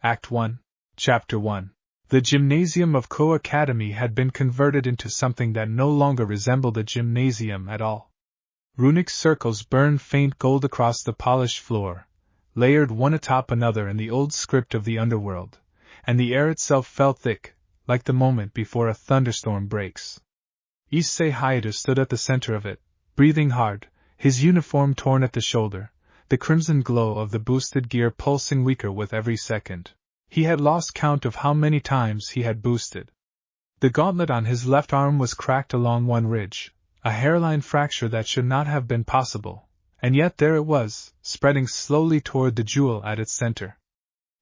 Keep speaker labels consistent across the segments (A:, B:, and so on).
A: Act 1, Chapter 1. The gymnasium of Ko Academy had been converted into something that no longer resembled a gymnasium at all. Runic circles burned faint gold across the polished floor, layered one atop another in the old script of the underworld, and the air itself felt thick, like the moment before a thunderstorm breaks. Issei Hyoudou stood at the center of it, breathing hard, his uniform torn at the shoulder, the crimson glow of the boosted gear pulsing weaker with every second. He had lost count of how many times he had boosted. The gauntlet on his left arm was cracked along one ridge, a hairline fracture that should not have been possible, and yet there it was, spreading slowly toward the jewel at its center.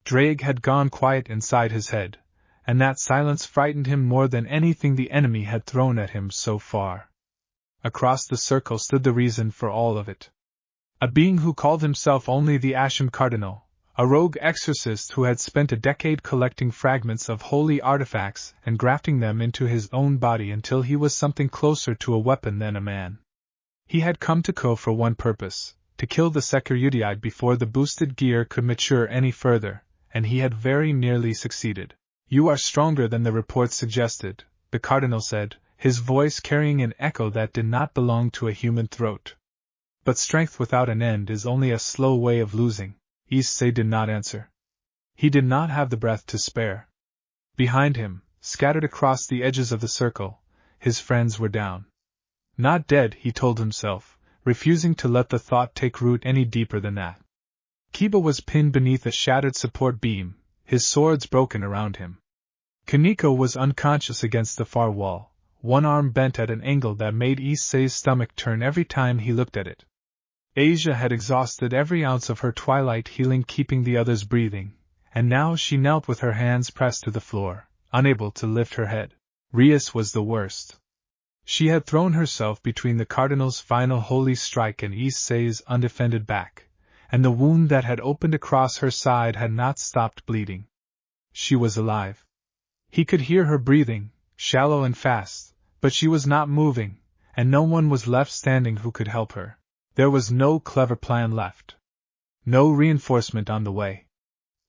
A: Drake had gone quiet inside his head, and that silence frightened him more than anything the enemy had thrown at him so far. Across the circle stood the reason for all of it. A being who called himself only the Ashen Cardinal, a rogue exorcist who had spent a decade collecting fragments of holy artifacts and grafting them into his own body until he was something closer to a weapon than a man. He had come to Ko for one purpose, to kill the Sekyuryai before the boosted gear could mature any further, and he had very nearly succeeded. "You are stronger than the reports suggested," the Cardinal said, his voice carrying an echo that did not belong to a human throat. "But strength without an end is only a slow way of losing." Issei did not answer. He did not have the breath to spare. Behind him, scattered across the edges of the circle, his friends were down. Not dead, he told himself, refusing to let the thought take root any deeper than that. Kiba was pinned beneath a shattered support beam, his swords broken around him. Kaneko was unconscious against the far wall, one arm bent at an angle that made Issei's stomach turn every time he looked at it. Asia had exhausted every ounce of her twilight healing, keeping the others breathing, and now she knelt with her hands pressed to the floor, unable to lift her head. Rias was the worst. She had thrown herself between the Cardinal's final holy strike and Issei's undefended back, and the wound that had opened across her side had not stopped bleeding. She was alive. He could hear her breathing, shallow and fast, but she was not moving, and no one was left standing who could help her. There was no clever plan left. No reinforcement on the way.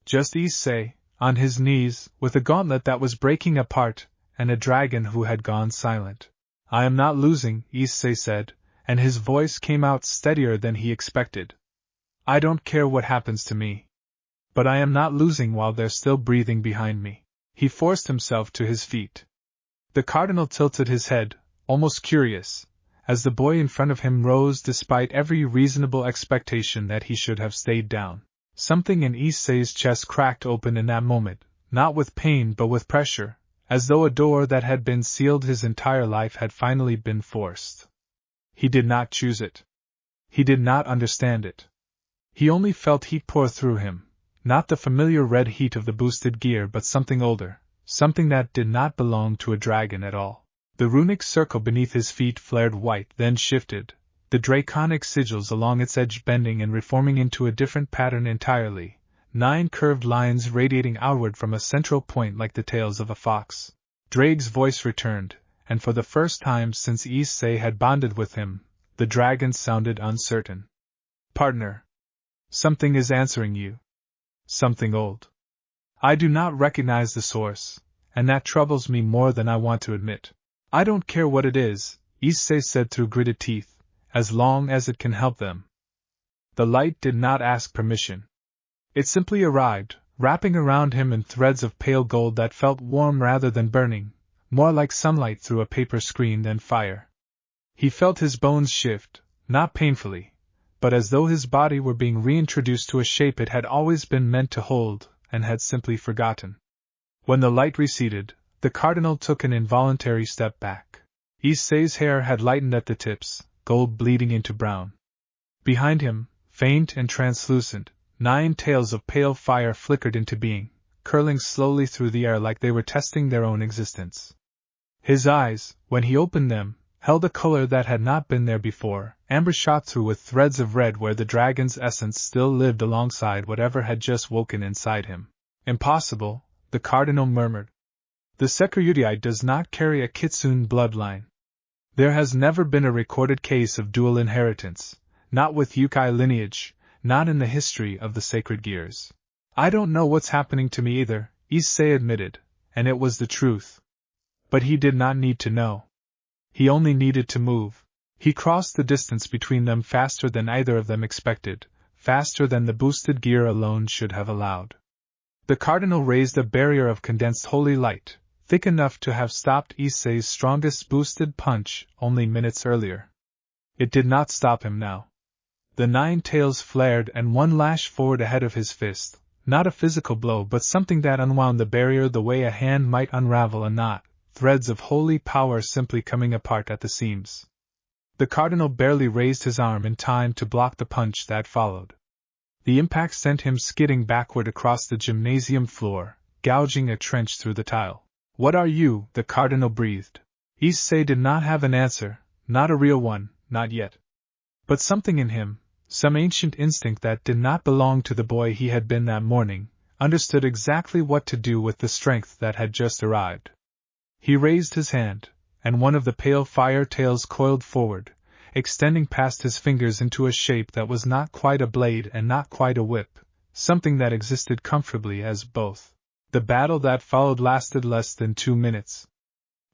A: Just Issei, on his knees, with a gauntlet that was breaking apart, and a dragon who had gone silent. "I am not losing," Issei said, and his voice came out steadier than he expected. "I don't care what happens to me. But I am not losing while they're still breathing behind me." He forced himself to his feet. The Cardinal tilted his head, almost curious, as the boy in front of him rose despite every reasonable expectation that he should have stayed down. Something in Issei's chest cracked open in that moment, not with pain but with pressure, as though a door that had been sealed his entire life had finally been forced. He did not choose it. He did not understand it. He only felt heat pour through him, not the familiar red heat of the boosted gear but something older, something that did not belong to a dragon at all. The runic circle beneath his feet flared white, then shifted, the draconic sigils along its edge bending and reforming into a different pattern entirely, 9 curved lines radiating outward from a central point like the tails of a fox. Drake's voice returned, and for the first time since Issei had bonded with him, the dragon sounded uncertain. "Partner. Something is answering you. Something old. I do not recognize the source, and that troubles me more than I want to admit." "I don't care what it is," Issei said through gritted teeth, "as long as it can help them." The light did not ask permission. It simply arrived, wrapping around him in threads of pale gold that felt warm rather than burning, more like sunlight through a paper screen than fire. He felt his bones shift, not painfully, but as though his body were being reintroduced to a shape it had always been meant to hold, and had simply forgotten. When the light receded, the Cardinal took an involuntary step back. Issei's hair had lightened at the tips, gold bleeding into brown. Behind him, faint and translucent, 9 tails of pale fire flickered into being, curling slowly through the air like they were testing their own existence. His eyes, when he opened them, held a color that had not been there before, amber shot through with threads of red where the dragon's essence still lived alongside whatever had just woken inside him. "Impossible," the Cardinal murmured. "The Sekyuryai does not carry a Kitsune bloodline. There has never been a recorded case of dual inheritance, not with Yokai lineage, not in the history of the sacred gears. I don't know what's happening to me either, Issei admitted, and it was the truth. But he did not need to know. He only needed to move. He crossed the distance between them faster than either of them expected, faster than the boosted gear alone should have allowed. The cardinal raised a barrier of condensed holy light, thick enough to have stopped Issei's strongest boosted punch only minutes earlier. It did not stop him now. The 9 tails flared and one lashed forward ahead of his fist, not a physical blow but something that unwound the barrier the way a hand might unravel a knot, threads of holy power simply coming apart at the seams. The cardinal barely raised his arm in time to block the punch that followed. The impact sent him skidding backward across the gymnasium floor, gouging a trench through the tile. What are you? The cardinal breathed. Issei did not have an answer, not a real one, not yet. But something in him, some ancient instinct that did not belong to the boy he had been that morning, understood exactly what to do with the strength that had just arrived. He raised his hand, and one of the pale fire tails coiled forward, extending past his fingers into a shape that was not quite a blade and not quite a whip, something that existed comfortably as both. The battle that followed lasted less than 2 minutes.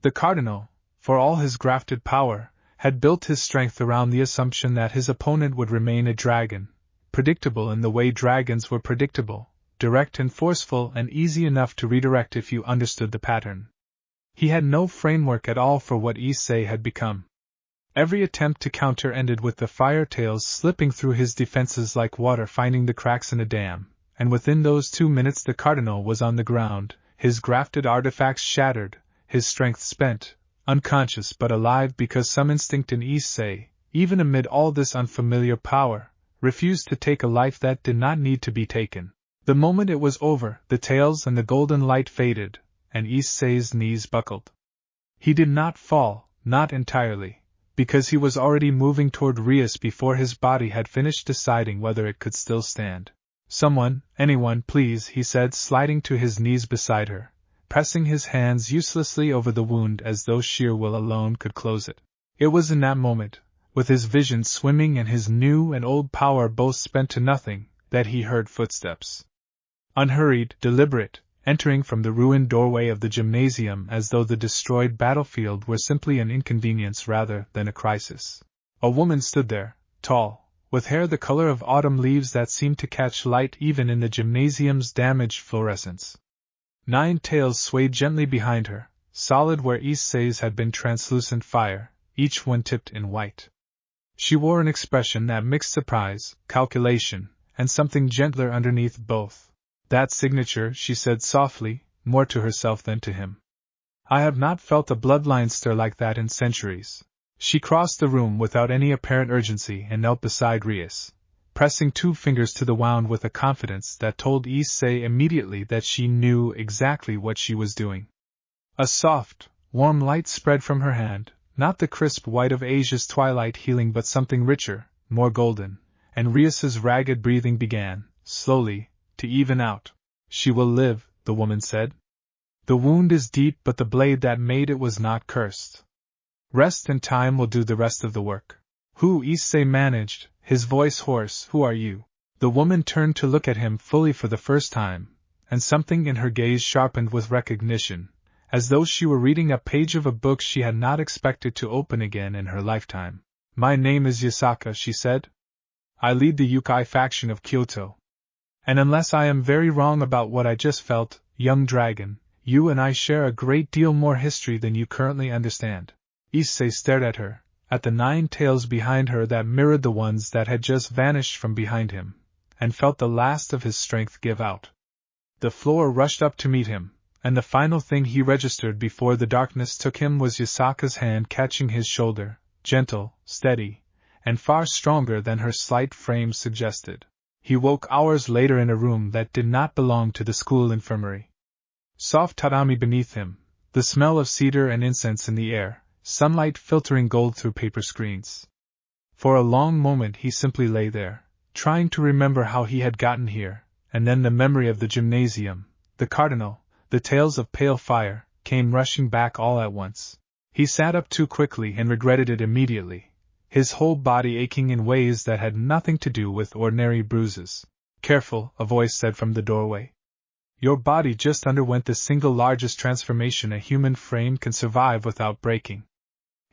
A: The cardinal, for all his grafted power, had built his strength around the assumption that his opponent would remain a dragon, predictable in the way dragons were predictable, direct and forceful and easy enough to redirect if you understood the pattern. He had no framework at all for what Issei had become. Every attempt to counter ended with the fire tails slipping through his defenses like water finding the cracks in a dam, and within those 2 minutes the cardinal was on the ground, his grafted artifacts shattered, his strength spent, unconscious but alive because some instinct in Issei, even amid all this unfamiliar power, refused to take a life that did not need to be taken. The moment it was over, the tails and the golden light faded, and Issei's knees buckled. He did not fall, not entirely, because he was already moving toward Rias before his body had finished deciding whether it could still stand. Someone, anyone, please, he said, sliding to his knees beside her, pressing his hands uselessly over the wound as though sheer will alone could close it. It was in that moment, with his vision swimming and his new and old power both spent to nothing, that he heard footsteps. Unhurried, deliberate, entering from the ruined doorway of the gymnasium as though the destroyed battlefield were simply an inconvenience rather than a crisis. A woman stood there, tall, with hair the color of autumn leaves that seemed to catch light even in the gymnasium's damaged fluorescence. 9 tails swayed gently behind her, solid where Issei's had been translucent fire, each one tipped in white. She wore an expression that mixed surprise, calculation, and something gentler underneath both. That signature, she said softly, more to herself than to him. I have not felt a bloodline stir like that in centuries. She crossed the room without any apparent urgency and knelt beside Rias, pressing 2 fingers to the wound with a confidence that told Issei immediately that she knew exactly what she was doing. A soft, warm light spread from her hand, not the crisp white of Asia's twilight healing but something richer, more golden, and Rias's ragged breathing began, slowly, to even out. She will live, the woman said. The wound is deep but the blade that made it was not cursed. Rest and time will do the rest of the work. Who? Issei managed, his voice hoarse. Who are you? The woman turned to look at him fully for the first time, and something in her gaze sharpened with recognition, as though she were reading a page of a book she had not expected to open again in her lifetime. My name is Yasaka, she said. I lead the Yokai faction of Kyoto. And unless I am very wrong about what I just felt, young dragon, you and I share a great deal more history than you currently understand. Issei stared at her, at the 9 tails behind her that mirrored the ones that had just vanished from behind him, and felt the last of his strength give out. The floor rushed up to meet him, and the final thing he registered before the darkness took him was Yasaka's hand catching his shoulder, gentle, steady, and far stronger than her slight frame suggested. He woke hours later in a room that did not belong to the school infirmary. Soft tatami beneath him, the smell of cedar and incense in the air, sunlight filtering gold through paper screens. For a long moment he simply lay there, trying to remember how he had gotten here, and then the memory of the gymnasium, the cardinal, the tales of pale fire, came rushing back all at once. He sat up too quickly and regretted it immediately, his whole body aching in ways that had nothing to do with ordinary bruises. Careful, a voice said from the doorway. Your body just underwent the single largest transformation a human frame can survive without breaking.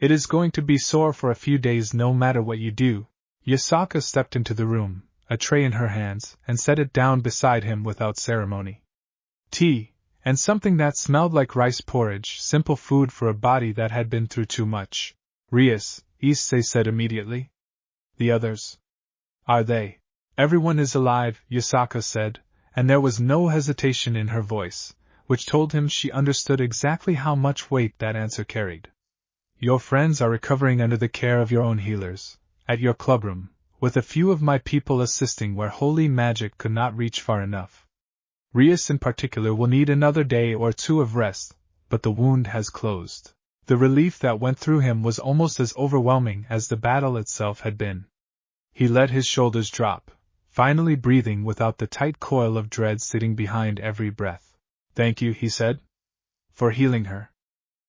A: It is going to be sore for a few days no matter what you do. Yasaka stepped into the room, a tray in her hands, and set it down beside him without ceremony. Tea, and something that smelled like rice porridge, simple food for a body that had been through too much. Issei said immediately. The others? Are they? Everyone is alive, Yasaka said, and there was no hesitation in her voice, which told him she understood exactly how much weight that answer carried. Your friends are recovering under the care of your own healers, at your clubroom, with a few of my people assisting where holy magic could not reach far enough. Rias in particular will need another day or two of rest, but the wound has closed. The relief that went through him was almost as overwhelming as the battle itself had been. He let his shoulders drop, finally breathing without the tight coil of dread sitting behind every breath. Thank you, he said. For healing her.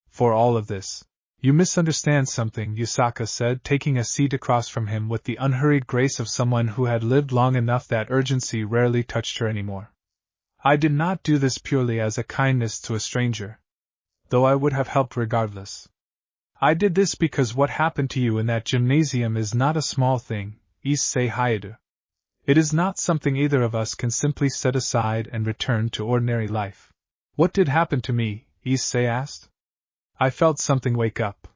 A: For all of this. You misunderstand something, Yasaka said, taking a seat across from him with the unhurried grace of someone who had lived long enough that urgency rarely touched her anymore. I did not do this purely as a kindness to a stranger, though I would have helped regardless. I did this because what happened to you in that gymnasium is not a small thing, Issei Hyoudou. It is not something either of us can simply set aside and return to ordinary life. What did happen to me? Issei asked. I felt something wake up.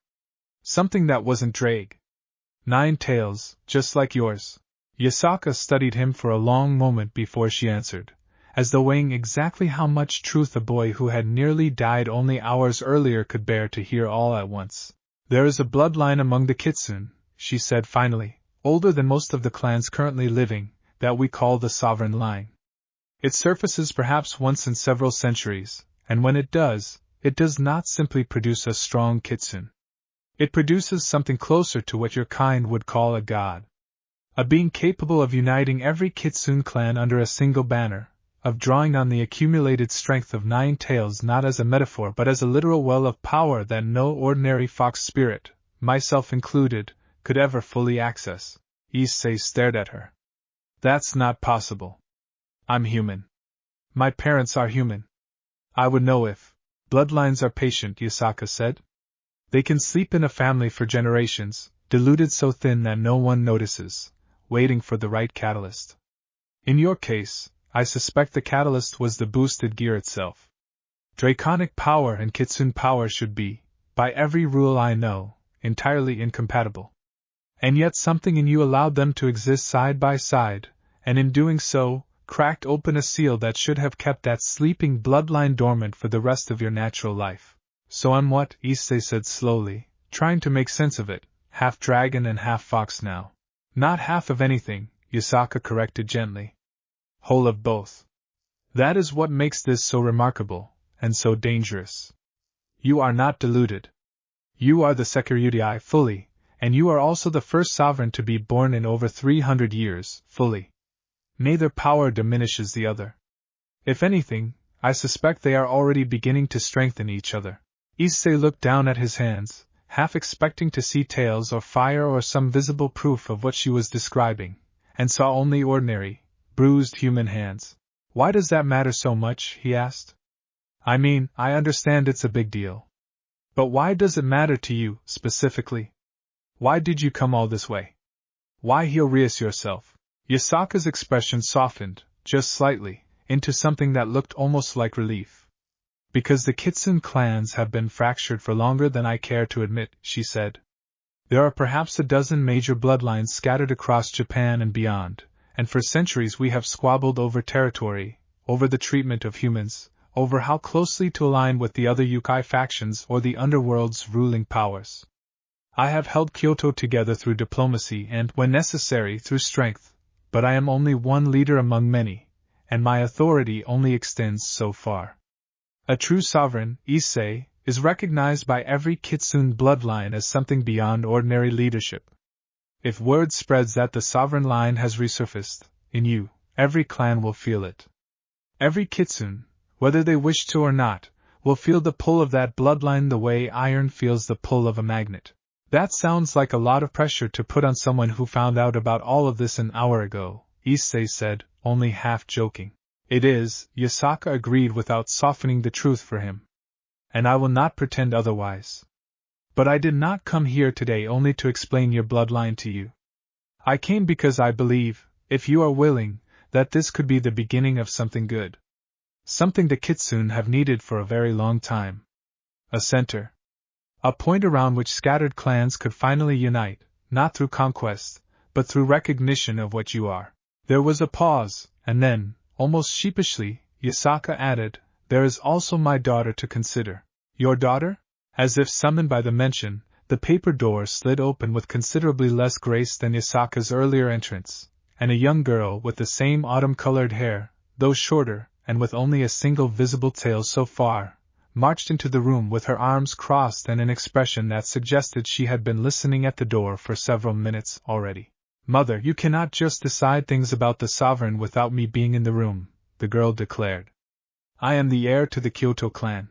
A: Something that wasn't Drake. 9 tails, just like yours. Yasaka studied him for a long moment before she answered, as though weighing exactly how much truth a boy who had nearly died only hours earlier could bear to hear all at once. There is a bloodline among the Kitsune, she said finally, older than most of the clans currently living, that we call the sovereign line. It surfaces perhaps once in several centuries, and when it does not simply produce a strong Kitsune. It produces something closer to what your kind would call a god. A being capable of uniting every Kitsune clan under a single banner, of drawing on the accumulated strength of 9 tails not as a metaphor but as a literal well of power that no ordinary fox spirit, myself included, could ever fully access. Issei stared at her. That's not possible. I'm human. My parents are human. I would know if bloodlines are patient, Yasaka said. They can sleep in a family for generations, diluted so thin that no one notices, waiting for the right catalyst. In your case, I suspect the catalyst was the boosted gear itself. Draconic power and Kitsune power should be, by every rule I know, entirely incompatible. And yet something in you allowed them to exist side by side, and in doing so, cracked open a seal that should have kept that sleeping bloodline dormant for the rest of your natural life. So I'm what? Issei said slowly, trying to make sense of it, half dragon and half fox now. Not half of anything, Yasaka corrected gently. Whole of both. That is what makes this so remarkable, and so dangerous. You are not deluded. You are the Sekiryutai fully, and you are also the first sovereign to be born in over 300 years, fully. Neither power diminishes the other. If anything, I suspect they are already beginning to strengthen each other. Issei looked down at his hands, half expecting to see tails or fire or some visible proof of what she was describing, and saw only ordinary, bruised human hands. Why does that matter so much? He asked. I mean, I understand it's a big deal. But why does it matter to you, specifically? Why did you come all this way? Why heal Rias yourself? Yasaka's expression softened, just slightly, into something that looked almost like relief. Because the Kitsune clans have been fractured for longer than I care to admit, she said. There are perhaps a dozen major bloodlines scattered across Japan and beyond, and for centuries we have squabbled over territory, over the treatment of humans, over how closely to align with the other Yokai factions or the underworld's ruling powers. I have held Kyoto together through diplomacy and, when necessary, through strength. But I am only one leader among many, and my authority only extends so far. A true sovereign, Issei, is recognized by every Kitsune bloodline as something beyond ordinary leadership. If word spreads that the sovereign line has resurfaced, in you, every clan will feel it. Every Kitsune, whether they wish to or not, will feel the pull of that bloodline the way iron feels the pull of a magnet. That sounds like a lot of pressure to put on someone who found out about all of this an hour ago, Issei said, only half joking. It is, Yasaka agreed without softening the truth for him. And I will not pretend otherwise. But I did not come here today only to explain your bloodline to you. I came because I believe, if you are willing, that this could be the beginning of something good. Something the Kitsune have needed for a very long time. A center. A point around which scattered clans could finally unite, not through conquest, but through recognition of what you are. There was a pause, and then, almost sheepishly, Yasaka added, there is also my daughter to consider. Your daughter? As if summoned by the mention, the paper door slid open with considerably less grace than Yasaka's earlier entrance, and a young girl with the same autumn-colored hair, though shorter, and with only a single visible tail so far, marched into the room with her arms crossed and an expression that suggested she had been listening at the door for several minutes already. Mother, you cannot just decide things about the sovereign without me being in the room, the girl declared. I am the heir to the Kyoto clan.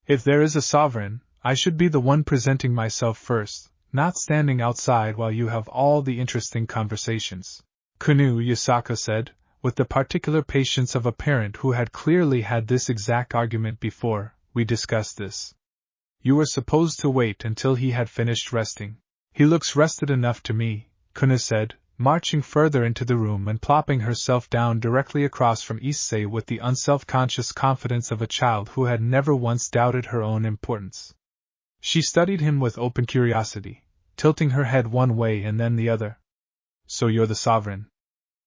A: If there is a sovereign, I should be the one presenting myself first, not standing outside while you have all the interesting conversations. Kunou, Yasaka said, with the particular patience of a parent who had clearly had this exact argument before. We discussed this. You were supposed to wait until he had finished resting. He looks rested enough to me, Kunou said, marching further into the room and plopping herself down directly across from Issei with the unself-conscious confidence of a child who had never once doubted her own importance. She studied him with open curiosity, tilting her head one way and then the other. So you're the sovereign.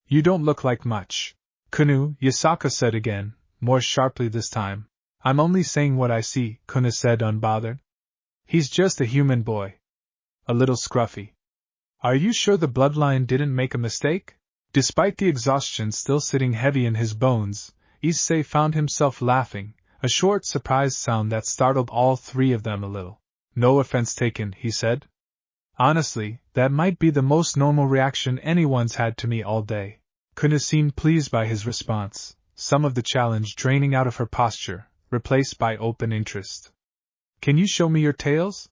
A: You don't look like much. Kunou, Yasaka said again, more sharply this time. I'm only saying what I see, Kunou said unbothered. He's just a human boy. A little scruffy. Are you sure the bloodline didn't make a mistake? Despite the exhaustion still sitting heavy in his bones, Issei found himself laughing, a short surprised sound that startled all three of them a little. No offense taken, he said. Honestly, that might be the most normal reaction anyone's had to me all day. Kunou seemed pleased by his response, some of the challenge draining out of her posture, replaced by open interest. Can you show me your tails?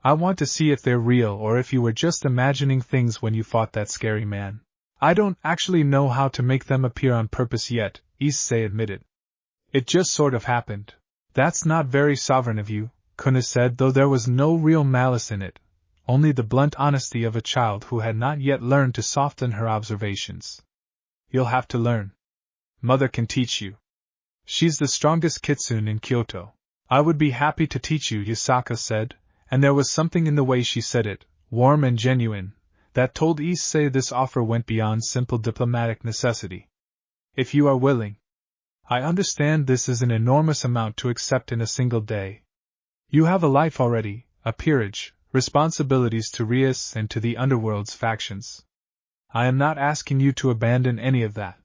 A: I want to see if they're real or if you were just imagining things when you fought that scary man. I don't actually know how to make them appear on purpose yet, Issei admitted. It just sort of happened. That's not very sovereign of you, Kunou said, though there was no real malice in it, only the blunt honesty of a child who had not yet learned to soften her observations. You'll have to learn. Mother can teach you. She's the strongest kitsune in Kyoto. I would be happy to teach you, Yasaka said, and there was something in the way she said it, warm and genuine, that told Issei this offer went beyond simple diplomatic necessity. If you are willing. I understand this is an enormous amount to accept in a single day. You have a life already, a peerage, responsibilities to Rias and to the underworld's factions. I am not asking you to abandon any of that.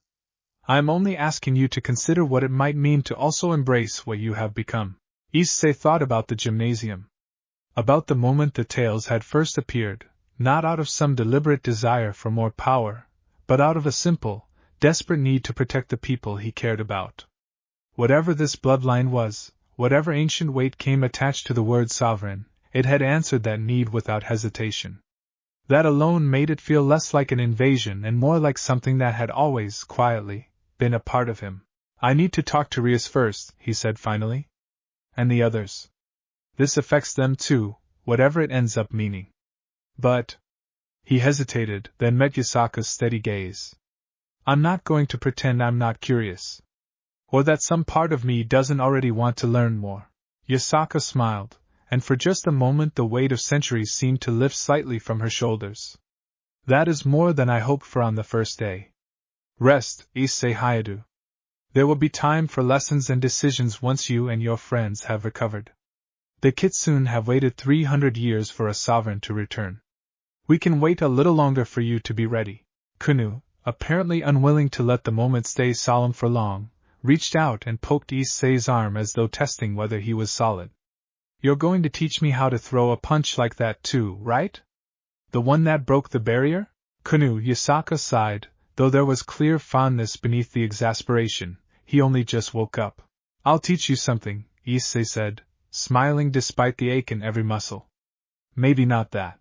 A: I am only asking you to consider what it might mean to also embrace what you have become. Issei thought about the gymnasium. About the moment the tails had first appeared, not out of some deliberate desire for more power, but out of a simple, desperate need to protect the people he cared about. Whatever this bloodline was, whatever ancient weight came attached to the word sovereign, it had answered that need without hesitation. That alone made it feel less like an invasion and more like something that had always, quietly, been a part of him. I need to talk to Rias first, he said finally. And the others. This affects them too, whatever it ends up meaning. But... He hesitated, then met Yasaka's steady gaze. I'm not going to pretend I'm not curious. Or that some part of me doesn't already want to learn more. Yasaka smiled, and for just a moment the weight of centuries seemed to lift slightly from her shoulders. That is more than I hoped for on the first day. Rest, Issei Hyoudou. There will be time for lessons and decisions once you and your friends have recovered. The Kitsune have waited 300 years for a sovereign to return. We can wait a little longer for you to be ready. Kunou, apparently unwilling to let the moment stay solemn for long, reached out and poked Issei's arm as though testing whether he was solid. You're going to teach me how to throw a punch like that too, right? The one that broke the barrier? Kunou, Yasaka sighed, though there was clear fondness beneath the exasperation. He only just woke up. I'll teach you something, Issei said, smiling despite the ache in every muscle. Maybe not that.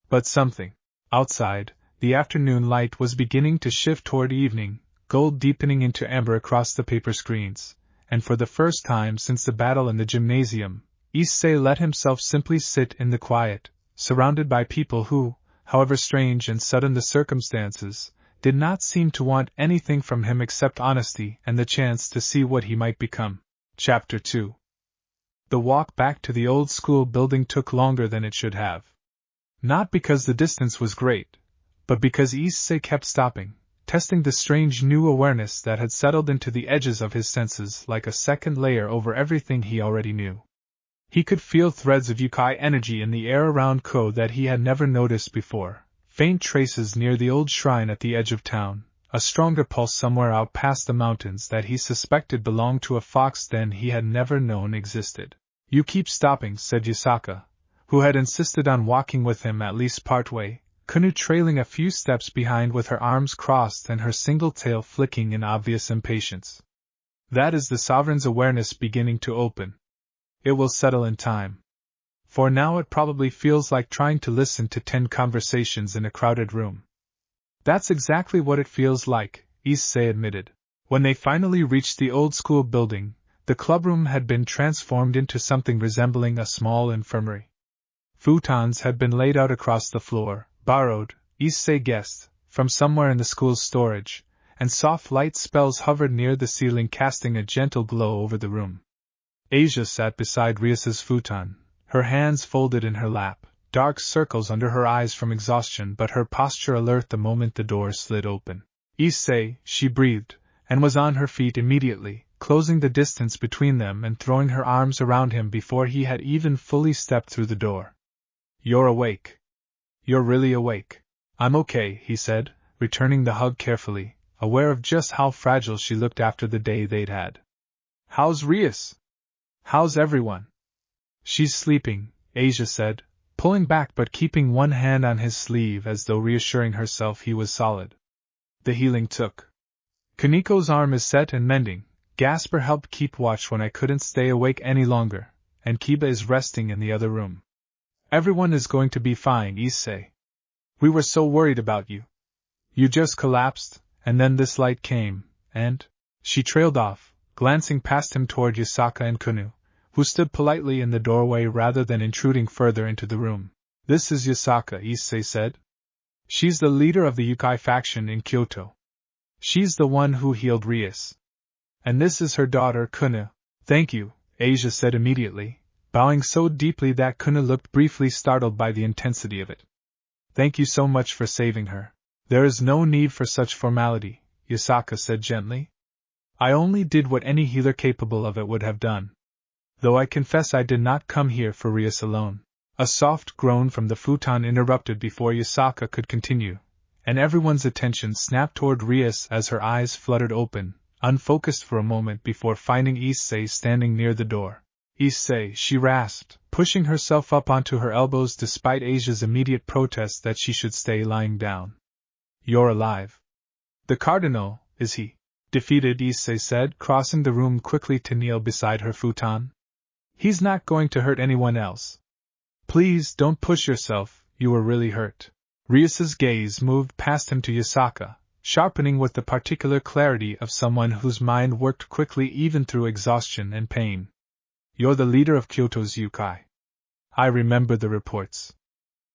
A: But something. Outside, the afternoon light was beginning to shift toward evening, gold deepening into amber across the paper screens, and for the first time since the battle in the gymnasium, Issei let himself simply sit in the quiet, surrounded by people who, however strange and sudden the circumstances, did not seem to want anything from him except honesty and the chance to see what he might become. Chapter 2. The walk back to the old school building took longer than it should have. Not because the distance was great, but because Issei kept stopping, testing the strange new awareness that had settled into the edges of his senses like a second layer over everything he already knew. He could feel threads of Yokai energy in the air around Ko that he had never noticed before, faint traces near the old shrine at the edge of town, a stronger pulse somewhere out past the mountains that he suspected belonged to a fox den he had never known existed. "You keep stopping," said Yasaka, who had insisted on walking with him at least part way, Kunou trailing a few steps behind with her arms crossed and her single tail flicking in obvious impatience. "That is the Sovereign's awareness beginning to open. It will settle in time. For now it probably feels like trying to listen to 10 conversations in a crowded room." "That's exactly what it feels like," Issei admitted. When they finally reached the old school building, the clubroom had been transformed into something resembling a small infirmary. Futons had been laid out across the floor, borrowed, Issei guessed, from somewhere in the school's storage, and soft light spells hovered near the ceiling casting a gentle glow over the room. Asia sat beside Rias's futon, her hands folded in her lap, dark circles under her eyes from exhaustion but her posture alert the moment the door slid open. "Issei," she breathed, and was on her feet immediately, closing the distance between them and throwing her arms around him before he had even fully stepped through the door. "You're awake. You're really awake." "I'm okay," he said, returning the hug carefully, aware of just how fragile she looked after the day they'd had. "How's Rias? How's everyone?" "She's sleeping," Asia said, pulling back but keeping one hand on his sleeve as though reassuring herself he was solid. "The healing took. Kaniko's arm is set and mending. Gasper helped keep watch when I couldn't stay awake any longer, and Kiba is resting in the other room. Everyone is going to be fine, Issei. We were so worried about you. You just collapsed, and then this light came, and..." She trailed off, glancing past him toward Yasaka and Kunou, who stood politely in the doorway rather than intruding further into the room. "This is Yasaka," Issei said. "She's the leader of the Yokai faction in Kyoto. She's the one who healed Rias. And this is her daughter, Kunou." "Thank you," Asia said immediately, bowing so deeply that Kunou looked briefly startled by the intensity of it. "Thank you so much for saving her." "There is no need for such formality," Yasaka said gently. "I only did what any healer capable of it would have done. Though I confess I did not come here for Rias alone." A soft groan from the futon interrupted before Yasaka could continue, and everyone's attention snapped toward Rias as her eyes fluttered open, unfocused for a moment before finding Issei standing near the door. "Issei," she rasped, pushing herself up onto her elbows despite Asia's immediate protest that she should stay lying down. "You're alive." "The Cardinal, is he?" Defeated, Issei said, crossing the room quickly to kneel beside her futon. "He's not going to hurt anyone else. Please don't push yourself, you were really hurt." Rias's gaze moved past him to Yasaka, sharpening with the particular clarity of someone whose mind worked quickly even through exhaustion and pain. "You're the leader of Kyoto's Yokai. I remember the reports.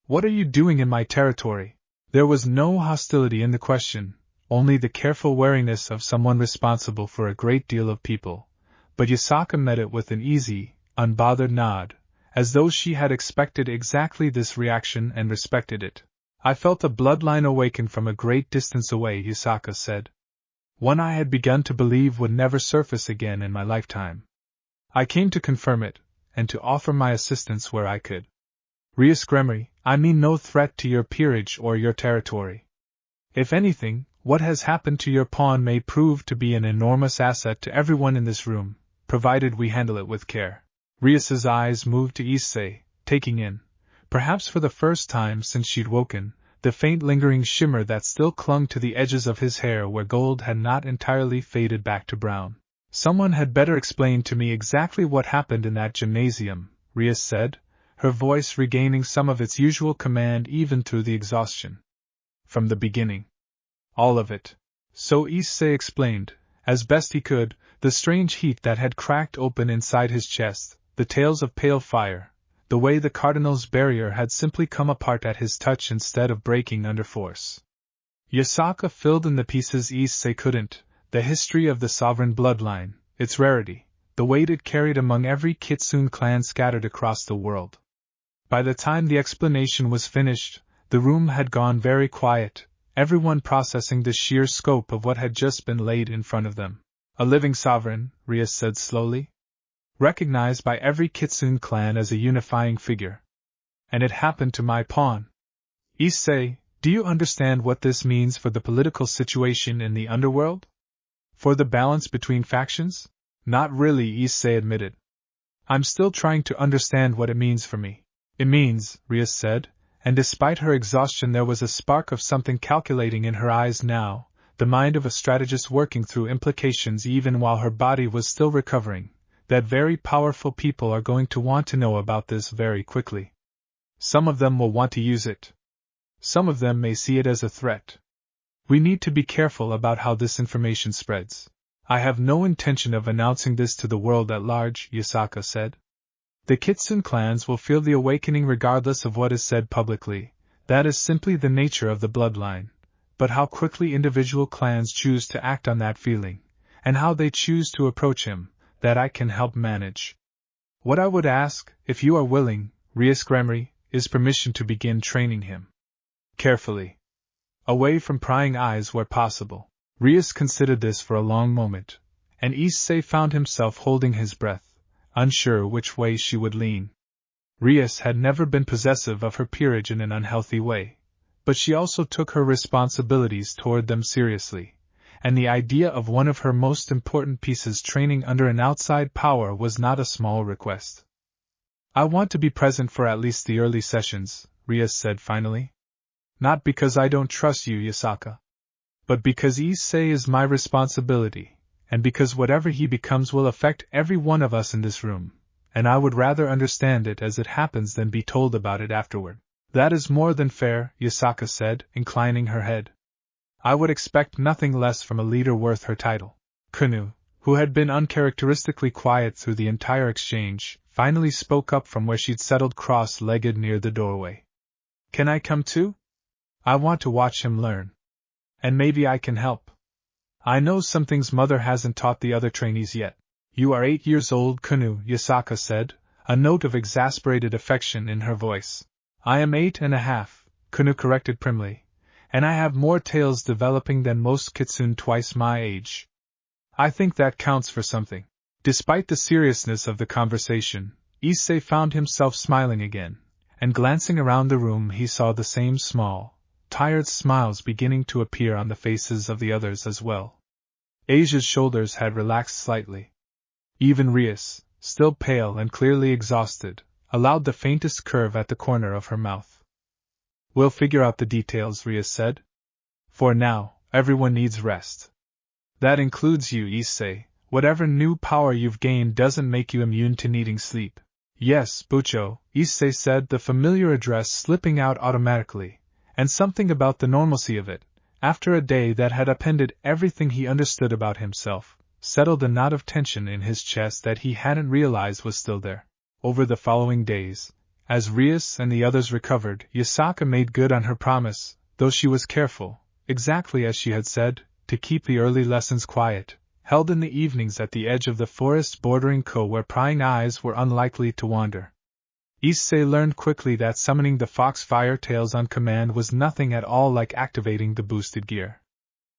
A: What are you doing in my territory?" There was no hostility in the question, only the careful wariness of someone responsible for a great deal of people, but Yasaka met it with an easy, unbothered nod, as though she had expected exactly this reaction and respected it. "I felt a bloodline awaken from a great distance away," Yasaka said. "One I had begun to believe would never surface again in my lifetime. I came to confirm it, and to offer my assistance where I could. Rias Gremory, I mean no threat to your peerage or your territory. If anything, what has happened to your pawn may prove to be an enormous asset to everyone in this room, provided we handle it with care." Rias's eyes moved to Issei, taking in, perhaps for the first time since she'd woken, the faint lingering shimmer that still clung to the edges of his hair where gold had not entirely faded back to brown. "Someone had better explain to me exactly what happened in that gymnasium," Rias said, her voice regaining some of its usual command even through the exhaustion. "From the beginning. All of it. So Issei explained, as best he could, the strange heat that had cracked open inside his chest, the tails of pale fire, the way the cardinal's barrier had simply come apart at his touch instead of breaking under force. Yasaka filled in the pieces Issei couldn't, the history of the sovereign bloodline, its rarity, the weight it carried among every Kitsune clan scattered across the world. By the time the explanation was finished, the room had gone very quiet, everyone processing the sheer scope of what had just been laid in front of them. A living sovereign, Rias said slowly. Recognized by every Kitsune clan as a unifying figure. And it happened to my pawn. Issei, do you understand what this means for the political situation in the underworld? For the balance between factions? Not really, Issei admitted. I'm still trying to understand what it means for me. It means, Rias said, and despite her exhaustion there was a spark of something calculating in her eyes now, the mind of a strategist working through implications even while her body was still recovering, that very powerful people are going to want to know about this very quickly. Some of them will want to use it. Some of them may see it as a threat. We need to be careful about how this information spreads. I have no intention of announcing this to the world at large, Yasaka said. The Kitsune clans will feel the awakening regardless of what is said publicly. That is simply the nature of the bloodline. But how quickly individual clans choose to act on that feeling, and how they choose to approach him, that I can help manage. What I would ask, if you are willing, Rias Gremory, is permission to begin training him. Carefully. Away from prying eyes where possible. Rias considered this for a long moment, and Issei found himself holding his breath, unsure which way she would lean. Rias had never been possessive of her peerage in an unhealthy way, but she also took her responsibilities toward them seriously, and the idea of one of her most important pieces training under an outside power was not a small request. I want to be present for at least the early sessions, Rias said finally. Not because I don't trust you, Yasaka. But because Issei is my responsibility, and because whatever he becomes will affect every one of us in this room, and I would rather understand it as it happens than be told about it afterward. That is more than fair, Yasaka said, inclining her head. I would expect nothing less from a leader worth her title. Kunou, who had been uncharacteristically quiet through the entire exchange, finally spoke up from where she'd settled cross-legged near the doorway. Can I come too? I want to watch him learn. And maybe I can help. I know some things Mother hasn't taught the other trainees yet. You are 8 years old, Kunou, Yasaka said, a note of exasperated affection in her voice. I am 8.5, Kunou corrected primly, and I have more tails developing than most kitsune twice my age. I think that counts for something. Despite the seriousness of the conversation, Issei found himself smiling again, and glancing around the room he saw the same small, tired smiles beginning to appear on the faces of the others as well. Asia's shoulders had relaxed slightly. Even Rias, still pale and clearly exhausted, allowed the faintest curve at the corner of her mouth. We'll figure out the details, Rias said. For now, everyone needs rest. That includes you, Issei. Whatever new power you've gained doesn't make you immune to needing sleep. Yes, Bucho, Issei said, the familiar address slipping out automatically, and something about the normalcy of it, after a day that had upended everything he understood about himself, settled a knot of tension in his chest that he hadn't realized was still there. Over the following days, as Rias and the others recovered, Yasaka made good on her promise, though she was careful, exactly as she had said, to keep the early lessons quiet, held in the evenings at the edge of the forest bordering Ko where prying eyes were unlikely to wander. Issei learned quickly that summoning the fox fire tails on command was nothing at all like activating the boosted gear.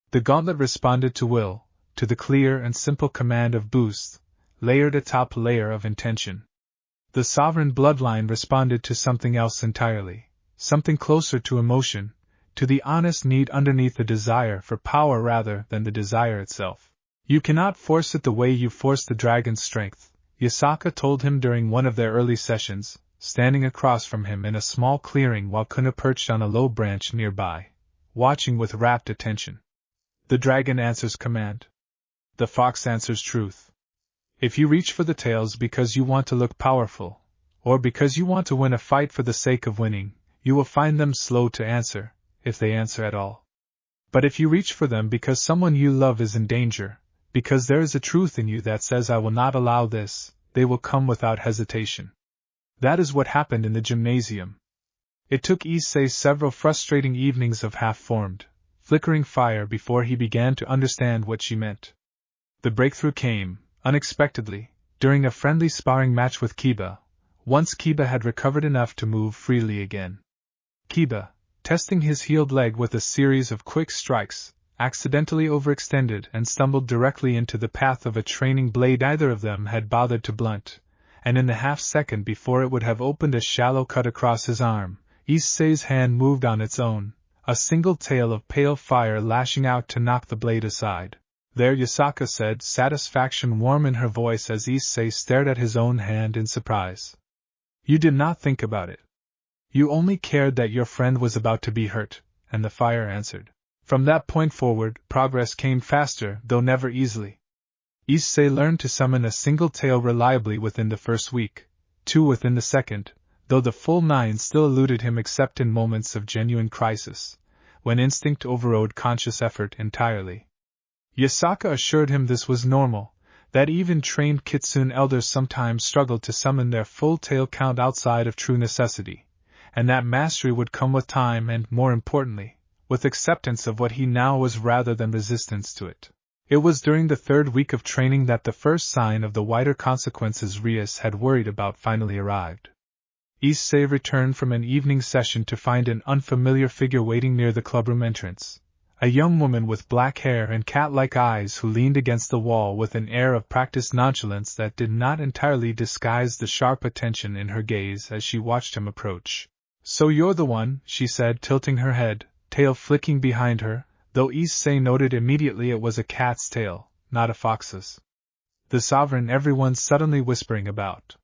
A: The gauntlet responded to will, to the clear and simple command of boost, layered atop layer of intention. The sovereign bloodline responded to something else entirely, something closer to emotion, to the honest need underneath the desire for power rather than the desire itself. You cannot force it the way you force the dragon's strength, Yasaka told him during one of their early sessions, standing across from him in a small clearing while Kunou perched on a low branch nearby, watching with rapt attention. The dragon answers command. The fox answers truth. If you reach for the tails because you want to look powerful, or because you want to win a fight for the sake of winning, you will find them slow to answer, if they answer at all. But if you reach for them because someone you love is in danger, because there is a truth in you that says I will not allow this, they will come without hesitation. That is what happened in the gymnasium. It took Issei several frustrating evenings of half-formed, flickering fire before he began to understand what she meant. The breakthrough came, unexpectedly, during a friendly sparring match with Kiba, once Kiba had recovered enough to move freely again. Kiba, testing his healed leg with a series of quick strikes, accidentally overextended and stumbled directly into the path of a training blade neither of them had bothered to blunt, and in the half-second before it would have opened a shallow cut across his arm, Issei's hand moved on its own, a single tail of pale fire lashing out to knock the blade aside. There, Yasaka said, satisfaction warm in her voice as Issei stared at his own hand in surprise. You did not think about it. You only cared that your friend was about to be hurt, and the fire answered. From that point forward, progress came faster, though never easily. Issei learned to summon a single tail reliably within the first week, 2 within the second, though the full 9 still eluded him except in moments of genuine crisis, when instinct overrode conscious effort entirely. Yasaka assured him this was normal, that even trained kitsune elders sometimes struggled to summon their full tail count outside of true necessity, and that mastery would come with time and, more importantly, with acceptance of what he now was rather than resistance to it. It was during the 3rd week of training that the first sign of the wider consequences Rias had worried about finally arrived. Issei returned from an evening session to find an unfamiliar figure waiting near the clubroom entrance. A young woman with black hair and cat-like eyes who leaned against the wall with an air of practiced nonchalance that did not entirely disguise the sharp attention in her gaze as she watched him approach. So you're the one, she said, tilting her head, tail flicking behind her, though Issei noted immediately it was a cat's tail, not a fox's. The sovereign everyone's suddenly whispering about.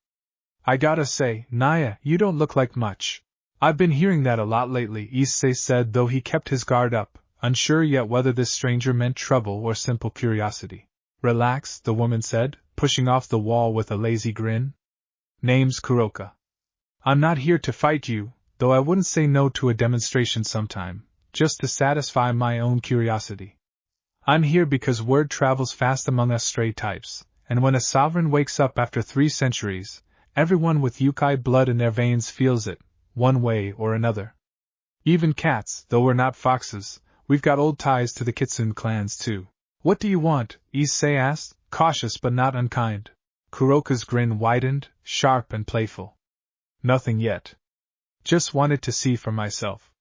A: I gotta say, Naya, you don't look like much. I've been hearing that a lot lately, Issei said, though he kept his guard up, unsure yet whether this stranger meant trouble or simple curiosity. Relax, the woman said, pushing off the wall with a lazy grin. Name's Kuroka. I'm not here to fight you, though I wouldn't say no to a demonstration sometime, just to satisfy my own curiosity. I'm here because word travels fast among us stray types, and when a sovereign wakes up after 3 centuries, everyone with Yokai blood in their veins feels it, one way or another. Even cats, though we're not foxes, we've got old ties to the Kitsune clans too. What do you want? Issei asked, cautious but not unkind. Kuroka's grin widened, sharp and playful. Nothing yet. Just wanted to see for myself.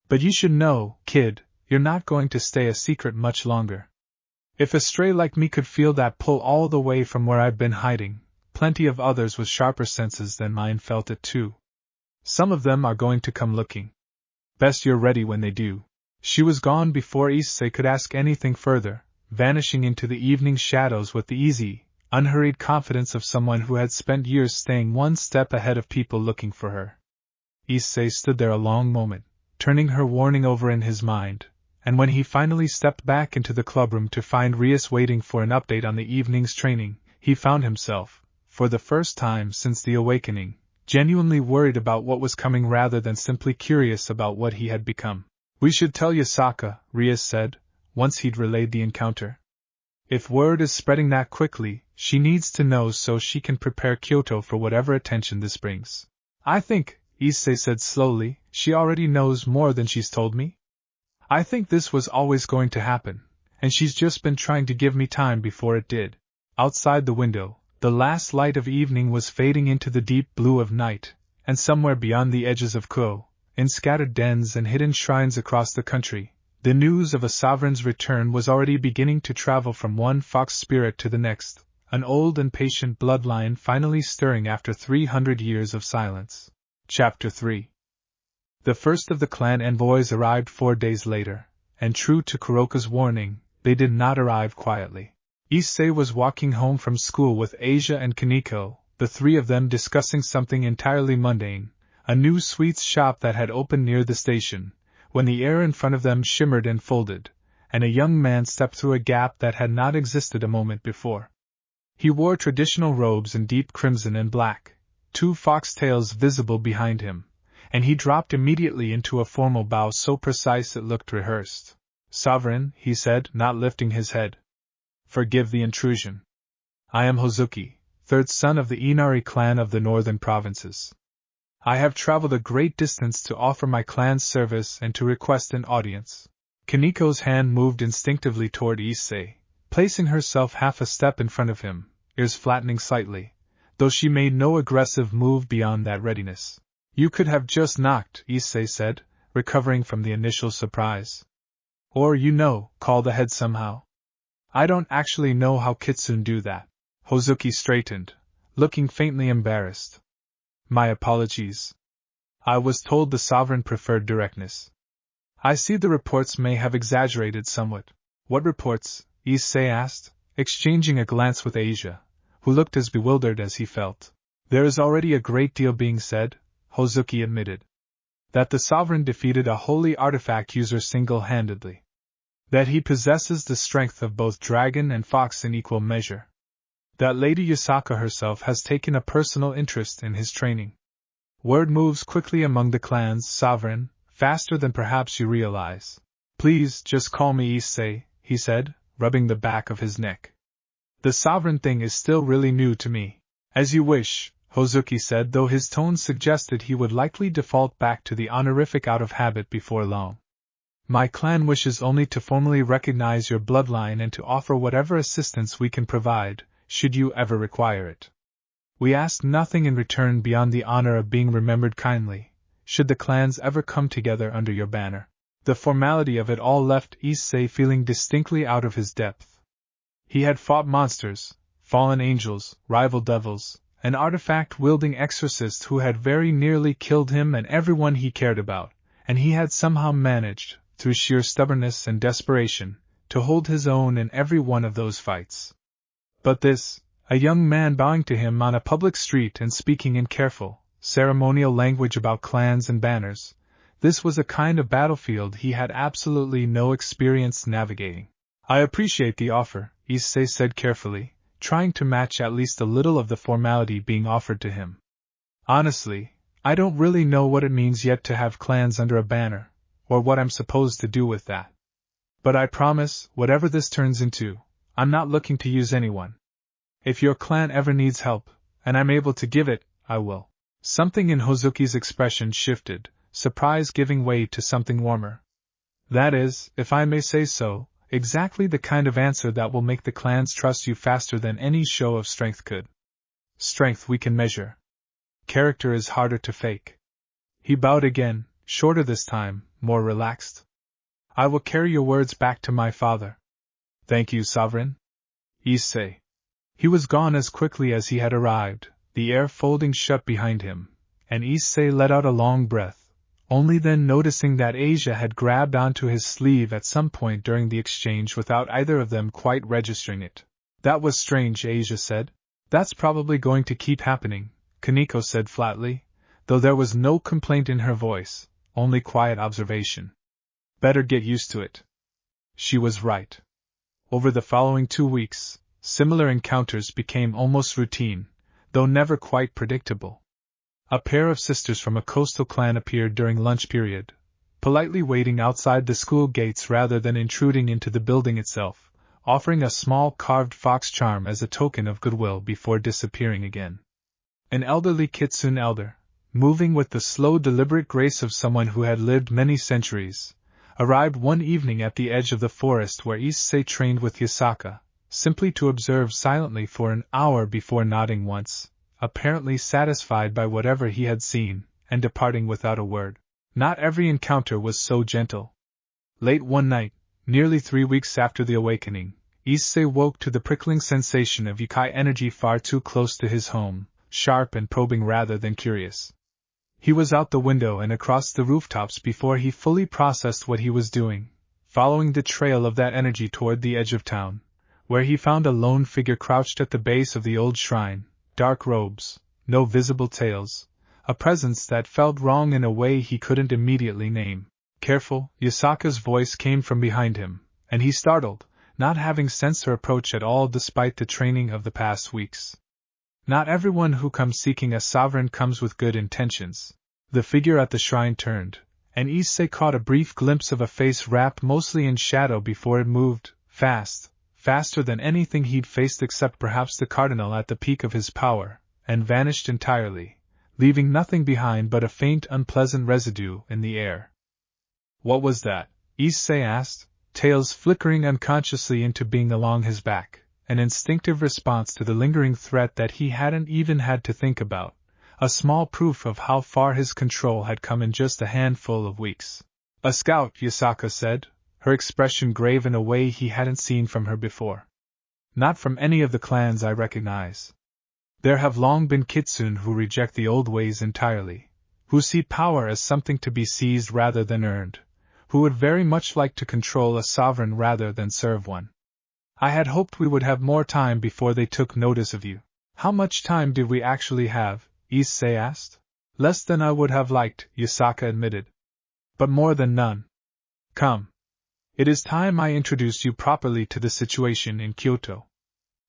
A: But you should know, kid, you're not going to stay a secret much longer. If a stray like me could feel that pull all the way from where I've been hiding, plenty of others with sharper senses than mine felt it too. Some of them are going to come looking. Best you're ready when they do. She was gone before Issei could ask anything further, vanishing into the evening shadows with the easy, unhurried confidence of someone who had spent years staying one step ahead of people looking for her. Issei stood there a long moment, turning her warning over in his mind, and when he finally stepped back into the clubroom to find Rias waiting for an update on the evening's training, he found himself, for the first time since the awakening, genuinely worried about what was coming rather than simply curious about what he had become. We should tell Yasaka, Rias said, once he'd relayed the encounter. If word is spreading that quickly, she needs to know so she can prepare Kyoto for whatever attention this brings. I think, Issei said slowly, she already knows more than she's told me. I think this was always going to happen, and she's just been trying to give me time before it did. Outside the window, the last light of evening was fading into the deep blue of night, and somewhere beyond the edges of Kunou, in scattered dens and hidden shrines across the country, the news of a sovereign's return was already beginning to travel from one fox spirit to the next, an old and patient bloodline finally stirring after 300 years of silence. Chapter 3. The first of the clan envoys arrived 4 days later, and true to Kuroka's warning, they did not arrive quietly. Issei was walking home from school with Asia and Kaneko, the 3 of them discussing something entirely mundane, a new sweets shop that had opened near the station, when the air in front of them shimmered and folded, and a young man stepped through a gap that had not existed a moment before. He wore traditional robes in deep crimson and black, 2 foxtails visible behind him, and he dropped immediately into a formal bow so precise it looked rehearsed. Sovereign, he said, not lifting his head. Forgive the intrusion. I am Hozuki, third son of the Inari clan of the northern provinces. I have traveled a great distance to offer my clan's service and to request an audience. Kaniko's hand moved instinctively toward Issei, placing herself half a step in front of him, ears flattening slightly, though she made no aggressive move beyond that readiness. You could have just knocked, Issei said, recovering from the initial surprise. Or, call the head somehow. I don't actually know how kitsune do that. Hozuki straightened, looking faintly embarrassed. My apologies. I was told the sovereign preferred directness. I see the reports may have exaggerated somewhat. What reports? Issei asked, exchanging a glance with Asia, who looked as bewildered as he felt. There is already a great deal being said, Hozuki admitted. That the sovereign defeated a holy artifact user single-handedly. That he possesses the strength of both dragon and fox in equal measure. That Lady Yasaka herself has taken a personal interest in his training. Word moves quickly among the clans, sovereign, faster than perhaps you realize. Please, just call me Issei, he said, rubbing the back of his neck. The sovereign thing is still really new to me. As you wish, Hozuki said, though his tone suggested he would likely default back to the honorific out of habit before long. My clan wishes only to formally recognize your bloodline and to offer whatever assistance we can provide, should you ever require it. We ask nothing in return beyond the honor of being remembered kindly, should the clans ever come together under your banner. The formality of it all left Issei feeling distinctly out of his depth. He had fought monsters, fallen angels, rival devils, an artifact-wielding exorcist who had very nearly killed him and everyone he cared about, and he had somehow managed, through sheer stubbornness and desperation, to hold his own in every one of those fights. But this, a young man bowing to him on a public street and speaking in careful, ceremonial language about clans and banners, this was a kind of battlefield he had absolutely no experience navigating. I appreciate the offer, Issei said carefully, trying to match at least a little of the formality being offered to him. Honestly, I don't really know what it means yet to have clans under a banner, or what I'm supposed to do with that. But I promise, whatever this turns into, I'm not looking to use anyone. If your clan ever needs help, and I'm able to give it, I will. Something in Hozuki's expression shifted, surprise giving way to something warmer. That is, if I may say so, exactly the kind of answer that will make the clans trust you faster than any show of strength could. Strength we can measure. Character is harder to fake. He bowed again, shorter this time, more relaxed. I will carry your words back to my father. Thank you, Sovereign. Issei. He was gone as quickly as he had arrived, the air folding shut behind him, and Issei let out a long breath, only then noticing that Asia had grabbed onto his sleeve at some point during the exchange without either of them quite registering it. That was strange, Asia said. That's probably going to keep happening, Kaniko said flatly, though there was no complaint in her voice, only quiet observation. Better get used to it. She was right. Over the following 2 weeks, similar encounters became almost routine, though never quite predictable. A pair of sisters from a coastal clan appeared during lunch period, politely waiting outside the school gates rather than intruding into the building itself, offering a small carved fox charm as a token of goodwill before disappearing again. An elderly kitsune elder, moving with the slow deliberate grace of someone who had lived many centuries, arrived one evening at the edge of the forest where Issei trained with Yasaka, simply to observe silently for an hour before nodding once, apparently satisfied by whatever he had seen, and departing without a word. Not every encounter was so gentle. Late one night, nearly 3 weeks after the awakening, Issei woke to the prickling sensation of Yokai energy far too close to his home, sharp and probing rather than curious. He was out the window and across the rooftops before he fully processed what he was doing, following the trail of that energy toward the edge of town, where he found a lone figure crouched at the base of the old shrine, dark robes, no visible tails, a presence that felt wrong in a way he couldn't immediately name. Careful, Yasaka's voice came from behind him, and he startled, not having sensed her approach at all despite the training of the past weeks. Not everyone who comes seeking a sovereign comes with good intentions. The figure at the shrine turned, and Issei caught a brief glimpse of a face wrapped mostly in shadow before it moved, faster than anything he'd faced except perhaps the Cardinal at the peak of his power, and vanished entirely, leaving nothing behind but a faint unpleasant residue in the air. What was that? Issei asked, tails flickering unconsciously into being along his back, an instinctive response to the lingering threat that he hadn't even had to think about, a small proof of how far his control had come in just a handful of weeks. A scout, Yasaka said, her expression grave in a way he hadn't seen from her before. Not from any of the clans I recognize. There have long been kitsune who reject the old ways entirely, who see power as something to be seized rather than earned, who would very much like to control a sovereign rather than serve one. I had hoped we would have more time before they took notice of you. How much time did we actually have? Issei asked. Less than I would have liked, Yasaka admitted. But more than none. Come. It is time I introduced you properly to the situation in Kyoto.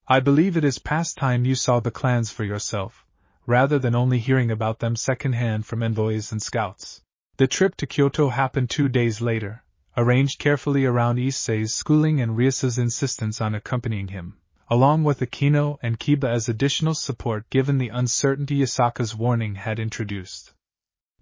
A: I believe it is past time you saw the clans for yourself, rather than only hearing about them secondhand from envoys and scouts. The trip to Kyoto happened 2 days later, arranged carefully around Issei's schooling and Ryasa's insistence on accompanying him, along with Akino and Kiba as additional support given the uncertainty Yasaka's warning had introduced.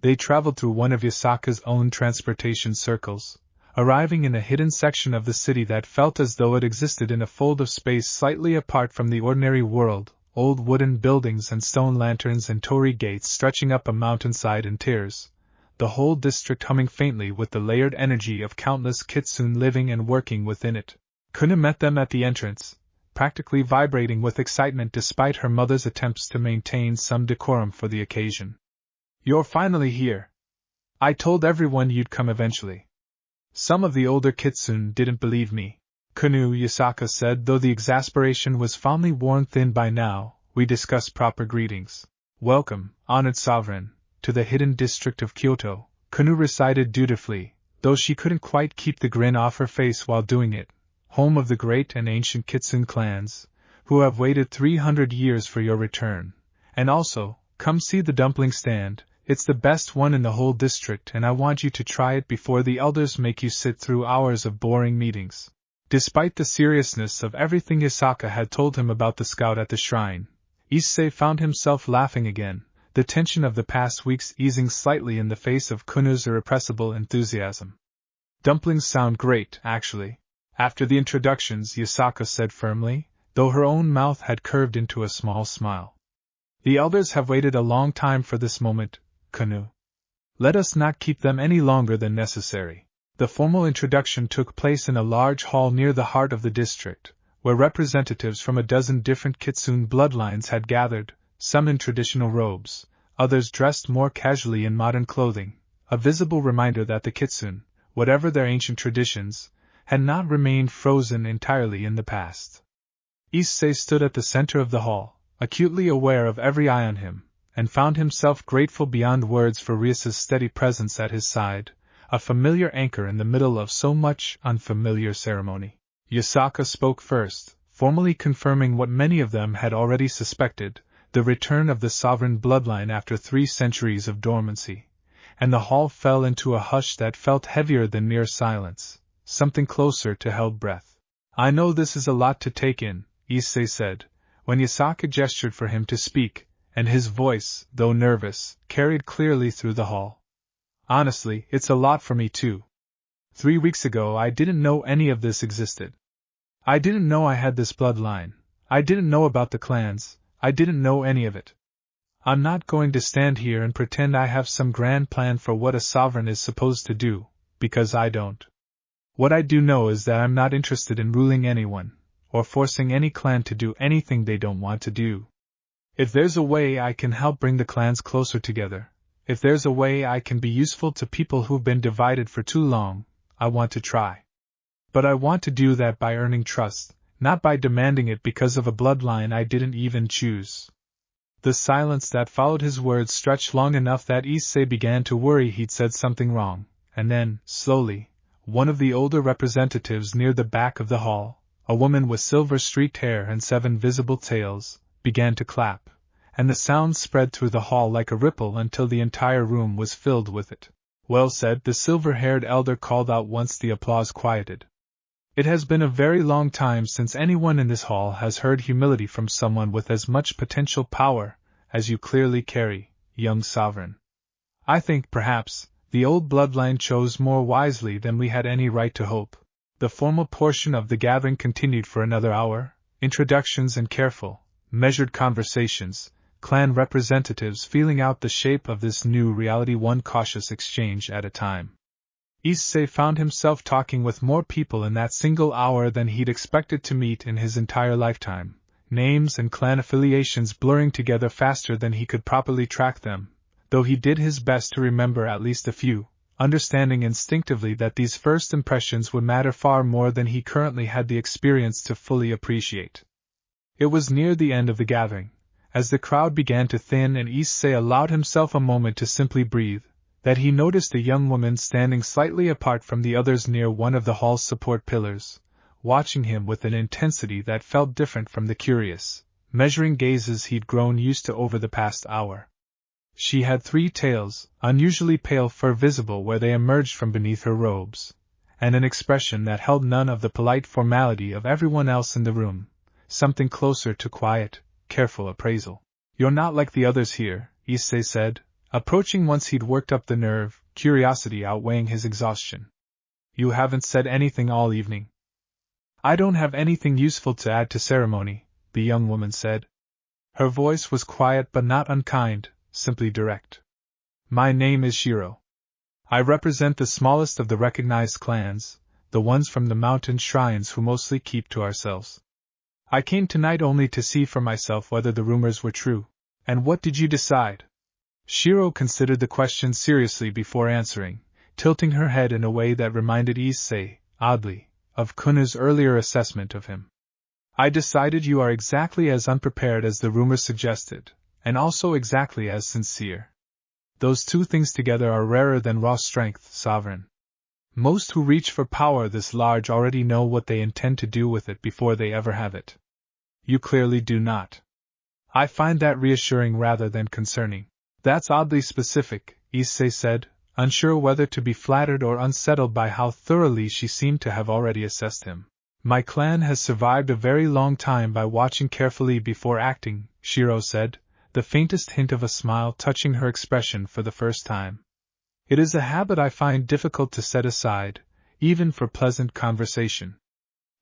A: They traveled through one of Yasaka's own transportation circles, arriving in a hidden section of the city that felt as though it existed in a fold of space slightly apart from the ordinary world, old wooden buildings and stone lanterns and torii gates stretching up a mountainside in tiers, the whole district humming faintly with the layered energy of countless kitsune living and working within it. Kunou met them at the entrance, practically vibrating with excitement despite her mother's attempts to maintain some decorum for the occasion. You're finally here. I told everyone you'd come eventually. Some of the older kitsune didn't believe me, Kunou, Yasaka said, though the exasperation was fondly worn thin by now. We discussed proper greetings. Welcome, honored sovereign, to the hidden district of Kyoto, Kunou recited dutifully, though she couldn't quite keep the grin off her face while doing it. Home of the great and ancient kitsune clans, who have waited 300 years for your return. And also, come see the dumpling stand. It's the best one in the whole district and I want you to try it before the elders make you sit through hours of boring meetings. Despite the seriousness of everything Yasaka had told him about the scout at the shrine, Issei found himself laughing again, the tension of the past weeks easing slightly in the face of Kunou's irrepressible enthusiasm. Dumplings sound great, actually. After the introductions, Yasaka said firmly, though her own mouth had curved into a small smile. The elders have waited a long time for this moment, Kunou. Let us not keep them any longer than necessary. The formal introduction took place in a large hall near the heart of the district, where representatives from a dozen different kitsune bloodlines had gathered, some in traditional robes, others dressed more casually in modern clothing, a visible reminder that the kitsune, whatever their ancient traditions, had not remained frozen entirely in the past. Issei stood at the center of the hall, acutely aware of every eye on him, and found himself grateful beyond words for Ryasa's steady presence at his side, a familiar anchor in the middle of so much unfamiliar ceremony. Yasaka spoke first, formally confirming what many of them had already suspected, the return of the sovereign bloodline after 3 centuries of dormancy, and the hall fell into a hush that felt heavier than mere silence, something closer to held breath. I know this is a lot to take in, Issei said, when Yasaka gestured for him to speak, and his voice, though nervous, carried clearly through the hall. Honestly, it's a lot for me too. 3 weeks ago I didn't know any of this existed. I didn't know I had this bloodline. I didn't know about the clans. I didn't know any of it. I'm not going to stand here and pretend I have some grand plan for what a sovereign is supposed to do, because I don't. What I do know is that I'm not interested in ruling anyone, or forcing any clan to do anything they don't want to do. If there's a way I can help bring the clans closer together, if there's a way I can be useful to people who've been divided for too long, I want to try. But I want to do that by earning trust, not by demanding it because of a bloodline I didn't even choose. The silence that followed his words stretched long enough that Issei began to worry he'd said something wrong, and then, slowly, one of the older representatives near the back of the hall, a woman with silver-streaked hair and 7 visible tails, began to clap, and the sound spread through the hall like a ripple until the entire room was filled with it. Well said, the silver-haired elder called out once the applause quieted. It has been a very long time since anyone in this hall has heard humility from someone with as much potential power as you clearly carry, young sovereign. I think, perhaps, the old bloodline chose more wisely than we had any right to hope. The formal portion of the gathering continued for another hour, introductions and careful, measured conversations, clan representatives feeling out the shape of this new reality one cautious exchange at a time. Issei found himself talking with more people in that single hour than he'd expected to meet in his entire lifetime, names and clan affiliations blurring together faster than he could properly track them, though he did his best to remember at least a few, understanding instinctively that these first impressions would matter far more than he currently had the experience to fully appreciate. It was near the end of the gathering, as the crowd began to thin and Issei allowed himself a moment to simply breathe, that he noticed a young woman standing slightly apart from the others near one of the hall's support pillars, watching him with an intensity that felt different from the curious, measuring gazes he'd grown used to over the past hour. She had 3 tails, unusually pale fur visible where they emerged from beneath her robes, and an expression that held none of the polite formality of everyone else in the room, something closer to quiet, careful appraisal. "You're not like the others here," Issei said, approaching once he'd worked up the nerve, curiosity outweighing his exhaustion. "You haven't said anything all evening." "I don't have anything useful to add to ceremony," the young woman said. Her voice was quiet but not unkind, simply direct. "My name is Shiro. I represent the smallest of the recognized clans, the ones from the mountain shrines who mostly keep to ourselves. I came tonight only to see for myself whether the rumors were true." "And what did you decide?" Shiro considered the question seriously before answering, tilting her head in a way that reminded Issei, oddly, of Kunou's earlier assessment of him. "I decided you are exactly as unprepared as the rumors suggested, and also exactly as sincere. Those 2 things together are rarer than raw strength, sovereign. Most who reach for power this large already know what they intend to do with it before they ever have it. You clearly do not. I find that reassuring rather than concerning." "That's oddly specific," Issei said, unsure whether to be flattered or unsettled by how thoroughly she seemed to have already assessed him. "My clan has survived a very long time by watching carefully before acting," Shiro said, the faintest hint of a smile touching her expression for the first time. "It is a habit I find difficult to set aside, even for pleasant conversation."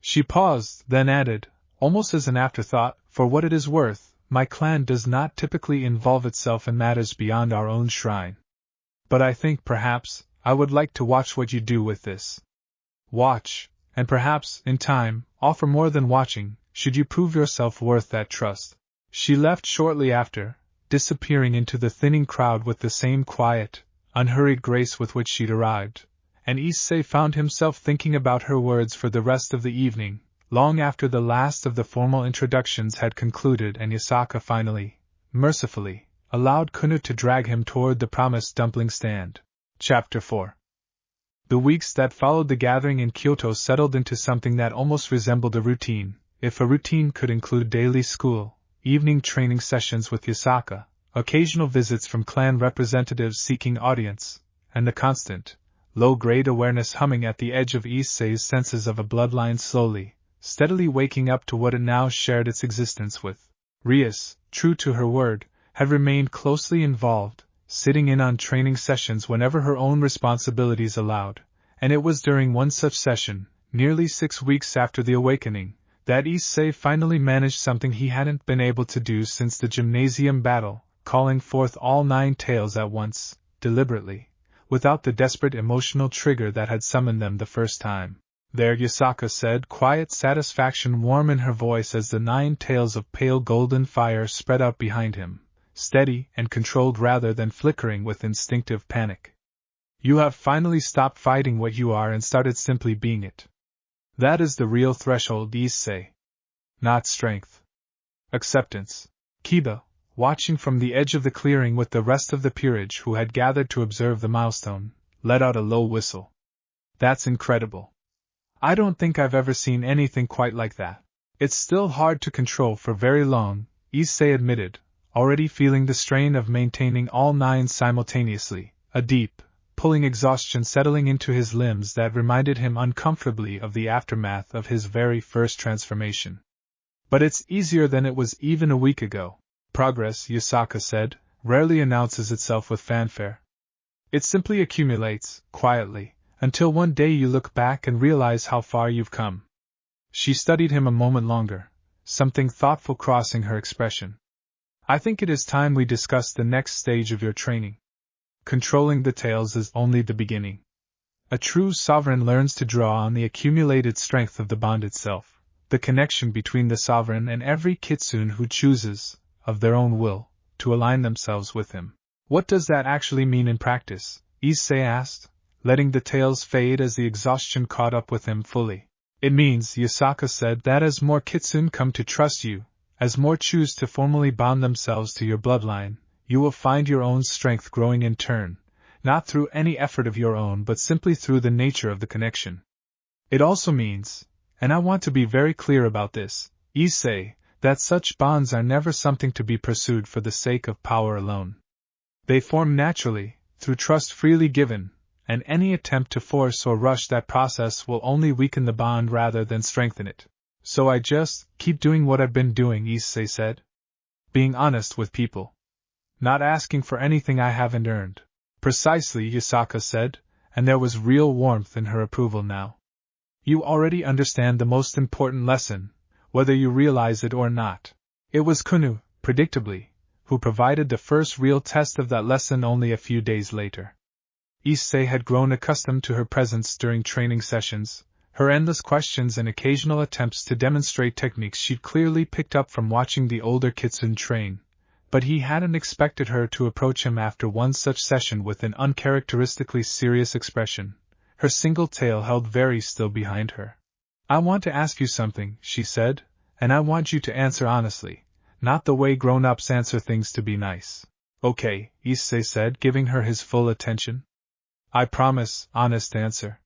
A: She paused, then added, almost as an afterthought, "For what it is worth, my clan does not typically involve itself in matters beyond our own shrine. But I think, perhaps, I would like to watch what you do with this. Watch, and perhaps, in time, offer more than watching, should you prove yourself worth that trust." She left shortly after, disappearing into the thinning crowd with the same quiet, unhurried grace with which she'd arrived, and Issei found himself thinking about her words for the rest of the evening, long after the last of the formal introductions had concluded and Yasaka finally, mercifully, allowed Kunou to drag him toward the promised dumpling stand. Chapter 4. The weeks that followed the gathering in Kyoto settled into something that almost resembled a routine, if a routine could include daily school, evening training sessions with Yasaka, occasional visits from clan representatives seeking audience, and the constant, low-grade awareness humming at the edge of Issei's senses of a bloodline slowly, steadily waking up to what it now shared its existence with. Rias, true to her word, had remained closely involved, sitting in on training sessions whenever her own responsibilities allowed, and it was during one such session, nearly 6 weeks after the awakening, that Issei finally managed something he hadn't been able to do since the gymnasium battle, calling forth all 9 tails at once, deliberately, without the desperate emotional trigger that had summoned them the first time. "There," Yasaka said, quiet satisfaction warm in her voice as the 9 tails of pale golden fire spread out behind him, steady and controlled rather than flickering with instinctive panic. "You have finally stopped fighting what you are and started simply being it. That is the real threshold, Issei. Not strength. Acceptance." Kiba, watching from the edge of the clearing with the rest of the peerage who had gathered to observe the milestone, let out a low whistle. "That's incredible. I don't think I've ever seen anything quite like that." "It's still hard to control for very long," Issei admitted, already feeling the strain of maintaining all 9 simultaneously, a deep, pulling exhaustion settling into his limbs that reminded him uncomfortably of the aftermath of his very first transformation. But it's easier than it was even a week ago. Progress, Yasaka said, rarely announces itself with fanfare. It simply accumulates, quietly, until one day you look back and realize how far you've come. She studied him a moment longer, something thoughtful crossing her expression. I think it is time we discuss the next stage of your training. Controlling the tails is only the beginning. A true sovereign learns to draw on the accumulated strength of the bond itself, the connection between the sovereign and every kitsune who chooses, of their own will, to align themselves with him. What does that actually mean in practice? Issei asked, letting the tails fade as the exhaustion caught up with him fully. It means, Yasaka said, that as more kitsune come to trust you, as more choose to formally bond themselves to your bloodline, you will find your own strength growing in turn, not through any effort of your own but simply through the nature of the connection. It also means, and I want to be very clear about this, Issei, that such bonds are never something to be pursued for the sake of power alone. They form naturally, through trust freely given, and any attempt to force or rush that process will only weaken the bond rather than strengthen it. So I just keep doing what I've been doing, Issei said. Being honest with people. Not asking for anything I haven't earned. Precisely, Yasaka said, and there was real warmth in her approval now. You already understand the most important lesson, whether you realize it or not. It was Kunou, predictably, who provided the first real test of that lesson only a few days later. Issei had grown accustomed to her presence during training sessions, her endless questions and occasional attempts to demonstrate techniques she'd clearly picked up from watching the older kitsune train, but he hadn't expected her to approach him after one such session with an uncharacteristically serious expression, her single tail held very still behind her. I want to ask you something, she said, and I want you to answer honestly, not the way grown-ups answer things to be nice. Okay, Issei said, giving her his full attention. I promise, honest answer.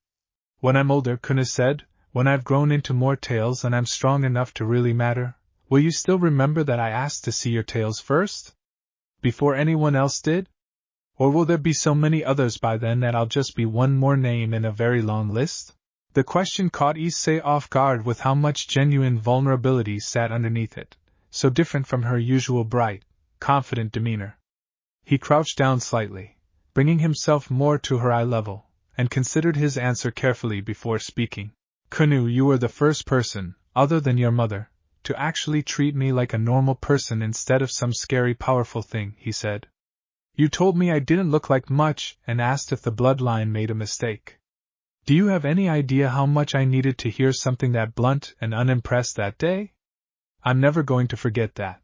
A: When I'm older, Kunou said, when I've grown into more tails and I'm strong enough to really matter, will you still remember that I asked to see your tails first? Before anyone else did? Or will there be so many others by then that I'll just be one more name in a very long list? The question caught Issei off guard with how much genuine vulnerability sat underneath it, so different from her usual bright, confident demeanor. He crouched down slightly, bringing himself more to her eye level, and considered his answer carefully before speaking. Kunou, you were the first person, other than your mother, to actually treat me like a normal person instead of some scary powerful thing, he said. You told me I didn't look like much and asked if the bloodline made a mistake. Do you have any idea how much I needed to hear something that blunt and unimpressed that day? I'm never going to forget that.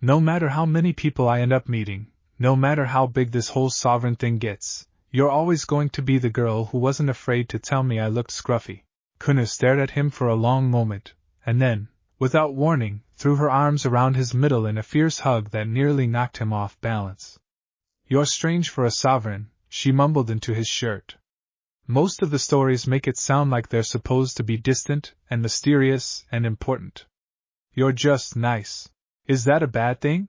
A: No matter how many people I end up meeting, no matter how big this whole sovereign thing gets, you're always going to be the girl who wasn't afraid to tell me I looked scruffy. Kunou stared at him for a long moment, and then, without warning, threw her arms around his middle in a fierce hug that nearly knocked him off balance. You're strange for a sovereign, she mumbled into his shirt. Most of the stories make it sound like they're supposed to be distant and mysterious and important. You're just nice. Is that a bad thing?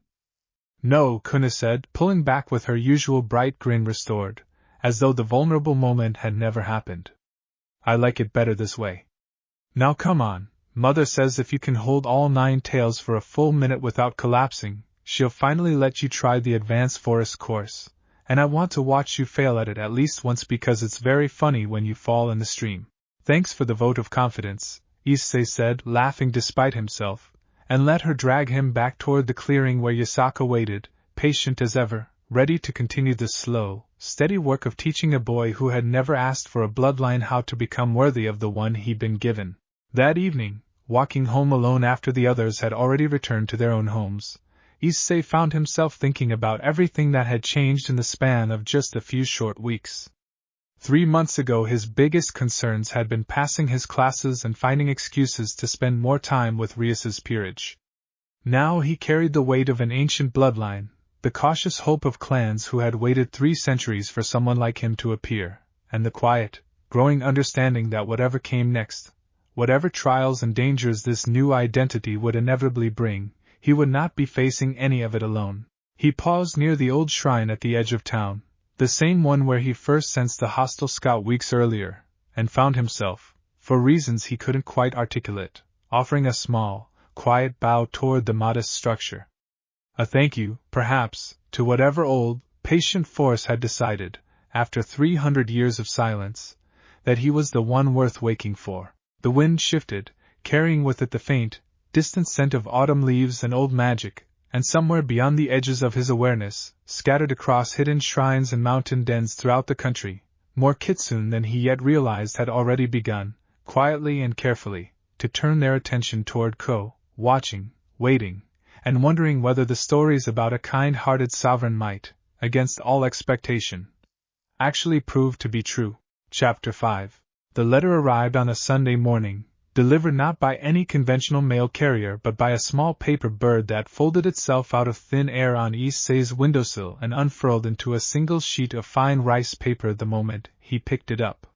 A: No, Kunou said, pulling back with her usual bright grin restored, as though the vulnerable moment had never happened. I like it better this way. Now come on, Mother says if you can hold all 9 tails for a full minute without collapsing, she'll finally let you try the advanced forest course, and I want to watch you fail at it at least once because it's very funny when you fall in the stream. Thanks for the vote of confidence, Issei said, laughing despite himself, and let her drag him back toward the clearing where Yasaka waited, patient as ever, ready to continue the slow, steady work of teaching a boy who had never asked for a bloodline how to become worthy of the one he'd been given. That evening, walking home alone after the others had already returned to their own homes, Issei found himself thinking about everything that had changed in the span of just a few short weeks. 3 months ago his biggest concerns had been passing his classes and finding excuses to spend more time with Rias's peerage. Now he carried the weight of an ancient bloodline, the cautious hope of clans who had waited 3 centuries for someone like him to appear, and the quiet, growing understanding that whatever came next, whatever trials and dangers this new identity would inevitably bring, he would not be facing any of it alone. He paused near the old shrine at the edge of town, The same one where he first sensed the hostile scout weeks earlier, and found himself, for reasons he couldn't quite articulate, offering a small, quiet bow toward the modest structure. A thank you, perhaps, to whatever old, patient force had decided, after 300 years of silence, that he was the one worth waking for. The wind shifted, carrying with it the faint, distant scent of autumn leaves and old magic, and somewhere beyond the edges of his awareness, scattered across hidden shrines and mountain dens throughout the country, more kitsune than he yet realized had already begun, quietly and carefully, to turn their attention toward Ko, watching, waiting, and wondering whether the stories about a kind-hearted sovereign might, against all expectation, actually prove to be true. Chapter 5. The letter arrived on a Sunday morning, delivered not by any conventional mail carrier but by a small paper bird that folded itself out of thin air on Issei's windowsill and unfurled into a single sheet of fine rice paper the moment he picked it up.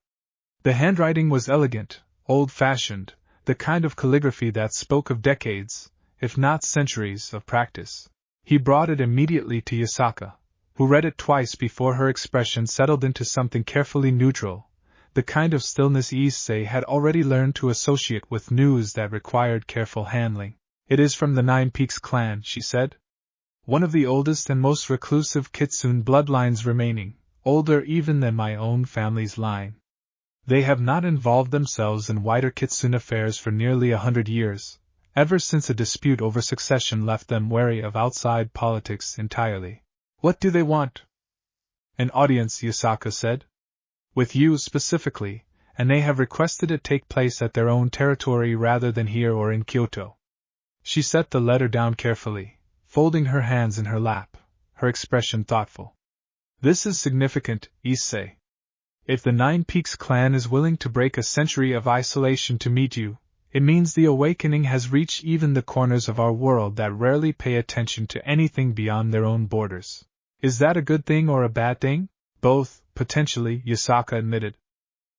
A: The handwriting was elegant, old-fashioned, the kind of calligraphy that spoke of decades, if not centuries, of practice. He brought it immediately to Yasaka, who read it twice before her expression settled into something carefully neutral, the kind of stillness Issei had already learned to associate with news that required careful handling. "It is from the Nine Peaks clan," she said. "One of the oldest and most reclusive Kitsune bloodlines remaining, older even than my own family's line. They have not involved themselves in wider Kitsune affairs for nearly 100 years, ever since a dispute over succession left them wary of outside politics entirely." "What do they want?" "An audience," Yasaka said. "With you specifically, and they have requested it take place at their own territory rather than here or in Kyoto." She set the letter down carefully, folding her hands in her lap, her expression thoughtful. "This is significant, Issei. If the Nine Peaks clan is willing to break a century of isolation to meet you, it means the awakening has reached even the corners of our world that rarely pay attention to anything beyond their own borders. Is that a good thing or a bad thing?" "Both, potentially," Yasaka admitted.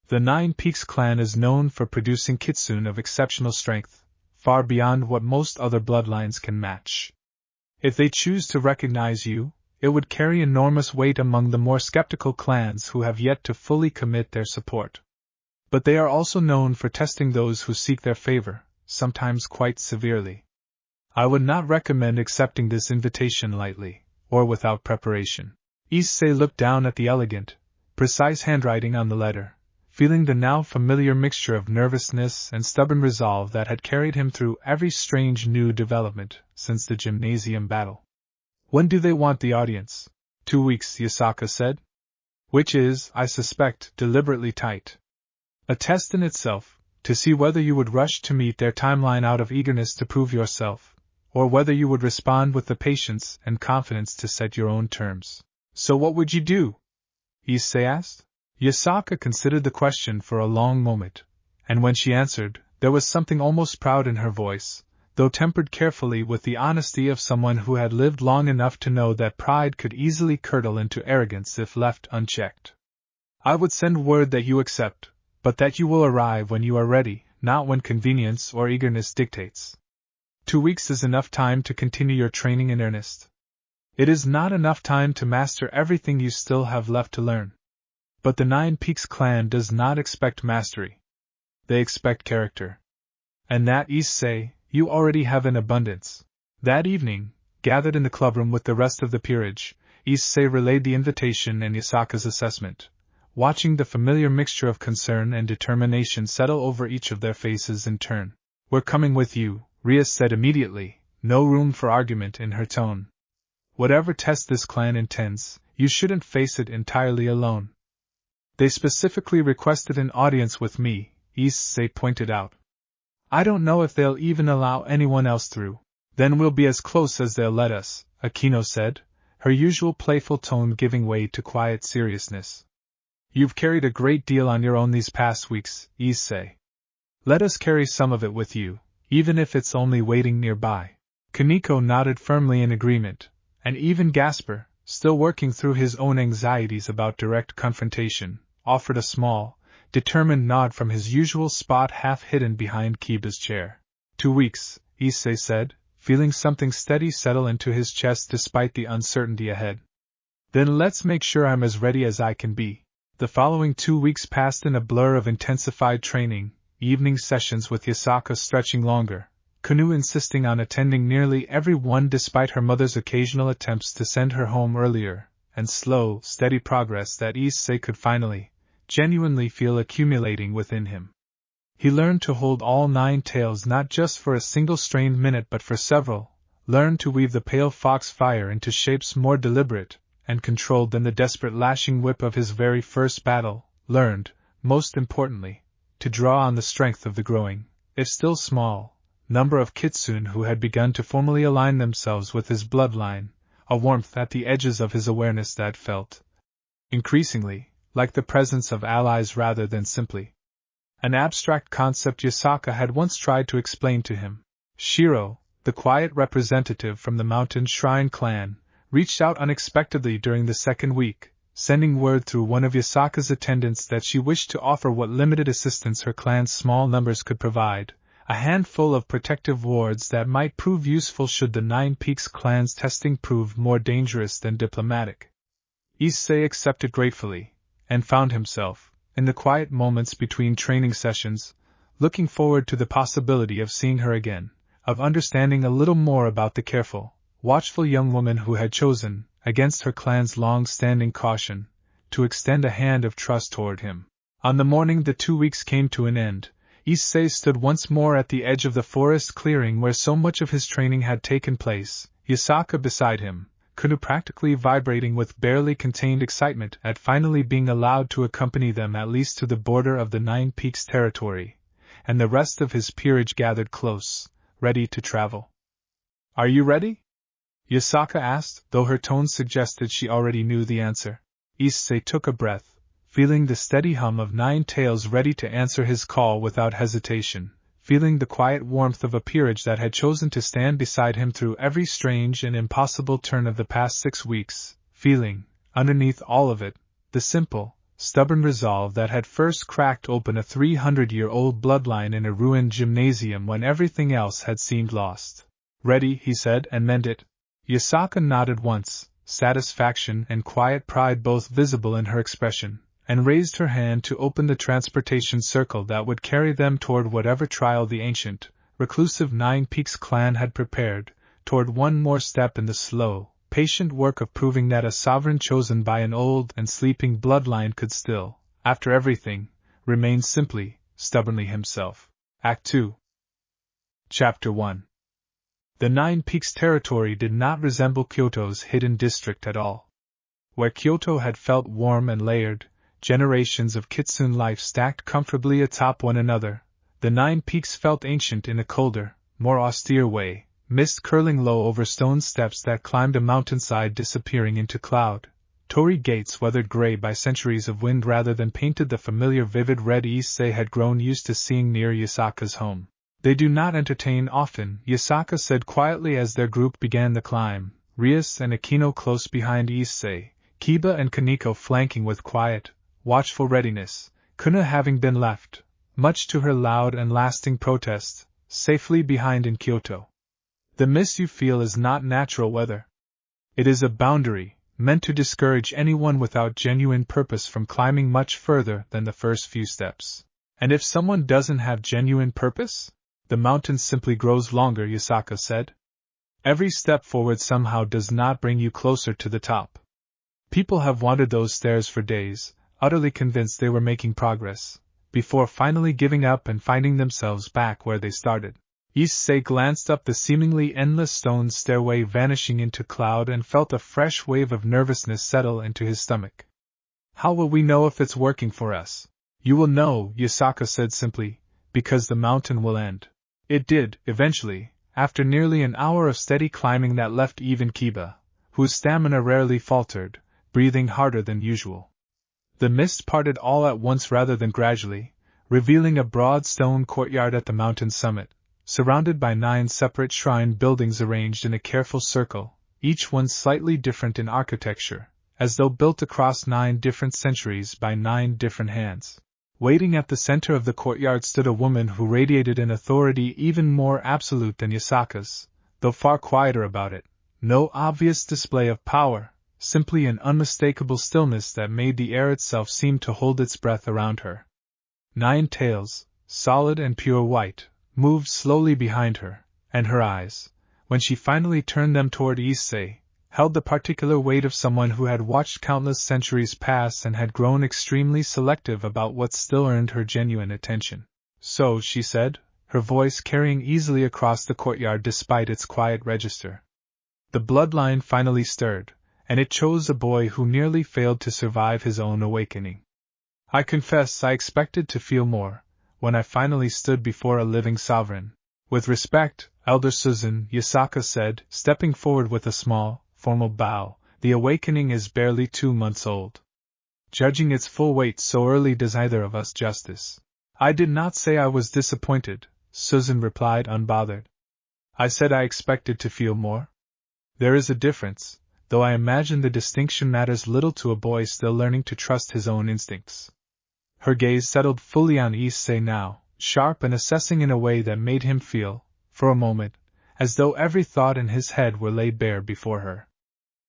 A: "The Nine Peaks clan is known for producing kitsune of exceptional strength, far beyond what most other bloodlines can match. If they choose to recognize you, it would carry enormous weight among the more skeptical clans who have yet to fully commit their support. But they are also known for testing those who seek their favor, sometimes quite severely. I would not recommend accepting this invitation lightly, or without preparation." Issei looked down at the elegant, precise handwriting on the letter, feeling the now familiar mixture of nervousness and stubborn resolve that had carried him through every strange new development since the gymnasium battle. "When do they want the audience?" 2 weeks, Yasaka said. "Which is, I suspect, deliberately tight. A test in itself, to see whether you would rush to meet their timeline out of eagerness to prove yourself, or whether you would respond with the patience and confidence to set your own terms." "So what would you do?" Issei asked. Yasaka considered the question for a long moment, and when she answered, there was something almost proud in her voice, though tempered carefully with the honesty of someone who had lived long enough to know that pride could easily curdle into arrogance if left unchecked. "I would send word that you accept, but that you will arrive when you are ready, not when convenience or eagerness dictates. 2 weeks is enough time to continue your training in earnest. It is not enough time to master everything you still have left to learn. But the Nine Peaks clan does not expect mastery. They expect character. And that, Issei, you already have in abundance." That evening, gathered in the clubroom with the rest of the peerage, Issei relayed the invitation and Yasaka's assessment, watching the familiar mixture of concern and determination settle over each of their faces in turn. "We're coming with you," Ria said immediately, no room for argument in her tone. "Whatever test this clan intends, you shouldn't face it entirely alone." "They specifically requested an audience with me," Issei pointed out. "I don't know if they'll even allow anyone else through." "Then we'll be as close as they'll let us," Akino said, her usual playful tone giving way to quiet seriousness. "You've carried a great deal on your own these past weeks, Issei. Let us carry some of it with you, even if it's only waiting nearby." Kaneko nodded firmly in agreement, and even Gasper, still working through his own anxieties about direct confrontation, offered a small, determined nod from his usual spot half hidden behind Kiba's chair. 2 weeks, Issei said, feeling something steady settle into his chest despite the uncertainty ahead. Then let's make sure I'm as ready as I can be. The following 2 weeks passed in a blur of intensified training, evening sessions with Yasaka stretching longer, Kunou insisting on attending nearly every one despite her mother's occasional attempts to send her home earlier, and slow, steady progress that Issei could finally, genuinely feel accumulating within him. He learned to hold all 9 tails not just for a single strained minute but for several, learned to weave the pale fox fire into shapes more deliberate and controlled than the desperate lashing whip of his very first battle, learned, most importantly, to draw on the strength of the growing, if still small, number of kitsune who had begun to formally align themselves with his bloodline, a warmth at the edges of his awareness that felt, increasingly, like the presence of allies rather than simply an abstract concept Yasaka had once tried to explain to him. Shiro, the quiet representative from the Mountain Shrine clan, reached out unexpectedly during the second week, sending word through one of Yasaka's attendants that she wished to offer what limited assistance her clan's small numbers could provide, a handful of protective wards that might prove useful should the Nine Peaks clan's testing prove more dangerous than diplomatic. Issei accepted gratefully, and found himself, in the quiet moments between training sessions, looking forward to the possibility of seeing her again, of understanding a little more about the careful, watchful young woman who had chosen, against her clan's long-standing caution, to extend a hand of trust toward him. On the morning the 2 weeks came to an end, Issei stood once more at the edge of the forest clearing where so much of his training had taken place, Yasaka beside him, Kunou practically vibrating with barely contained excitement at finally being allowed to accompany them at least to the border of the Nine Peaks territory, and the rest of his peerage gathered close, ready to travel. "Are you ready?" Yasaka asked, though her tone suggested she already knew the answer. Issei took a breath, feeling the steady hum of 9 tails ready to answer his call without hesitation, feeling the quiet warmth of a peerage that had chosen to stand beside him through every strange and impossible turn of the past 6 weeks, feeling, underneath all of it, the simple, stubborn resolve that had first cracked open a 300-year-old bloodline in a ruined gymnasium when everything else had seemed lost. "Ready," he said, and meant it. Yasaka nodded once, satisfaction and quiet pride both visible in her expression, and raised her hand to open the transportation circle that would carry them toward whatever trial the ancient, reclusive Nine Peaks clan had prepared, toward one more step in the slow, patient work of proving that a sovereign chosen by an old and sleeping bloodline could still, after everything, remain simply, stubbornly himself. Act 2. Chapter 1. The Nine Peaks territory did not resemble Kyoto's hidden district at all. Where Kyoto had felt warm and layered, generations of kitsune life stacked comfortably atop one another, the Nine Peaks felt ancient in a colder, more austere way, mist curling low over stone steps that climbed a mountainside disappearing into cloud, torii gates weathered gray by centuries of wind rather than painted the familiar vivid red Issei had grown used to seeing near Yasaka's home. "They do not entertain often," Yasaka said quietly as their group began the climb, Rias and Akino close behind Issei, Kiba and Kaneko flanking with quiet, watchful readiness, Kunou having been left, much to her loud and lasting protest, safely behind in Kyoto. "The mist you feel is not natural weather. It is a boundary, meant to discourage anyone without genuine purpose from climbing much further than the first few steps. And if someone doesn't have genuine purpose? The mountain simply grows longer," Yasaka said. "Every step forward somehow does not bring you closer to the top. People have wandered those stairs for days, utterly convinced they were making progress, before finally giving up and finding themselves back where they started." Issei glanced up the seemingly endless stone stairway vanishing into cloud and felt a fresh wave of nervousness settle into his stomach. "How will we know if it's working for us?" "You will know," Yasaka said simply, "because the mountain will end." It did, eventually, after nearly an hour of steady climbing that left even Kiba, whose stamina rarely faltered, breathing harder than usual. The mist parted all at once rather than gradually, revealing a broad stone courtyard at the mountain summit, surrounded by 9 separate shrine buildings arranged in a careful circle, each one slightly different in architecture, as though built across 9 different centuries by 9 different hands. Waiting at the center of the courtyard stood a woman who radiated an authority even more absolute than Yasaka's, though far quieter about it, no obvious display of power, simply an unmistakable stillness that made the air itself seem to hold its breath around her. 9 tails, solid and pure white, moved slowly behind her, and her eyes, when she finally turned them toward Issei, held the particular weight of someone who had watched countless centuries pass and had grown extremely selective about what still earned her genuine attention. So, she said, her voice carrying easily across the courtyard despite its quiet register. The bloodline finally stirred, and it chose a boy who nearly failed to survive his own awakening. I confess I expected to feel more, when I finally stood before a living sovereign. With respect, Elder Susan, Yasaka said, stepping forward with a small, formal bow, the awakening is barely 2 months old. Judging its full weight so early does neither of us justice. I did not say I was disappointed, Susan replied unbothered. I said I expected to feel more. There is a difference, though I imagine the distinction matters little to a boy still learning to trust his own instincts. Her gaze settled fully on Issei now, sharp and assessing in a way that made him feel, for a moment, as though every thought in his head were laid bare before her.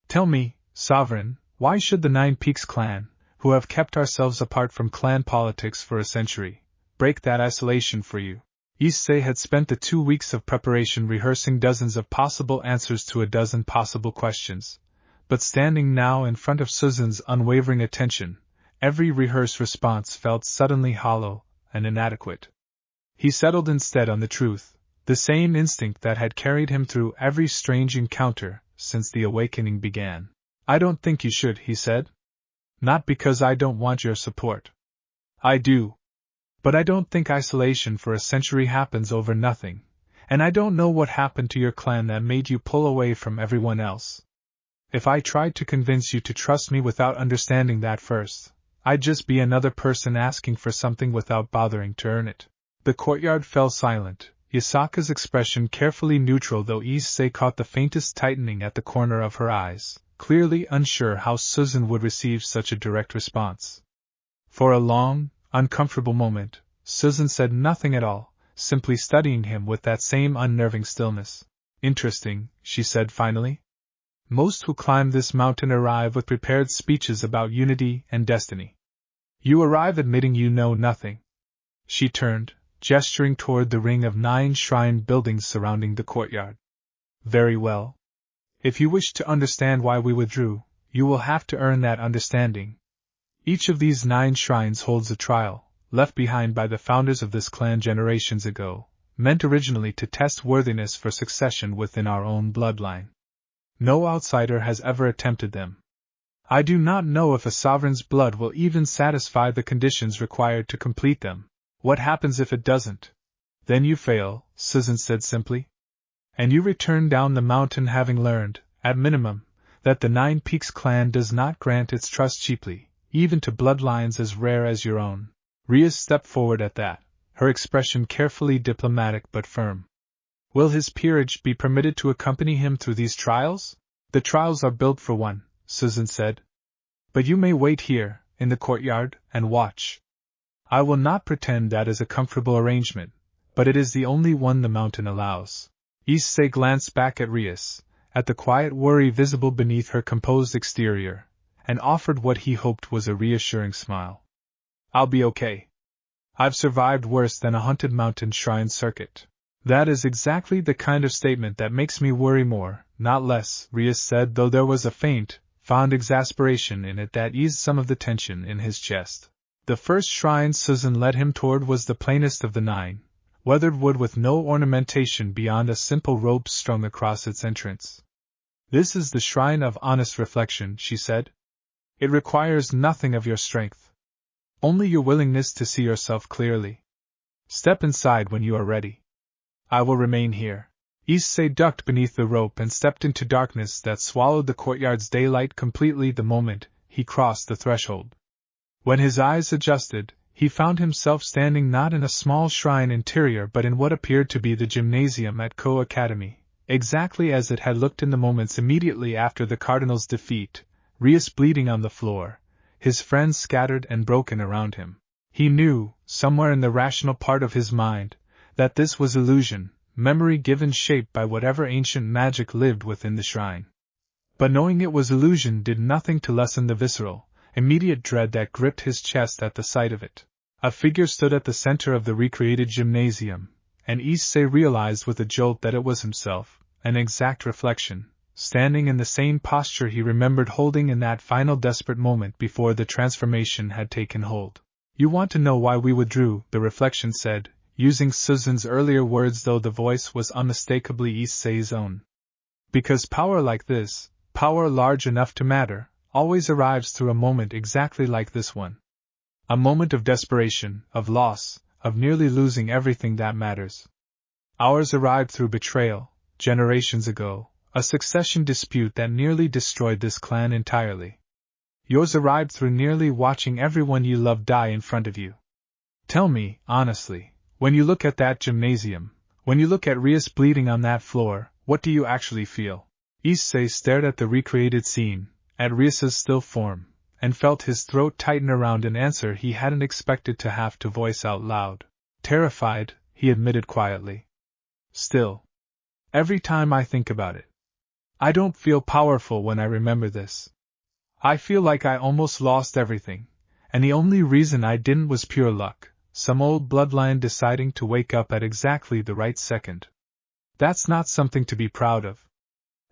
A: Tell me, Sovereign, why should the 9 Peaks clan, who have kept ourselves apart from clan politics for a century, break that isolation for you? Issei had spent the 2 weeks of preparation rehearsing dozens of possible answers to a dozen possible questions, but standing now in front of Susan's unwavering attention, every rehearsed response felt suddenly hollow and inadequate. He settled instead on the truth, the same instinct that had carried him through every strange encounter since the awakening began. I don't think you should, he said. Not because I don't want your support. I do. But I don't think isolation for a century happens over nothing, and I don't know what happened to your clan that made you pull away from everyone else. If I tried to convince you to trust me without understanding that first, I'd just be another person asking for something without bothering to earn it. The courtyard fell silent, Yasaka's expression carefully neutral though Issei caught the faintest tightening at the corner of her eyes, clearly unsure how Susan would receive such a direct response. For a long, uncomfortable moment, Susan said nothing at all, simply studying him with that same unnerving stillness. Interesting, she said finally. Most who climb this mountain arrive with prepared speeches about unity and destiny. You arrive admitting you know nothing. She turned, gesturing toward the ring of 9 shrine buildings surrounding the courtyard. Very well. If you wish to understand why we withdrew, you will have to earn that understanding. Each of these 9 shrines holds a trial, left behind by the founders of this clan generations ago, meant originally to test worthiness for succession within our own bloodline. No outsider has ever attempted them. I do not know if a sovereign's blood will even satisfy the conditions required to complete them. What happens if it doesn't? Then you fail, Susan said simply. And you return down the mountain having learned, at minimum, that the 9 Peaks clan does not grant its trust cheaply, even to bloodlines as rare as your own. Rias stepped forward at that, her expression carefully diplomatic but firm. Will his peerage be permitted to accompany him through these trials? The trials are built for one, Susan said. But you may wait here, in the courtyard, and watch. I will not pretend that is a comfortable arrangement, but it is the only one the mountain allows. Issei glanced back at Rias, at the quiet worry visible beneath her composed exterior, and offered what he hoped was a reassuring smile. I'll be okay. I've survived worse than a haunted mountain shrine circuit. That is exactly the kind of statement that makes me worry more, not less, Rias said, though there was a faint, fond exasperation in it that eased some of the tension in his chest. The first shrine Susan led him toward was the plainest of the 9, weathered wood with no ornamentation beyond a simple rope strung across its entrance. This is the shrine of honest reflection, she said. It requires nothing of your strength. Only your willingness to see yourself clearly. Step inside when you are ready. I will remain here. Issei ducked beneath the rope and stepped into darkness that swallowed the courtyard's daylight completely the moment he crossed the threshold. When his eyes adjusted, he found himself standing not in a small shrine interior but in what appeared to be the gymnasium at Kunou Academy, exactly as it had looked in the moments immediately after the Cardinal's defeat, Rias bleeding on the floor, his friends scattered and broken around him. He knew, somewhere in the rational part of his mind, that this was illusion, memory given shape by whatever ancient magic lived within the shrine. But knowing it was illusion did nothing to lessen the visceral, immediate dread that gripped his chest at the sight of it. A figure stood at the center of the recreated gymnasium, and Issei realized with a jolt that it was himself, an exact reflection, standing in the same posture he remembered holding in that final desperate moment before the transformation had taken hold. "You want to know why we withdrew," the reflection said, using Susan's earlier words though the voice was unmistakably Issei's own. "Because power like this, power large enough to matter, always arrives through a moment exactly like this one. A moment of desperation, of loss, of nearly losing everything that matters. Ours arrived through betrayal, generations ago, a succession dispute that nearly destroyed this clan entirely. Yours arrived through nearly watching everyone you love die in front of you. Tell me, honestly, when you look at that gymnasium, when you look at Rias bleeding on that floor, what do you actually feel?" Issei stared at the recreated scene, at Rias's still form, and felt his throat tighten around an answer he hadn't expected to have to voice out loud. "Terrified," he admitted quietly. "Still. Every time I think about it. I don't feel powerful when I remember this. I feel like I almost lost everything, and the only reason I didn't was pure luck, some old bloodline deciding to wake up at exactly the right second. That's not something to be proud of.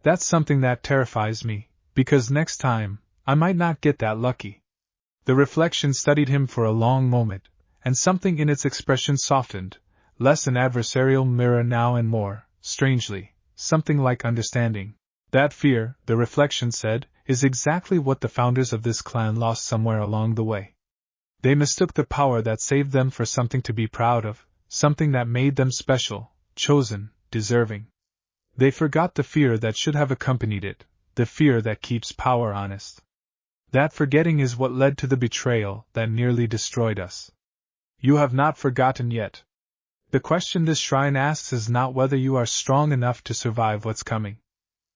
A: That's something that terrifies me, because next time, I might not get that lucky." The reflection studied him for a long moment, and something in its expression softened, less an adversarial mirror now and more, strangely, something like understanding. "That fear," the reflection said, "is exactly what the founders of this clan lost somewhere along the way. They mistook the power that saved them for something to be proud of, something that made them special, chosen, deserving. They forgot the fear that should have accompanied it, the fear that keeps power honest. That forgetting is what led to the betrayal that nearly destroyed us. You have not forgotten yet. The question this shrine asks is not whether you are strong enough to survive what's coming.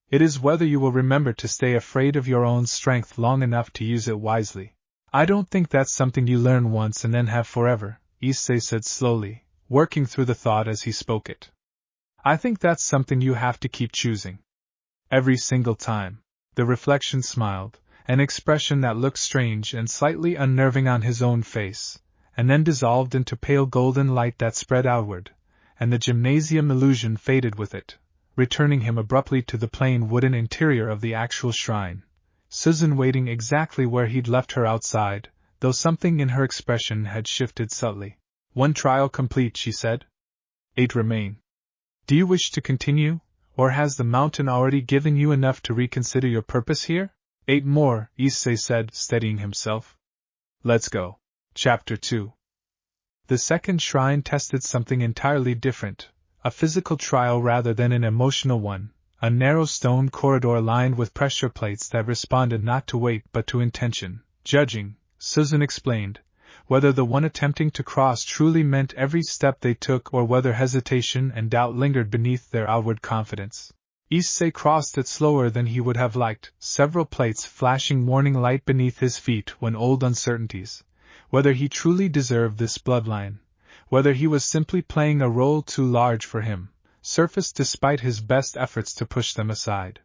A: It is whether you will remember to stay afraid of your own strength long enough to use it wisely. I don't think that's something you learn once and then have forever," Issei said slowly, working through the thought as he spoke it. "I think that's something you have to keep choosing. Every single time." The reflection smiled, an expression that looked strange and slightly unnerving on his own face, and then dissolved into pale golden light that spread outward, and the gymnasium illusion faded with it, returning him abruptly to the plain wooden interior of the actual shrine, Susan waiting exactly where he'd left her outside, though something in her expression had shifted subtly. "One trial complete," she said. 8 remain. Do you wish to continue, or has the mountain already given you enough to reconsider your purpose here? 8 more, Issei said, steadying himself. Let's go. Chapter 2. The second shrine tested something entirely different, a physical trial rather than an emotional one, a narrow stone corridor lined with pressure plates that responded not to weight but to intention, judging, Susan explained, whether the one attempting to cross truly meant every step they took or whether hesitation and doubt lingered beneath their outward confidence. Issei crossed it slower than he would have liked, several plates flashing warning light beneath his feet when old uncertainties, whether he truly deserved this bloodline, whether he was simply playing a role too large for him, surfaced despite his best efforts to push them aside.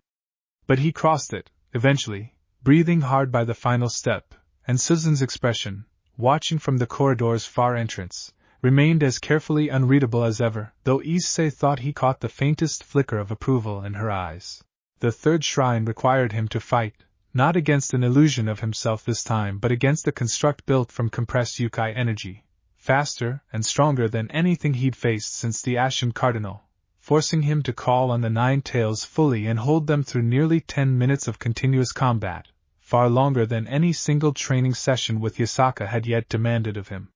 A: But he crossed it, eventually, breathing hard by the final step, and Susan's expression, watching from the corridor's far entrance, remained as carefully unreadable as ever, though Issei thought he caught the faintest flicker of approval in her eyes. The third shrine required him to fight, not against an illusion of himself this time but against a construct built from compressed Yokai energy, faster and stronger than anything he'd faced since the Ashen Cardinal, forcing him to call on the 9 tails fully and hold them through nearly 10 minutes of continuous combat, far longer than any single training session with Yasaka had yet demanded of him.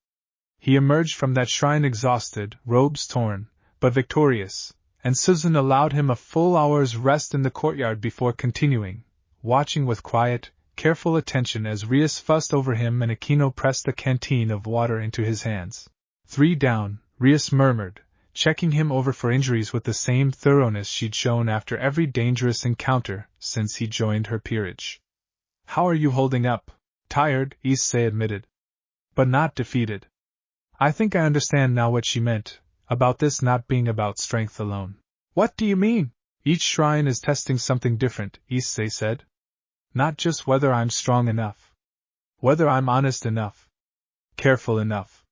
A: He emerged from that shrine exhausted, robes torn, but victorious, and Susan allowed him a full hour's rest in the courtyard before continuing, watching with quiet, careful attention as Rias fussed over him and Aquino pressed a canteen of water into his hands. 3 down, Rias murmured, checking him over for injuries with the same thoroughness she'd shown after every dangerous encounter since he joined her peerage. How are you holding up? Tired, Issei admitted. But not defeated. I think I understand now what she meant, about this not being about strength alone. What do you mean? Each shrine is testing something different, Issei said. Not just whether I'm strong enough. Whether I'm honest enough. Careful enough.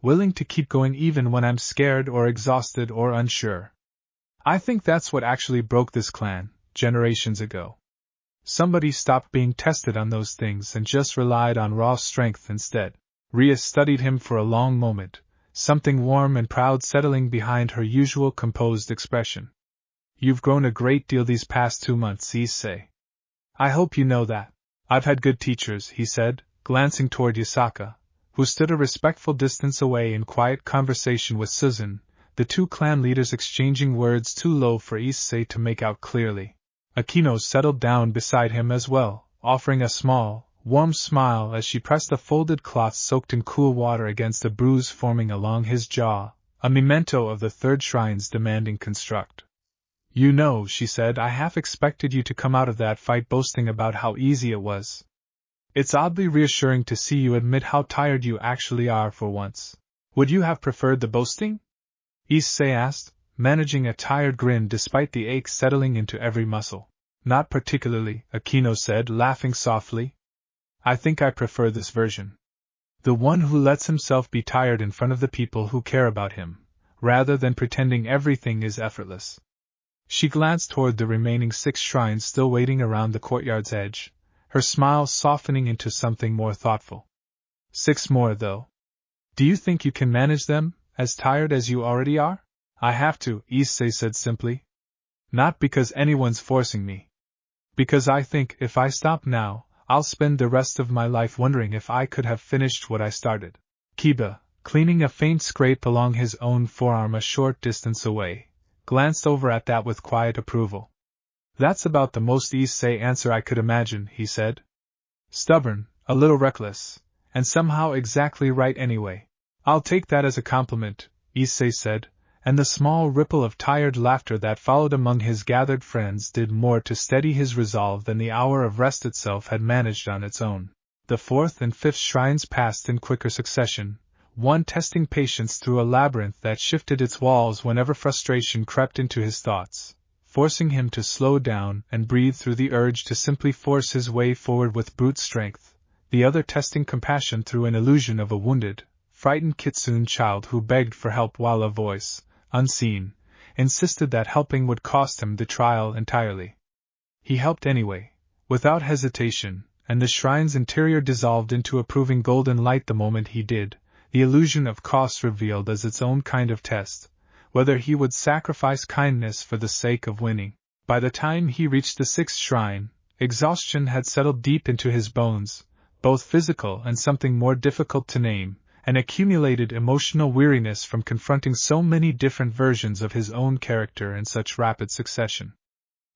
A: Willing to keep going even when I'm scared or exhausted or unsure. I think that's what actually broke this clan, generations ago. Somebody stopped being tested on those things and just relied on raw strength instead. Ria studied him for a long moment, something warm and proud settling behind her usual composed expression. You've grown a great deal these past 2 months, Issei. I hope you know that. I've had good teachers, he said, glancing toward Yasaka, who stood a respectful distance away in quiet conversation with Susan, the two clan leaders exchanging words too low for Issei to make out clearly. Akino settled down beside him as well, offering a small, warm smile as she pressed a folded cloth soaked in cool water against a bruise forming along his jaw, a memento of the third shrine's demanding construct. You know, she said, I half expected you to come out of that fight boasting about how easy it was. It's oddly reassuring to see you admit how tired you actually are for once. Would you have preferred the boasting? Issei asked, managing a tired grin despite the ache settling into every muscle. Not particularly, Akino said, laughing softly. I think I prefer this version. The one who lets himself be tired in front of the people who care about him, rather than pretending everything is effortless. She glanced toward the remaining 6 shrines still waiting around the courtyard's edge, her smile softening into something more thoughtful. 6 more, though. Do you think you can manage them, as tired as you already are? I have to, Issei said simply. Not because anyone's forcing me. Because I think if I stop now, I'll spend the rest of my life wondering if I could have finished what I started. Kiba, cleaning a faint scrape along his own forearm a short distance away, glanced over at that with quiet approval. That's about the most Issei answer I could imagine, he said. Stubborn, a little reckless, and somehow exactly right anyway. I'll take that as a compliment, Issei said, and the small ripple of tired laughter that followed among his gathered friends did more to steady his resolve than the hour of rest itself had managed on its own. The 4th and 5th shrines passed in quicker succession, one testing patience through a labyrinth that shifted its walls whenever frustration crept into his thoughts, forcing him to slow down and breathe through the urge to simply force his way forward with brute strength, the other testing compassion through an illusion of a wounded, frightened kitsune child who begged for help while a voice, unseen, insisted that helping would cost him the trial entirely. He helped anyway, without hesitation, and the shrine's interior dissolved into approving golden light the moment he did, the illusion of cost revealed as its own kind of test, whether he would sacrifice kindness for the sake of winning. By the time he reached the 6th shrine, exhaustion had settled deep into his bones, both physical and something more difficult to name, an accumulated emotional weariness from confronting so many different versions of his own character in such rapid succession.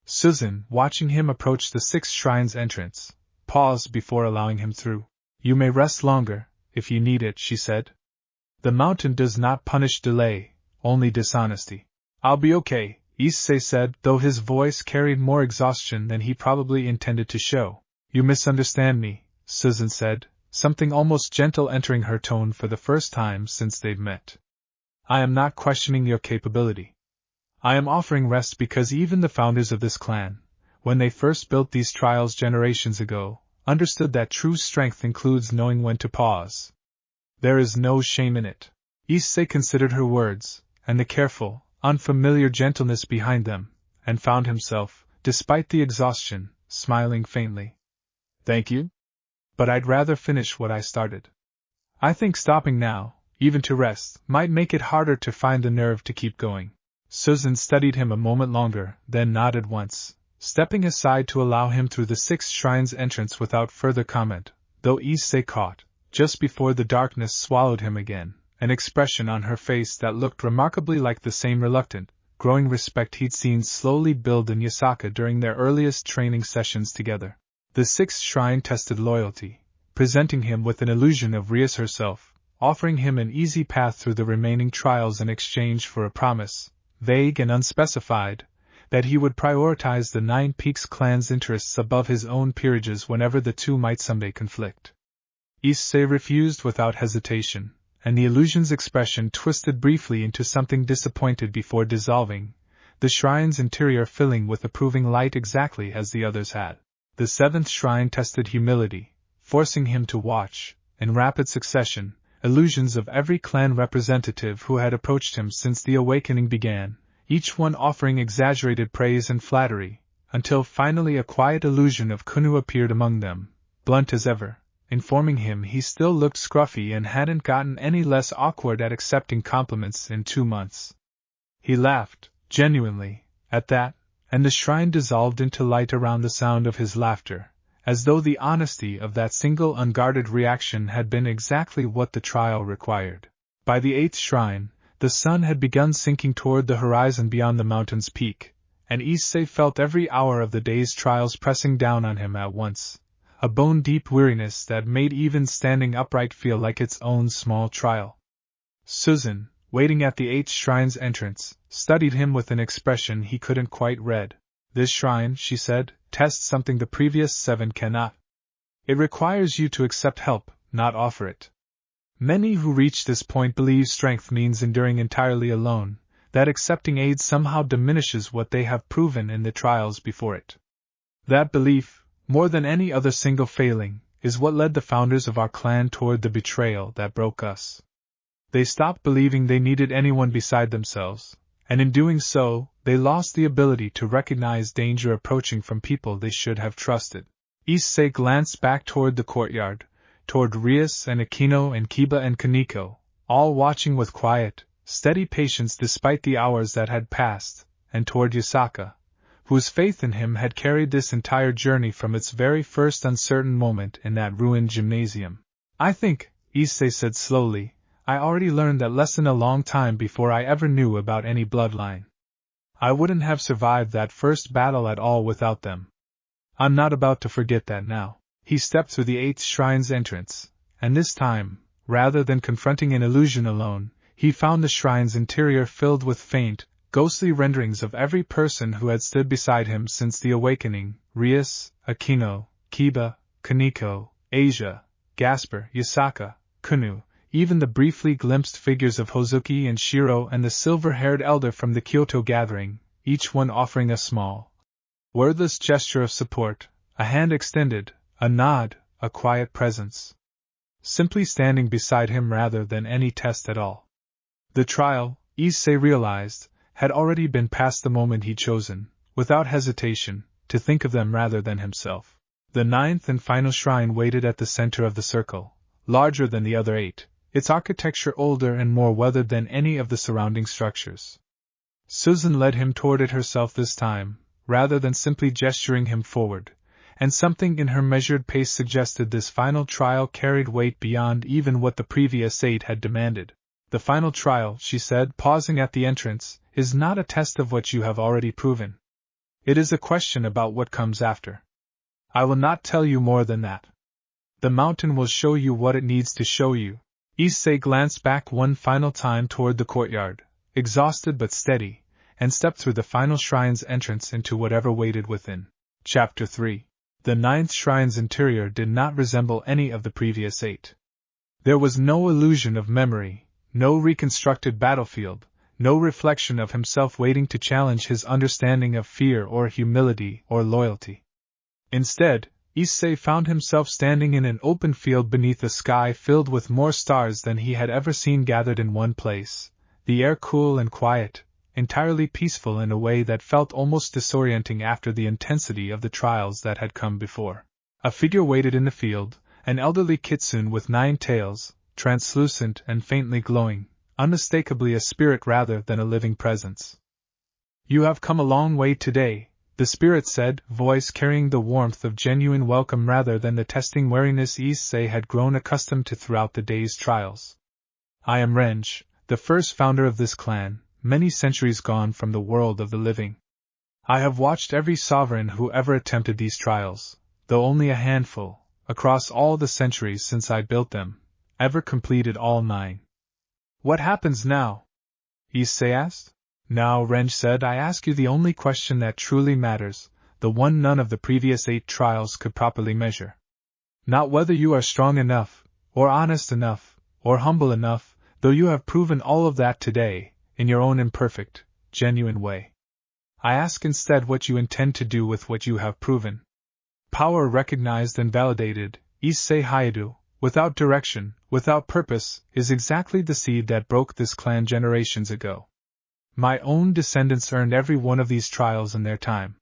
A: Susan, watching him approach the 6th shrine's entrance, paused before allowing him through. You may rest longer, if you need it, she said. The mountain does not punish delay, only dishonesty. I'll be okay, Issei said, though his voice carried more exhaustion than he probably intended to show. You misunderstand me, Susan said, something almost gentle entering her tone for the first time since they'd met. I am not questioning your capability. I am offering rest because even the founders of this clan, when they first built these trials generations ago, understood that true strength includes knowing when to pause. There is no shame in it. Issei considered her words, and the careful, unfamiliar gentleness behind them, and found himself, despite the exhaustion, smiling faintly. Thank you? But I'd rather finish what I started. I think stopping now, even to rest, might make it harder to find the nerve to keep going. Susan studied him a moment longer, then nodded once, stepping aside to allow him through the 6th shrine's entrance without further comment, though Issei caught, just before the darkness swallowed him again, an expression on her face that looked remarkably like the same reluctant, growing respect he'd seen slowly build in Yasaka during their earliest training sessions together. The 6th shrine tested loyalty, presenting him with an illusion of Rias herself, offering him an easy path through the remaining trials in exchange for a promise, vague and unspecified, that he would prioritize the 9 Peaks clan's interests above his own peerages whenever the two might someday conflict. Issei refused without hesitation, and the illusion's expression twisted briefly into something disappointed before dissolving, the shrine's interior filling with approving light exactly as the others had. The seventh shrine tested humility, forcing him to watch, in rapid succession, illusions of every clan representative who had approached him since the awakening began, each one offering exaggerated praise and flattery, until finally a quiet illusion of Kunou appeared among them, blunt as ever, informing him he still looked scruffy and hadn't gotten any less awkward at accepting compliments in 2 months. He laughed, genuinely, at that, and the shrine dissolved into light around the sound of his laughter, as though the honesty of that single unguarded reaction had been exactly what the trial required. By the 8th shrine, the sun had begun sinking toward the horizon beyond the mountain's peak, and Issei felt every hour of the day's trials pressing down on him at once, a bone-deep weariness that made even standing upright feel like its own small trial. Susan, waiting at the 8th shrine's entrance, studied him with an expression he couldn't quite read. This shrine, she said, tests something the previous 7 cannot. It requires you to accept help, not offer it. Many who reach this point believe strength means enduring entirely alone, that accepting aid somehow diminishes what they have proven in the trials before it. That belief, more than any other single failing, is what led the founders of our clan toward the betrayal that broke us. They stopped believing they needed anyone beside themselves, and in doing so, they lost the ability to recognize danger approaching from people they should have trusted. Issei glanced back toward the courtyard, toward Rias and Akino and Kiba and Kaneko, all watching with quiet, steady patience despite the hours that had passed, and toward Yasaka, whose faith in him had carried this entire journey from its very first uncertain moment in that ruined gymnasium. I think, Issei said slowly, I already learned that lesson a long time before I ever knew about any bloodline. I wouldn't have survived that first battle at all without them. I'm not about to forget that now. He stepped through the 8th shrine's entrance, and this time, rather than confronting an illusion alone, he found the shrine's interior filled with faint, ghostly renderings of every person who had stood beside him since the awakening: Rias, Akino, Kiba, Kaneko, Asia, Gasper, Yasaka, Kunou, even the briefly glimpsed figures of Hozuki and Shiro and the silver-haired elder from the Kyoto gathering, each one offering a small, wordless gesture of support, a hand extended, a nod, a quiet presence. Simply standing beside him rather than any test at all. The trial, Issei realized, had already been past the moment he'd chosen, without hesitation, to think of them rather than himself. The 9th and final shrine waited at the center of the circle, larger than the other 8, its architecture older and more weathered than any of the surrounding structures. Susan led him toward it herself this time, rather than simply gesturing him forward, and something in her measured pace suggested this final trial carried weight beyond even what the previous 8 had demanded. The final trial, she said, pausing at the entrance, is not a test of what you have already proven. It is a question about what comes after. I will not tell you more than that. The mountain will show you what it needs to show you. Issei glanced back one final time toward the courtyard, exhausted but steady, and stepped through the final shrine's entrance into whatever waited within. Chapter 3. The 9th shrine's interior did not resemble any of the previous 8. There was no illusion of memory, no reconstructed battlefield, no reflection of himself waiting to challenge his understanding of fear or humility or loyalty. Instead, Issei found himself standing in an open field beneath a sky filled with more stars than he had ever seen gathered in one place, the air cool and quiet, entirely peaceful in a way that felt almost disorienting after the intensity of the trials that had come before. A figure waited in the field, an elderly kitsune with 9 tails, translucent and faintly glowing, unmistakably a spirit rather than a living presence. You have come a long way today, the spirit said, voice carrying the warmth of genuine welcome rather than the testing wariness Issei had grown accustomed to throughout the day's trials. I am Renge, the first founder of this clan, many centuries gone from the world of the living. I have watched every sovereign who ever attempted these trials, though only a handful, across all the centuries since I built them, ever completed all 9. What happens now? Issei asked. Now, Renge said, I ask you the only question that truly matters, the one none of the previous 8 trials could properly measure. Not whether you are strong enough, or honest enough, or humble enough, though you have proven all of that today, in your own imperfect, genuine way. I ask instead what you intend to do with what you have proven. Power recognized and validated, Issei Hyoudou, without direction, without purpose, is exactly the seed that broke this clan generations ago. My own descendants earned every one of these trials in their time.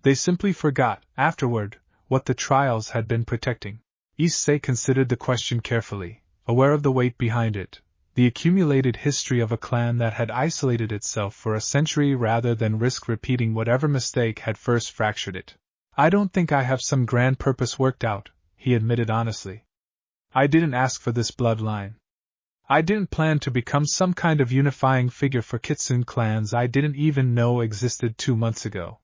A: They simply forgot, afterward, what the trials had been protecting. Issei considered the question carefully, aware of the weight behind it, the accumulated history of a clan that had isolated itself for a century rather than risk repeating whatever mistake had first fractured it. I don't think I have some grand purpose worked out, he admitted honestly. I didn't ask for this bloodline. I didn't plan to become some kind of unifying figure for Kitsune clans I didn't even know existed 2 months ago.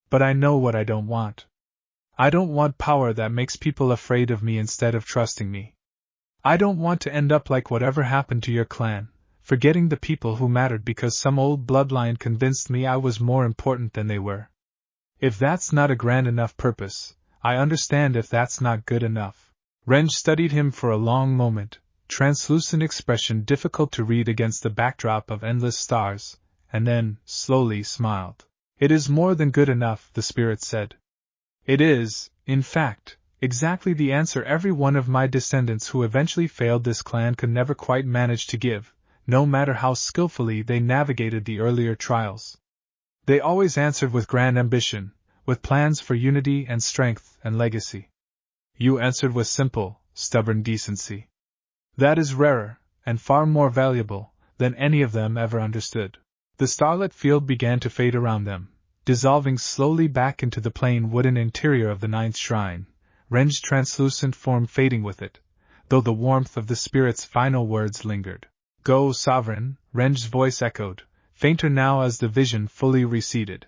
A: But I know what I don't want. I don't want power that makes people afraid of me instead of trusting me. I don't want to end up like whatever happened to your clan, forgetting the people who mattered because some old bloodline convinced me I was more important than they were. If that's not a grand enough purpose, I understand if that's not good enough. Renj studied him for a long moment, translucent expression difficult to read against the backdrop of endless stars, and then, slowly smiled. It is more than good enough, the spirit said. It is, in fact, exactly the answer every one of my descendants who eventually failed this clan could never quite manage to give, no matter how skillfully they navigated the earlier trials. They always answered with grand ambition, with plans for unity and strength and legacy. You answered with simple, stubborn decency. That is rarer, and far more valuable, than any of them ever understood. The starlit field began to fade around them, dissolving slowly back into the plain wooden interior of the ninth shrine, Renj's translucent form fading with it, though the warmth of the spirit's final words lingered. Go, sovereign, Renj's voice echoed, fainter now as the vision fully receded.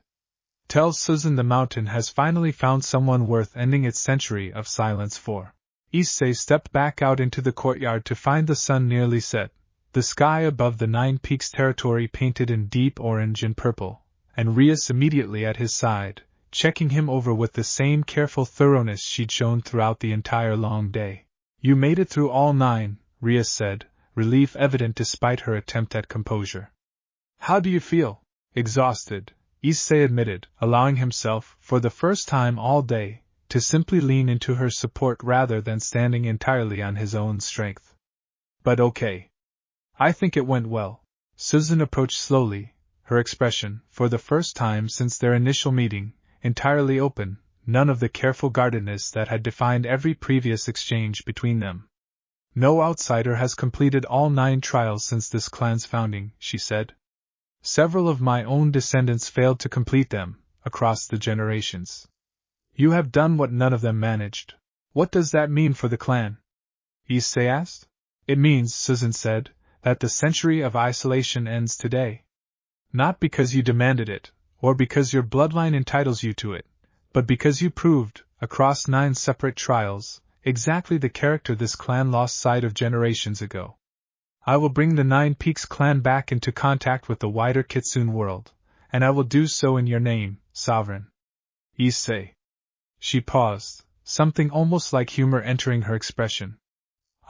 A: Tell Susan the mountain has finally found someone worth ending its century of silence for. Issei stepped back out into the courtyard to find the sun nearly set, the sky above the 9 peaks territory painted in deep orange and purple, and Rias immediately at his side, checking him over with the same careful thoroughness she'd shown throughout the entire long day. You made it through all 9, Rias said, relief evident despite her attempt at composure. How do you feel? Exhausted, Issei admitted, allowing himself, for the first time all day, to simply lean into her support rather than standing entirely on his own strength. But okay. I think it went well. Susan approached slowly, her expression, for the first time since their initial meeting, entirely open, none of the careful guardedness that had defined every previous exchange between them. No outsider has completed all 9 trials since this clan's founding, she said. Several of my own descendants failed to complete them, across the generations. You have done what none of them managed. What does that mean for the clan? Issei asked. It means, Susan said, that the century of isolation ends today. Not because you demanded it, or because your bloodline entitles you to it, but because you proved, across 9 separate trials, exactly the character this clan lost sight of generations ago. I will bring the 9 Peaks clan back into contact with the wider Kitsune world, and I will do so in your name, Sovereign. Issei. She paused, something almost like humor entering her expression.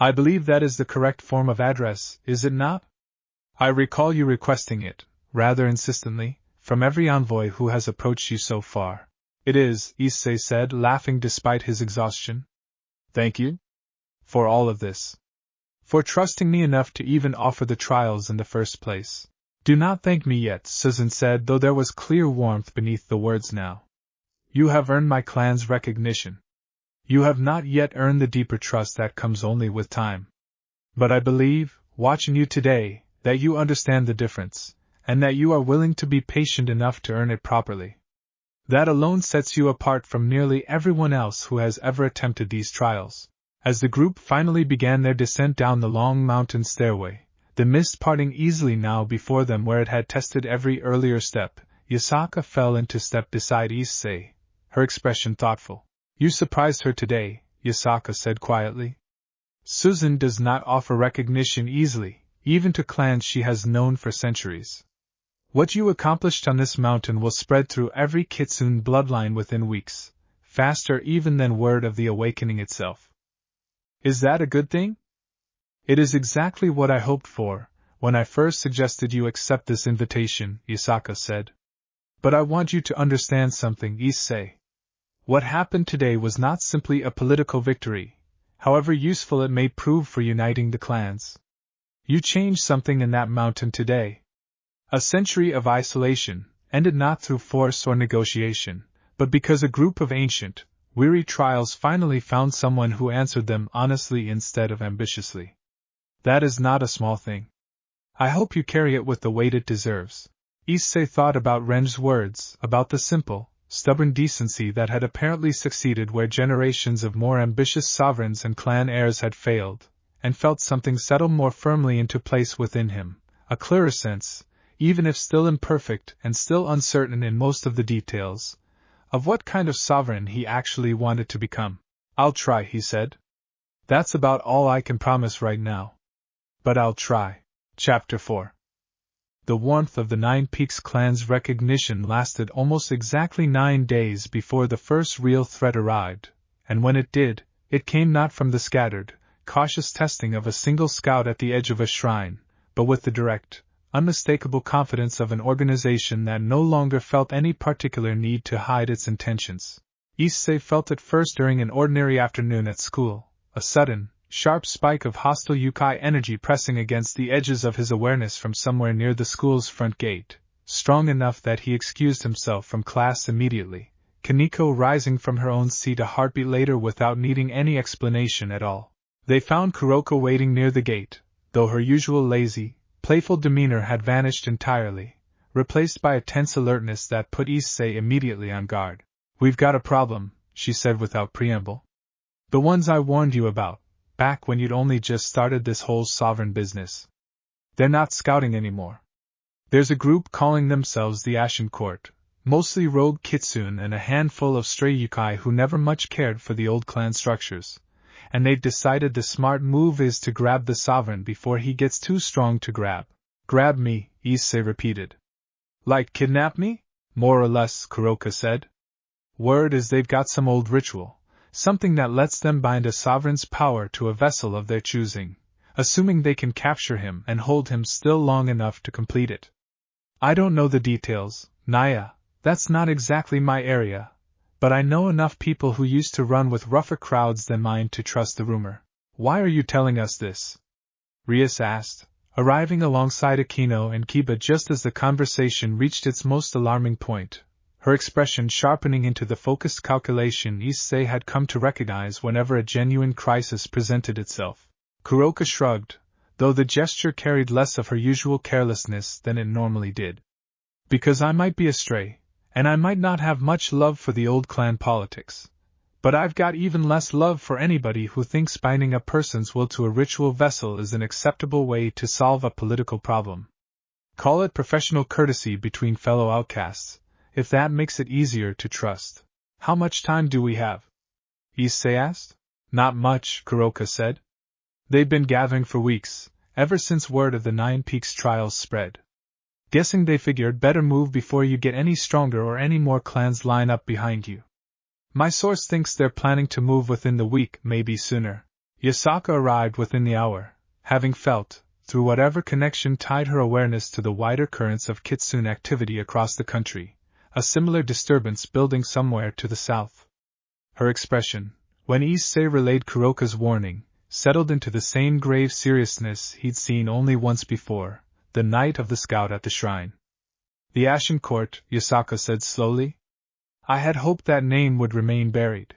A: I believe that is the correct form of address, is it not? I recall you requesting it, rather insistently, from every envoy who has approached you so far. It is, Issei said, laughing despite his exhaustion. Thank you? For all of this. For trusting me enough to even offer the trials in the first place. Do not thank me yet, Susan said, though there was clear warmth beneath the words now. You have earned my clan's recognition. You have not yet earned the deeper trust that comes only with time. But I believe, watching you today, that you understand the difference, and that you are willing to be patient enough to earn it properly. That alone sets you apart from nearly everyone else who has ever attempted these trials. As the group finally began their descent down the long mountain stairway, the mist parting easily now before them where it had tested every earlier step, Yasaka fell into step beside Issei, her expression thoughtful. You surprised her today, Yasaka said quietly. Susan does not offer recognition easily, even to clans she has known for centuries. What you accomplished on this mountain will spread through every Kitsune bloodline within weeks, faster even than word of the awakening itself. Is that a good thing? It is exactly what I hoped for, when I first suggested you accept this invitation, Yasaka said. But I want you to understand something, Issei. What happened today was not simply a political victory, however useful it may prove for uniting the clans. You changed something in that mountain today. A century of isolation ended not through force or negotiation, but because a group of ancient, weary trials finally found someone who answered them honestly instead of ambitiously. That is not a small thing. I hope you carry it with the weight it deserves. Issei thought about Ren's words, about the simple, stubborn decency that had apparently succeeded where generations of more ambitious sovereigns and clan heirs had failed, and felt something settle more firmly into place within him, a clearer sense, even if still imperfect and still uncertain in most of the details, of what kind of sovereign he actually wanted to become. I'll try, he said. That's about all I can promise right now. But I'll try. Chapter 4. The warmth of the Nine Peaks clan's recognition lasted almost exactly 9 days before the first real threat arrived, and when it did, it came not from the scattered, cautious testing of a single scout at the edge of a shrine, but with the direct, unmistakable confidence of an organization that no longer felt any particular need to hide its intentions. Issei felt it first during an ordinary afternoon at school, a sudden, sharp spike of hostile Yokai energy pressing against the edges of his awareness from somewhere near the school's front gate, strong enough that he excused himself from class immediately, Kaneko rising from her own seat a heartbeat later without needing any explanation at all. They found Kuroko waiting near the gate, though her usual lazy, playful demeanor had vanished entirely, replaced by a tense alertness that put Issei immediately on guard. "We've got a problem," she said without preamble. "The ones I warned you about, back when you'd only just started this whole sovereign business. They're not scouting anymore. There's a group calling themselves the Ashen Court, mostly rogue kitsune and a handful of stray Yokai who never much cared for the old clan structures, and they've decided the smart move is to grab the sovereign before he gets too strong to grab." "Grab me," Issei repeated. "Like kidnap me?" "More or less," Kuroko said. "Word is they've got some old ritual, something that lets them bind a sovereign's power to a vessel of their choosing, assuming they can capture him and hold him still long enough to complete it. I don't know the details, Naya, that's not exactly my area, but I know enough people who used to run with rougher crowds than mine to trust the rumor." "Why are you telling us this?" Rias asked, arriving alongside Akino and Kiba just as the conversation reached its most alarming point, her expression sharpening into the focused calculation Issei had come to recognize whenever a genuine crisis presented itself. Kuroko shrugged, though the gesture carried less of her usual carelessness than it normally did. "Because I might be a stray, and I might not have much love for the old clan politics. But I've got even less love for anybody who thinks binding a person's will to a ritual vessel is an acceptable way to solve a political problem. Call it professional courtesy between fellow outcasts, if that makes it easier to trust." "How much time do we have?" Issei asked. "Not much," Kuroko said. "They've been gathering for weeks, ever since word of the Nine Peaks trials spread. Guessing they figured better move before you get any stronger or any more clans line up behind you. My source thinks they're planning to move within the week, maybe sooner." Yasaka arrived within the hour, having felt, through whatever connection tied her awareness to the wider currents of kitsune activity across the country, a similar disturbance building somewhere to the south. Her expression, when Issei relayed Kuroka's warning, settled into the same grave seriousness he'd seen only once before, the night of the scout at the shrine. "The Ashen Court," Yasaka said slowly. "I had hoped that name would remain buried.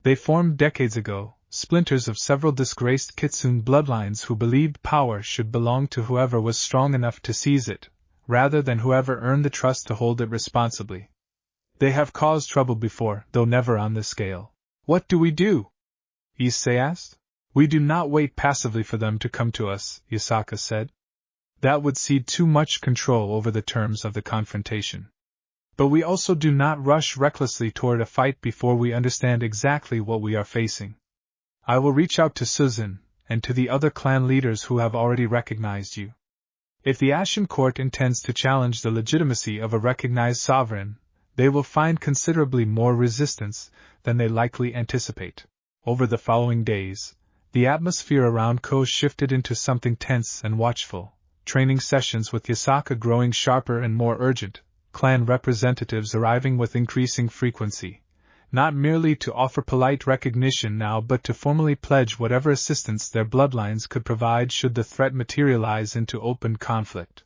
A: They formed decades ago, splinters of several disgraced kitsune bloodlines who believed power should belong to whoever was strong enough to seize it, rather than whoever earned the trust to hold it responsibly. They have caused trouble before, though never on this scale." "What do we do?" Issei asked. "We do not wait passively for them to come to us," Yasaka said. "That would cede too much control over the terms of the confrontation. But we also do not rush recklessly toward a fight before we understand exactly what we are facing. I will reach out to Suzin, and to the other clan leaders who have already recognized you. If the Ashen Court intends to challenge the legitimacy of a recognized sovereign, they will find considerably more resistance than they likely anticipate." Over the following days, the atmosphere around Ko shifted into something tense and watchful, training sessions with Yasaka growing sharper and more urgent, clan representatives arriving with increasing frequency, not merely to offer polite recognition now but to formally pledge whatever assistance their bloodlines could provide should the threat materialize into open conflict.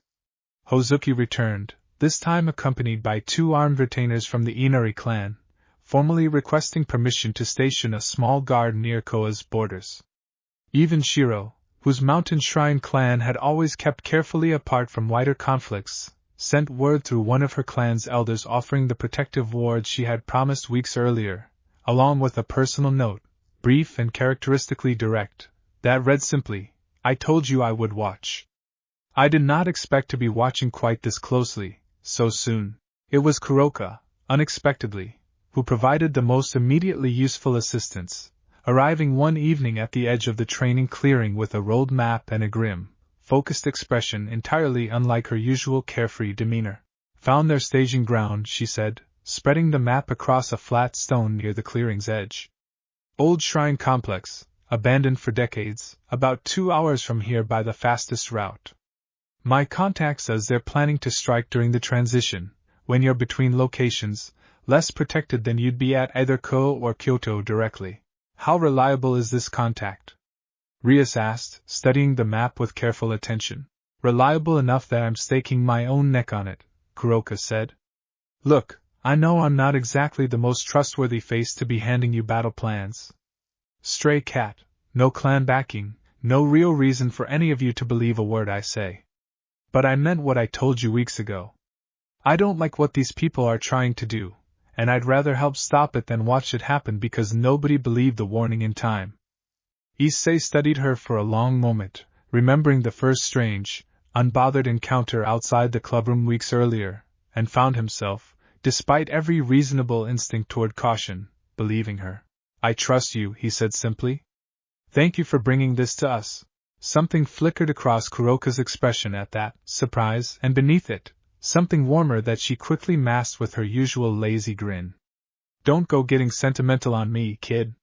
A: Hozuki returned, this time accompanied by 2 armed retainers from the Gremory Clan, formally requesting permission to station a small guard near Koa's borders. Even Shiro, whose mountain shrine clan had always kept carefully apart from wider conflicts, sent word through one of her clan's elders offering the protective ward she had promised weeks earlier, along with a personal note, brief and characteristically direct, that read simply, I told you I would watch. I did not expect to be watching quite this closely, so soon. It was Kuroka, unexpectedly, who provided the most immediately useful assistance, arriving one evening at the edge of the training clearing with a rolled map and a grim, focused expression entirely unlike her usual carefree demeanor. Found their staging ground, she said, spreading the map across a flat stone near the clearing's edge. Old shrine complex, abandoned for decades, about 2 hours from here by the fastest route. My contact says they're planning to strike during the transition, when you're between locations, less protected than you'd be at either Ko or Kyoto directly. How reliable is this contact? Rias asked, studying the map with careful attention. Reliable enough that I'm staking my own neck on it, Kuroka said. Look, I know I'm not exactly the most trustworthy face to be handing you battle plans. Stray cat, no clan backing, no real reason for any of you to believe a word I say. But I meant what I told you weeks ago. I don't like what these people are trying to do, and I'd rather help stop it than watch it happen because nobody believed the warning in time. Issei studied her for a long moment, remembering the first strange, unbothered encounter outside the clubroom weeks earlier, and found himself, despite every reasonable instinct toward caution, believing her. I trust you, he said simply. Thank you for bringing this to us. Something flickered across Kuroka's expression at that, surprise, and beneath it, something warmer that she quickly masked with her usual lazy grin. Don't go getting sentimental on me, kid.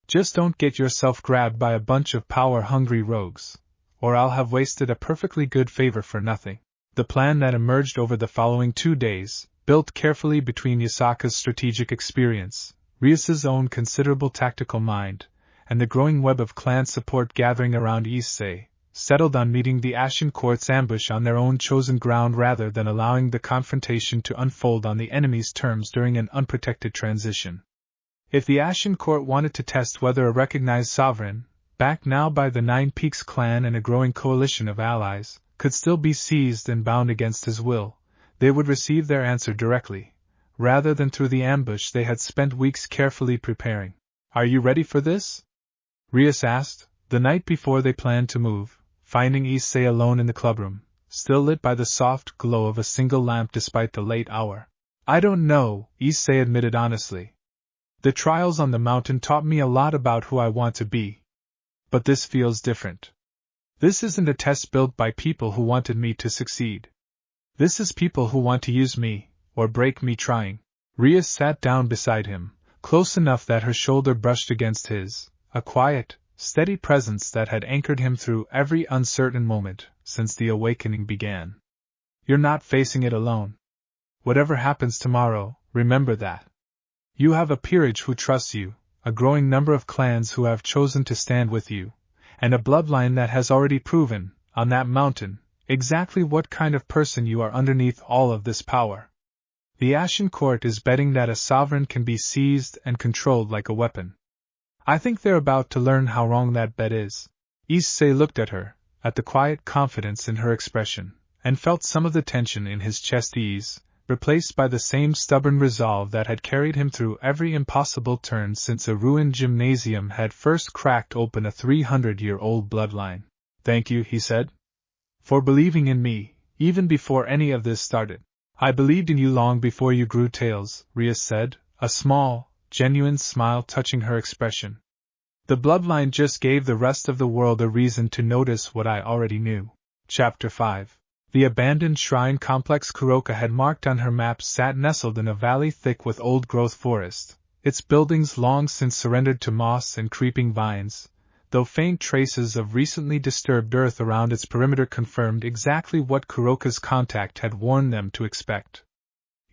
A: Just don't get yourself grabbed by a bunch of power-hungry rogues, or I'll have wasted a perfectly good favor for nothing. The plan that emerged over the following 2 days, built carefully between Yasaka's strategic experience, Rias's own considerable tactical mind, and the growing web of clan support gathering around Issei, settled on meeting the Ashen Court's ambush on their own chosen ground rather than allowing the confrontation to unfold on the enemy's terms during an unprotected transition. If the Ashen Court wanted to test whether a recognized sovereign, backed now by the Nine Peaks clan and a growing coalition of allies, could still be seized and bound against his will, they would receive their answer directly, rather than through the ambush they had spent weeks carefully preparing. Are you ready for this? Rias asked, the night before they planned to move, finding Issei alone in the clubroom, still lit by the soft glow of a single lamp despite the late hour. I don't know, Issei admitted honestly. The trials on the mountain taught me a lot about who I want to be. But this feels different. This isn't a test built by people who wanted me to succeed. This is people who want to use me, or break me trying. Rias sat down beside him, close enough that her shoulder brushed against his, a quiet, steady presence that had anchored him through every uncertain moment since the awakening began. You're not facing it alone. Whatever happens tomorrow, remember that. You have a peerage who trusts you, a growing number of clans who have chosen to stand with you, and a bloodline that has already proven, on that mountain, exactly what kind of person you are underneath all of this power. The Ashen Court is betting that a sovereign can be seized and controlled like a weapon. I think they're about to learn how wrong that bet is. Issei looked at her, at the quiet confidence in her expression, and felt some of the tension in his chest ease, replaced by the same stubborn resolve that had carried him through every impossible turn since a ruined gymnasium had first cracked open a 300-year-old bloodline. Thank you, he said, for believing in me, even before any of this started. I believed in you long before you grew tails, Rias said, a small, genuine smile touching her expression. The bloodline just gave the rest of the world a reason to notice what I already knew. Chapter 5. The abandoned shrine complex Kuroka had marked on her map sat nestled in a valley thick with old-growth forest, its buildings long since surrendered to moss and creeping vines, though faint traces of recently disturbed earth around its perimeter confirmed exactly what Kuroka's contact had warned them to expect.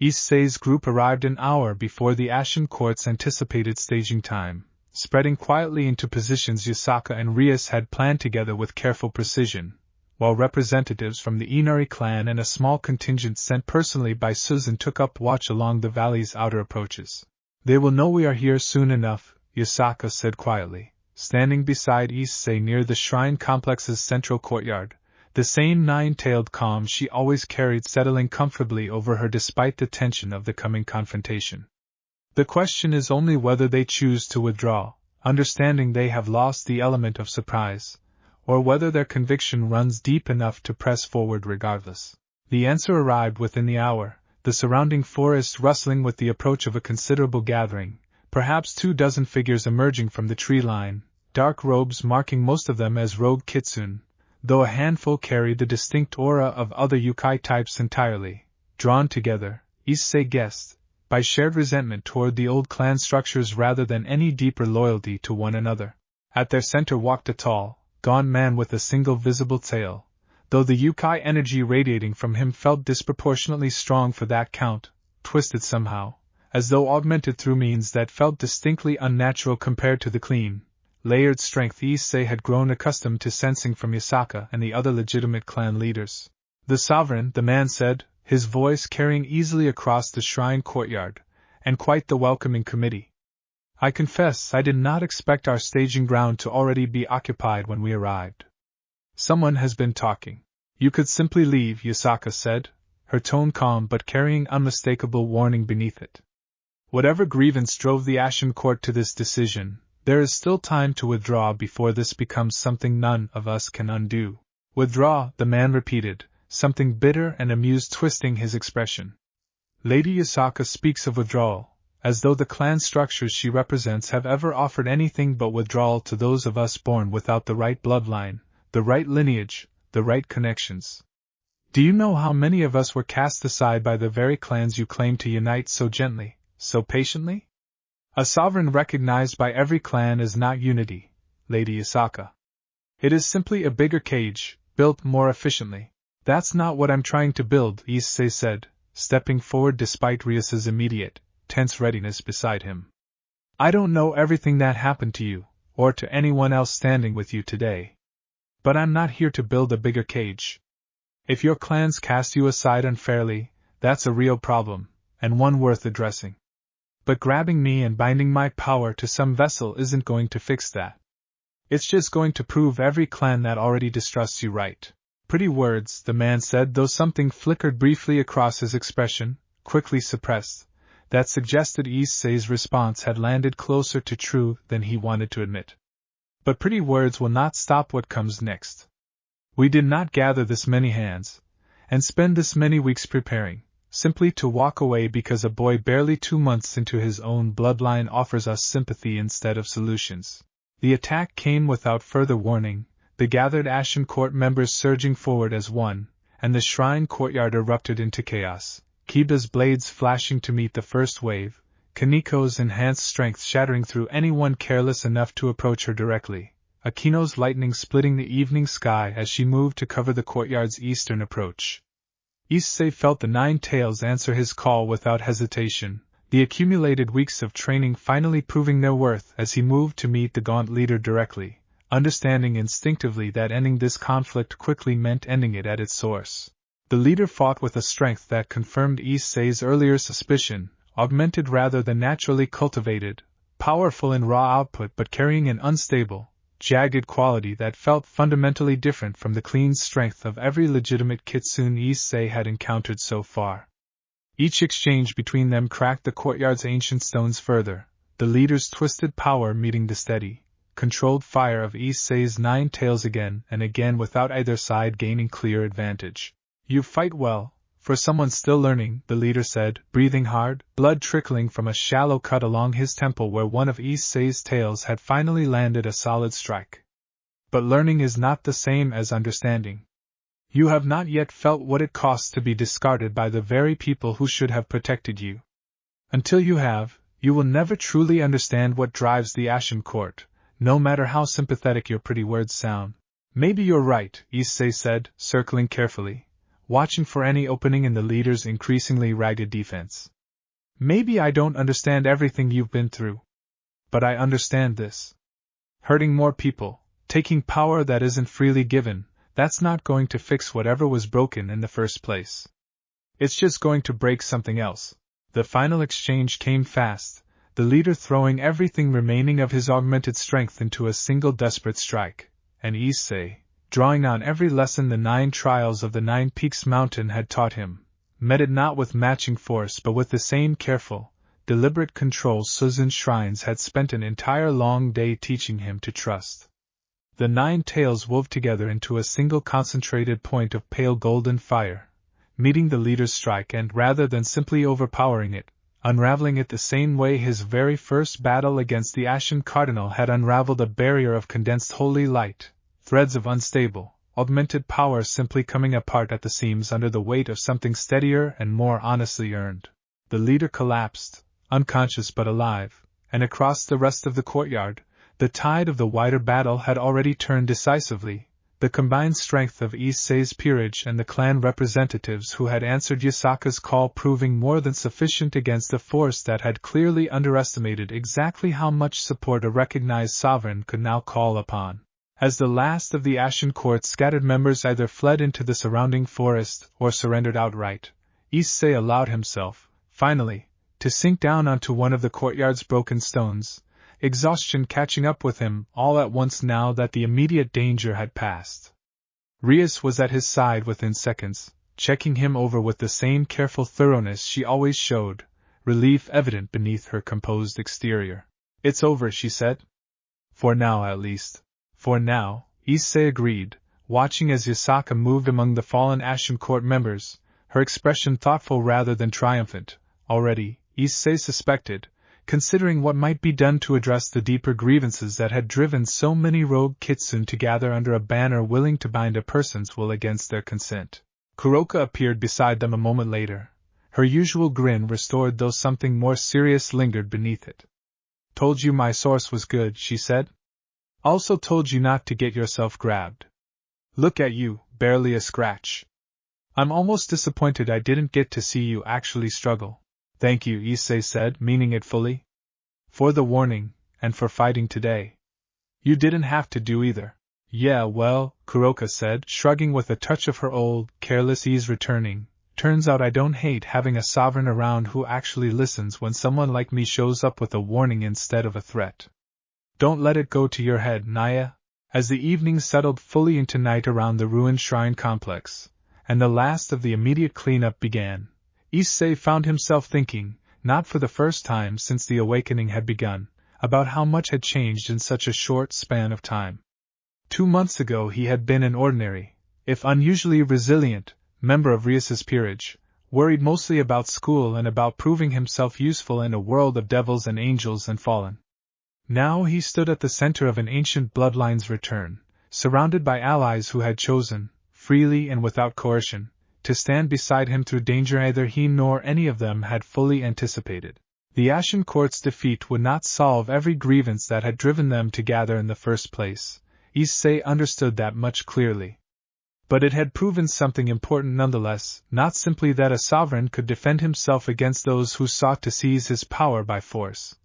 A: Issei's group arrived an hour before the Ashen Court's anticipated staging time, spreading quietly into positions Yasaka and Rias had planned together with careful precision, while representatives from the Gremory Clan and a small contingent sent personally by Susan took up watch along the valley's outer approaches. "They will know we are here soon enough," Yasaka said quietly, standing beside Issei near the shrine complex's central courtyard, the same nine-tailed calm she always carried settling comfortably over her despite the tension of the coming confrontation. "The question is only whether they choose to withdraw, understanding they have lost the element of surprise, or whether their conviction runs deep enough to press forward regardless." The answer arrived within the hour, the surrounding forest rustling with the approach of a considerable gathering, perhaps 24 figures emerging from the tree line, dark robes marking most of them as rogue kitsune, though a handful carried the distinct aura of other yokai types entirely, drawn together, Issei guessed, by shared resentment toward the old clan structures rather than any deeper loyalty to one another. At their center walked a tall, gaunt man with a single visible tail, though the yokai energy radiating from him felt disproportionately strong for that count, twisted somehow, as though augmented through means that felt distinctly unnatural compared to the clean, layered strength Issei had grown accustomed to sensing from Yasaka and the other legitimate clan leaders. "The sovereign," the man said, his voice carrying easily across the shrine courtyard, and quite the welcoming committee. "I confess I did not expect our staging ground to already be occupied when we arrived. Someone has been talking." "You could simply leave," Yasaka said, her tone calm but carrying unmistakable warning beneath it. "Whatever grievance drove the Ashen Court to this decision, there is still time to withdraw before this becomes something none of us can undo." "Withdraw," the man repeated, something bitter and amused twisting his expression. "Lady Yasaka speaks of withdrawal, as though the clan structures she represents have ever offered anything but withdrawal to those of us born without the right bloodline, the right lineage, the right connections. Do you know how many of us were cast aside by the very clans you claim to unite so gently, so patiently? A sovereign recognized by every clan is not unity, Lady Yasaka. It is simply a bigger cage, built more efficiently." "That's not what I'm trying to build," Issei said, stepping forward despite Rias's immediate, tense readiness beside him. "I don't know everything that happened to you, or to anyone else standing with you today. But I'm not here to build a bigger cage. If your clans cast you aside unfairly, that's a real problem, and one worth addressing. But grabbing me and binding my power to some vessel isn't going to fix that. It's just going to prove every clan that already distrusts you right." "Pretty words," the man said, though something flickered briefly across his expression, quickly suppressed, that suggested Issei's response had landed closer to true than he wanted to admit. "But pretty words will not stop what comes next. We did not gather this many hands, and spend this many weeks preparing, simply to walk away because a boy barely 2 months into his own bloodline offers us sympathy instead of solutions." The attack came without further warning, the gathered Ashen Court members surging forward as one, and the shrine courtyard erupted into chaos, Kiba's blades flashing to meet the first wave, Kaniko's enhanced strength shattering through anyone careless enough to approach her directly, Akino's lightning splitting the evening sky as she moved to cover the courtyard's eastern approach. Issei felt the 9 tails answer his call without hesitation, the accumulated weeks of training finally proving their worth as he moved to meet the gaunt leader directly, understanding instinctively that ending this conflict quickly meant ending it at its source. The leader fought with a strength that confirmed Issei's earlier suspicion, augmented rather than naturally cultivated, powerful in raw output but carrying an unstable, jagged quality that felt fundamentally different from the clean strength of every legitimate kitsune Issei had encountered so far. Each exchange between them cracked the courtyard's ancient stones further, the leader's twisted power meeting the steady, controlled fire of Issei's 9 tails again and again without either side gaining clear advantage. "You fight well, for someone still learning," the leader said, breathing hard, blood trickling from a shallow cut along his temple where one of Issei's tails had finally landed a solid strike. "But learning is not the same as understanding. You have not yet felt what it costs to be discarded by the very people who should have protected you. Until you have, you will never truly understand what drives the Ashen Court, no matter how sympathetic your pretty words sound." "Maybe you're right," Issei said, circling carefully, watching for any opening in the leader's increasingly ragged defense. Maybe I don't understand everything you've been through. But I understand this. Hurting more people, taking power that isn't freely given, that's not going to fix whatever was broken in the first place. It's just going to break something else. The final exchange came fast, the leader throwing everything remaining of his augmented strength into a single desperate strike, and Issei, drawing on every lesson the 9 trials of the 9 Peaks Mountain had taught him, met it not with matching force but with the same careful, deliberate control Susan's shrines had spent an entire long day teaching him to trust. The 9 tails wove together into a single concentrated point of pale golden fire, meeting the leader's strike and, rather than simply overpowering it, unraveling it the same way his very first battle against the Ashen Cardinal had unraveled a barrier of condensed holy light, threads of unstable, augmented power simply coming apart at the seams under the weight of something steadier and more honestly earned. The leader collapsed, unconscious but alive, and across the rest of the courtyard, the tide of the wider battle had already turned decisively, the combined strength of Issei's peerage and the clan representatives who had answered Yasaka's call proving more than sufficient against a force that had clearly underestimated exactly how much support a recognized sovereign could now call upon. As the last of the Ashen Court's scattered members either fled into the surrounding forest or surrendered outright, Issei allowed himself, finally, to sink down onto one of the courtyard's broken stones, exhaustion catching up with him all at once now that the immediate danger had passed. Rias was at his side within seconds, checking him over with the same careful thoroughness she always showed, relief evident beneath her composed exterior. "It's over," she said. "For now, at least." "For now," Issei agreed, watching as Yasaka moved among the fallen Ashen Court members, her expression thoughtful rather than triumphant. Already, Issei suspected, considering what might be done to address the deeper grievances that had driven so many rogue kitsune to gather under a banner willing to bind a person's will against their consent. Kuroka appeared beside them a moment later, her usual grin restored though something more serious lingered beneath it. "Told you my source was good," she said. "Also told you not to get yourself grabbed. Look at you, barely a scratch. I'm almost disappointed I didn't get to see you actually struggle." "Thank you," Issei said, meaning it fully. "For the warning, and for fighting today. You didn't have to do either." "Yeah, well," Kuroka said, shrugging with a touch of her old, careless ease returning, "turns out I don't hate having a sovereign around who actually listens when someone like me shows up with a warning instead of a threat. Don't let it go to your head, Naya." As the evening settled fully into night around the ruined shrine complex, and the last of the immediate cleanup began, Issei found himself thinking, not for the first time since the awakening had begun, about how much had changed in such a short span of time. 2 months ago he had been an ordinary, if unusually resilient, member of Rias's peerage, worried mostly about school and about proving himself useful in a world of devils and angels and fallen. Now he stood at the center of an ancient bloodline's return, surrounded by allies who had chosen, freely and without coercion, to stand beside him through danger neither he nor any of them had fully anticipated. The Ashen Court's defeat would not solve every grievance that had driven them to gather in the first place, Issei understood that much clearly. But it had proven something important nonetheless, not simply that a sovereign could defend himself against those who sought to seize his power by force,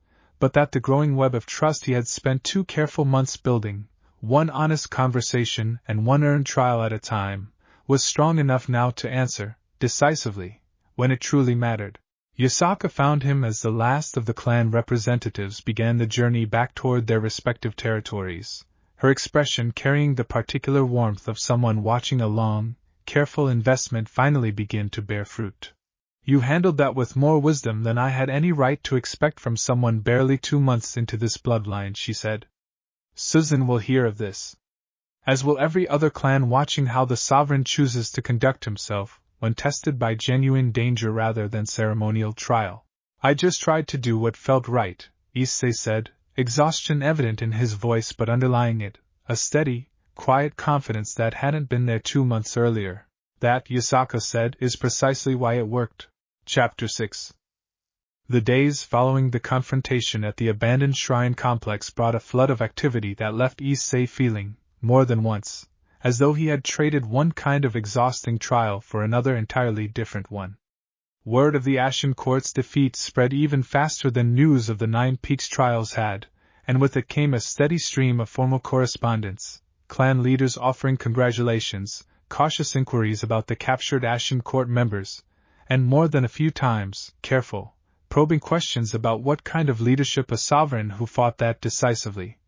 A: but that the growing web of trust he had spent 2 careful months building, one honest conversation and one earned trial at a time, was strong enough now to answer, decisively, when it truly mattered. Yasaka found him as the last of the clan representatives began the journey back toward their respective territories, her expression carrying the particular warmth of someone watching a long, careful investment finally begin to bear fruit. "You handled that with more wisdom than I had any right to expect from someone barely 2 months into this bloodline," she said. "Susan will hear of this. As will every other clan watching how the sovereign chooses to conduct himself, when tested by genuine danger rather than ceremonial trial." "I just tried to do what felt right," Issei said, exhaustion evident in his voice but underlying it, a steady, quiet confidence that hadn't been there 2 months earlier. "That," Yasaka said, "is precisely why it worked." Chapter 6. The days following the confrontation at the abandoned shrine complex brought a flood of activity that left Issei feeling, more than once, as though he had traded one kind of exhausting trial for another entirely different one. Word of the Ashen Court's defeat spread even faster than news of the Nine Peaks trials had, and with it came a steady stream of formal correspondence, clan leaders offering congratulations, cautious inquiries about the captured Ashen Court members, and more than a few times, careful, probing questions about what kind of leadership a sovereign who fought that decisively,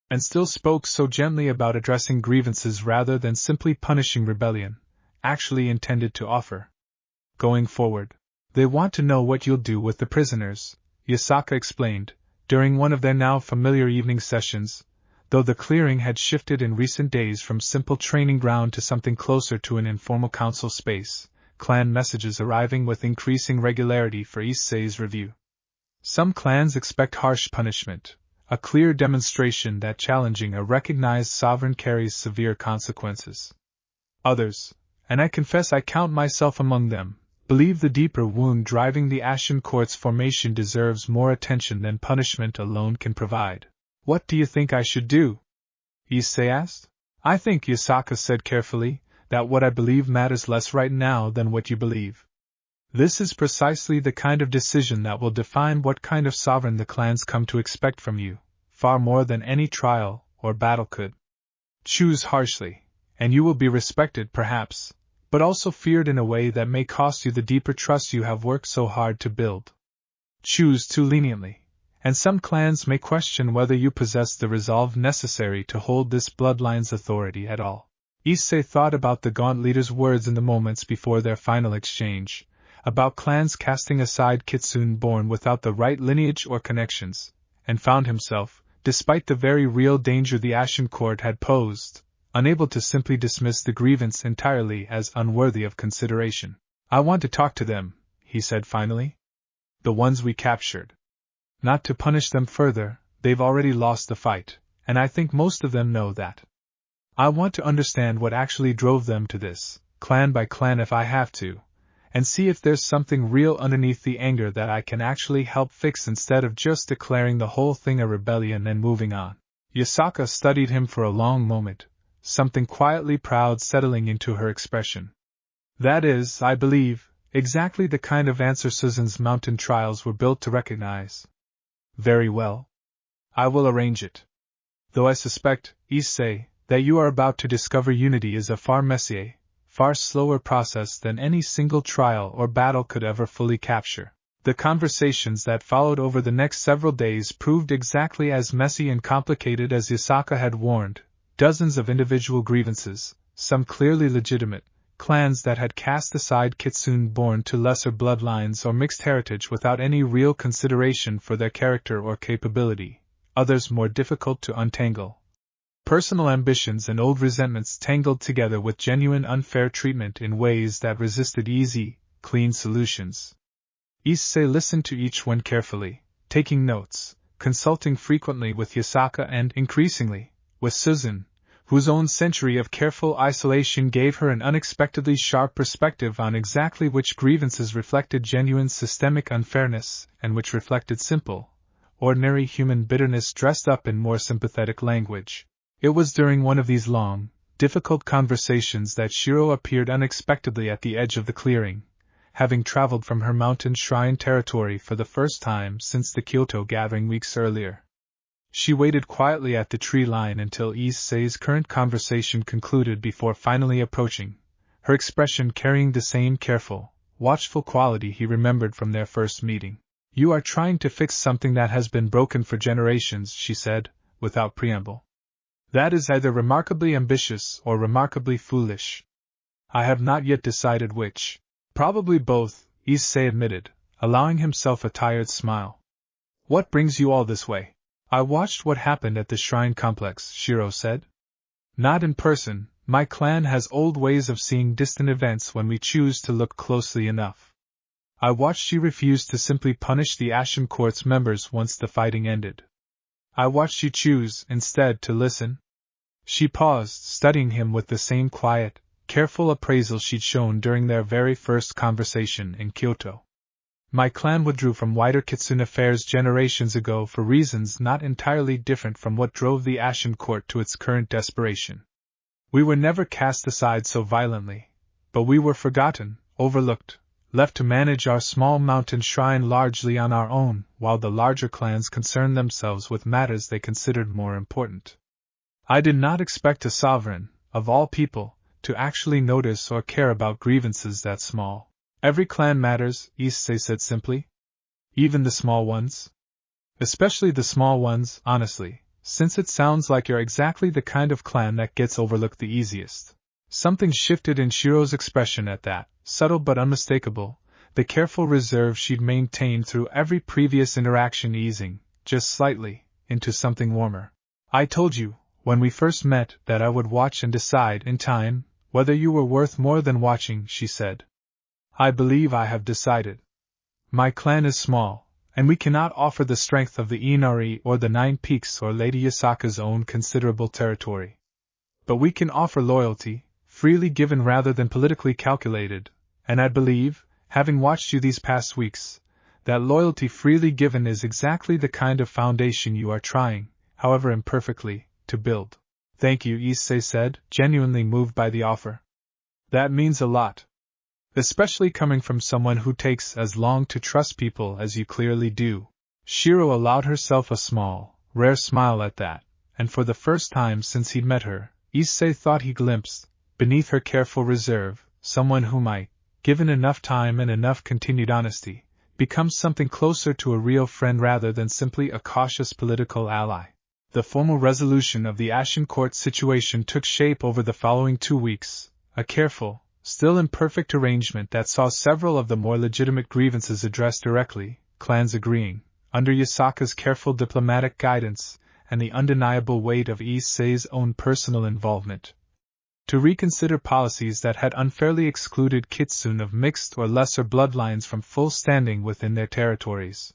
A: and still spoke so gently about addressing grievances rather than simply punishing rebellion, actually intended to offer. Going forward, they want to know what you'll do with the prisoners, Yasaka explained, during one of their now familiar evening sessions, though the clearing had shifted in recent days from simple training ground to something closer to an informal council space, clan messages arriving with increasing regularity for Issei's review. Some clans expect harsh punishment, a clear demonstration that challenging a recognized sovereign carries severe consequences. Others, and I confess I count myself among them, believe the deeper wound driving the Ashen Court's formation deserves more attention than punishment alone can provide. What do you think I should do? Issei asked. I think, Yasaka said carefully, that what I believe matters less right now than what you believe. This is precisely the kind of decision that will define what kind of sovereign the clans come to expect from you, far more than any trial or battle could. Choose harshly, and you will be respected perhaps, but also feared in a way that may cost you the deeper trust you have worked so hard to build. Choose too leniently, and some clans may question whether you possess the resolve necessary to hold this bloodline's authority at all. Issei thought about the gaunt leader's words in the moments before their final exchange, about clans casting aside kitsune born without the right lineage or connections, and found himself, despite the very real danger the Ashen Court had posed, unable to simply dismiss the grievance entirely as unworthy of consideration. I want to talk to them, he said finally. The ones we captured. Not to punish them further, they've already lost the fight, and I think most of them know that. I want to understand what actually drove them to this, clan by clan if I have to, and see if there's something real underneath the anger that I can actually help fix instead of just declaring the whole thing a rebellion and moving on. Yasaka studied him for a long moment, something quietly proud settling into her expression. That is, I believe, exactly the kind of answer Susan's mountain trials were built to recognize. Very well. I will arrange it. Though I suspect, Issei, that you are about to discover unity is a far messier, far slower process than any single trial or battle could ever fully capture. The conversations that followed over the next several days proved exactly as messy and complicated as Yasaka had warned. Dozens of individual grievances, some clearly legitimate, clans that had cast aside kitsune born to lesser bloodlines or mixed heritage without any real consideration for their character or capability, others more difficult to untangle. Personal ambitions and old resentments tangled together with genuine unfair treatment in ways that resisted easy, clean solutions. Issei listened to each one carefully, taking notes, consulting frequently with Yasaka and, increasingly, with Susan, whose own century of careful isolation gave her an unexpectedly sharp perspective on exactly which grievances reflected genuine systemic unfairness and which reflected simple, ordinary human bitterness dressed up in more sympathetic language. It was during one of these long, difficult conversations that Shiro appeared unexpectedly at the edge of the clearing, having traveled from her mountain shrine territory for the first time since the Kyoto gathering weeks earlier. She waited quietly at the tree line until Issei's current conversation concluded before finally approaching, her expression carrying the same careful, watchful quality he remembered from their first meeting. You are trying to fix something that has been broken for generations, she said, without preamble. That is either remarkably ambitious or remarkably foolish. I have not yet decided which. Probably both, Issei admitted, allowing himself a tired smile. What brings you all this way? I watched what happened at the shrine complex, Shiro said. Not in person, my clan has old ways of seeing distant events when we choose to look closely enough. I watched you refuse to simply punish the Ashen Court's members once the fighting ended. I watched you choose, instead, to listen. She paused, studying him with the same quiet, careful appraisal she'd shown during their very first conversation in Kyoto. My clan withdrew from wider kitsune affairs generations ago for reasons not entirely different from what drove the Ashen Court to its current desperation. We were never cast aside so violently, but we were forgotten, overlooked, left to manage our small mountain shrine largely on our own, while the larger clans concerned themselves with matters they considered more important. I did not expect a sovereign, of all people, to actually notice or care about grievances that small. Every clan matters, Issei said simply. Even the small ones? Especially the small ones, honestly, since it sounds like you're exactly the kind of clan that gets overlooked the easiest. Something shifted in Shiro's expression at that, subtle but unmistakable, the careful reserve she'd maintained through every previous interaction easing, just slightly, into something warmer. I told you, when we first met, that I would watch and decide in time whether you were worth more than watching, she said. I believe I have decided. My clan is small, and we cannot offer the strength of the Inari or the Nine Peaks or Lady Yasaka's own considerable territory. But we can offer loyalty, freely given rather than politically calculated, and I believe, having watched you these past weeks, that loyalty freely given is exactly the kind of foundation you are trying, however imperfectly, to build. Thank you, Issei said, genuinely moved by the offer. That means a lot. Especially coming from someone who takes as long to trust people as you clearly do. Shiro allowed herself a small, rare smile at that, and for the first time since he'd met her, Issei thought he glimpsed, beneath her careful reserve, someone who might, given enough time and enough continued honesty, become something closer to a real friend rather than simply a cautious political ally. The formal resolution of the Ashen Court situation took shape over the following 2 weeks, a careful, still imperfect arrangement that saw several of the more legitimate grievances addressed directly, clans agreeing, under Yasaka's careful diplomatic guidance and the undeniable weight of Issei's own personal involvement, to reconsider policies that had unfairly excluded kitsune of mixed or lesser bloodlines from full standing within their territories.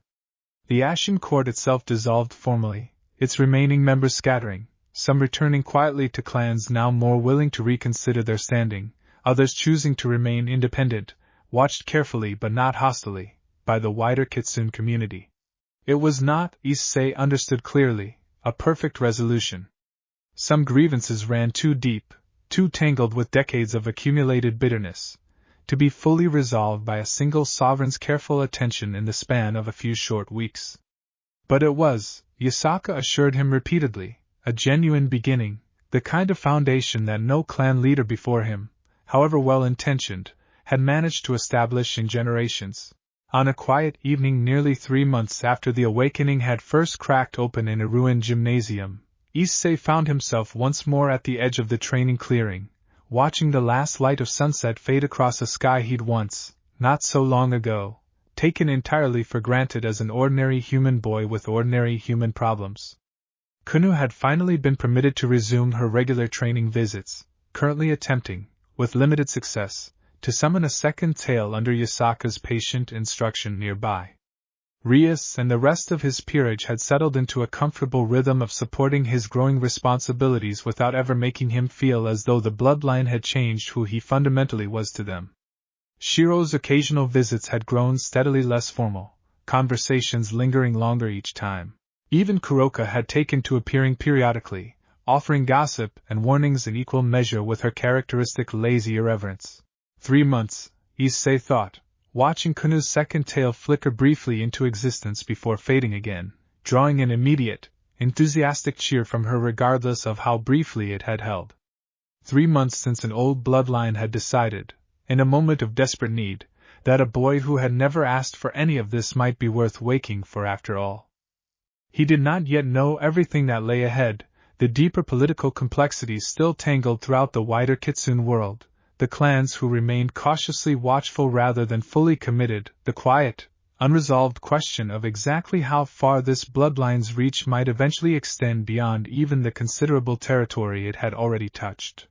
A: The Ashen Court itself dissolved formally, its remaining members scattering, some returning quietly to clans now more willing to reconsider their standing, others choosing to remain independent, watched carefully but not hostilely, by the wider kitsune community. It was not, Issei understood clearly, a perfect resolution. Some grievances ran too deep, too tangled with decades of accumulated bitterness, to be fully resolved by a single sovereign's careful attention in the span of a few short weeks. But it was, Yasaka assured him repeatedly, a genuine beginning, the kind of foundation that no clan leader before him, however well-intentioned, had managed to establish in generations. On a quiet evening nearly 3 months after the awakening had first cracked open in a ruined gymnasium, Issei found himself once more at the edge of the training clearing, watching the last light of sunset fade across a sky he'd once, not so long ago, taken entirely for granted as an ordinary human boy with ordinary human problems. Kunou had finally been permitted to resume her regular training visits, currently attempting, with limited success, to summon a second tail under Yasaka's patient instruction nearby. Rias and the rest of his peerage had settled into a comfortable rhythm of supporting his growing responsibilities without ever making him feel as though the bloodline had changed who he fundamentally was to them. Shiro's occasional visits had grown steadily less formal, conversations lingering longer each time. Even Kuroka had taken to appearing periodically, offering gossip and warnings in equal measure with her characteristic lazy irreverence. 3 months, Issei thought, watching Kunou's second tail flicker briefly into existence before fading again, drawing an immediate, enthusiastic cheer from her regardless of how briefly it had held. 3 months since an old bloodline had decided, in a moment of desperate need, that a boy who had never asked for any of this might be worth waking for after all. He did not yet know everything that lay ahead, the deeper political complexities still tangled throughout the wider kitsune world, the clans who remained cautiously watchful rather than fully committed, the quiet, unresolved question of exactly how far this bloodline's reach might eventually extend beyond even the considerable territory it had already touched.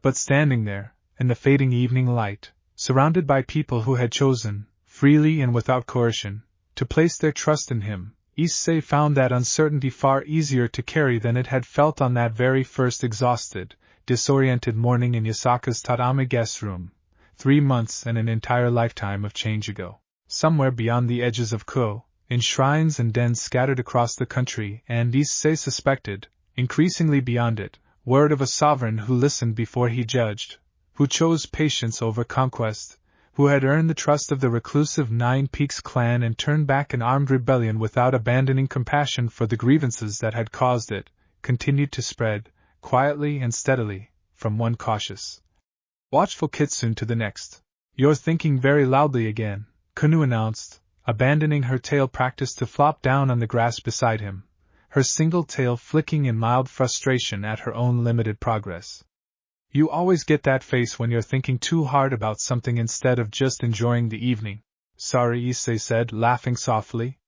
A: But standing there, in the fading evening light, surrounded by people who had chosen, freely and without coercion, to place their trust in him, Issei found that uncertainty far easier to carry than it had felt on that very first exhausted, disoriented morning in Yasaka's tatami guest room, 3 months and an entire lifetime of change ago. Somewhere beyond the edges of Ko, in shrines and dens scattered across the country, and Issei suspected, increasingly beyond it, Word of a sovereign who listened before he judged, who chose patience over conquest, who had earned the trust of the reclusive Nine Peaks clan and turned back an armed rebellion without abandoning compassion for the grievances that had caused it, continued to spread, quietly and steadily, from one cautious, watchful kitsune to the next. "You're thinking very loudly again," Kunou announced, abandoning her tail practice to flop down on the grass beside him, her single tail flicking in mild frustration at her own limited progress. "You always get that face when you're thinking too hard about something instead of just enjoying the evening." "Sorry," Issei said, laughing softly.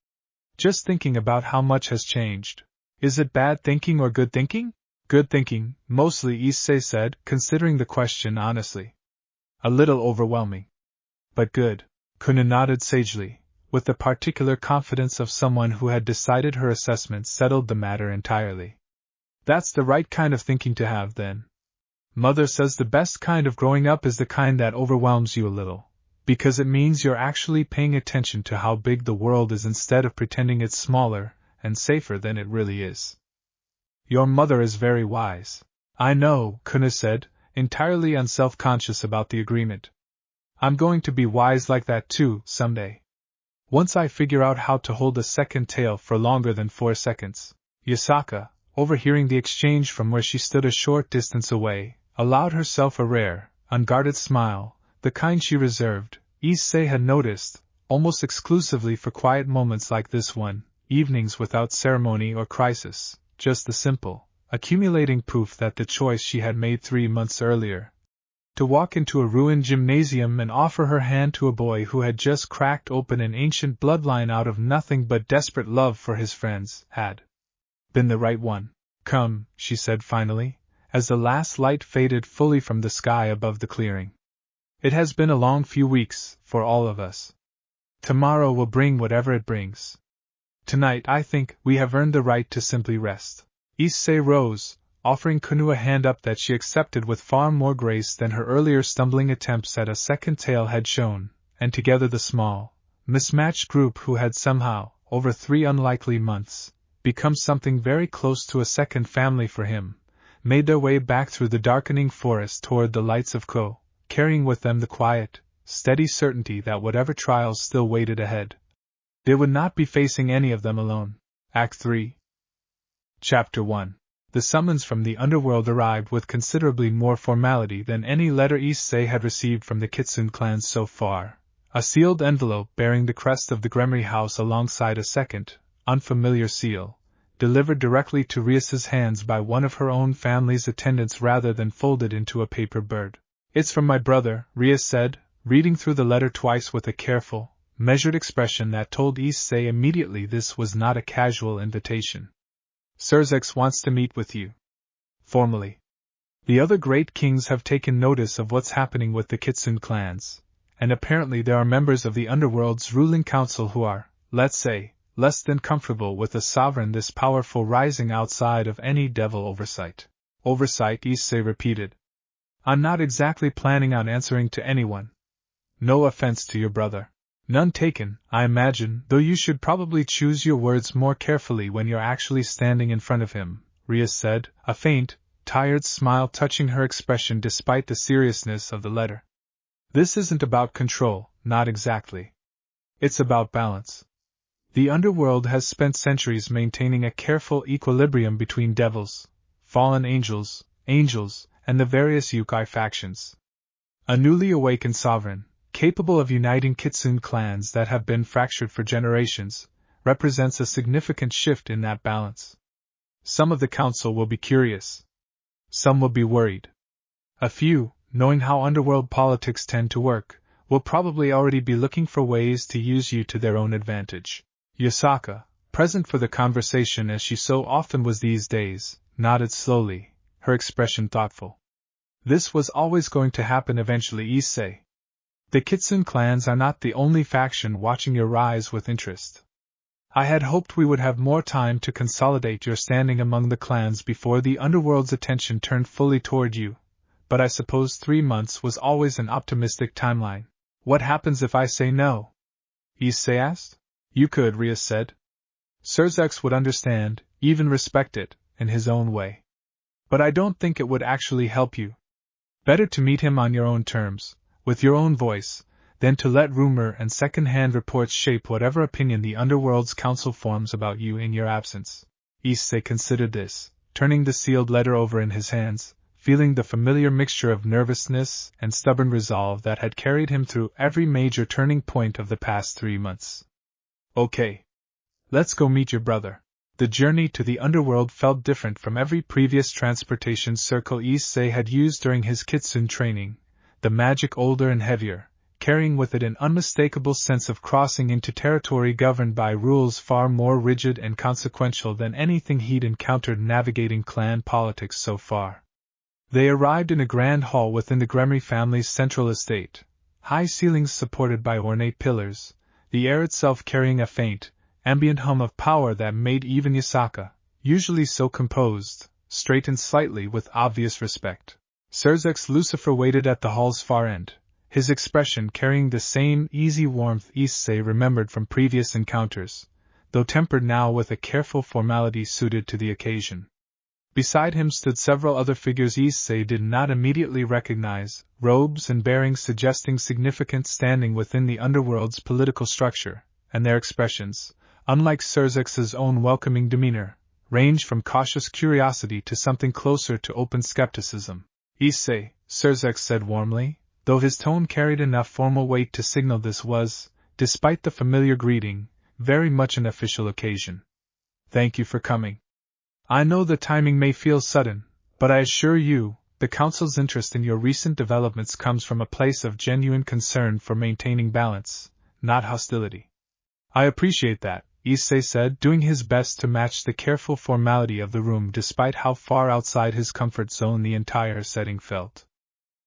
A: "Just thinking about how much has changed." "Is it bad thinking or good thinking?" "Good thinking, mostly," Issei said, considering the question honestly. "A little overwhelming. But good." Kunou nodded sagely, with the particular confidence of someone who had decided her assessment settled the matter entirely. "That's the right kind of thinking to have, then. Mother says the best kind of growing up is the kind that overwhelms you a little, because it means you're actually paying attention to how big the world is instead of pretending it's smaller and safer than it really is." "Your mother is very wise." "I know," Kunou said, entirely unself-conscious about the agreement. "I'm going to be wise like that too, someday. Once I figure out how to hold a second tail for longer than 4 seconds. Yasaka, overhearing the exchange from where she stood a short distance away, allowed herself a rare, unguarded smile, the kind she reserved, Issei had noticed, almost exclusively for quiet moments like this one, evenings without ceremony or crisis, just the simple, accumulating proof that the choice she had made 3 months earlier, to walk into a ruined gymnasium and offer her hand to a boy who had just cracked open an ancient bloodline out of nothing but desperate love for his friends, had been the right one. "Come," she said finally, as the last light faded fully from the sky above the clearing. "It has been a long few weeks, for all of us. Tomorrow will bring whatever it brings. Tonight I think we have earned the right to simply rest." Issei rose, offering Kunou a hand up that she accepted with far more grace than her earlier stumbling attempts at a second tail had shown, and together the small, mismatched group who had somehow, over 3 unlikely months, become something very close to a second family for him, made their way back through the darkening forest toward the lights of Ko, carrying with them the quiet, steady certainty that whatever trials still waited ahead, they would not be facing any of them alone. Act 3. Chapter 1. The summons from the underworld arrived with considerably more formality than any letter Issei had received from the Kitsune clans so far. A sealed envelope bearing the crest of the Gremory house alongside a second, unfamiliar seal, delivered directly to Rias's hands by one of her own family's attendants rather than folded into a paper bird. "It's from my brother," Rias said, reading through the letter twice with a careful, measured expression that told Issei immediately this was not a casual invitation. "Surzex wants to meet with you. Formally. The other great kings have taken notice of what's happening with the Kitsune clans, and apparently there are members of the underworld's ruling council who are, let's say, less than comfortable with a sovereign this powerful rising outside of any devil oversight." "Oversight," Issei repeated. "I'm not exactly planning on answering to anyone. No offense to your brother. None taken, I imagine, though you should probably choose your words more carefully when you're actually standing in front of him," Rias said, a faint, tired smile touching her expression despite the seriousness of the letter. "This isn't about control, not exactly. It's about balance. The underworld has spent centuries maintaining a careful equilibrium between devils, fallen angels, and the various Yokai factions. A newly awakened sovereign, capable of uniting Kitsune clans that have been fractured for generations, represents a significant shift in that balance. Some of the council will be curious. Some will be worried. A few, knowing how underworld politics tend to work, will probably already be looking for ways to use you to their own advantage." Yasaka, present for the conversation as she so often was these days, nodded slowly, her expression thoughtful. "This was always going to happen eventually, Issei. The Kitsune clans are not the only faction watching your rise with interest. I had hoped we would have more time to consolidate your standing among the clans before the underworld's attention turned fully toward you, but I suppose 3 months was always an optimistic timeline." "What happens if I say no?" Issei asked. "You could," Rias said. "Surzex would understand, even respect it, in his own way. But I don't think it would actually help you. Better to meet him on your own terms, with your own voice, than to let rumor and second-hand reports shape whatever opinion the Underworld's council forms about you in your absence. Issei considered this, turning the sealed letter over in his hands, feeling the familiar mixture of nervousness and stubborn resolve that had carried him through every major turning point of the past 3 months. Okay. Let's go meet your brother. The journey to the underworld felt different from every previous transportation circle Issei had used during his kitsune training, the magic older and heavier, carrying with it an unmistakable sense of crossing into territory governed by rules far more rigid and consequential than anything he'd encountered navigating clan politics so far. They arrived in a grand hall within the Gremory family's central estate, high ceilings supported by ornate pillars, the air itself carrying a faint, ambient hum of power that made even Yasaka, usually so composed, straighten slightly with obvious respect. Surzex Lucifer waited at the hall's far end, his expression carrying the same easy warmth Issei remembered from previous encounters, though tempered now with a careful formality suited to the occasion. Beside him stood several other figures Issei did not immediately recognize, robes and bearings suggesting significant standing within the underworld's political structure, and their expressions, unlike Surzex's own welcoming demeanor, ranged from cautious curiosity to something closer to open skepticism. Issei, Surzex said warmly, though his tone carried enough formal weight to signal this was, despite the familiar greeting, very much an official occasion. Thank you for coming. I know the timing may feel sudden, but I assure you, the Council's interest in your recent developments comes from a place of genuine concern for maintaining balance, not hostility. I appreciate that, Issei said, doing his best to match the careful formality of the room despite how far outside his comfort zone the entire setting felt.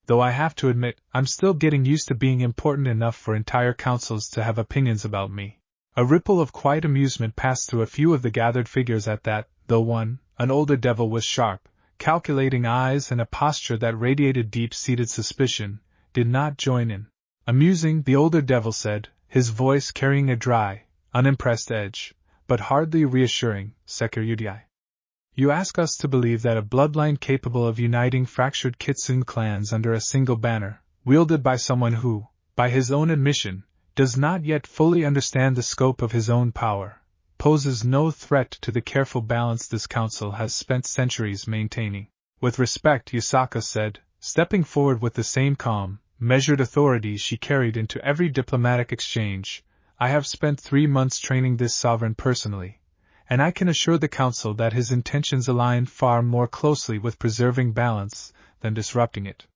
A: Though I have to admit, I'm still getting used to being important enough for entire councils to have opinions about me. A ripple of quiet amusement passed through a few of the gathered figures at that, though one, an older devil with sharp, calculating eyes and a posture that radiated deep-seated suspicion, did not join in. Amusing, the older devil said, his voice carrying a dry, unimpressed edge, but hardly reassuring, Sekiryudai. You ask us to believe that a bloodline capable of uniting fractured kitsune clans under a single banner, wielded by someone who, by his own admission, does not yet fully understand the scope of his own power, poses no threat to the careful balance this council has spent centuries maintaining. With respect, Yasaka said, stepping forward with the same calm, measured authority she carried into every diplomatic exchange, I have spent 3 months training this sovereign personally, and I can assure the council that his intentions align far more closely with preserving balance than disrupting it.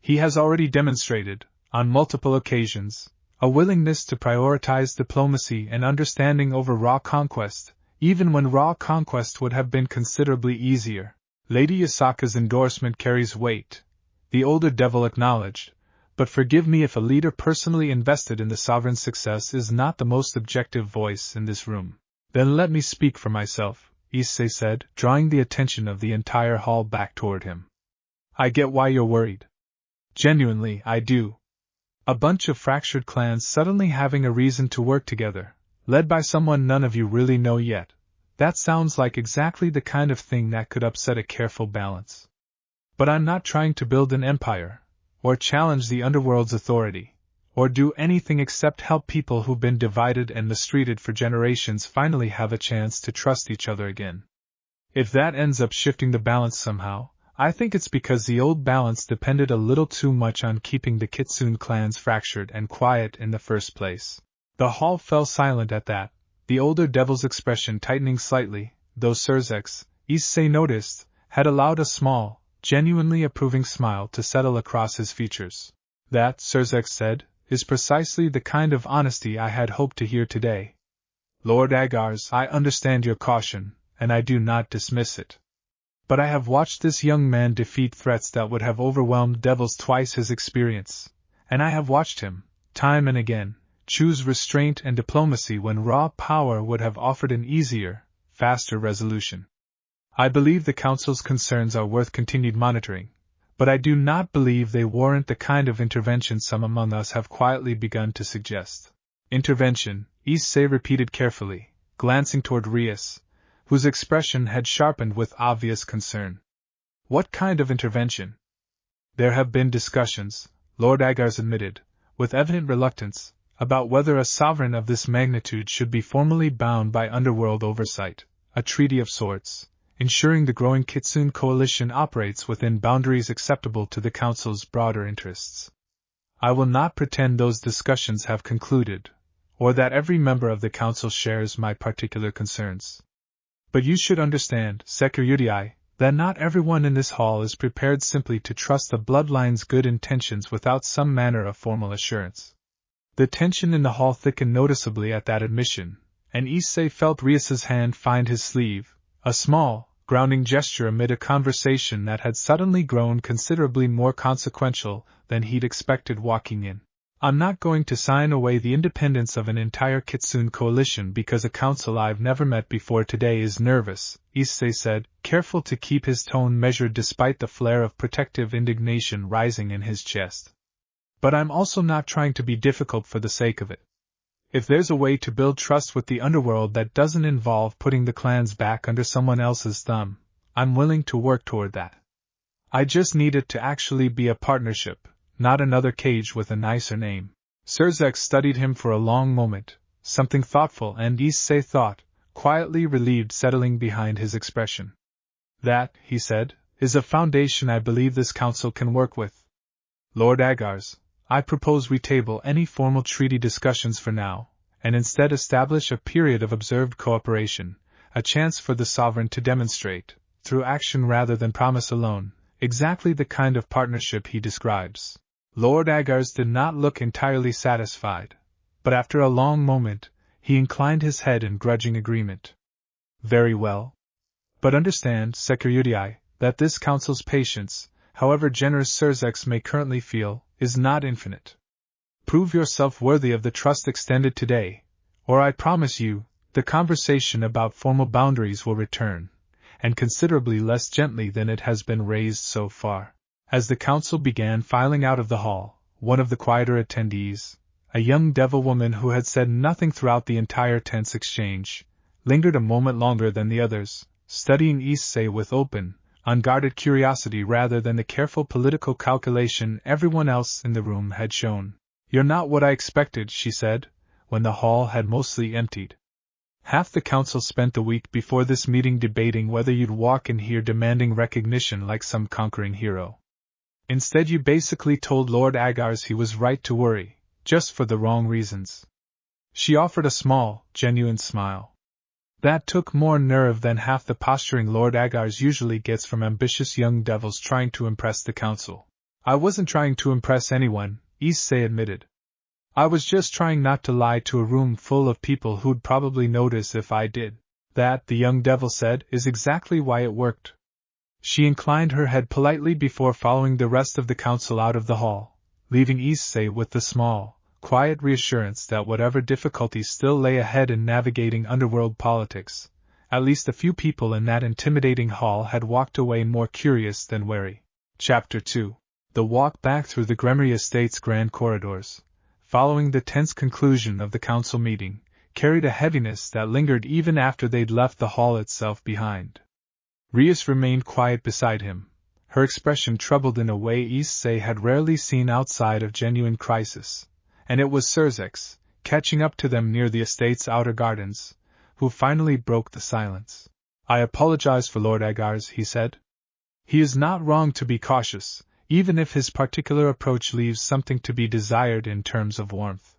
A: He has already demonstrated, on multiple occasions, a willingness to prioritize diplomacy and understanding over raw conquest, even when raw conquest would have been considerably easier. Lady Yasaka's endorsement carries weight, the older devil acknowledged, but forgive me if a leader personally invested in the sovereign's success is not the most objective voice in this room. Then let me speak for myself, Issei said, drawing the attention of the entire hall back toward him. I get why you're worried. Genuinely, I do. A bunch of fractured clans suddenly having a reason to work together, led by someone none of you really know yet. That sounds like exactly the kind of thing that could upset a careful balance. But I'm not trying to build an empire, or challenge the underworld's authority, or do anything except help people who've been divided and mistreated for generations finally have a chance to trust each other again. If that ends up shifting the balance somehow, I think it's because the old balance depended a little too much on keeping the Kitsune clans fractured and quiet in the first place. The hall fell silent at that, the older devil's expression tightening slightly, though Surzex, Issei noticed, had allowed a small, genuinely approving smile to settle across his features. That, Surzex said, is precisely the kind of honesty I had hoped to hear today. Lord Agars, I understand your caution, and I do not dismiss it. But I have watched this young man defeat threats that would have overwhelmed devils twice his experience, and I have watched him, time and again, choose restraint and diplomacy when raw power would have offered an easier, faster resolution. I believe the Council's concerns are worth continued monitoring, but I do not believe they warrant the kind of intervention some among us have quietly begun to suggest. Intervention, Issei repeated carefully, glancing toward Rias, whose expression had sharpened with obvious concern. What kind of intervention? There have been discussions, Lord Agars admitted, with evident reluctance, about whether a sovereign of this magnitude should be formally bound by underworld oversight, a treaty of sorts, ensuring the growing Kitsune coalition operates within boundaries acceptable to the Council's broader interests. I will not pretend those discussions have concluded, or that every member of the Council shares my particular concerns. But you should understand, Security, that not everyone in this hall is prepared simply to trust the bloodline's good intentions without some manner of formal assurance. The tension in the hall thickened noticeably at that admission, and Issei felt Rias's hand find his sleeve, a small, grounding gesture amid a conversation that had suddenly grown considerably more consequential than he'd expected walking in. I'm not going to sign away the independence of an entire Kitsune coalition because a council I've never met before today is nervous, Issei said, careful to keep his tone measured despite the flare of protective indignation rising in his chest. But I'm also not trying to be difficult for the sake of it. If there's a way to build trust with the underworld that doesn't involve putting the clans back under someone else's thumb, I'm willing to work toward that. I just need it to actually be a partnership, not another cage with a nicer name. Surzek studied him for a long moment, something thoughtful and Issei thought, quietly relieved settling behind his expression. That, he said, is a foundation I believe this council can work with. Lord Agars, I propose we table any formal treaty discussions for now, and instead establish a period of observed cooperation, a chance for the sovereign to demonstrate, through action rather than promise alone, exactly the kind of partnership he describes. Lord Agars did not look entirely satisfied, but after a long moment, he inclined his head in grudging agreement. Very well. But understand, Security, that this council's patience, however generous Surzek may currently feel, is not infinite. Prove yourself worthy of the trust extended today, or I promise you, the conversation about formal boundaries will return, and considerably less gently than it has been raised so far. As the council began filing out of the hall, one of the quieter attendees, a young devil woman who had said nothing throughout the entire tense exchange, lingered a moment longer than the others, studying Issei with open, unguarded curiosity rather than the careful political calculation everyone else in the room had shown. You're not what I expected, she said, when the hall had mostly emptied. Half the council spent the week before this meeting debating whether you'd walk in here demanding recognition like some conquering hero. Instead you basically told Lord Agars he was right to worry, just for the wrong reasons. She offered a small, genuine smile. That took more nerve than half the posturing Lord Agars usually gets from ambitious young devils trying to impress the council. I wasn't trying to impress anyone, Issei admitted. I was just trying not to lie to a room full of people who'd probably notice if I did. That, the young devil said, is exactly why it worked. She inclined her head politely before following the rest of the council out of the hall, leaving Issei with the small, quiet reassurance that whatever difficulties still lay ahead in navigating underworld politics, at least a few people in that intimidating hall had walked away more curious than wary. Chapter 2. The walk back through the Gremory estate's grand corridors, following the tense conclusion of the council meeting, carried a heaviness that lingered even after they'd left the hall itself behind. Rias remained quiet beside him, her expression troubled in a way Issei had rarely seen outside of genuine crisis, and it was Surzek, catching up to them near the estate's outer gardens, who finally broke the silence. I apologize for Lord Agars, he said. He is not wrong to be cautious, even if his particular approach leaves something to be desired in terms of warmth.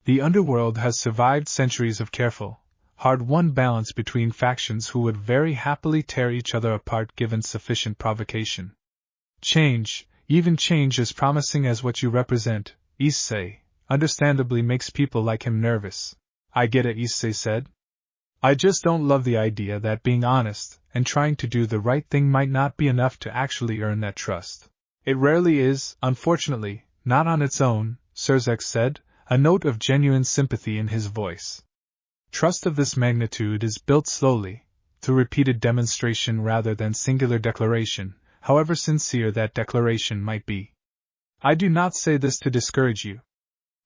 A: The underworld has survived centuries of careful, hard-won balance between factions who would very happily tear each other apart given sufficient provocation. Change, even change as promising as what you represent, Issei, understandably makes people like him nervous. I get it, Issei said. I just don't love the idea that being honest and trying to do the right thing might not be enough to actually earn that trust. It rarely is, unfortunately, not on its own, Surzek said, a note of genuine sympathy in his voice. Trust of this magnitude is built slowly, through repeated demonstration rather than singular declaration, however sincere that declaration might be. I do not say this to discourage you.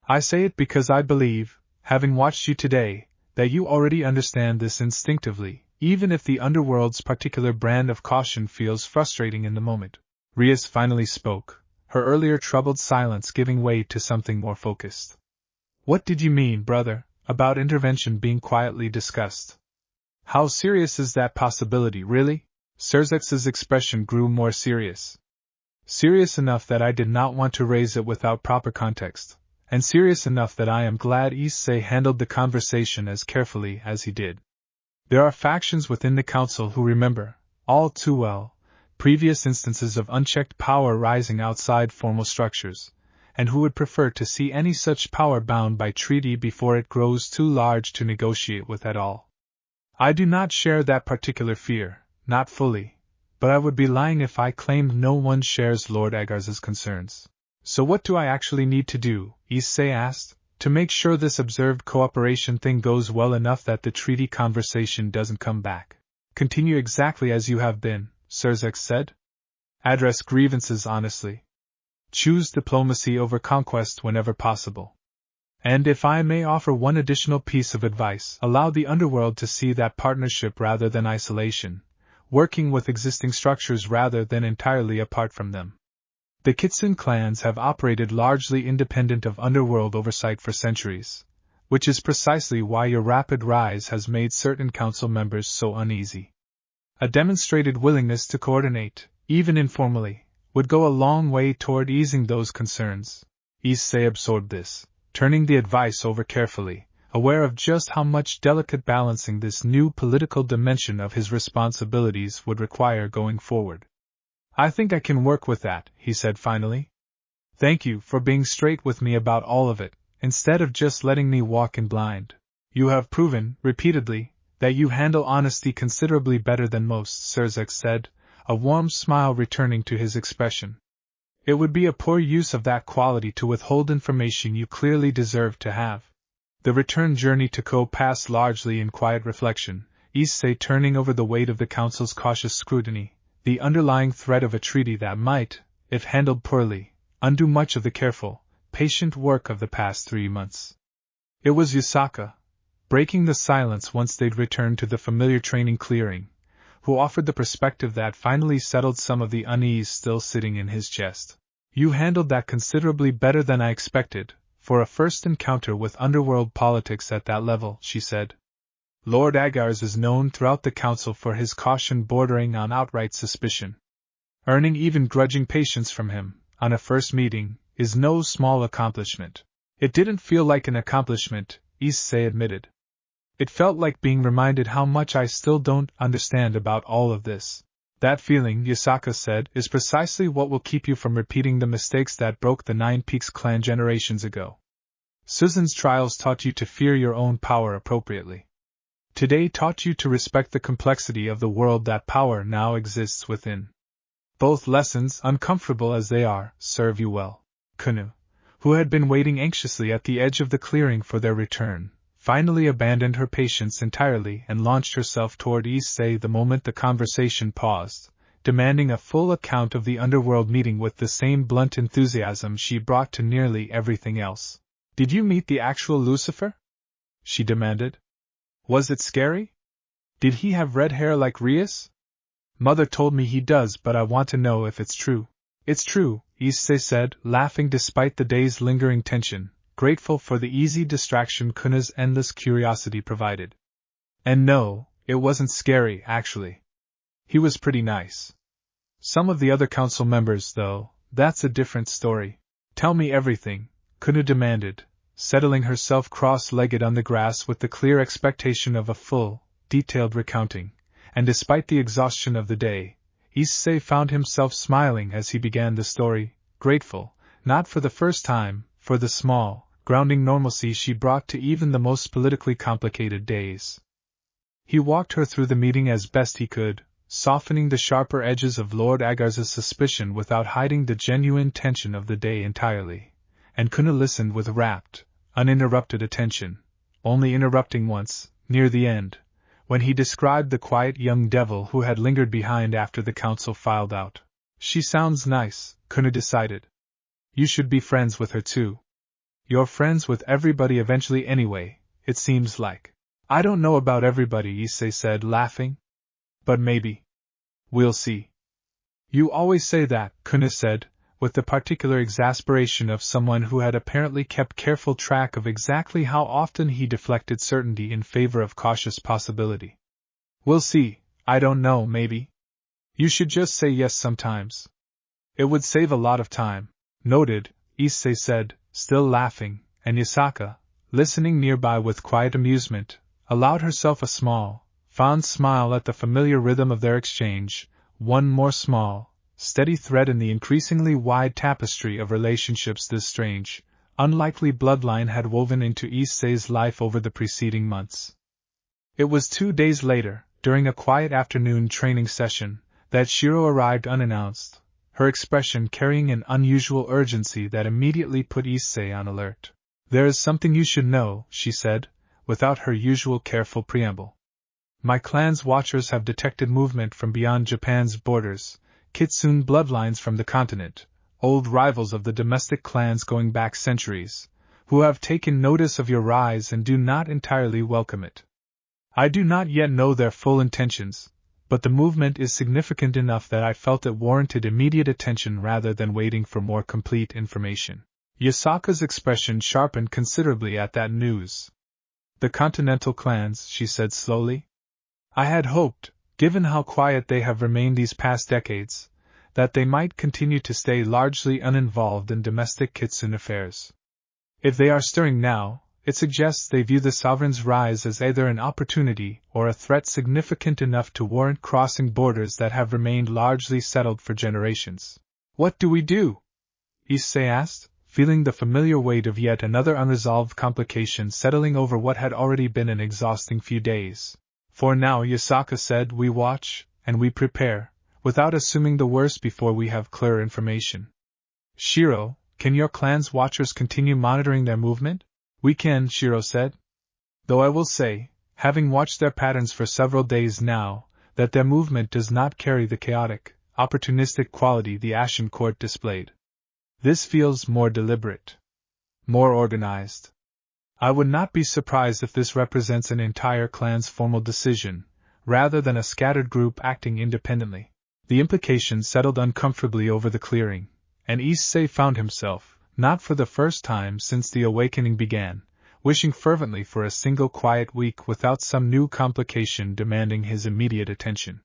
A: I say it because I believe, having watched you today, that you already understand this instinctively, even if the underworld's particular brand of caution feels frustrating in the moment. Rias finally spoke, her earlier troubled silence giving way to something more focused. What did you mean, brother, about intervention being quietly discussed? How serious is that possibility, really? Surzex's expression grew more serious. Serious enough that I did not want to raise it without proper context, and serious enough that I am glad Issei handled the conversation as carefully as he did. There are factions within the council who remember, all too well, previous instances of unchecked power rising outside formal structures, and who would prefer to see any such power bound by treaty before it grows too large to negotiate with at all. I do not share that particular fear, not fully, but I would be lying if I claimed no one shares Lord Agarz's concerns. So what do I actually need to do, Issei asked, to make sure this observed cooperation thing goes well enough that the treaty conversation doesn't come back? Continue exactly as you have been, Surzex said. Address grievances honestly. Choose diplomacy over conquest whenever possible. And if I may offer one additional piece of advice, allow the underworld to see that partnership rather than isolation, working with existing structures rather than entirely apart from them. The Kitsune clans have operated largely independent of underworld oversight for centuries, which is precisely why your rapid rise has made certain council members so uneasy. A demonstrated willingness to coordinate, even informally, would go a long way toward easing those concerns. Issei absorbed this, turning the advice over carefully, aware of just how much delicate balancing this new political dimension of his responsibilities would require going forward. I think I can work with that, he said finally. Thank you for being straight with me about all of it, instead of just letting me walk in blind. You have proven, repeatedly, that you handle honesty considerably better than most, Surzex said, a warm smile returning to his expression. It would be a poor use of that quality to withhold information you clearly deserve to have. The return journey to Ko passed largely in quiet reflection, Issei turning over the weight of the council's cautious scrutiny, the underlying threat of a treaty that might, if handled poorly, undo much of the careful, patient work of the past 3 months. It was Yasaka, breaking the silence once they'd returned to the familiar training clearing, who offered the perspective that finally settled some of the unease still sitting in his chest. You handled that considerably better than I expected, for a first encounter with underworld politics at that level, she said. Lord Agarz is known throughout the council for his caution bordering on outright suspicion. Earning even grudging patience from him, on a first meeting, is no small accomplishment. It didn't feel like an accomplishment, Issei admitted. It felt like being reminded how much I still don't understand about all of this. That feeling, Yasaka said, is precisely what will keep you from repeating the mistakes that broke the Nine Peaks clan generations ago. Susan's trials taught you to fear your own power appropriately. Today taught you to respect the complexity of the world that power now exists within. Both lessons, uncomfortable as they are, serve you well. Kunou, who had been waiting anxiously at the edge of the clearing for their return, finally abandoned her patience entirely and launched herself toward Issei the moment the conversation paused, demanding a full account of the underworld meeting with the same blunt enthusiasm she brought to nearly everything else. Did you meet the actual Lucifer? She demanded. Was it scary? Did he have red hair like Rias? Mother told me he does, but I want to know if it's true. It's true, Issei said, laughing despite the day's lingering tension, grateful for the easy distraction Kunou's endless curiosity provided. And no, it wasn't scary, actually. He was pretty nice. Some of the other council members, though, that's a different story. Tell me everything, Kunou demanded, settling herself cross-legged on the grass with the clear expectation of a full, detailed recounting, and despite the exhaustion of the day, Issei found himself smiling as he began the story, grateful, not for the first time, for the small, grounding normalcy she brought to even the most politically complicated days. He walked her through the meeting as best he could, softening the sharper edges of Lord Agarz's suspicion without hiding the genuine tension of the day entirely, and Kunou listened with rapt, uninterrupted attention, only interrupting once, near the end, when he described the quiet young devil who had lingered behind after the council filed out. She sounds nice, Kunou decided. You should be friends with her too. You're friends with everybody eventually anyway, it seems like. I don't know about everybody, Issei said, laughing. but maybe. We'll see. You always say that, Kunou said, with the particular exasperation of someone who had apparently kept careful track of exactly how often he deflected certainty in favor of cautious possibility. We'll see, I don't know, maybe. You should just say yes sometimes. It would save a lot of time. Noted, Issei said, still laughing, and Yasaka, listening nearby with quiet amusement, allowed herself a small, fond smile at the familiar rhythm of their exchange, one more small, steady thread in the increasingly wide tapestry of relationships this strange, unlikely bloodline had woven into Issei's life over the preceding months. It was 2 days later, during a quiet afternoon training session, that Shiro arrived unannounced, her expression carrying an unusual urgency that immediately put Issei on alert. There is something you should know, she said, without her usual careful preamble. My clan's watchers have detected movement from beyond Japan's borders, Kitsune bloodlines from the continent, old rivals of the domestic clans going back centuries, who have taken notice of your rise and do not entirely welcome it. I do not yet know their full intentions, but the movement is significant enough that I felt it warranted immediate attention rather than waiting for more complete information. Yasaka's expression sharpened considerably at that news. The continental clans, she said slowly. I had hoped, given how quiet they have remained these past decades, that they might continue to stay largely uninvolved in domestic Kitsune affairs. If they are stirring now, it suggests they view the sovereign's rise as either an opportunity or a threat significant enough to warrant crossing borders that have remained largely settled for generations. What do we do? Issei asked, feeling the familiar weight of yet another unresolved complication settling over what had already been an exhausting few days. For now, Yasaka said, we watch, and we prepare, without assuming the worst before we have clearer information. Shiro, can your clan's watchers continue monitoring their movement? We can, Shiro said. Though I will say, having watched their patterns for several days now, that their movement does not carry the chaotic, opportunistic quality the Ashen Court displayed. This feels more deliberate, more organized. I would not be surprised if this represents an entire clan's formal decision, rather than a scattered group acting independently. The implication settled uncomfortably over the clearing, and Issei found himself, not for the first time since the awakening began, wishing fervently for a single quiet week without some new complication demanding his immediate attention.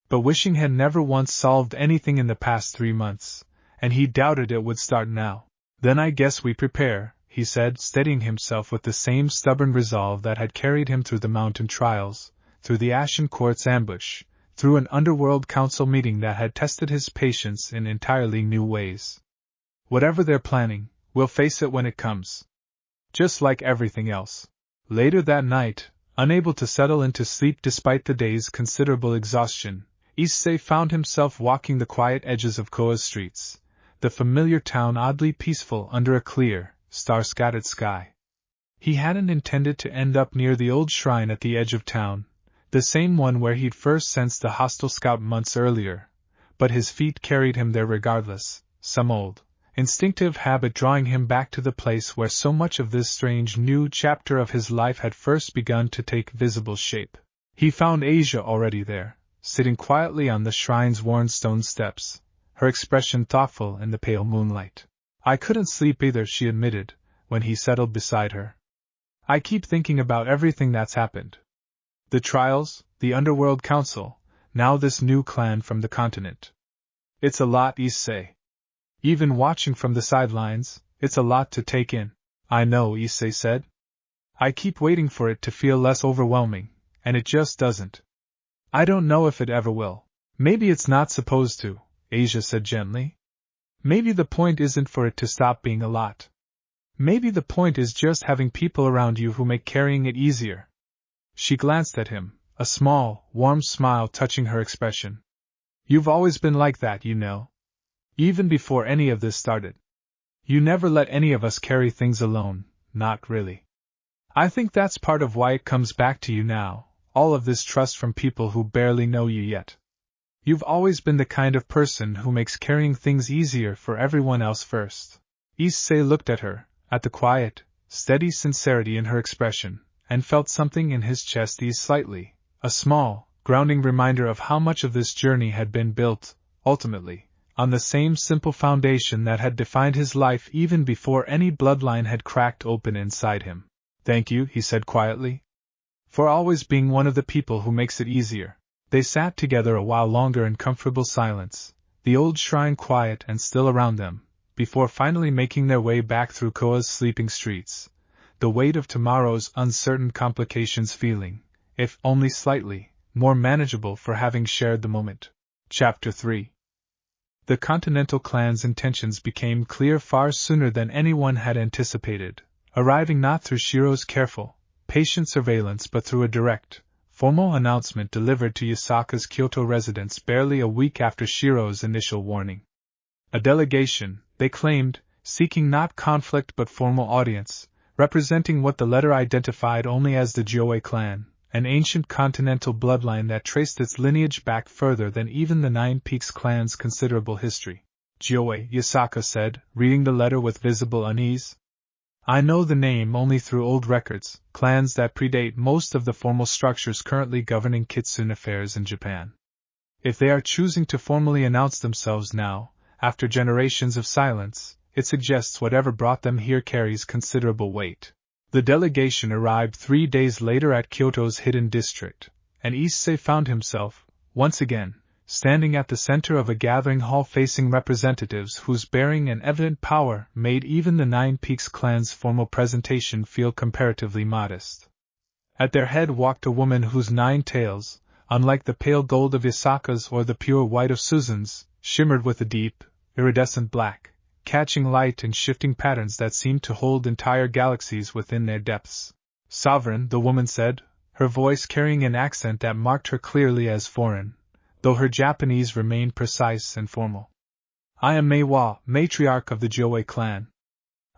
A: But wishing had never once solved anything in the past 3 months, and he doubted it would start now. Then I guess we prepare, he said, steadying himself with the same stubborn resolve that had carried him through the mountain trials, through the Ashen Court's ambush, through an underworld council meeting that had tested his patience in entirely new ways. Whatever they're planning, we'll face it when it comes. Just like everything else. Later that night, unable to settle into sleep despite the day's considerable exhaustion, Issei found himself walking the quiet edges of Koa's streets, the familiar town oddly peaceful under a clear, star-scattered sky. He hadn't intended to end up near the old shrine at the edge of town, the same one where he'd first sensed the hostile scout months earlier, but his feet carried him there regardless, some old, instinctive habit drawing him back to the place where so much of this strange new chapter of his life had first begun to take visible shape. He found Asia already there, sitting quietly on the shrine's worn stone steps, her expression thoughtful in the pale moonlight. I couldn't sleep either, she admitted, when he settled beside her. I keep thinking about everything that's happened. The trials, the underworld council, now this new clan from the continent. It's a lot, Issei. Even watching from the sidelines, it's a lot to take in. I know, Issei said. I keep waiting for it to feel less overwhelming, and it just doesn't. I don't know if it ever will. Maybe it's not supposed to, Asia said gently. Maybe the point isn't for it to stop being a lot. Maybe the point is just having people around you who make carrying it easier. She glanced at him, a small, warm smile touching her expression. You've always been like that, you know. Even before any of this started. You never let any of us carry things alone, not really. I think that's part of why it comes back to you now, all of this trust from people who barely know you yet. You've always been the kind of person who makes carrying things easier for everyone else first. Issei looked at her, at the quiet, steady sincerity in her expression, and felt something in his chest ease slightly, a small, grounding reminder of how much of this journey had been built, ultimately, on the same simple foundation that had defined his life even before any bloodline had cracked open inside him. "Thank you," he said quietly, "for always being one of the people who makes it easier." They sat together a while longer in comfortable silence, the old shrine quiet and still around them, before finally making their way back through Koa's sleeping streets, the weight of tomorrow's uncertain complications feeling, if only slightly, more manageable for having shared the moment. Chapter 3. The Continental Clan's intentions became clear far sooner than anyone had anticipated, arriving not through Shiro's careful, patient surveillance but through a direct, formal announcement delivered to Yasaka's Kyoto residence barely a week after Shiro's initial warning. A delegation, they claimed, seeking not conflict but formal audience, representing what the letter identified only as the Gremory Clan, an ancient continental bloodline that traced its lineage back further than even the Nine Peaks clan's considerable history. "Gremory," Yasaka said, reading the letter with visible unease. "I know the name only through old records, clans that predate most of the formal structures currently governing Kitsune affairs in Japan. If they are choosing to formally announce themselves now, after generations of silence, it suggests whatever brought them here carries considerable weight." The delegation arrived 3 days later at Kyoto's hidden district, and Issei found himself, once again, standing at the center of a gathering hall facing representatives whose bearing and evident power made even the Nine Peaks clan's formal presentation feel comparatively modest. At their head walked a woman whose 9 tails, unlike the pale gold of Yasaka's or the pure white of Susan's, shimmered with a deep, iridescent black, catching light in shifting patterns that seemed to hold entire galaxies within their depths. "Sovereign," the woman said, her voice carrying an accent that marked her clearly as foreign, though her Japanese remained precise and formal. "I am Meiwa, matriarch of the Gremory Clan.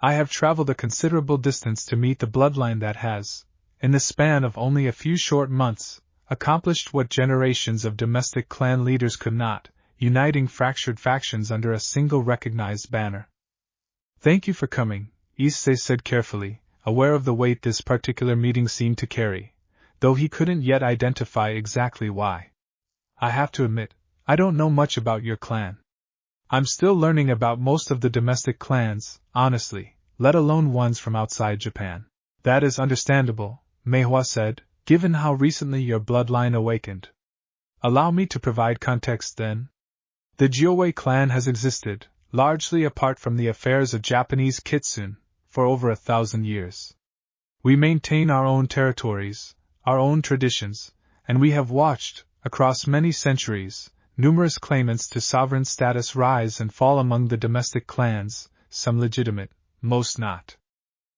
A: I have traveled a considerable distance to meet the bloodline that has, in the span of only a few short months, accomplished what generations of domestic clan leaders could not, uniting fractured factions under a single recognized banner." "Thank you for coming," Issei said carefully, aware of the weight this particular meeting seemed to carry, though he couldn't yet identify exactly why. "I have to admit, I don't know much about your clan. I'm still learning about most of the domestic clans, honestly, let alone ones from outside Japan." "That is understandable," Meiwa said, "given how recently your bloodline awakened. Allow me to provide context then. The Gremory Clan has existed, largely apart from the affairs of Japanese Kitsune, for over 1,000 years. We maintain our own territories, our own traditions, and we have watched, across many centuries, numerous claimants to sovereign status rise and fall among the domestic clans, some legitimate, most not.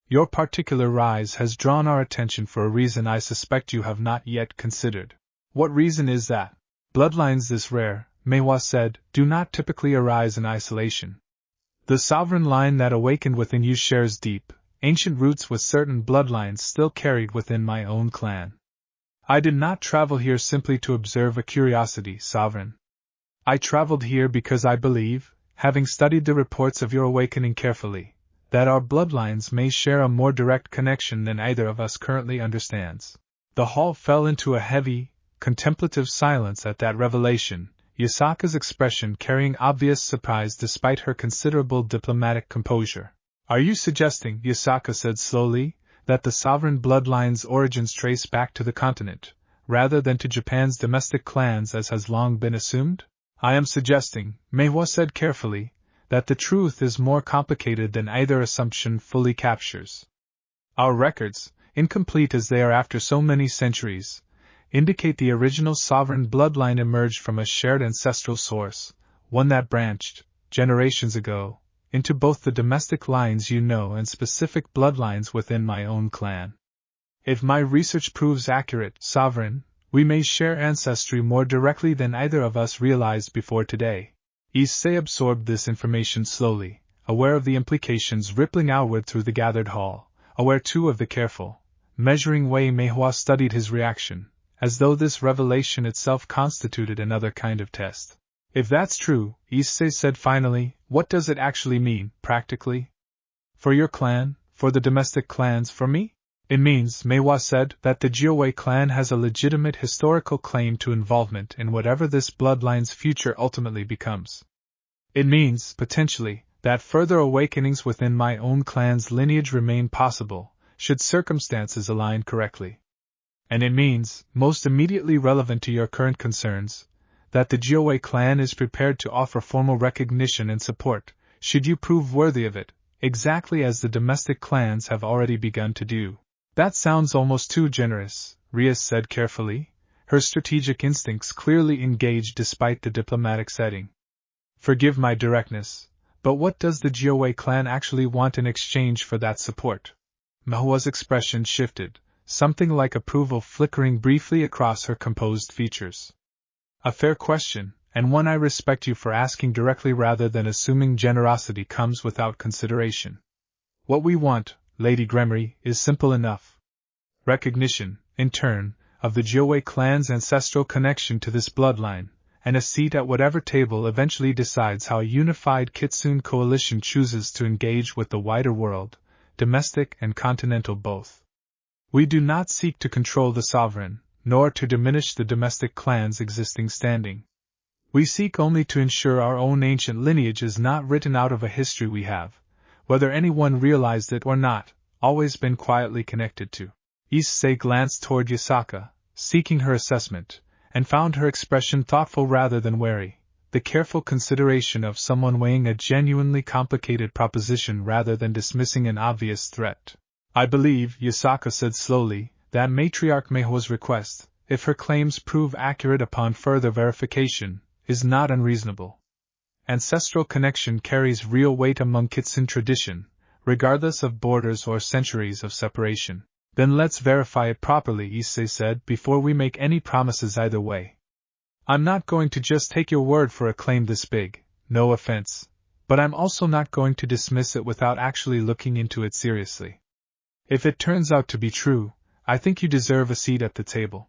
A: Your particular rise has drawn our attention for a reason I suspect you have not yet considered." "What reason is that?" "Bloodlines this rare," Meiwa said, "do not typically arise in isolation. The sovereign line that awakened within you shares deep, ancient roots with certain bloodlines still carried within my own clan. I did not travel here simply to observe a curiosity, Sovereign. I traveled here because I believe, having studied the reports of your awakening carefully, that our bloodlines may share a more direct connection than either of us currently understands." The hall fell into a heavy, contemplative silence at that revelation, Yasaka's expression carrying obvious surprise despite her considerable diplomatic composure. "Are you suggesting," Yasaka said slowly, "that the sovereign bloodline's origins trace back to the continent, rather than to Japan's domestic clans as has long been assumed?" "I am suggesting," Meiwa said carefully, "that the truth is more complicated than either assumption fully captures. Our records, incomplete as they are after so many centuries, indicate the original sovereign bloodline emerged from a shared ancestral source, one that branched, generations ago, into both the domestic lines you know and specific bloodlines within my own clan. If my research proves accurate, Sovereign, we may share ancestry more directly than either of us realized before today." Issei absorbed this information slowly, aware of the implications rippling outward through the gathered hall, aware too of the careful, measuring way Meiwa studied his reaction, as though this revelation itself constituted another kind of test. "If that's true," Issei said finally, "what does it actually mean, practically? For your clan, for the domestic clans, for me?" It means, Meiwa said, that the Jiawei clan has a legitimate historical claim to involvement in whatever this bloodline's future ultimately becomes. It means, potentially, that further awakenings within my own clan's lineage remain possible, should circumstances align correctly. And it means, most immediately relevant to your current concerns, that the Jiawei clan is prepared to offer formal recognition and support, should you prove worthy of it, exactly as the domestic clans have already begun to do. That sounds almost too generous, Rias said carefully, her strategic instincts clearly engaged despite the diplomatic setting. Forgive my directness, but what does the Jiawei clan actually want in exchange for that support? Mehua's expression shifted, something like approval flickering briefly across her composed features. A fair question, and one I respect you for asking directly rather than assuming generosity comes without consideration. What we want, Lady Gremory, is simple enough. Recognition, in turn, of the Jiawei clan's ancestral connection to this bloodline, and a seat at whatever table eventually decides how a unified Kitsune coalition chooses to engage with the wider world, domestic and continental both. We do not seek to control the sovereign, nor to diminish the domestic clan's existing standing. We seek only to ensure our own ancient lineage is not written out of a history we have, whether anyone realized it or not, always been quietly connected to. Issei glanced toward Yasaka, seeking her assessment, and found her expression thoughtful rather than wary, the careful consideration of someone weighing a genuinely complicated proposition rather than dismissing an obvious threat. I believe, Yasaka said slowly, that Matriarch Meihua's request, if her claims prove accurate upon further verification, is not unreasonable. Ancestral connection carries real weight among Kitsune tradition, regardless of borders or centuries of separation. Then let's verify it properly, Issei said, before we make any promises either way. I'm not going to just take your word for a claim this big, no offense, but I'm also not going to dismiss it without actually looking into it seriously. If it turns out to be true, I think you deserve a seat at the table.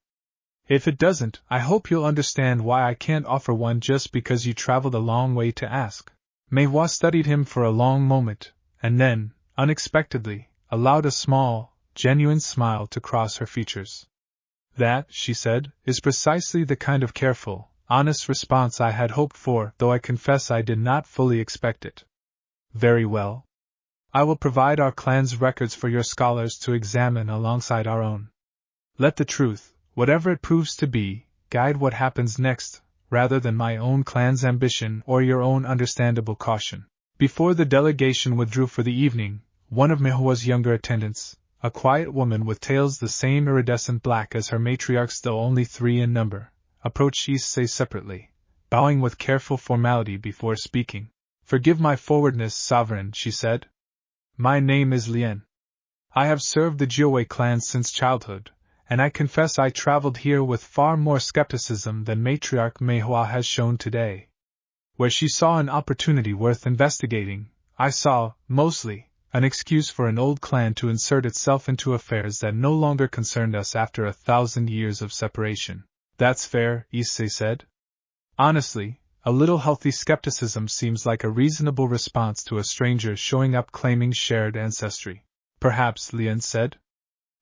A: If it doesn't, I hope you'll understand why I can't offer one just because you traveled a long way to ask. Meihua studied him for a long moment, and then, unexpectedly, allowed a small, genuine smile to cross her features. That, she said, is precisely the kind of careful, honest response I had hoped for, though I confess I did not fully expect it. Very well. I will provide our clan's records for your scholars to examine alongside our own. Let the truth, whatever it proves to be, guide what happens next, rather than my own clan's ambition or your own understandable caution. Before the delegation withdrew for the evening, one of Meihua's younger attendants, a quiet woman with tails the same iridescent black as her matriarchs though only 3 in number, approached Issei separately, bowing with careful formality before speaking. Forgive my forwardness, sovereign, she said. My name is Lien. I have served the Jiawei clan since childhood, and I confess I traveled here with far more skepticism than Matriarch Meihua has shown today. Where she saw an opportunity worth investigating, I saw, mostly, an excuse for an old clan to insert itself into affairs that no longer concerned us after 1,000 years of separation. That's fair, Issei said. Honestly, a little healthy skepticism seems like a reasonable response to a stranger showing up claiming shared ancestry. Perhaps, Lien said.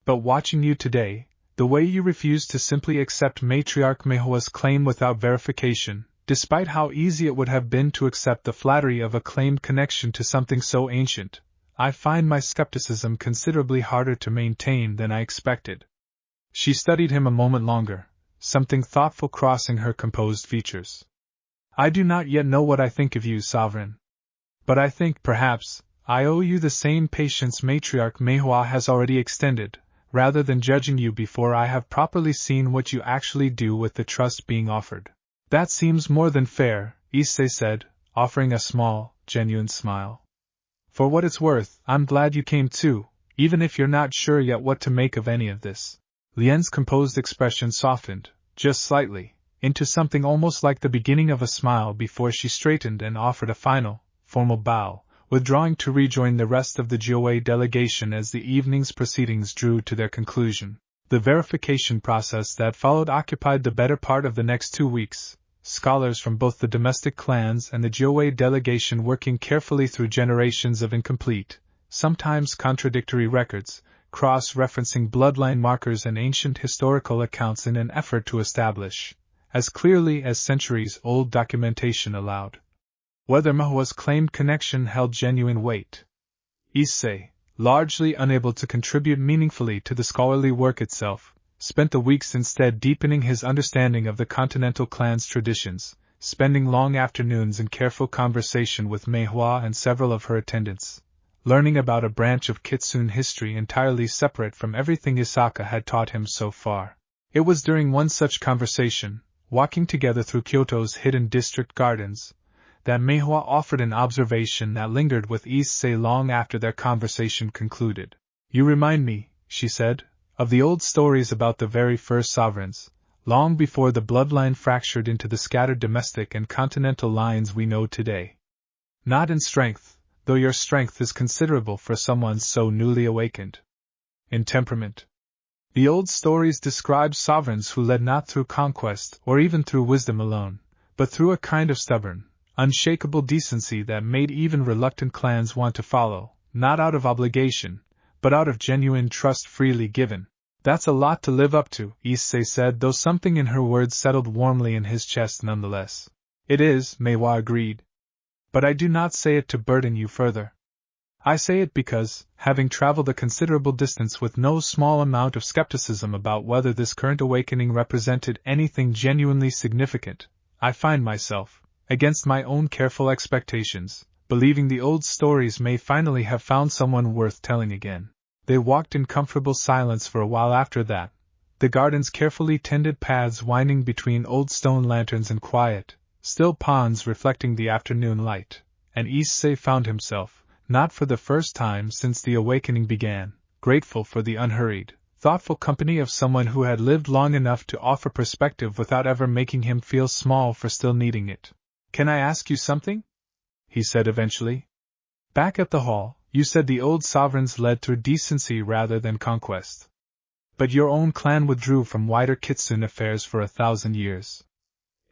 A: But watching you today, the way you refuse to simply accept Matriarch Meihua's claim without verification, despite how easy it would have been to accept the flattery of a claimed connection to something so ancient, I find my skepticism considerably harder to maintain than I expected. She studied him a moment longer, something thoughtful crossing her composed features. I do not yet know what I think of you, sovereign. But I think, perhaps, I owe you the same patience Matriarch Meihua has already extended, rather than judging you before I have properly seen what you actually do with the trust being offered. That seems more than fair, Issei said, offering a small, genuine smile. For what it's worth, I'm glad you came too, even if you're not sure yet what to make of any of this. Lien's composed expression softened, just slightly, into something almost like the beginning of a smile before she straightened and offered a final, formal bow, withdrawing to rejoin the rest of the Jiawei delegation as the evening's proceedings drew to their conclusion. The verification process that followed occupied the better part of the next 2 weeks, scholars from both the domestic clans and the Jiawei delegation working carefully through generations of incomplete, sometimes contradictory records, cross-referencing bloodline markers and ancient historical accounts in an effort to establish, as clearly as centuries-old documentation allowed, whether Meihua's claimed connection held genuine weight. Issei, largely unable to contribute meaningfully to the scholarly work itself, spent the weeks instead deepening his understanding of the continental clan's traditions, spending long afternoons in careful conversation with Meihua and several of her attendants, learning about a branch of Kitsune history entirely separate from everything Yasaka had taught him so far. It was during one such conversation, walking together through Kyoto's hidden district gardens, that Meihua offered an observation that lingered with Issei long after their conversation concluded. "You remind me," she said, "of the old stories about the very first sovereigns, long before the bloodline fractured into the scattered domestic and continental lines we know today. Not in strength, though your strength is considerable for someone so newly awakened. In temperament. The old stories describe sovereigns who led not through conquest or even through wisdom alone, but through a kind of stubborn, unshakable decency that made even reluctant clans want to follow, not out of obligation, but out of genuine trust freely given." "That's a lot to live up to," Issei said, though something in her words settled warmly in his chest nonetheless. "It is," Meihua agreed. "But I do not say it to burden you further. I say it because, having traveled a considerable distance with no small amount of skepticism about whether this current awakening represented anything genuinely significant, I find myself, against my own careful expectations, believing the old stories may finally have found someone worth telling again." They walked in comfortable silence for a while after that, the garden's carefully tended paths winding between old stone lanterns and quiet, still ponds reflecting the afternoon light, and Issei found himself, not for the first time since the awakening began, grateful for the unhurried, thoughtful company of someone who had lived long enough to offer perspective without ever making him feel small for still needing it. "Can I ask you something?" he said eventually. "Back at the hall, you said the old sovereigns led through decency rather than conquest. But your own clan withdrew from wider Kitsune affairs for 1,000 years.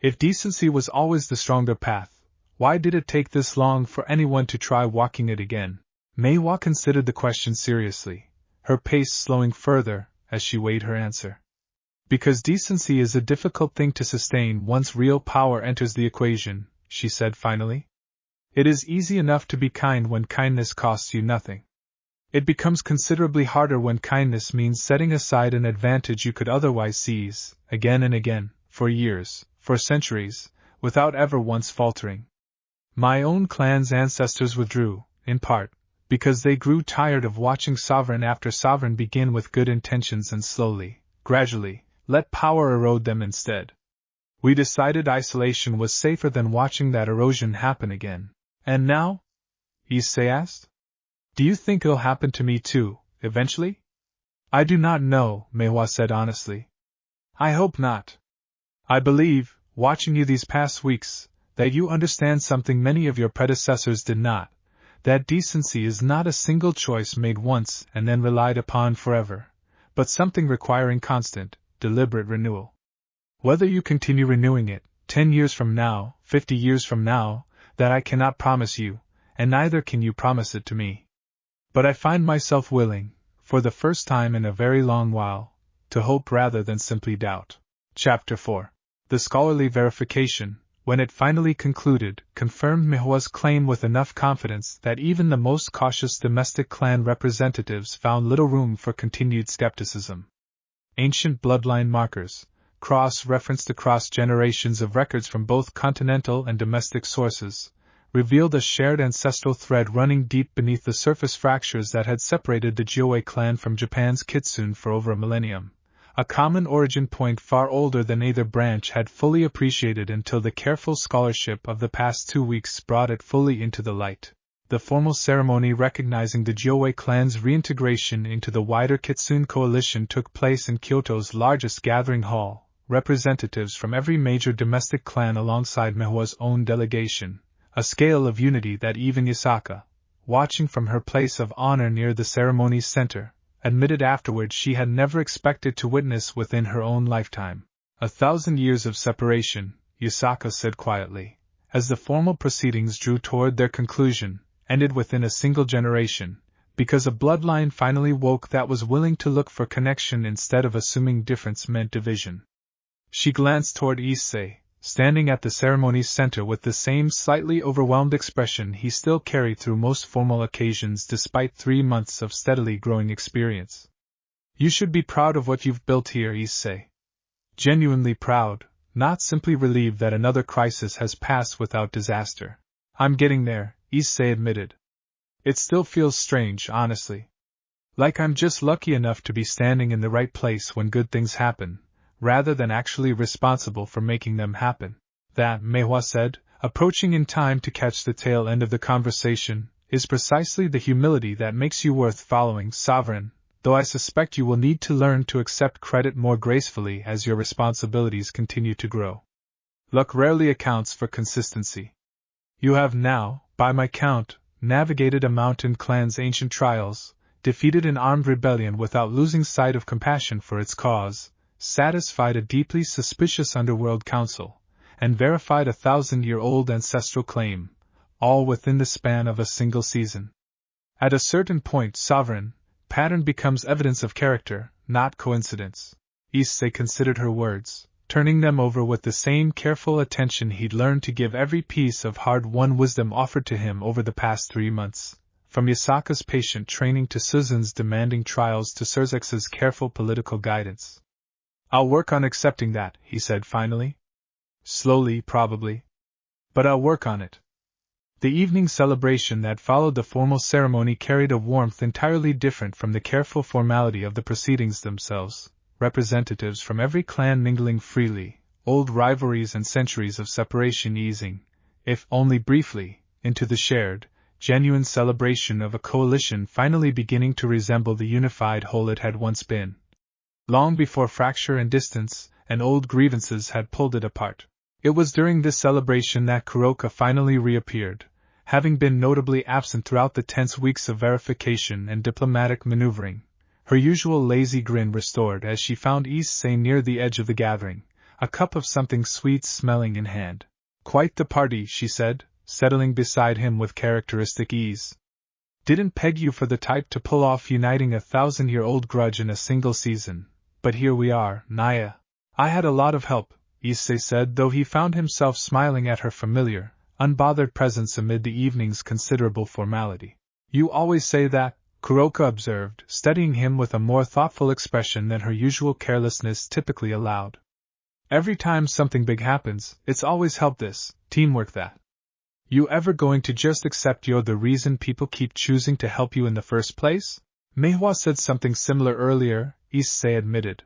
A: If decency was always the stronger path, why did it take this long for anyone to try walking it again?" Meihua considered the question seriously, her pace slowing further as she weighed her answer. "Because decency is a difficult thing to sustain once real power enters the equation," she said finally. "It is easy enough to be kind when kindness costs you nothing. It becomes considerably harder when kindness means setting aside an advantage you could otherwise seize, again and again, for years, for centuries, without ever once faltering. My own clan's ancestors withdrew, in part, because they grew tired of watching sovereign after sovereign begin with good intentions and slowly, gradually, let power erode them instead. We decided isolation was safer than watching that erosion happen again. And now?" Issei asked. "Do you think it'll happen to me too, eventually?" "I do not know," Meihua said honestly. "I hope not. I believe, watching you these past weeks, that you understand something many of your predecessors did not, that decency is not a single choice made once and then relied upon forever, but something requiring constant, deliberate renewal. Whether you continue renewing it, 10 years from now, 50 years from now, that I cannot promise you, and neither can you promise it to me. But I find myself willing, for the first time in a very long while, to hope rather than simply doubt." Chapter 4. The scholarly verification, when it finally concluded, confirmed Meihua's claim with enough confidence that even the most cautious domestic clan representatives found little room for continued skepticism. Ancient bloodline markers, cross-referenced across generations of records from both continental and domestic sources, revealed a shared ancestral thread running deep beneath the surface fractures that had separated the Gremory Clan from Japan's Kitsune for over a millennium, a common origin point far older than either branch had fully appreciated until the careful scholarship of the past 2 weeks brought it fully into the light. The formal ceremony recognizing the Gremory Clan's reintegration into the wider Kitsune coalition took place in Kyoto's largest gathering hall. Representatives from every major domestic clan alongside Meihua's own delegation, a scale of unity that even Yasaka, watching from her place of honor near the ceremony's center, admitted afterward she had never expected to witness within her own lifetime. 1,000 years of separation, Yasaka said quietly, as the formal proceedings drew toward their conclusion, ended within a single generation, because a bloodline finally woke that was willing to look for connection instead of assuming difference meant division. She glanced toward Issei, standing at the ceremony's center with the same slightly overwhelmed expression he still carried through most formal occasions despite 3 months of steadily growing experience. You should be proud of what you've built here, Issei. Genuinely proud, not simply relieved that another crisis has passed without disaster. I'm getting there, Issei admitted. It still feels strange, honestly. Like I'm just lucky enough to be standing in the right place when good things happen, rather than actually responsible for making them happen. That, Meihua said, approaching in time to catch the tail end of the conversation, is precisely the humility that makes you worth following, Sovereign, though I suspect you will need to learn to accept credit more gracefully as your responsibilities continue to grow. Luck rarely accounts for consistency. You have now, by my count, navigated a mountain clan's ancient trials, defeated an armed rebellion without losing sight of compassion for its cause, satisfied a deeply suspicious underworld council, and verified a 1,000-year-old ancestral claim, all within the span of a single season. At a certain point, Sovereign, pattern becomes evidence of character, not coincidence. Issei considered her words, turning them over with the same careful attention he'd learned to give every piece of hard-won wisdom offered to him over the past 3 months, from Yasaka's patient training to Susan's demanding trials to Surzex's careful political guidance. I'll work on accepting that, he said finally. Slowly, probably. But I'll work on it. The evening celebration that followed the formal ceremony carried a warmth entirely different from the careful formality of the proceedings themselves. Representatives from every clan mingling freely, old rivalries and centuries of separation easing, if only briefly, into the shared, genuine celebration of a coalition finally beginning to resemble the unified whole it had once been. Long before fracture and distance and old grievances had pulled it apart. It was during this celebration that Kuroka finally reappeared, having been notably absent throughout the tense weeks of verification and diplomatic maneuvering. Her usual lazy grin restored as she found Issei near the edge of the gathering, a cup of something sweet-smelling in hand. Quite the party, she said, settling beside him with characteristic ease. Didn't peg you for the type to pull off uniting a 1,000-year-old grudge in a single season, but here we are, Naya. I had a lot of help, Issei said, though he found himself smiling at her familiar, unbothered presence amid the evening's considerable formality. You always say that, Kuroka observed, studying him with a more thoughtful expression than her usual carelessness typically allowed. Every time something big happens, it's always help this, teamwork that. You ever going to just accept you're the reason people keep choosing to help you in the first place? Meihua said something similar earlier, Issei admitted.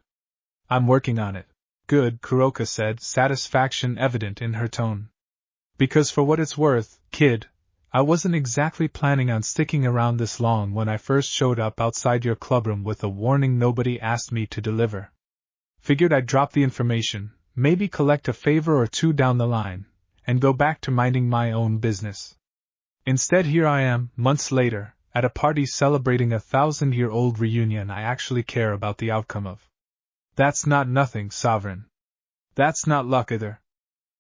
A: I'm working on it. Good, Kuroka said, satisfaction evident in her tone. Because for what it's worth, kid, I wasn't exactly planning on sticking around this long when I first showed up outside your clubroom with a warning nobody asked me to deliver. Figured I'd drop the information, maybe collect a favor or two down the line, and go back to minding my own business. Instead, here I am, months later, at a party celebrating a 1,000-year-old reunion I actually care about the outcome of. That's not nothing, Sovereign. That's not luck either.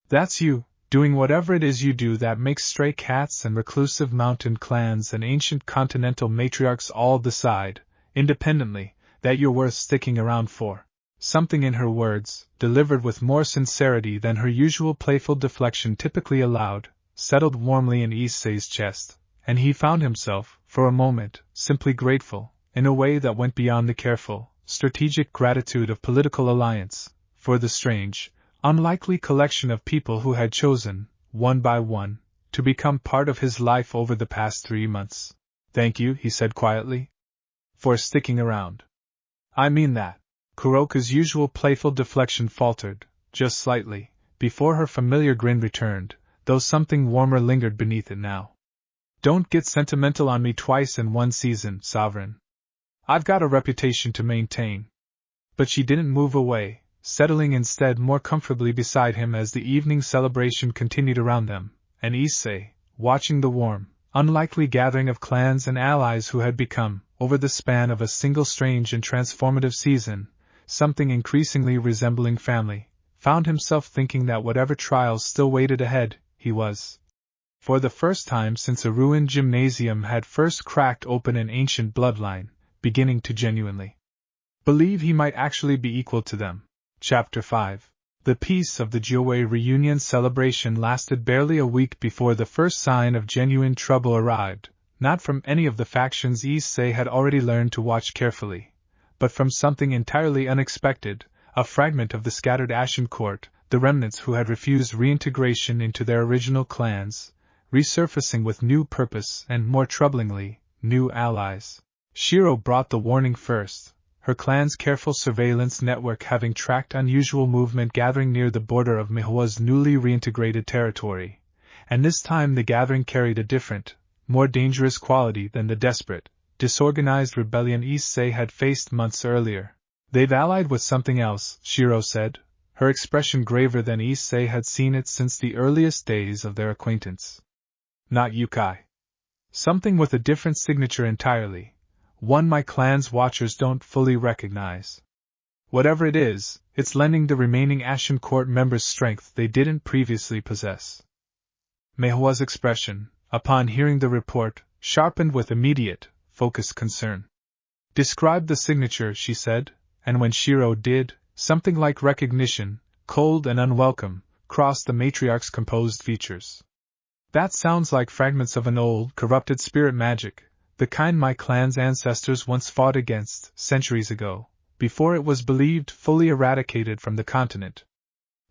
A: That's you, doing whatever it is you do that makes stray cats and reclusive mountain clans and ancient continental matriarchs all decide, independently, that you're worth sticking around for. Something in her words, delivered with more sincerity than her usual playful deflection typically allowed, settled warmly in Issei's chest, and he found himself, for a moment, simply grateful, in a way that went beyond the careful, strategic gratitude of political alliance, for the strange, unlikely collection of people who had chosen, one by one, to become part of his life over the past 3 months. Thank you, he said quietly. For sticking around. I mean that. Kuroka's usual playful deflection faltered, just slightly, before her familiar grin returned, though something warmer lingered beneath it now. Don't get sentimental on me twice in one season, Sovereign. I've got a reputation to maintain. But she didn't move away, settling instead more comfortably beside him as the evening celebration continued around them, and Issei, watching the warm, unlikely gathering of clans and allies who had become, over the span of a single strange and transformative season, something increasingly resembling family, found himself thinking that whatever trials still waited ahead, he was for the first time since a ruined gymnasium had first cracked open an ancient bloodline, beginning to genuinely believe he might actually be equal to them. Chapter 5. The peace of the Jōei reunion celebration lasted barely a week before the first sign of genuine trouble arrived, not from any of the factions Issei had already learned to watch carefully, but from something entirely unexpected, a fragment of the scattered Ashen Court, the remnants who had refused reintegration into their original clans, resurfacing with new purpose and, more troublingly, new allies. Shiro brought the warning first, her clan's careful surveillance network having tracked unusual movement gathering near the border of Mihoa's newly reintegrated territory, and this time the gathering carried a different, more dangerous quality than the desperate, disorganized rebellion Issei had faced months earlier. They've allied with something else, Shiro said, her expression graver than Issei had seen it since the earliest days of their acquaintance. Not Yokai. Something with a different signature entirely. One my clan's watchers don't fully recognize. Whatever it is, it's lending the remaining Ashen Court members strength they didn't previously possess. Mihoa's expression, upon hearing the report, sharpened with immediate, focused concern. Describe the signature, she said, and when Shiro did, something like recognition, cold and unwelcome, crossed the matriarch's composed features. That sounds like fragments of an old, corrupted spirit magic, the kind my clan's ancestors once fought against, centuries ago, before it was believed fully eradicated from the continent.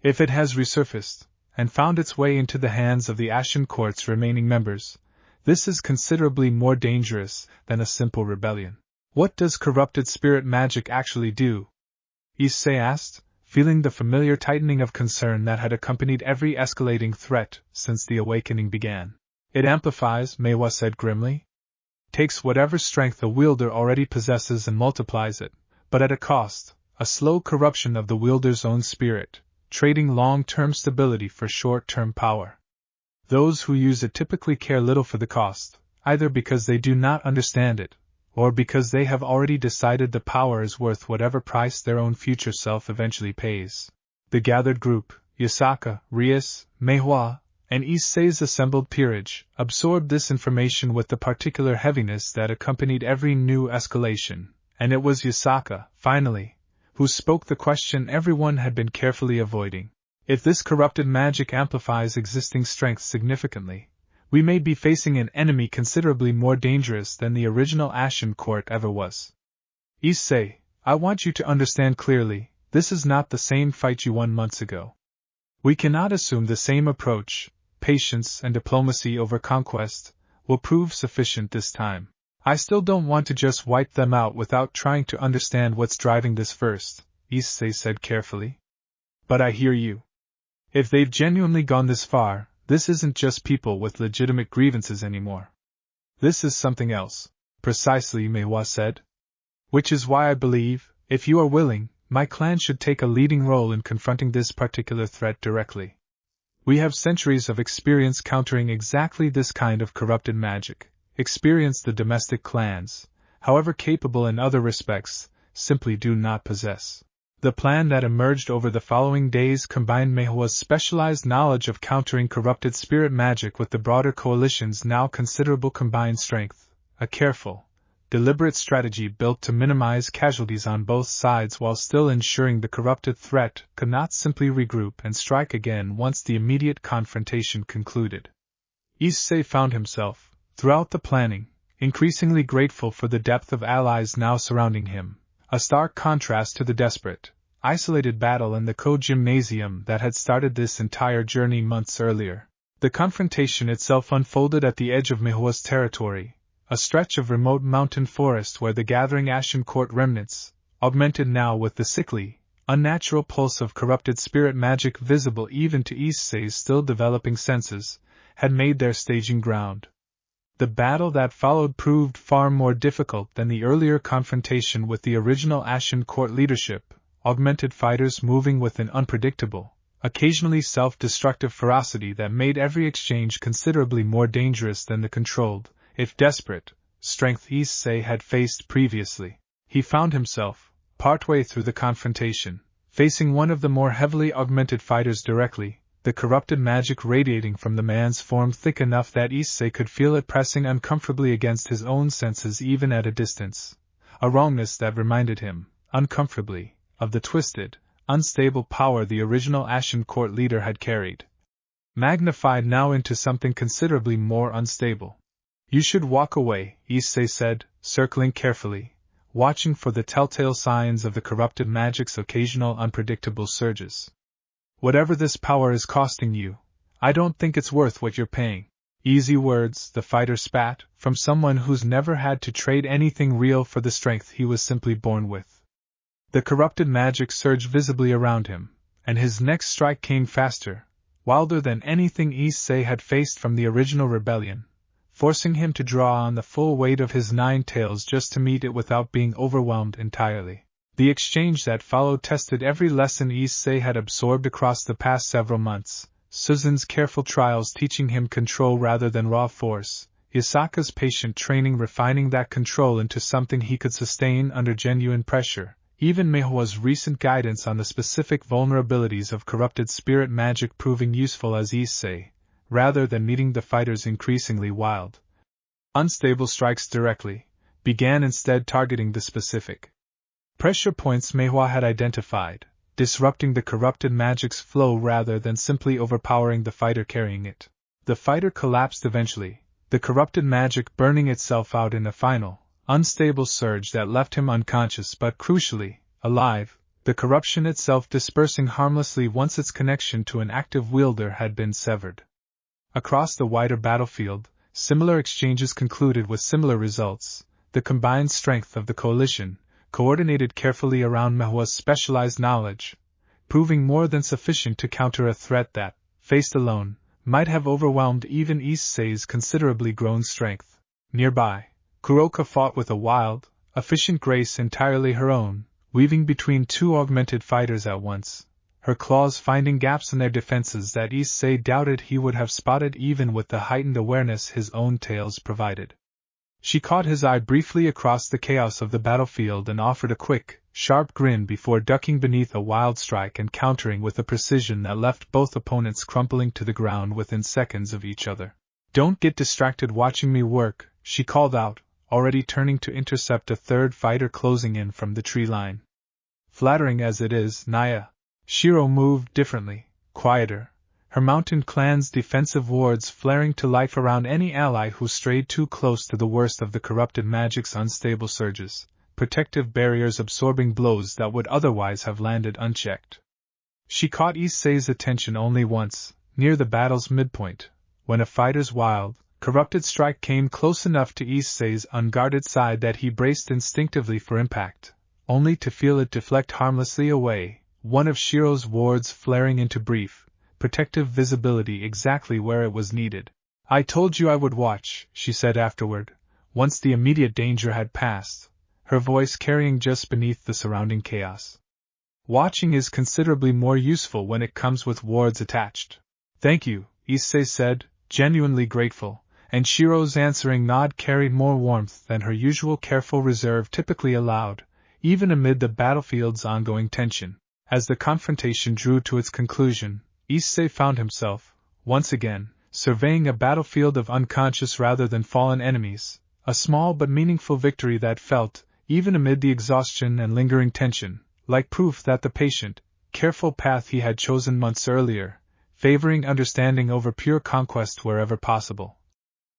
A: If it has resurfaced, and found its way into the hands of the Ashen Court's remaining members, this is considerably more dangerous than a simple rebellion. What does corrupted spirit magic actually do? Issei asked, feeling the familiar tightening of concern that had accompanied every escalating threat since the awakening began. It amplifies, Mihoa said grimly. Takes whatever strength the wielder already possesses and multiplies it, but at a cost, a slow corruption of the wielder's own spirit, trading long-term stability for short-term power. Those who use it typically care little for the cost, either because they do not understand it, or because they have already decided the power is worth whatever price their own future self eventually pays. The gathered group, Yasaka, Rias, Mihoa, and Issei's assembled peerage, absorbed this information with the particular heaviness that accompanied every new escalation, and it was Yasaka, finally, who spoke the question everyone had been carefully avoiding. If this corrupted magic amplifies existing strength significantly, we may be facing an enemy considerably more dangerous than the original Ashen Court ever was. Issei, I want you to understand clearly, this is not the same fight you won months ago. We cannot assume the same approach, patience and diplomacy over conquest, will prove sufficient this time. I still don't want to just wipe them out without trying to understand what's driving this first, Issei said carefully. But I hear you. If they've genuinely gone this far, this isn't just people with legitimate grievances anymore. This is something else. Precisely, Mihoa said. Which is why I believe, if you are willing, my clan should take a leading role in confronting this particular threat directly. We have centuries of experience countering exactly this kind of corrupted magic. Experience the domestic clans, however capable in other respects, simply do not possess. The plan that emerged over the following days combined Mihoa's specialized knowledge of countering corrupted spirit magic with the broader coalition's now considerable combined strength, a careful, deliberate strategy built to minimize casualties on both sides while still ensuring the corrupted threat could not simply regroup and strike again once the immediate confrontation concluded. Issei found himself, throughout the planning, increasingly grateful for the depth of allies now surrounding him, a stark contrast to the desperate, isolated battle in the co-gymnasium that had started this entire journey months earlier. The confrontation itself unfolded at the edge of Mihoa's territory, a stretch of remote mountain forest where the gathering Ashen Court remnants, augmented now with the sickly, unnatural pulse of corrupted spirit magic visible even to Issei's still developing senses, had made their staging ground. The battle that followed proved far more difficult than the earlier confrontation with the original Ashen Court leadership, augmented fighters moving with an unpredictable, occasionally self-destructive ferocity that made every exchange considerably more dangerous than the controlled, if desperate, strength Issei had faced previously. He found himself, partway through the confrontation, facing one of the more heavily augmented fighters directly, the corrupted magic radiating from the man's form thick enough that Issei could feel it pressing uncomfortably against his own senses even at a distance, a wrongness that reminded him, uncomfortably, of the twisted, unstable power the original Ashen Court leader had carried, magnified now into something considerably more unstable. You should walk away, Issei said, circling carefully, watching for the telltale signs of the corrupted magic's occasional unpredictable surges. Whatever this power is costing you, I don't think it's worth what you're paying. Easy words, the fighter spat, from someone who's never had to trade anything real for the strength he was simply born with. The corrupted magic surged visibly around him, and his next strike came faster, wilder than anything Issei had faced from the original rebellion, forcing him to draw on the full weight of his 9 tails just to meet it without being overwhelmed entirely. The exchange that followed tested every lesson Issei had absorbed across the past several months, Susan's careful trials teaching him control rather than raw force, Yasaka's patient training refining that control into something he could sustain under genuine pressure, even Meihua's recent guidance on the specific vulnerabilities of corrupted spirit magic proving useful as Issei, rather than meeting the fighter's increasingly wild, unstable strikes directly, began instead targeting the specific pressure points Meihua had identified, disrupting the corrupted magic's flow rather than simply overpowering the fighter carrying it. The fighter collapsed eventually, the corrupted magic burning itself out in a final, unstable surge that left him unconscious but crucially, alive, the corruption itself dispersing harmlessly once its connection to an active wielder had been severed. Across the wider battlefield, similar exchanges concluded with similar results, the combined strength of the coalition, coordinated carefully around Meihua's specialized knowledge, proving more than sufficient to counter a threat that, faced alone, might have overwhelmed even Issei's considerably grown strength. Nearby, Kuroka fought with a wild, efficient grace entirely her own, weaving between two augmented fighters at once, her claws finding gaps in their defenses that Issei doubted he would have spotted even with the heightened awareness his own tails provided. She caught his eye briefly across the chaos of the battlefield and offered a quick, sharp grin before ducking beneath a wild strike and countering with a precision that left both opponents crumpling to the ground within seconds of each other. "Don't get distracted watching me work," she called out, already turning to intercept a third fighter closing in from the tree line. "Flattering as it is, Naya." Shiro moved differently, quieter, her mountain clan's defensive wards flaring to life around any ally who strayed too close to the worst of the corrupted magic's unstable surges, protective barriers absorbing blows that would otherwise have landed unchecked. She caught Issei's attention only once, near the battle's midpoint, when a fighter's wild, corrupted strike came close enough to Issei's unguarded side that he braced instinctively for impact, only to feel it deflect harmlessly away, one of Shiro's wards flaring into brief, protective visibility exactly where it was needed. "I told you I would watch," she said afterward, once the immediate danger had passed, her voice carrying just beneath the surrounding chaos. "Watching is considerably more useful when it comes with wards attached." "Thank you," Issei said, genuinely grateful, and Shiro's answering nod carried more warmth than her usual careful reserve typically allowed, even amid the battlefield's ongoing tension. As the confrontation drew to its conclusion, Issei found himself, once again, surveying a battlefield of unconscious rather than fallen enemies, a small but meaningful victory that felt, even amid the exhaustion and lingering tension, like proof that the patient, careful path he had chosen months earlier, favoring understanding over pure conquest wherever possible,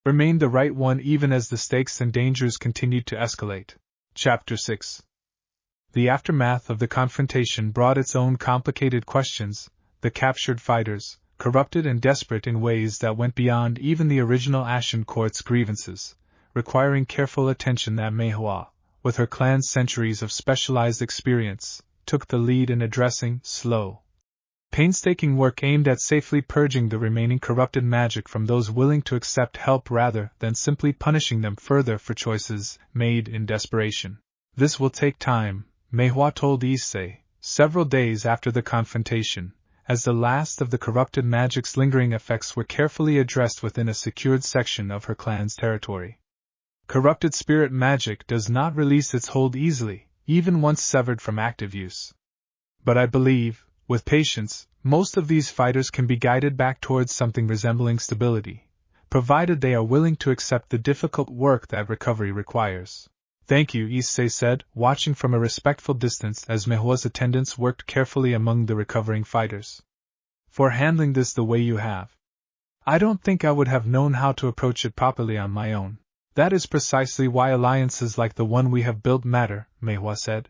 A: remained the right one even as the stakes and dangers continued to escalate. Chapter 6. The aftermath of the confrontation brought its own complicated questions, the captured fighters, corrupted and desperate in ways that went beyond even the original Ashen Court's grievances, requiring careful attention that Meihua, with her clan's centuries of specialized experience, took the lead in addressing. Slow, painstaking work aimed at safely purging the remaining corrupted magic from those willing to accept help rather than simply punishing them further for choices made in desperation. "This will take time," Meihua told Issei, several days after the confrontation, as the last of the corrupted magic's lingering effects were carefully addressed within a secured section of her clan's territory. Corrupted spirit magic does not release its hold easily, even once severed from active use. But I believe, with patience, Most of these fighters can be guided back towards something resembling stability, provided they are willing to accept the difficult work that recovery requires. Thank you, Issei said, watching from a respectful distance as Meihua's attendants worked carefully among the recovering fighters. For handling this the way you have. I don't think I would have known how to approach it properly on my own. That is precisely why alliances like the one we have built matter, Meihua said.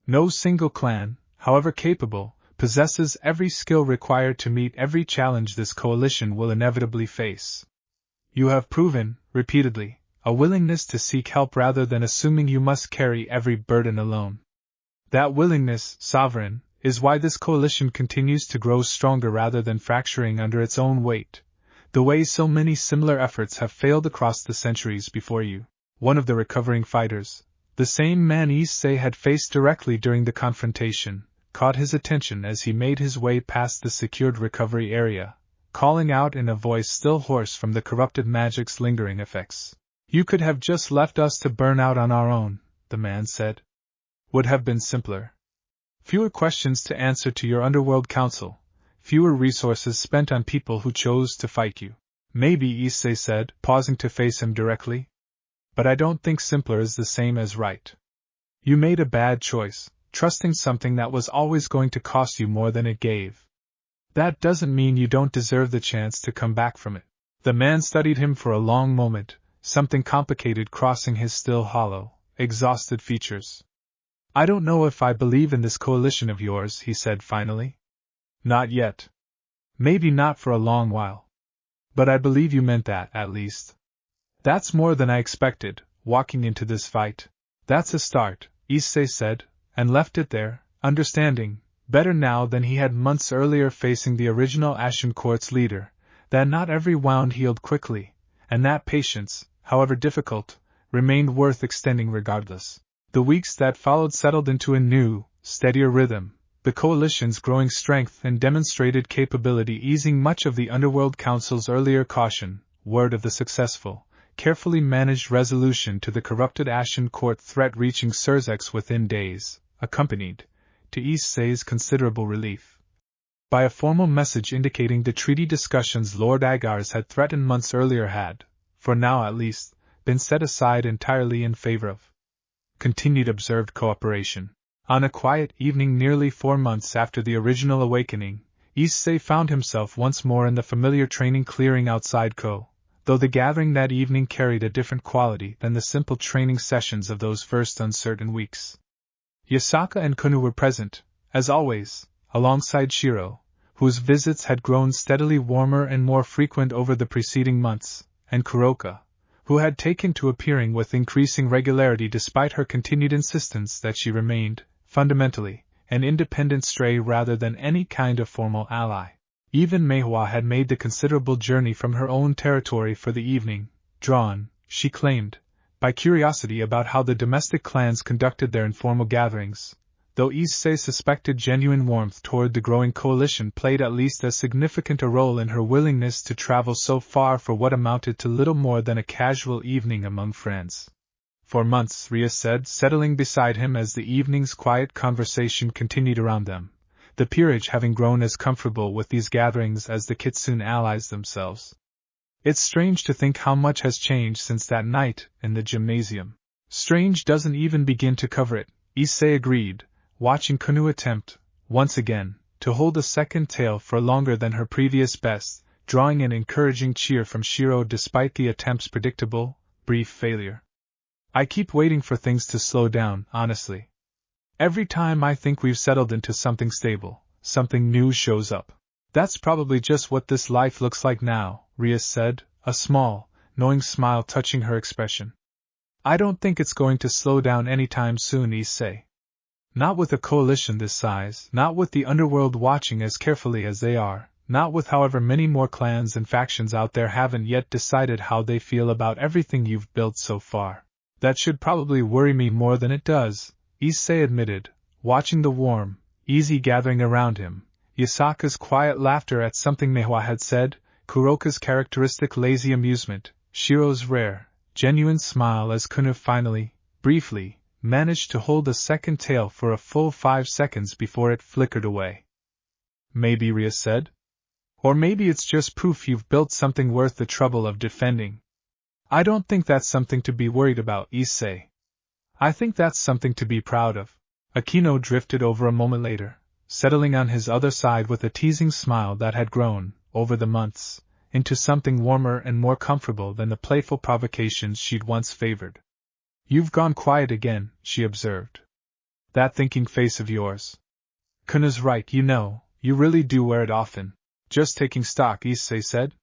A: No single clan, however capable, possesses every skill required to meet every challenge this coalition will inevitably face. You have proven, repeatedly, a willingness to seek help rather than assuming you must carry every burden alone. That willingness, Sovereign, is why this coalition continues to grow stronger rather than fracturing under its own weight, the way so many similar efforts have failed across the centuries before you. One of the recovering fighters, the same man Issei had faced directly during the confrontation, caught his attention as he made his way past the secured recovery area, calling out in a voice still hoarse from the corrupted magic's lingering effects. You could have just left us to burn out on our own, the man said. Would have been simpler. Fewer questions to answer to your underworld council, fewer resources spent on people who chose to fight you. Maybe, Issei said, pausing to face him directly. But I don't think simpler is the same as right. You made a bad choice, trusting something that was always going to cost you more than it gave. That doesn't mean you don't deserve the chance to come back from it. The man studied him for a long moment, something complicated crossing his still hollow, exhausted features. I don't know if I believe in this coalition of yours, he said finally. Not yet. Maybe not for a long while. But I believe you meant that, at least. That's more than I expected, walking into this fight. That's a start, Issei said, and left it there, understanding, better now than he had months earlier facing the original Ashen Court's leader, that not every wound healed quickly, and that patience, however difficult, remained worth extending regardless. The weeks that followed settled into a new, steadier rhythm, the coalition's growing strength and demonstrated capability easing much of the Underworld Council's earlier caution, word of the successful, carefully managed resolution to the corrupted Ashen Court threat reaching Surzex within days, accompanied, to Issei's considerable relief, by a formal message indicating the treaty discussions Lord Agar's had threatened months earlier had, for now at least, been set aside entirely in favor of continued observed cooperation. On a quiet evening nearly 4 months after the original awakening, Issei found himself once more in the familiar training clearing outside Ko, though the gathering that evening carried a different quality than the simple training sessions of those first uncertain weeks. Yasaka and Kunou were present, as always, alongside Shiro, whose visits had grown steadily warmer and more frequent over the preceding months, and Kuroka, who had taken to appearing with increasing regularity despite her continued insistence that she remained, fundamentally, an independent stray rather than any kind of formal ally. Even Meihua had made the considerable journey from her own territory for the evening, drawn, she claimed, by curiosity about how the domestic clans conducted their informal gatherings, though Issei suspected genuine warmth toward the growing coalition played at least as significant a role in her willingness to travel so far for what amounted to little more than a casual evening among friends. For months, Ria said, settling beside him as the evening's quiet conversation continued around them, the peerage having grown as comfortable with these gatherings as the Kitsune allies themselves. It's strange to think how much has changed since that night in the gymnasium. Strange doesn't even begin to cover it, Issei agreed, watching Kunou attempt, once again, to hold a second tail for longer than her previous best, drawing an encouraging cheer from Shiro despite the attempt's predictable, brief failure. I keep waiting for things to slow down, honestly. Every time I think we've settled into something stable, something new shows up. That's probably just what this life looks like now, Ria said, a small, knowing smile touching her expression. I don't think it's going to slow down anytime soon, Issei. Not with a coalition this size, not with the underworld watching as carefully as they are, not with however many more clans and factions out there haven't yet decided how they feel about everything you've built so far. That should probably worry me more than it does, Issei admitted, watching the warm, easy gathering around him, Yasaka's quiet laughter at something Meihua had said, Kuroka's characteristic lazy amusement, Shiro's rare, genuine smile as Kunou finally, briefly, managed to hold a second tail for a full 5 seconds before it flickered away. maybe Ria said. Or maybe it's just proof you've built something worth the trouble of defending. I don't think that's something to be worried about, Issei. I think that's something to be proud of. Akino drifted over a moment later, settling on his other side with a teasing smile that had grown, over the months, into something warmer and more comfortable than the playful provocations she'd once favored. You've gone quiet again, she observed. That thinking face of yours. Kunou's right, you really do wear it often. Just taking stock, Issei said.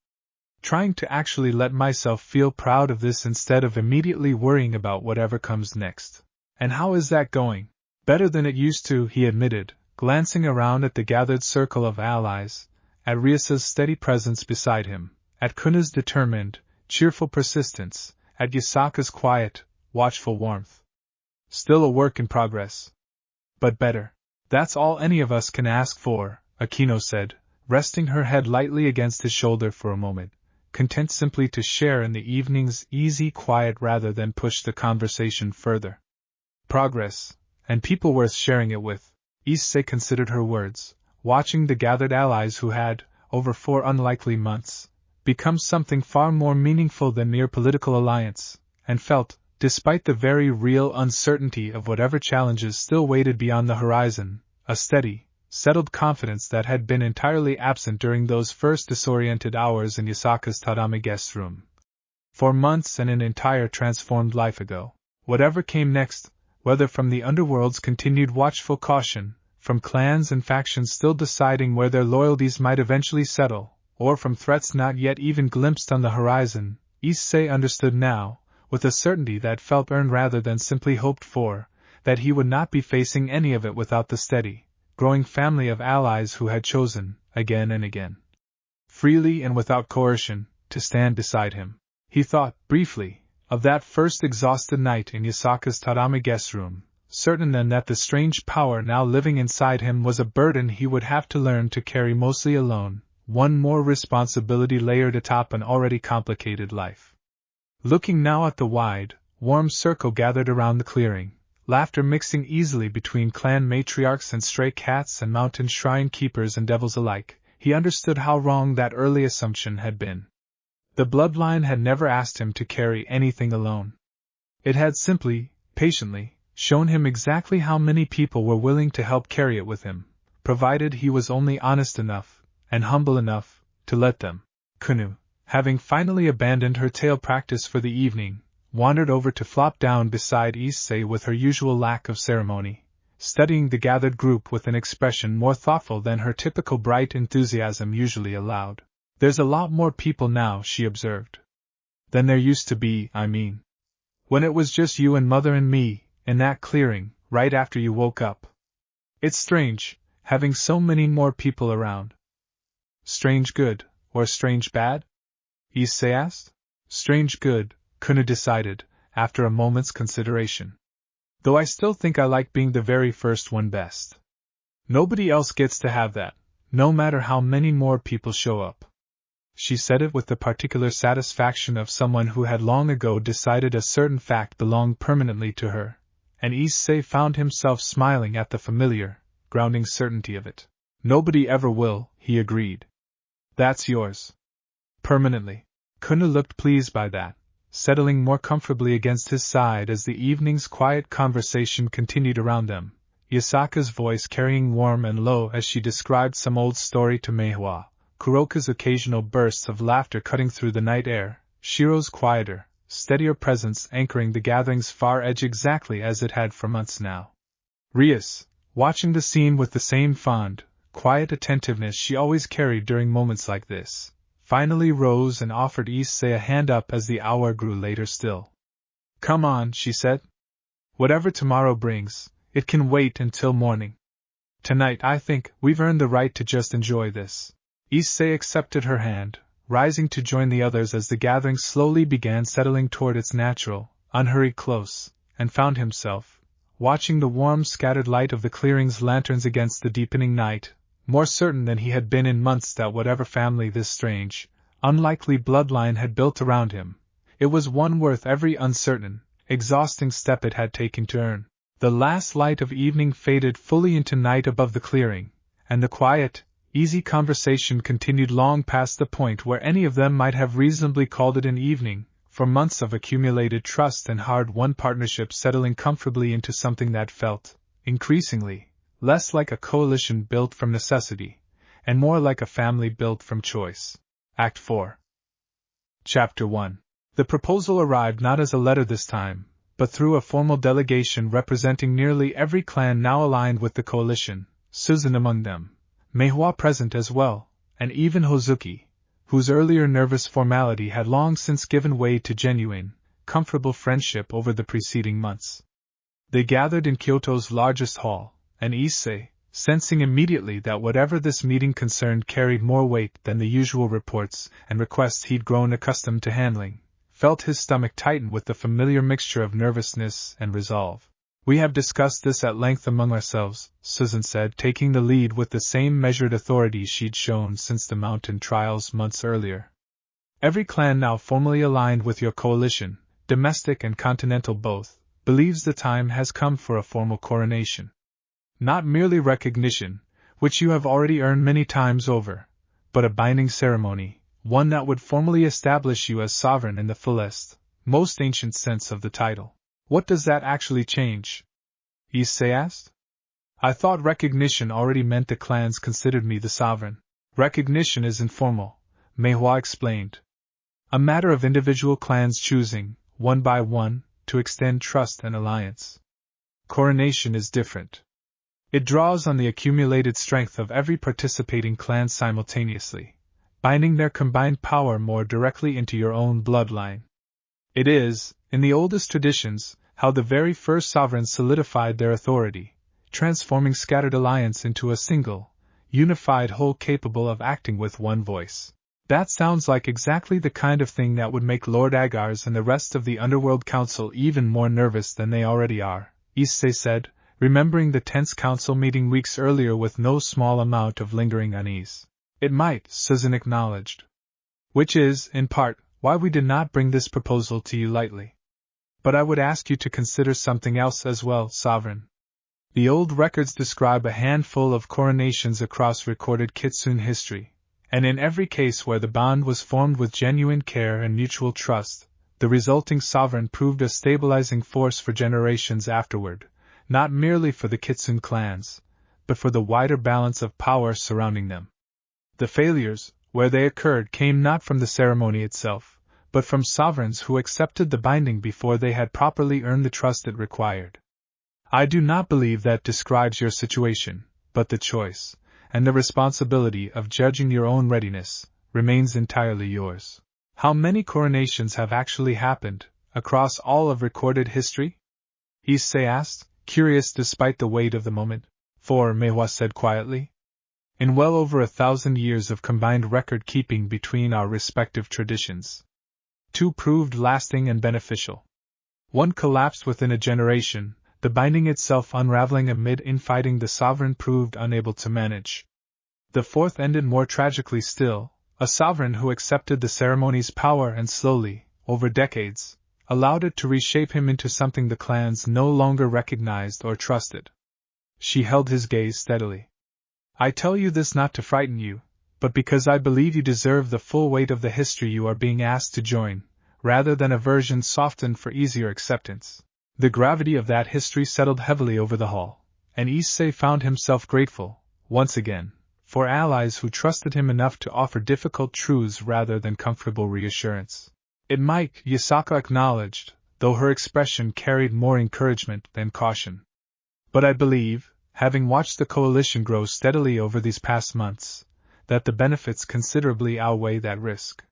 A: Trying to actually let myself feel proud of this instead of immediately worrying about whatever comes next. And how is that going? Better than it used to, he admitted, glancing around at the gathered circle of allies, at Ryasa's steady presence beside him, at Kunou's determined, cheerful persistence, at Yasaka's quiet, watchful warmth. Still a work in progress. But better. That's all any of us can ask for, Akino said, resting her head lightly against his shoulder for a moment, content simply to share in the evening's easy quiet rather than push the conversation further. Progress, and people worth sharing it with, Issei considered her words, watching the gathered allies who had, over 4 unlikely months, become something far more meaningful than mere political alliance, and felt, despite the very real uncertainty of whatever challenges still waited beyond the horizon, a steady, settled confidence that had been entirely absent during those first disoriented hours in Yasaka's tatami guest room. For months and an entire transformed life ago, whatever came next, whether from the underworld's continued watchful caution, from clans and factions still deciding where their loyalties might eventually settle, or from threats not yet even glimpsed on the horizon, Issei understood now, with a certainty that felt earned rather than simply hoped for, that he would not be facing any of it without the steady, growing family of allies who had chosen, again and again, freely and without coercion, to stand beside him. He thought, briefly, of that first exhausted night in Yasaka's tatami guest room, certain then that the strange power now living inside him was a burden he would have to learn to carry mostly alone, one more responsibility layered atop an already complicated life. Looking now at the wide, warm circle gathered around the clearing, laughter mixing easily between clan matriarchs and stray cats and mountain shrine keepers and devils alike, he understood how wrong that early assumption had been. The bloodline had never asked him to carry anything alone. It had simply, patiently, shown him exactly how many people were willing to help carry it with him, provided he was only honest enough, and humble enough, to let them. Kunou, having finally abandoned her tail practice for the evening, wandered over to flop down beside Issei with her usual lack of ceremony, studying the gathered group with an expression more thoughtful than her typical bright enthusiasm usually allowed. There's a lot more people now, she observed. Than there used to be, I mean. When it was just you and Mother and me, in that clearing, right after you woke up. It's strange, having so many more people around. Strange good, or strange bad? Issei asked. Strange good, Kunou decided, after a moment's consideration. Though I still think I like being the very first one best. Nobody else gets to have that, no matter how many more people show up. She said it with the particular satisfaction of someone who had long ago decided a certain fact belonged permanently to her, and Issei found himself smiling at the familiar, grounding certainty of it. Nobody ever will, he agreed. That's yours. Permanently. Kunou looked pleased by that, settling more comfortably against his side as the evening's quiet conversation continued around them, Yasaka's voice carrying warm and low as she described some old story to Meihua, Kuroka's occasional bursts of laughter cutting through the night air, Shiro's quieter, steadier presence anchoring the gathering's far edge exactly as it had for months now. Rias, watching the scene with the same fond, quiet attentiveness she always carried during moments like this, finally rose and offered Issei a hand up as the hour grew later still. Come on, she said. Whatever tomorrow brings, it can wait until morning. Tonight I think we've earned the right to just enjoy this. Issei accepted her hand, rising to join the others as the gathering slowly began settling toward its natural, unhurried close, and found himself, watching the warm scattered light of the clearing's lanterns against the deepening night, more certain than he had been in months that whatever family this strange, unlikely bloodline had built around him, it was one worth every uncertain, exhausting step it had taken to earn. The last light of evening faded fully into night above the clearing, and the quiet, easy conversation continued long past the point where any of them might have reasonably called it an evening, for months of accumulated trust and hard-won partnership settling comfortably into something that felt, increasingly, less like a coalition built from necessity, and more like a family built from choice. Act 4. Chapter 1. The proposal arrived not as a letter this time, but through a formal delegation representing nearly every clan now aligned with the coalition, Susan among them, Meihua present as well, and even Hozuki, whose earlier nervous formality had long since given way to genuine, comfortable friendship over the preceding months. They gathered in Kyoto's largest hall, and Issei, sensing immediately that whatever this meeting concerned carried more weight than the usual reports and requests he'd grown accustomed to handling, felt his stomach tighten with the familiar mixture of nervousness and resolve. "We have discussed this at length among ourselves," Susan said, taking the lead with the same measured authority she'd shown since the mountain trials months earlier. "Every clan now formally aligned with your coalition, domestic and continental both, believes the time has come for a formal coronation. Not merely recognition, which you have already earned many times over, but a binding ceremony, one that would formally establish you as sovereign in the fullest, most ancient sense of the title." "What does that actually change?" Issei asked. "I thought recognition already meant the clans considered me the sovereign." "Recognition is informal," Meihua explained. "A matter of individual clans choosing, one by one, to extend trust and alliance. Coronation is different. It draws on the accumulated strength of every participating clan simultaneously, binding their combined power more directly into your own bloodline. It is, in the oldest traditions, how the very first sovereigns solidified their authority, transforming scattered alliance into a single, unified whole capable of acting with one voice." "That sounds like exactly the kind of thing that would make Lord Agar's and the rest of the Underworld Council even more nervous than they already are," Issei said, remembering the tense council meeting weeks earlier with no small amount of lingering unease. "It might," Susan acknowledged. "Which is, in part, why we did not bring this proposal to you lightly. But I would ask you to consider something else as well, Sovereign. The old records describe a handful of coronations across recorded Kitsune history, and in every case where the bond was formed with genuine care and mutual trust, the resulting sovereign proved a stabilizing force for generations afterward, not merely for the Kitsune clans, but for the wider balance of power surrounding them. The failures, where they occurred, came not from the ceremony itself, but from sovereigns who accepted the binding before they had properly earned the trust it required. I do not believe that describes your situation, but the choice, and the responsibility of judging your own readiness, remains entirely yours." "How many coronations have actually happened, across all of recorded history?" Issei asked, curious despite the weight of the moment. "4," Meihua said quietly. "In well over 1,000 years of combined record-keeping between our respective traditions. 2 proved lasting and beneficial. 1 collapsed within a generation, the binding itself unraveling amid infighting the sovereign proved unable to manage. The 4th ended more tragically still, a sovereign who accepted the ceremony's power and slowly, over decades, allowed it to reshape him into something the clans no longer recognized or trusted." She held his gaze steadily. "I tell you this not to frighten you, but because I believe you deserve the full weight of the history you are being asked to join, rather than a version softened for easier acceptance." The gravity of that history settled heavily over the hall, and Issei found himself grateful, once again, for allies who trusted him enough to offer difficult truths rather than comfortable reassurance. "It might," Yasaka acknowledged, though her expression carried more encouragement than caution. "But I believe, having watched the coalition grow steadily over these past months, that the benefits considerably outweigh that risk.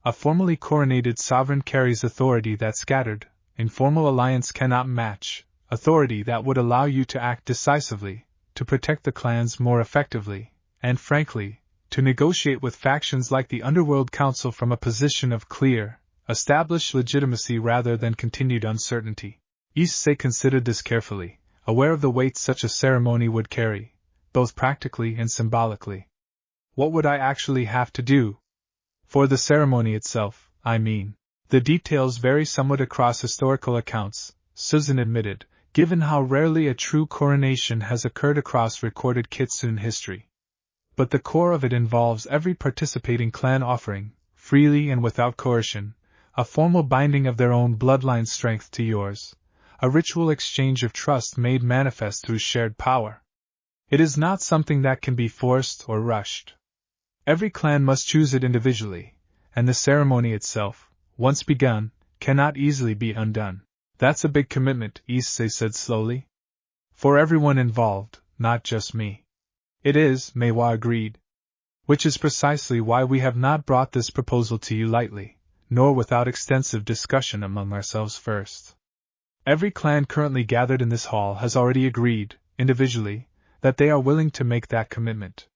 A: A formally coronated sovereign carries authority that scattered, informal alliance cannot match, authority that would allow you to act decisively, to protect the clans more effectively, and frankly, to negotiate with factions like the Underworld Council from a position of clear, established legitimacy rather than continued uncertainty." Issei considered this carefully, aware of the weight such a ceremony would carry, both practically and symbolically. "What would I actually have to do?" "For the ceremony itself, I mean. The details vary somewhat across historical accounts," Susan admitted, given how rarely a true coronation has occurred across recorded Kitsune history. but the core of it involves every participating clan offering, freely and without coercion, a formal binding of their own bloodline strength to yours, a ritual exchange of trust made manifest through shared power. It is not something that can be forced or rushed. Every clan must choose it individually, and the ceremony itself, once begun, cannot easily be undone. That's a big commitment, Issei said slowly. For everyone involved, not just me. It is, Meiwa agreed. Which is precisely why we have not brought this proposal to you lightly, nor without extensive discussion among ourselves first. Every clan currently gathered in this hall has already agreed, individually, that they are willing to make that commitment.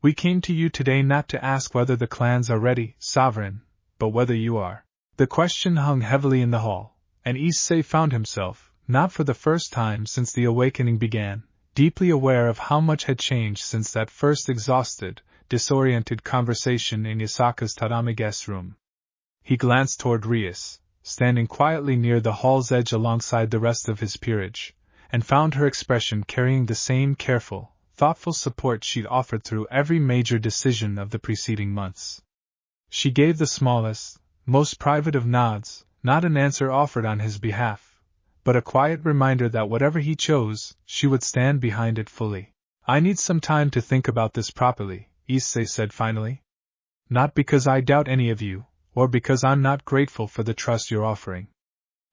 A: We came to you today not to ask whether the clans are ready, sovereign, but whether you are. The question hung heavily in the hall, and Issei found himself, not for the first time since the awakening began, deeply aware of how much had changed since that first exhausted, disoriented conversation in Yasaka's tatami guest room. He glanced toward Rias, standing quietly near the hall's edge alongside the rest of his peerage, and found her expression carrying the same careful, thoughtful support she'd offered through every major decision of the preceding months. She gave the smallest, most private of nods, not an answer offered on his behalf, but a quiet reminder that whatever he chose, she would stand behind it fully. I need some time to think about this properly, Issei said finally. Not because I doubt any of you, or because I'm not grateful for the trust you're offering.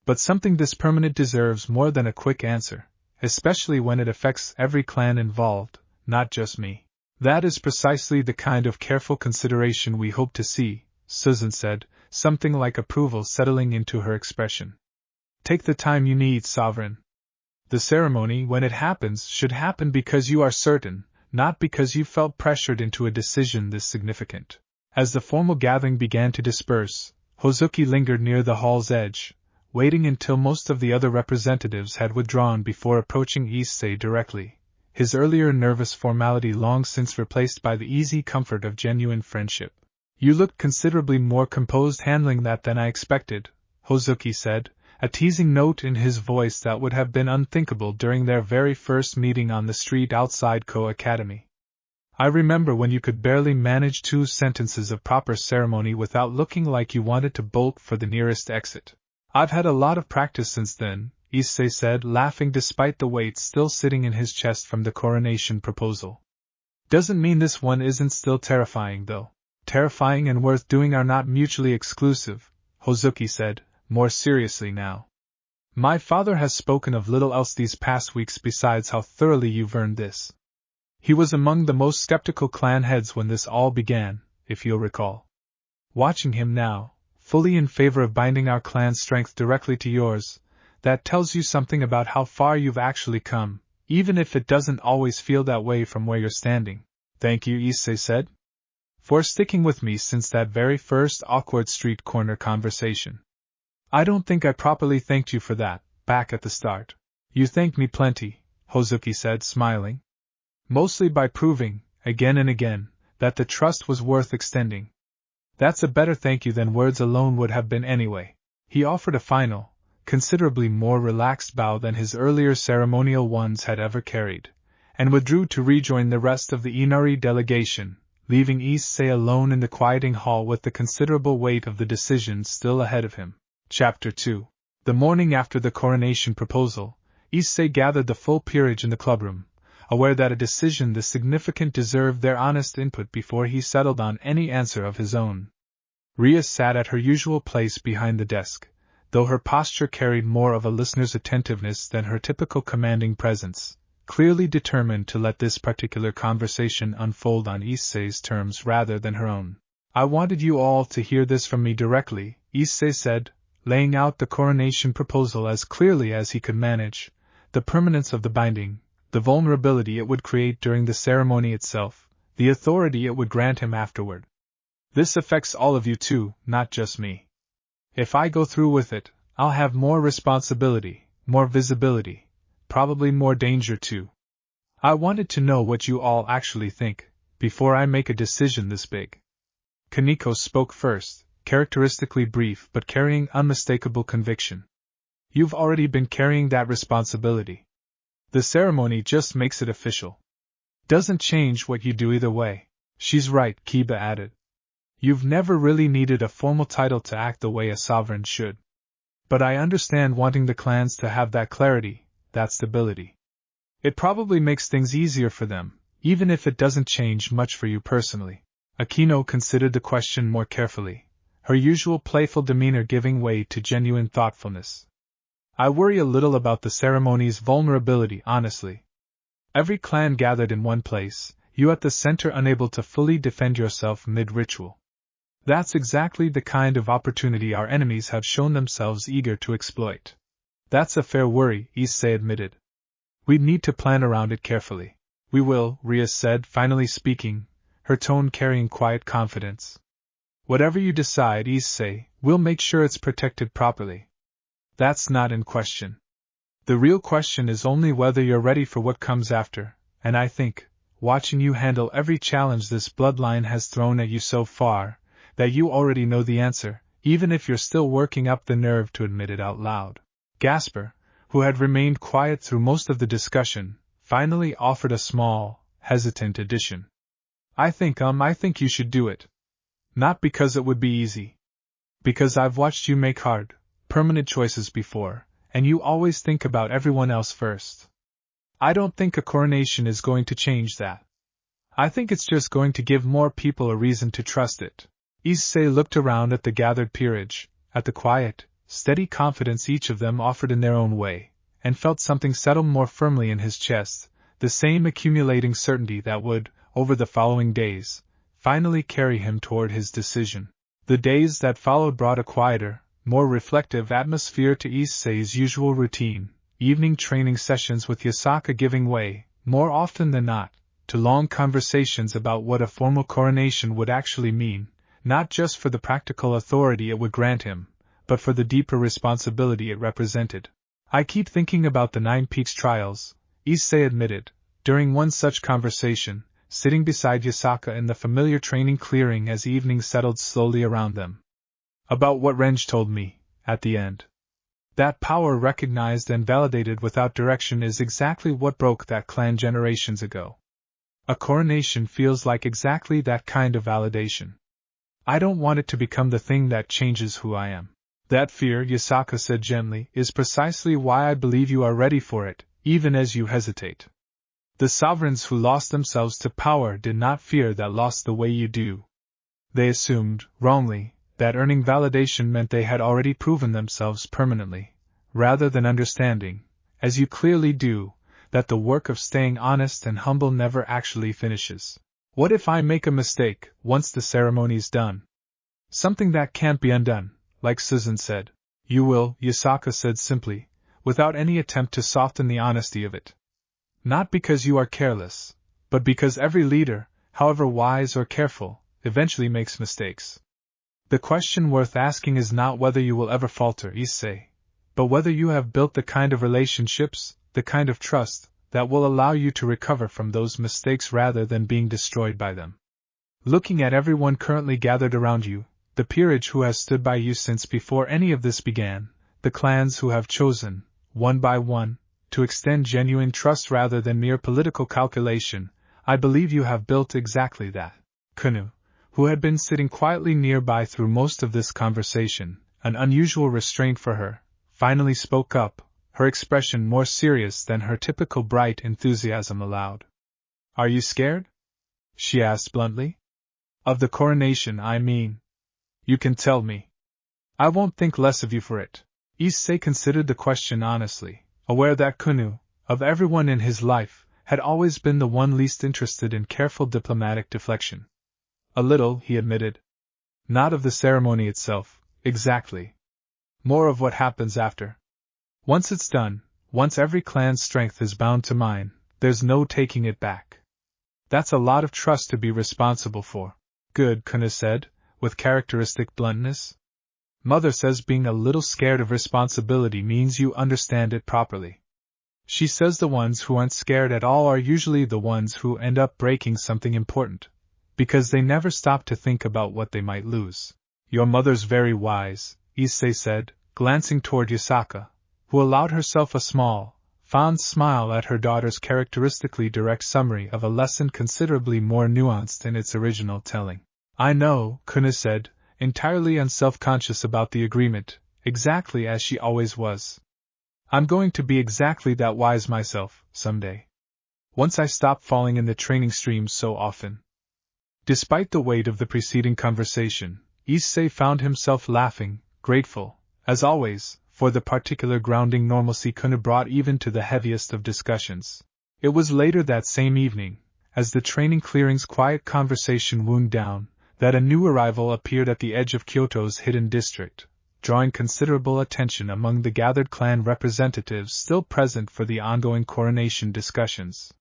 A: But something this permanent deserves more than a quick answer, especially when it affects every clan involved, not just me. That is precisely the kind of careful consideration we hope to see, Susan said, something like approval settling into her expression. Take the time you need, Sovereign. The ceremony, when it happens, should happen because you are certain, not because you felt pressured into a decision this significant. As the formal gathering began to disperse, Hozuki lingered near the hall's edge, waiting until most of the other representatives had withdrawn before approaching Issei directly, his earlier nervous formality long since replaced by the easy comfort of genuine friendship. You looked considerably more composed handling that than I expected, Hozuki said, a teasing note in his voice that would have been unthinkable during their very first meeting on the street outside Ko Academy. I remember when you could barely manage 2 sentences of proper ceremony without looking like you wanted to bolt for the nearest exit. I've had a lot of practice since then, Issei said, laughing despite the weight still sitting in his chest from the coronation proposal. Doesn't mean this one isn't still terrifying, though. Terrifying and worth doing are not mutually exclusive, Hozuki said, more seriously now. My father has spoken of little else these past weeks besides how thoroughly you've earned this. He was among the most skeptical clan heads when this all began, if you'll recall. Watching him now, fully in favor of binding our clan's strength directly to yours, that tells you something about how far you've actually come, even if it doesn't always feel that way from where you're standing. Thank you, Issei said, for sticking with me since that very first awkward street corner conversation. I don't think I properly thanked you for that, back at the start. You thanked me plenty, Hozuki said, smiling. Mostly by proving, again and again, that the trust was worth extending. That's a better thank you than words alone would have been anyway. He offered a final, considerably more relaxed bow than his earlier ceremonial ones had ever carried, and withdrew to rejoin the rest of the Inari delegation, leaving Issei alone in the quieting hall with the considerable weight of the decision still ahead of him. Chapter 2. The morning after the coronation proposal, Issei gathered the full peerage in the clubroom, aware that a decision this significant deserved their honest input before he settled on any answer of his own. Ria sat at her usual place behind the desk, though her posture carried more of a listener's attentiveness than her typical commanding presence, clearly determined to let this particular conversation unfold on Issei's terms rather than her own. I wanted you all to hear this from me directly, Issei said, laying out the coronation proposal as clearly as he could manage, the permanence of the binding, the vulnerability it would create during the ceremony itself, the authority it would grant him afterward. This affects all of you too, not just me. If I go through with it, I'll have more responsibility, more visibility, probably more danger too. I wanted to know what you all actually think, before I make a decision this big. Kaneko spoke first, characteristically brief but carrying unmistakable conviction. You've already been carrying that responsibility. The ceremony just makes it official. Doesn't change what you do either way. She's right, Kiba added. You've never really needed a formal title to act the way a sovereign should. But I understand wanting the clans to have that clarity, that stability. It probably makes things easier for them, even if it doesn't change much for you personally. Akino considered the question more carefully, her usual playful demeanor giving way to genuine thoughtfulness. I worry a little about the ceremony's vulnerability, honestly. Every clan gathered in one place, you at the center unable to fully defend yourself mid-ritual. That's exactly the kind of opportunity our enemies have shown themselves eager to exploit. That's a fair worry, Issei admitted. We'd need to plan around it carefully. We will, Ria said, finally speaking, her tone carrying quiet confidence. Whatever you decide, Issei, we'll make sure it's protected properly. That's not in question. The real question is only whether you're ready for what comes after, and I think, watching you handle every challenge this bloodline has thrown at you so far, that you already know the answer, even if you're still working up the nerve to admit it out loud. Gasper, who had remained quiet through most of the discussion, finally offered a small, hesitant addition. I think you should do it. Not because it would be easy. Because I've watched you make hard, permanent choices before, and you always think about everyone else first. I don't think a coronation is going to change that. I think it's just going to give more people a reason to trust it. Issei looked around at the gathered peerage, at the quiet, steady confidence each of them offered in their own way, and felt something settle more firmly in his chest, the same accumulating certainty that would, over the following days, finally carry him toward his decision. The days that followed brought a quieter, more reflective atmosphere to Issei's usual routine, evening training sessions with Yasaka giving way, more often than not, to long conversations about what a formal coronation would actually mean, not just for the practical authority it would grant him, but for the deeper responsibility it represented. I keep thinking about the 9 Peaks trials, Issei admitted, during one such conversation, sitting beside Yasaka in the familiar training clearing as evening settled slowly around them. About what Renj told me, at the end. That power recognized and validated without direction is exactly what broke that clan generations ago. A coronation feels like exactly that kind of validation. I don't want it to become the thing that changes who I am. That fear, Yasaka said gently, is precisely why I believe you are ready for it, even as you hesitate. The sovereigns who lost themselves to power did not fear that loss the way you do. They assumed, wrongly, that earning validation meant they had already proven themselves permanently, rather than understanding, as you clearly do, that the work of staying honest and humble never actually finishes. What if I make a mistake, once the ceremony's done? Something that can't be undone, like Susan said. You will, Yasaka said simply, without any attempt to soften the honesty of it. Not because you are careless, but because every leader, however wise or careful, eventually makes mistakes. The question worth asking is not whether you will ever falter, Issei, but whether you have built the kind of relationships, the kind of trust, that will allow you to recover from those mistakes rather than being destroyed by them. Looking at everyone currently gathered around you, the peerage who has stood by you since before any of this began, the clans who have chosen, one by one, to extend genuine trust rather than mere political calculation, I believe you have built exactly that. Kunou, who had been sitting quietly nearby through most of this conversation, an unusual restraint for her, finally spoke up, her expression more serious than her typical bright enthusiasm allowed. Are you scared? She asked bluntly. Of the coronation, I mean. You can tell me. I won't think less of you for it. Issei considered the question honestly, aware that Kunou, of everyone in his life, had always been the one least interested in careful diplomatic deflection. A little, he admitted. Not of the ceremony itself, exactly. More of what happens after. Once it's done, once every clan's strength is bound to mine, there's no taking it back. That's a lot of trust to be responsible for. Good, Kunou said, with characteristic bluntness. Mother says being a little scared of responsibility means you understand it properly. She says the ones who aren't scared at all are usually the ones who end up breaking something important, because they never stop to think about what they might lose. Your mother's very wise, Issei said, glancing toward Yasaka, who allowed herself a smile, fond smile at her daughter's characteristically direct summary of a lesson considerably more nuanced in its original telling. I know, Kunou said, entirely unself-conscious about the agreement, exactly as she always was. I'm going to be exactly that wise myself, someday. Once I stop falling in the training stream so often. Despite the weight of the preceding conversation, Issei found himself laughing, grateful, as always, for the particular grounding normalcy Kunou brought even to the heaviest of discussions. It was later that same evening, as the training clearing's quiet conversation wound down, that a new arrival appeared at the edge of Kyoto's hidden district, drawing considerable attention among the gathered clan representatives still present for the ongoing coronation discussions.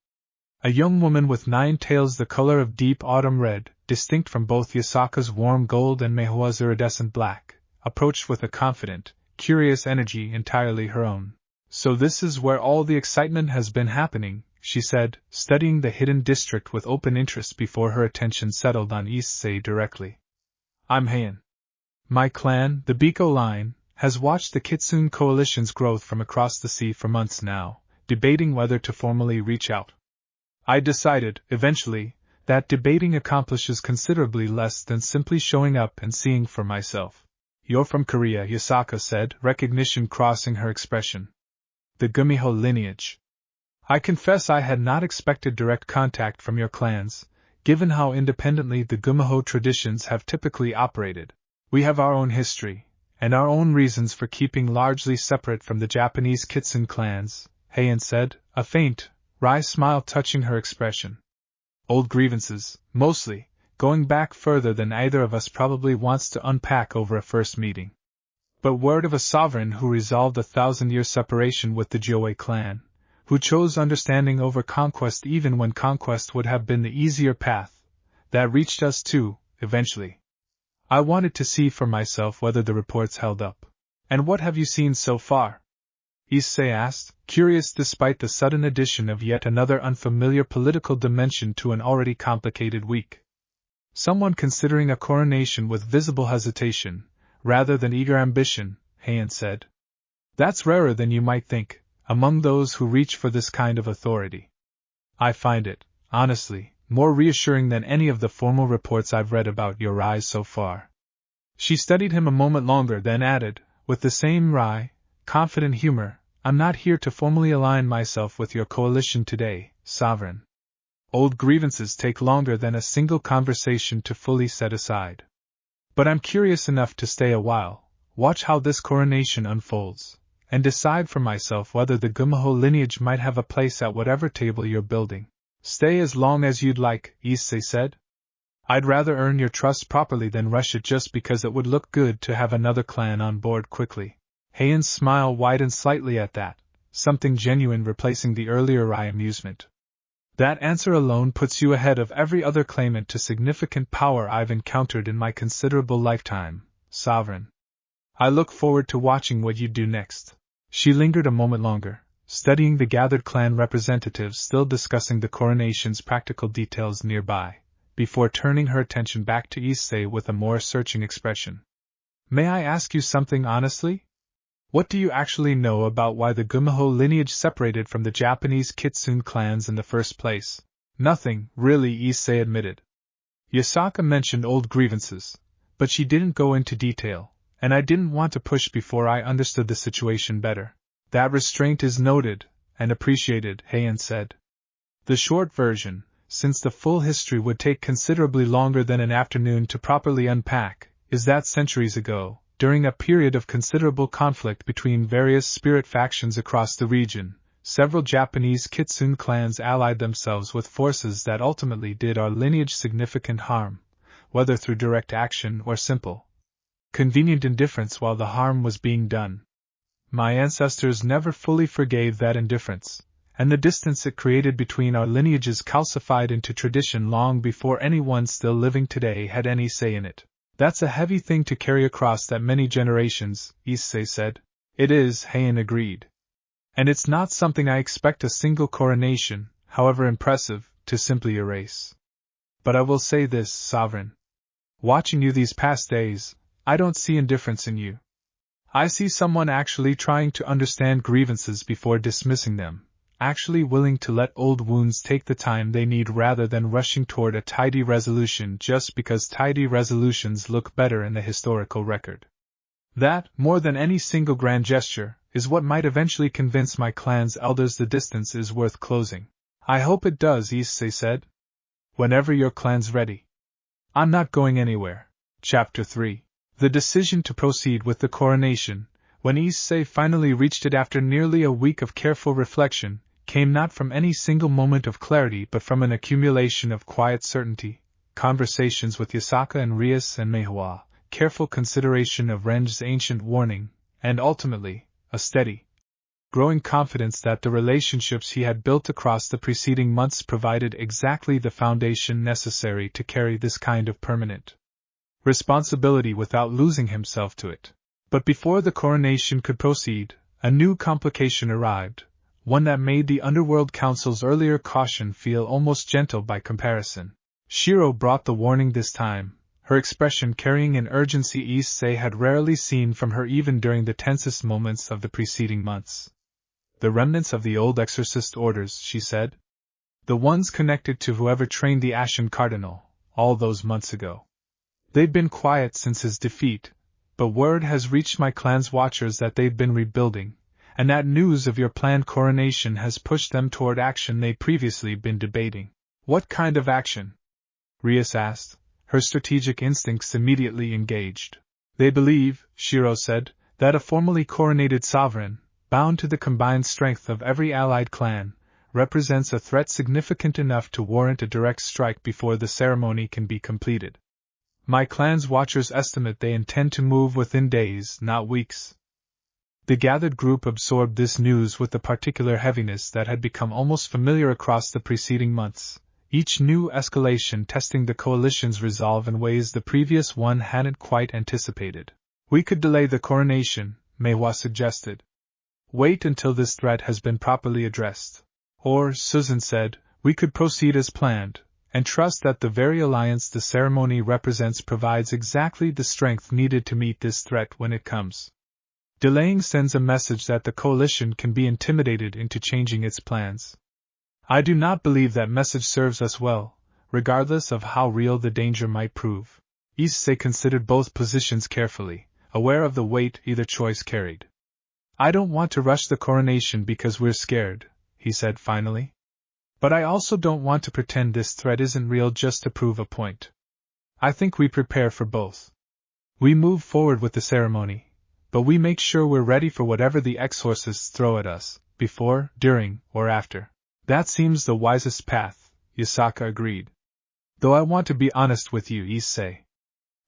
A: A young woman with 9 tails the color of deep autumn red, distinct from both Yasaka's warm gold and Meihua's iridescent black, approached with a confident, curious energy entirely her own. So this is where all the excitement has been happening, she said, studying the hidden district with open interest before her attention settled on Issei directly. I'm Heian. My clan, the Biko line, has watched the Kitsune coalition's growth from across the sea for months now, debating whether to formally reach out. I decided, eventually, that debating accomplishes considerably less than simply showing up and seeing for myself. You're from Korea, Yasaka said, recognition crossing her expression. The Gumiho lineage. I confess I had not expected direct contact from your clans, given how independently the Gumiho traditions have typically operated. We have our own history, and our own reasons for keeping largely separate from the Japanese Kitsune clans, Heian said, a faint, wry smile touching her expression. Old grievances, mostly, going back further than either of us probably wants to unpack over a first meeting. But word of a sovereign who resolved a 1,000-year separation with the Joei clan, who chose understanding over conquest even when conquest would have been the easier path, that reached us too, eventually. I wanted to see for myself whether the reports held up. And what have you seen so far? Issei asked, curious despite the sudden addition of yet another unfamiliar political dimension to an already complicated week. Someone considering a coronation with visible hesitation, rather than eager ambition, Heian said. That's rarer than you might think, among those who reach for this kind of authority. I find it, honestly, more reassuring than any of the formal reports I've read about your rise so far. She studied him a moment longer, then added, with the same wry, confident humor, I'm not here to formally align myself with your coalition today, Sovereign. Old grievances take longer than a single conversation to fully set aside. But I'm curious enough to stay a while, watch how this coronation unfolds, and decide for myself whether the Gumiho lineage might have a place at whatever table you're building. Stay as long as you'd like, Issei said. I'd rather earn your trust properly than rush it just because it would look good to have another clan on board quickly. Heian's smile widened slightly at that, something genuine replacing the earlier wry amusement. That answer alone puts you ahead of every other claimant to significant power I've encountered in my considerable lifetime, Sovereign. I look forward to watching what you do next. She lingered a moment longer, studying the gathered clan representatives still discussing the coronation's practical details nearby, before turning her attention back to Issei with a more searching expression. May I ask you something honestly? What do you actually know about why the Gumiho lineage separated from the Japanese Kitsune clans in the first place? Nothing, really, Issei admitted. Yasaka mentioned old grievances, but she didn't go into detail, and I didn't want to push before I understood the situation better. That restraint is noted, and appreciated, Heian said. The short version, since the full history would take considerably longer than an afternoon to properly unpack, is that centuries ago, during a period of considerable conflict between various spirit factions across the region, several Japanese Kitsune clans allied themselves with forces that ultimately did our lineage significant harm, whether through direct action or simple, convenient indifference while the harm was being done. My ancestors never fully forgave that indifference, and the distance it created between our lineages calcified into tradition long before anyone still living today had any say in it. That's a heavy thing to carry across that many generations, Issei said. It is, Heian agreed. And it's not something I expect a single coronation, however impressive, to simply erase. But I will say this, Sovereign. Watching you these past days, I don't see indifference in you. I see someone actually trying to understand grievances before dismissing them, actually willing to let old wounds take the time they need rather than rushing toward a tidy resolution just because tidy resolutions look better in the historical record. That, more than any single grand gesture, is what might eventually convince my clan's elders the distance is worth closing. I hope it does, Issei said. Whenever your clan's ready. I'm not going anywhere. Chapter 3. The decision to proceed with the coronation, when Issei finally reached it after nearly a week of careful reflection, came not from any single moment of clarity but from an accumulation of quiet certainty, conversations with Yasaka and Rias and Meihua, careful consideration of Ren's ancient warning, and ultimately, a steady, growing confidence that the relationships he had built across the preceding months provided exactly the foundation necessary to carry this kind of permanent responsibility without losing himself to it. But before the coronation could proceed, a new complication arrived, one that made the Underworld Council's earlier caution feel almost gentle by comparison. Shiro brought the warning this time, her expression carrying an urgency Issei had rarely seen from her even during the tensest moments of the preceding months. The remnants of the old exorcist orders, she said. The ones connected to whoever trained the Ashen Cardinal, all those months ago. They've been quiet since his defeat, but word has reached my clan's watchers that they've been rebuilding, and that news of your planned coronation has pushed them toward action they'd previously been debating. What kind of action? Rias asked, her strategic instincts immediately engaged. They believe, Shiro said, that a formally coronated sovereign, bound to the combined strength of every allied clan, represents a threat significant enough to warrant a direct strike before the ceremony can be completed. My clan's watchers estimate they intend to move within days, not weeks. The gathered group absorbed this news with the particular heaviness that had become almost familiar across the preceding months, each new escalation testing the coalition's resolve in ways the previous one hadn't quite anticipated. We could delay the coronation, Meihua suggested. Wait until this threat has been properly addressed. Or, Susan said, we could proceed as planned, and trust that the very alliance the ceremony represents provides exactly the strength needed to meet this threat when it comes. Delaying sends a message that the coalition can be intimidated into changing its plans. I do not believe that message serves us well, regardless of how real the danger might prove. Issei considered both positions carefully, aware of the weight either choice carried. I don't want to rush the coronation because we're scared, he said finally. But I also don't want to pretend this threat isn't real just to prove a point. I think we prepare for both. We move forward with the ceremony, but we make sure we're ready for whatever the exorcists throw at us, before, during, or after. That seems the wisest path, Yasaka agreed. Though I want to be honest with you, Issei.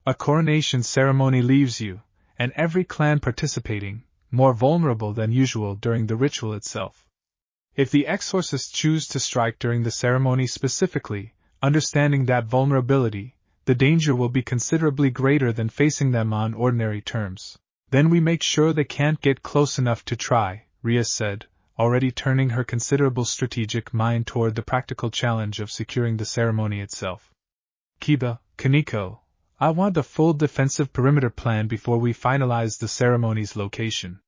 A: A coronation ceremony leaves you, and every clan participating, more vulnerable than usual during the ritual itself. If the exorcists choose to strike during the ceremony specifically, understanding that vulnerability, the danger will be considerably greater than facing them on ordinary terms. Then we make sure they can't get close enough to try, Rias said, already turning her considerable strategic mind toward the practical challenge of securing the ceremony itself. Kiba, Kaneko, I want a full defensive perimeter plan before we finalize the ceremony's location.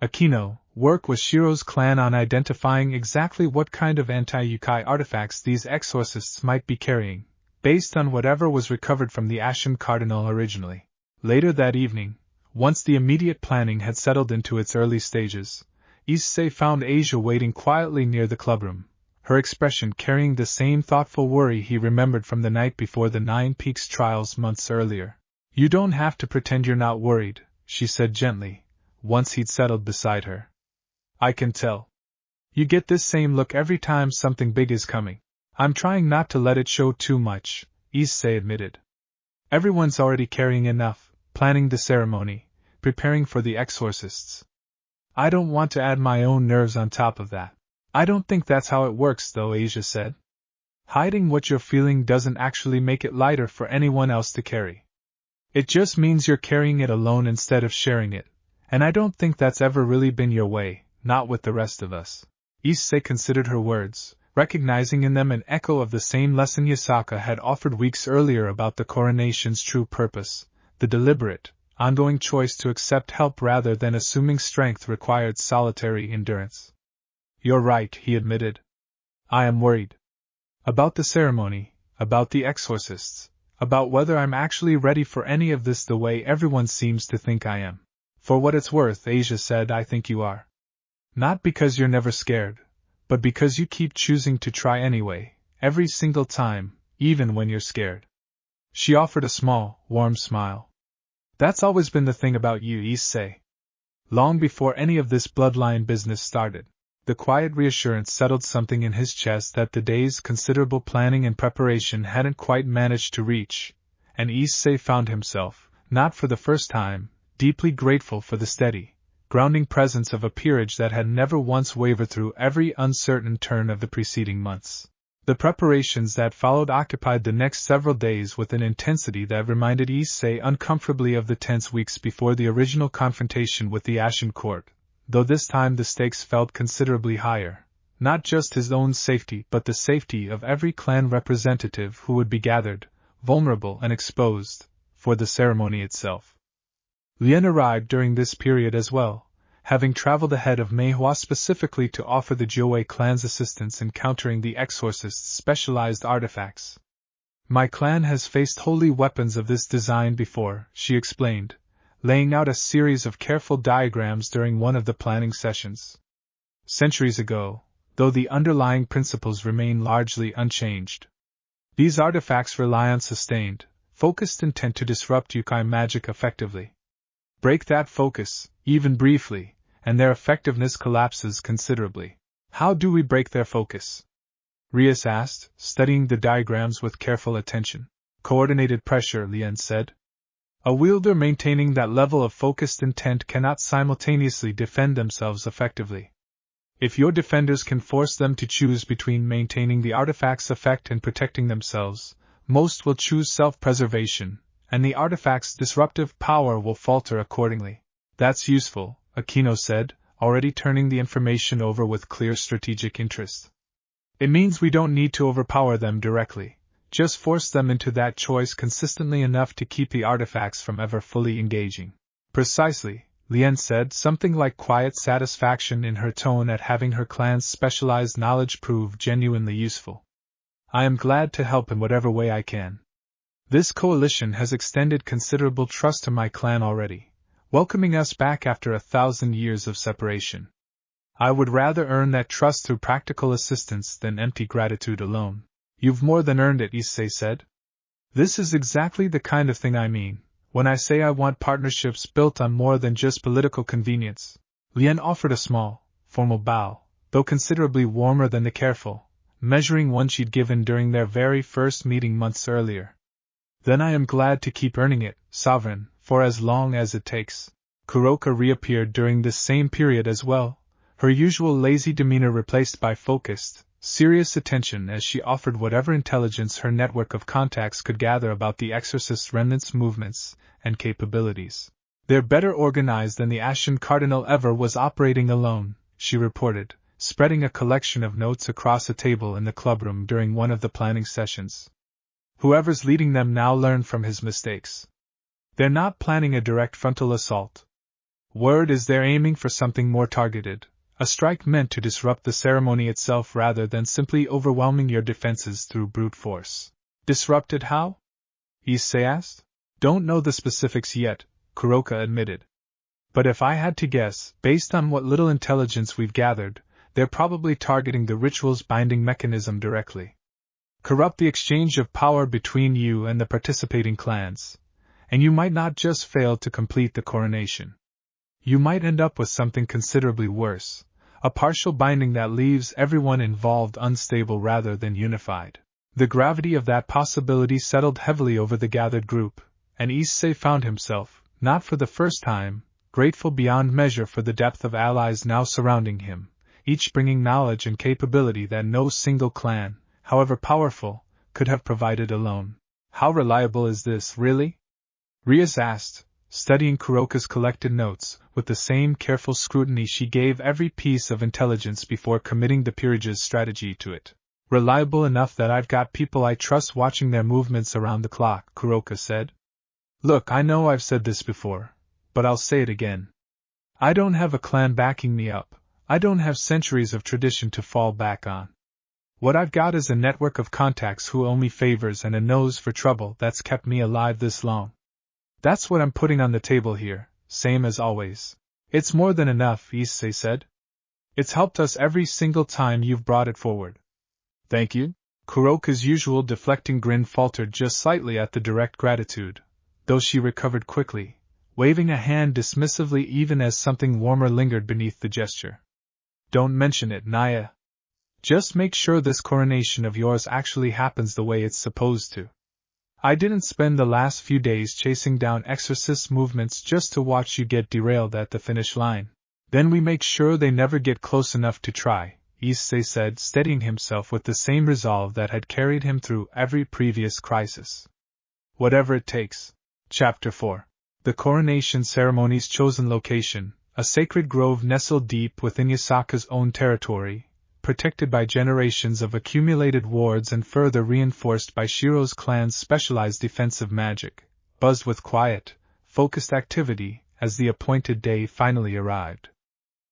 A: Akino, work with Shiro's clan on identifying exactly what kind of anti-Yokai artifacts these exorcists might be carrying, based on whatever was recovered from the Ashen Cardinal originally. Later that evening, once the immediate planning had settled into its early stages, Issei found Asia waiting quietly near the clubroom, her expression carrying the same thoughtful worry he remembered from the night before the Nine Peaks trials months earlier. You don't have to pretend you're not worried, she said gently, once he'd settled beside her. I can tell. You get this same look every time something big is coming. I'm trying not to let it show too much, Issei admitted. Everyone's already carrying enough, planning the ceremony, preparing for the exorcists. I don't want to add my own nerves on top of that. I don't think that's how it works though, Asia said. Hiding what you're feeling doesn't actually make it lighter for anyone else to carry. It just means you're carrying it alone instead of sharing it. And I don't think that's ever really been your way, not with the rest of us. Issei considered her words, recognizing in them an echo of the same lesson Yasaka had offered weeks earlier about the coronation's true purpose, the deliberate, ongoing choice to accept help rather than assuming strength required solitary endurance. You're right, he admitted. I am worried. About the ceremony, about the exorcists, about whether I'm actually ready for any of this the way everyone seems to think I am. For what it's worth, Asia said, I think you are. Not because you're never scared, but because you keep choosing to try anyway, every single time, even when you're scared. She offered a small, warm smile. That's always been the thing about you, Issei. Long before any of this bloodline business started. The quiet reassurance settled something in his chest that the day's considerable planning and preparation hadn't quite managed to reach, and Issei found himself, not for the first time, deeply grateful for the steady, grounding presence of a peerage that had never once wavered through every uncertain turn of the preceding months. The preparations that followed occupied the next several days with an intensity that reminded Issei uncomfortably of the tense weeks before the original confrontation with the Ashen Court, though this time the stakes felt considerably higher, not just his own safety but the safety of every clan representative who would be gathered, vulnerable and exposed, for the ceremony itself. Lien arrived during this period as well, having traveled ahead of Meihua specifically to offer the Jiuwei clan's assistance in countering the exorcist's specialized artifacts. My clan has faced holy weapons of this design before, she explained, laying out a series of careful diagrams during one of the planning sessions. Centuries ago, though the underlying principles remain largely unchanged. These artifacts rely on sustained, focused intent to disrupt Yokai magic effectively. Break that focus, even briefly, and their effectiveness collapses considerably. How do we break their focus? Rias asked, studying the diagrams with careful attention. Coordinated pressure, Lien said. A wielder maintaining that level of focused intent cannot simultaneously defend themselves effectively. If your defenders can force them to choose between maintaining the artifact's effect and protecting themselves, most will choose self-preservation, and the artifact's disruptive power will falter accordingly. That's useful, Aquino said, already turning the information over with clear strategic interest. It means we don't need to overpower them directly, just force them into that choice consistently enough to keep the artifacts from ever fully engaging. Precisely, Lien said, something like quiet satisfaction in her tone at having her clan's specialized knowledge prove genuinely useful. I am glad to help in whatever way I can. This coalition has extended considerable trust to my clan already, welcoming us back after 1,000 years of separation. I would rather earn that trust through practical assistance than empty gratitude alone. You've more than earned it, Issei said. This is exactly the kind of thing I mean, when I say I want partnerships built on more than just political convenience. Lien offered a small, formal bow, though considerably warmer than the careful, measuring one she'd given during their very first meeting months earlier. Then I am glad to keep earning it, Sovereign, for as long as it takes. Kuroka reappeared during this same period as well, her usual lazy demeanor replaced by focused, serious attention as she offered whatever intelligence her network of contacts could gather about the Exorcist remnant's movements and capabilities. They're better organized than the Ashen Cardinal ever was operating alone, she reported, spreading a collection of notes across a table in the clubroom during one of the planning sessions. Whoever's leading them now learned from his mistakes. They're not planning a direct frontal assault. Word is they're aiming for something more targeted, a strike meant to disrupt the ceremony itself rather than simply overwhelming your defenses through brute force. Disrupted how? Issei asked. Don't know the specifics yet, Kuroka admitted. But if I had to guess, based on what little intelligence we've gathered, they're probably targeting the ritual's binding mechanism directly. Corrupt the exchange of power between you and the participating clans, and you might not just fail to complete the coronation. You might end up with something considerably worse, a partial binding that leaves everyone involved unstable rather than unified. The gravity of that possibility settled heavily over the gathered group, and Issei found himself, not for the first time, grateful beyond measure for the depth of allies now surrounding him, each bringing knowledge and capability that no single clan, however powerful, could have provided alone. How reliable is this, really? Rias asked, studying Kuroka's collected notes, with the same careful scrutiny she gave every piece of intelligence before committing the peerage's strategy to it. Reliable enough that I've got people I trust watching their movements around the clock, Kuroka said. Look, I know I've said this before, but I'll say it again. I don't have a clan backing me up. I don't have centuries of tradition to fall back on. What I've got is a network of contacts who owe me favors and a nose for trouble that's kept me alive this long. That's what I'm putting on the table here, same as always. It's more than enough, Issei said. It's helped us every single time you've brought it forward. Thank you? Kuroka's usual deflecting grin faltered just slightly at the direct gratitude, though she recovered quickly, waving a hand dismissively even as something warmer lingered beneath the gesture. Don't mention it, Naya. Just make sure this coronation of yours actually happens the way it's supposed to. I didn't spend the last few days chasing down exorcist movements just to watch you get derailed at the finish line. Then we make sure they never get close enough to try, Issei said, steadying himself with the same resolve that had carried him through every previous crisis. Whatever it takes. Chapter 4. The coronation ceremony's chosen location, a sacred grove nestled deep within Yasaka's own territory, protected by generations of accumulated wards and further reinforced by Shiro's clan's specialized defensive magic, buzzed with quiet, focused activity as the appointed day finally arrived.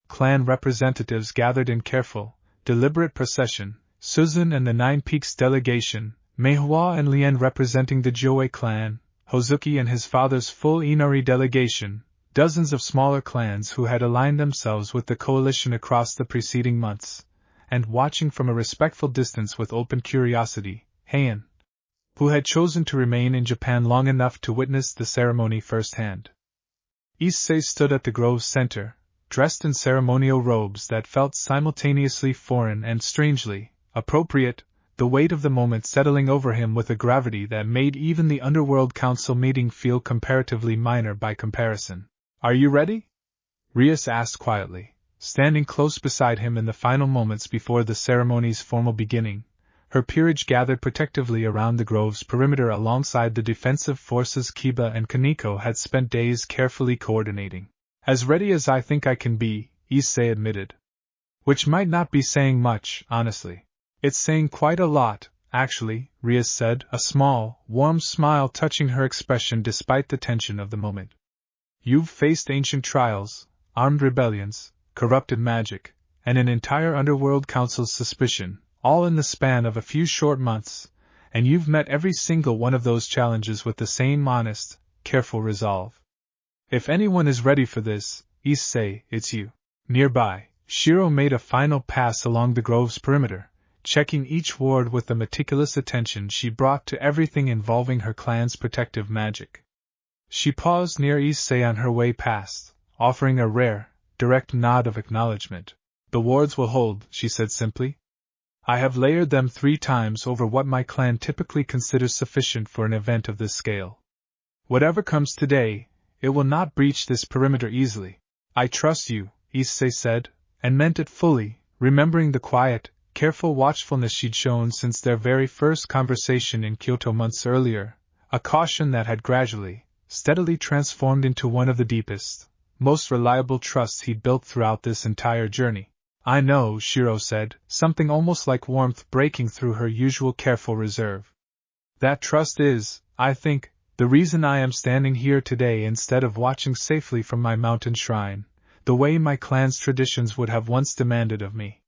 A: Clan representatives gathered in careful, deliberate procession, Suzun and the Nine Peaks delegation, Meihua and Lien representing the Joei clan, Hozuki and his father's full Inari delegation, dozens of smaller clans who had aligned themselves with the coalition across the preceding months, and watching from a respectful distance with open curiosity, Heian, who had chosen to remain in Japan long enough to witness the ceremony firsthand. Issei stood at the grove's center, dressed in ceremonial robes that felt simultaneously foreign and strangely appropriate, the weight of the moment settling over him with a gravity that made even the Underworld Council meeting feel comparatively minor by comparison. Are you ready? Rias asked quietly, standing close beside him in the final moments before the ceremony's formal beginning, her peerage gathered protectively around the grove's perimeter alongside the defensive forces Kiba and Kaneko had spent days carefully coordinating. As ready as I think I can be, Issei admitted. Which might not be saying much, honestly. It's saying quite a lot, actually, Rias said, a small, warm smile touching her expression despite the tension of the moment. You've faced ancient trials, armed rebellions, corrupted magic, and an entire Underworld Council's suspicion, all in the span of a few short months, and you've met every single one of those challenges with the same honest, careful resolve. If anyone is ready for this, Issei, it's you. Nearby, Shiro made a final pass along the grove's perimeter, checking each ward with the meticulous attention she brought to everything involving her clan's protective magic. She paused near Issei on her way past, offering a rare, direct nod of acknowledgement. The wards will hold, she said simply. I have layered them 3 times over what my clan typically considers sufficient for an event of this scale. Whatever comes today, it will not breach this perimeter easily. I trust you, Issei said, and meant it fully, remembering the quiet, careful watchfulness she'd shown since their very first conversation in Kyoto months earlier, a caution that had gradually, steadily transformed into one of the deepest, most reliable trusts he'd built throughout this entire journey. I know, Shiro said, something almost like warmth breaking through her usual careful reserve. That trust is, I think, the reason I am standing here today instead of watching safely from my mountain shrine, the way my clan's traditions would have once demanded of me.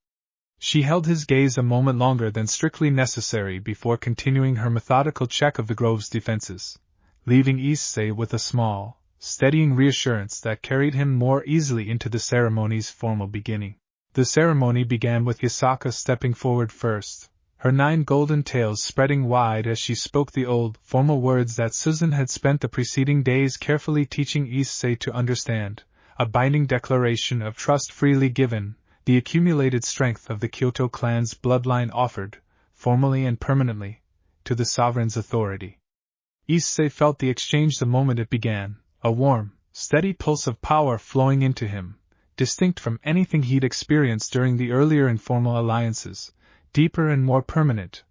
A: She held his gaze a moment longer than strictly necessary before continuing her methodical check of the grove's defenses, leaving Issei with a small, steadying reassurance that carried him more easily into the ceremony's formal beginning. The ceremony began with Yasaka stepping forward first, her 9 golden tails spreading wide as she spoke the old, formal words that Suzun had spent the preceding days carefully teaching Issei to understand, a binding declaration of trust freely given, the accumulated strength of the Kyoto clan's bloodline offered, formally and permanently, to the sovereign's authority. Issei felt the exchange the moment it began, a warm, steady pulse of power flowing into him, distinct from anything he'd experienced during the earlier informal alliances, deeper and more permanent,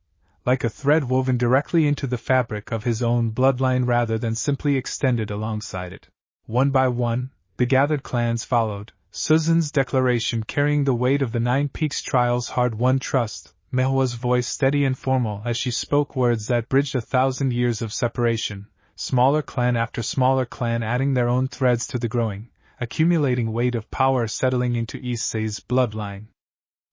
A: like a thread woven directly into the fabric of his own bloodline rather than simply extended alongside it. One by one, the gathered clans followed, Suzun's declaration carrying the weight of the 9 Peaks trial's hard-won trust, Mehua's voice steady and formal as she spoke words that bridged 1,000 years of separation, smaller clan after smaller clan adding their own threads to the growing, accumulating weight of power settling into Issei's bloodline.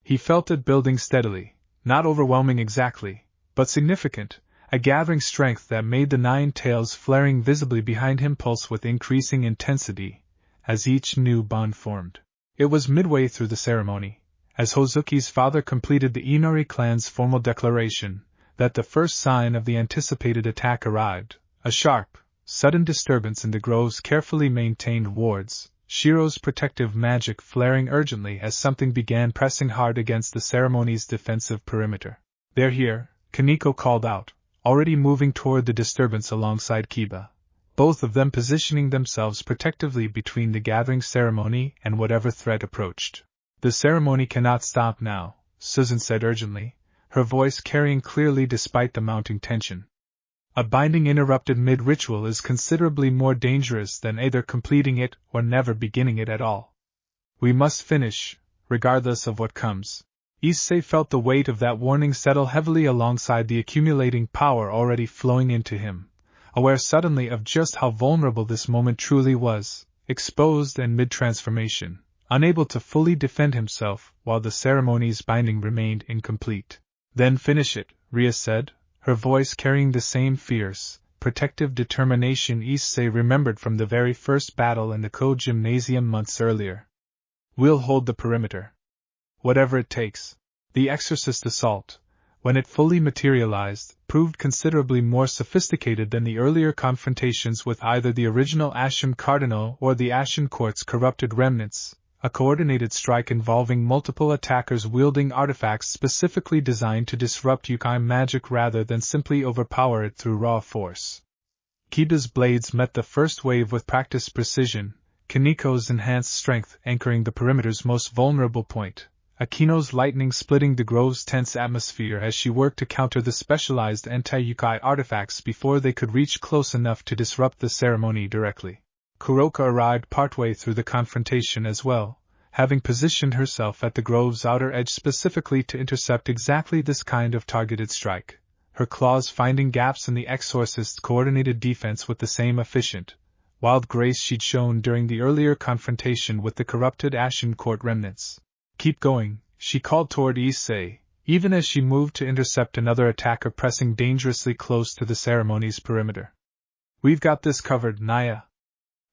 A: He felt it building steadily, not overwhelming exactly, but significant, a gathering strength that made the 9 tails flaring visibly behind him pulse with increasing intensity, as each new bond formed. It was midway through the ceremony, as Hozuki's father completed the Gremory clan's formal declaration, that the first sign of the anticipated attack arrived, a sharp, sudden disturbance in the grove's carefully maintained wards, Shiro's protective magic flaring urgently as something began pressing hard against the ceremony's defensive perimeter. "They're here," Kaneko called out, already moving toward the disturbance alongside Kiba, both of them positioning themselves protectively between the gathering ceremony and whatever threat approached. "The ceremony cannot stop now," Susan said urgently, her voice carrying clearly despite the mounting tension. "A binding interrupted mid-ritual is considerably more dangerous than either completing it or never beginning it at all. We must finish, regardless of what comes." Issei felt the weight of that warning settle heavily alongside the accumulating power already flowing into him, aware suddenly of just how vulnerable this moment truly was, exposed and mid-transformation, unable to fully defend himself while the ceremony's binding remained incomplete. "Then finish it," Ria said, her voice carrying the same fierce, protective determination Issei remembered from the very first battle in the Gymnasium months earlier. "We'll hold the perimeter. Whatever it takes." The exorcist assault, when it fully materialized, proved considerably more sophisticated than the earlier confrontations with either the original Ashen Cardinal or the Ashen Court's corrupted remnants, a coordinated strike involving multiple attackers wielding artifacts specifically designed to disrupt Yokai magic rather than simply overpower it through raw force. Kiba's blades met the first wave with practiced precision, Kaneko's enhanced strength anchoring the perimeter's most vulnerable point, Akino's lightning splitting the grove's tense atmosphere as she worked to counter the specialized anti-Yokai artifacts before they could reach close enough to disrupt the ceremony directly. Kuroka arrived partway through the confrontation as well, having positioned herself at the grove's outer edge specifically to intercept exactly this kind of targeted strike, her claws finding gaps in the exorcist's coordinated defense with the same efficient, wild grace she'd shown during the earlier confrontation with the corrupted Ashen Court remnants. "Keep going," she called toward Issei, even as she moved to intercept another attacker pressing dangerously close to the ceremony's perimeter. "We've got this covered, Naya.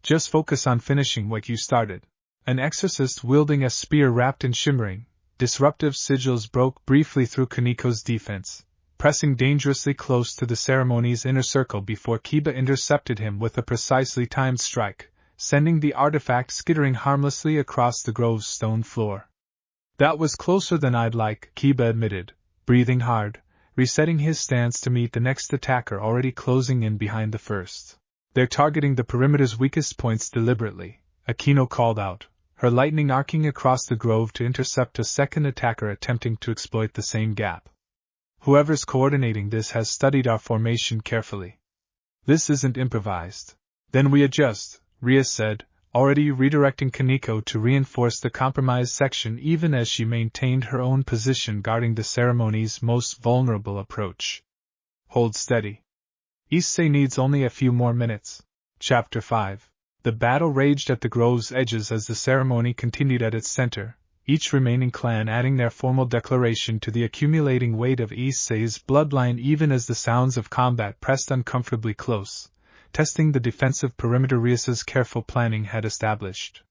A: Just focus on finishing what you started." An exorcist wielding a spear wrapped in shimmering, disruptive sigils broke briefly through Kaneko's defense, pressing dangerously close to the ceremony's inner circle before Kiba intercepted him with a precisely timed strike, sending the artifact skittering harmlessly across the grove's stone floor. "That was closer than I'd like," Kiba admitted, breathing hard, resetting his stance to meet the next attacker already closing in behind the first. "They're targeting the perimeter's weakest points deliberately," Akino called out, her lightning arcing across the grove to intercept a second attacker attempting to exploit the same gap. "Whoever's coordinating this has studied our formation carefully. This isn't improvised." "Then we adjust," Ria said, already redirecting Kaneko to reinforce the compromised section even as she maintained her own position guarding the ceremony's most vulnerable approach. "Hold steady. Issei needs only a few more minutes." Chapter 5. The battle raged at the grove's edges as the ceremony continued at its center, each remaining clan adding their formal declaration to the accumulating weight of Issei's bloodline even as the sounds of combat pressed uncomfortably close, testing the defensive perimeter Riasa's careful planning had established.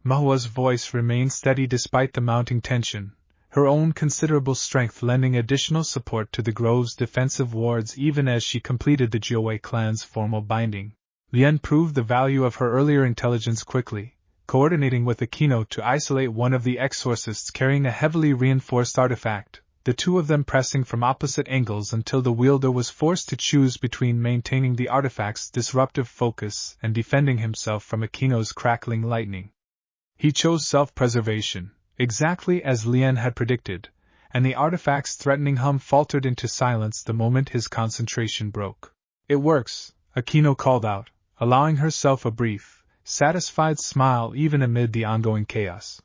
A: Mahua's voice remained steady despite the mounting tension, her own considerable strength lending additional support to the grove's defensive wards even as she completed the Gremory clan's formal binding. Lien proved the value of her earlier intelligence quickly, coordinating with Akino to isolate one of the exorcists carrying a heavily reinforced artifact, the two of them pressing from opposite angles until the wielder was forced to choose between maintaining the artifact's disruptive focus and defending himself from Akino's crackling lightning. He chose self-preservation, exactly as Lien had predicted, and the artifact's threatening hum faltered into silence the moment his concentration broke. "It works," Akino called out, allowing herself a brief, satisfied smile even amid the ongoing chaos.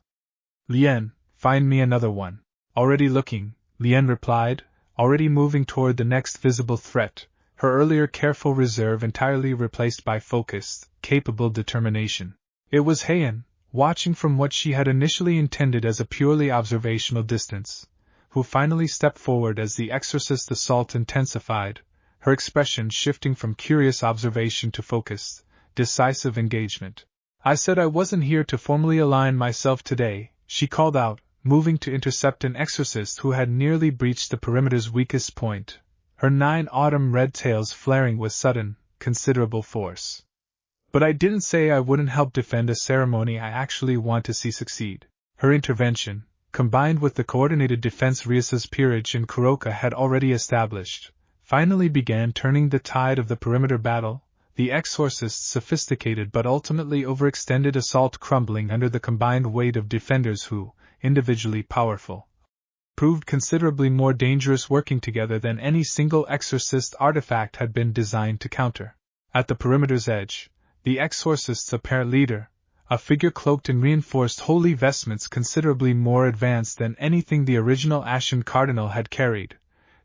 A: "Lien, find me another one." "Already looking," Lien replied, already moving toward the next visible threat, her earlier careful reserve entirely replaced by focused, capable determination. It was Heian, watching from what she had initially intended as a purely observational distance, who finally stepped forward as the exorcist's assault intensified, her expression shifting from curious observation to focused, decisive engagement. "I said I wasn't here to formally align myself today," she called out, moving to intercept an exorcist who had nearly breached the perimeter's weakest point, her 9 autumn red tails flaring with sudden, considerable force. "But I didn't say I wouldn't help defend a ceremony I actually want to see succeed." Her intervention, combined with the coordinated defense Ryasa's peerage in Kuroka had already established, finally began turning the tide of the perimeter battle, the exorcist's sophisticated but ultimately overextended assault crumbling under the combined weight of defenders who, individually powerful, proved considerably more dangerous working together than any single exorcist artifact had been designed to counter. At the perimeter's edge, the exorcist's apparent leader, a figure cloaked in reinforced holy vestments considerably more advanced than anything the original Ashen Cardinal had carried,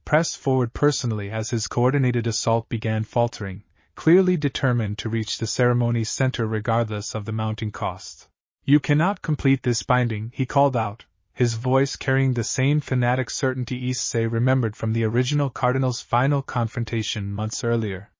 A: pressed forward personally as his coordinated assault began faltering, clearly determined to reach the ceremony's center regardless of the mounting cost. "You cannot complete this binding," he called out, his voice carrying the same fanatic certainty Issei remembered from the original Cardinal's final confrontation months earlier.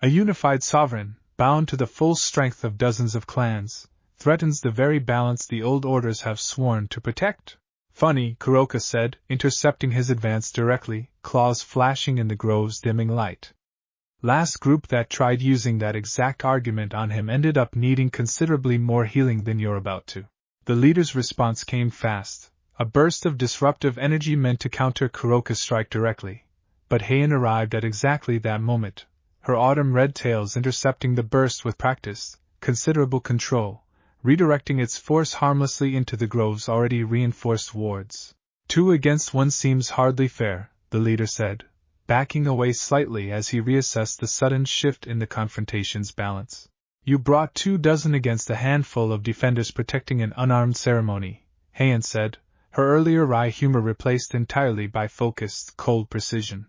A: "A unified sovereign, bound to the full strength of dozens of clans, threatens the very balance the old orders have sworn to protect." "Funny," Kuroka said, intercepting his advance directly, claws flashing in the grove's dimming light. "Last group that tried using that exact argument on him ended up needing considerably more healing than you're about to." The leader's response came fast, a burst of disruptive energy meant to counter Kuroka's strike directly, but Heian arrived at exactly that moment, her autumn red tails intercepting the burst with practiced, considerable control, redirecting its force harmlessly into the grove's already reinforced wards. "2 against 1 seems hardly fair," the leader said, backing away slightly as he reassessed the sudden shift in the confrontation's balance. "You brought 24 against a handful of defenders protecting an unarmed ceremony," Heian said, her earlier wry humor replaced entirely by focused, cold precision.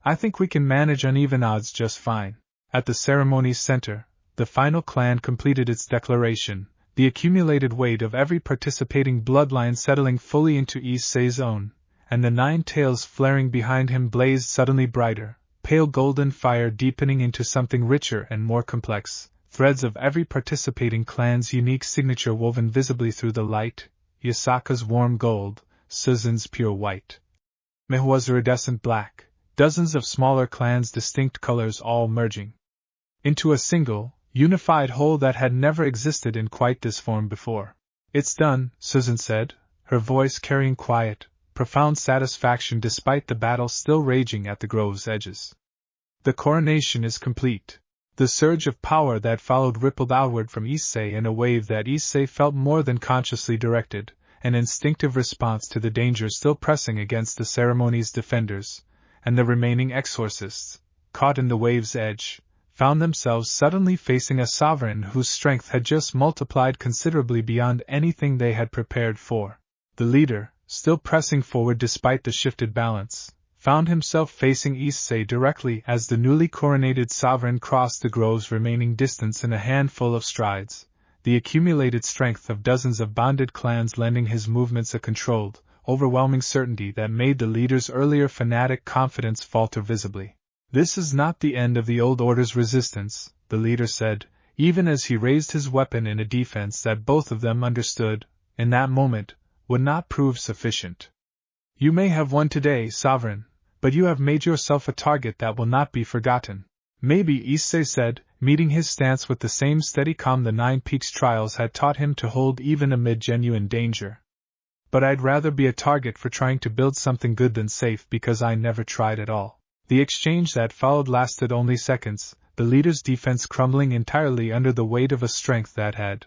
A: "I think we can manage uneven odds just fine." At the ceremony's center, the final clan completed its declaration, the accumulated weight of every participating bloodline settling fully into Issei's own, and the 9 tails flaring behind him blazed suddenly brighter, pale golden fire deepening into something richer and more complex, threads of every participating clan's unique signature woven visibly through the light, Yasaka's warm gold, Susan's pure white, Mihua's iridescent black, dozens of smaller clans' distinct colors all merging into a single, unified whole that had never existed in quite this form before. "It's done," Susan said, her voice carrying quiet, profound satisfaction despite the battle still raging at the grove's edges. "The coronation is complete." The surge of power that followed rippled outward from Issei in a wave that Issei felt more than consciously directed, an instinctive response to the danger still pressing against the ceremony's defenders, and the remaining exorcists, caught in the wave's edge, found themselves suddenly facing a sovereign whose strength had just multiplied considerably beyond anything they had prepared for. The leader, still pressing forward despite the shifted balance, found himself facing Issei directly as the newly coronated sovereign crossed the grove's remaining distance in a handful of strides, the accumulated strength of dozens of bonded clans lending his movements a controlled, overwhelming certainty that made the leader's earlier fanatic confidence falter visibly. "This is not the end of the old order's resistance," the leader said, even as he raised his weapon in a defense that both of them understood, in that moment, would not prove sufficient. "You may have won today, Sovereign, but you have made yourself a target that will not be forgotten." "Maybe," Issei said, meeting his stance with the same steady calm the 9 Peaks trials had taught him to hold even amid genuine danger. "But I'd rather be a target for trying to build something good than safe because I never tried at all." The exchange that followed lasted only seconds, the leader's defense crumbling entirely under the weight of a strength that had,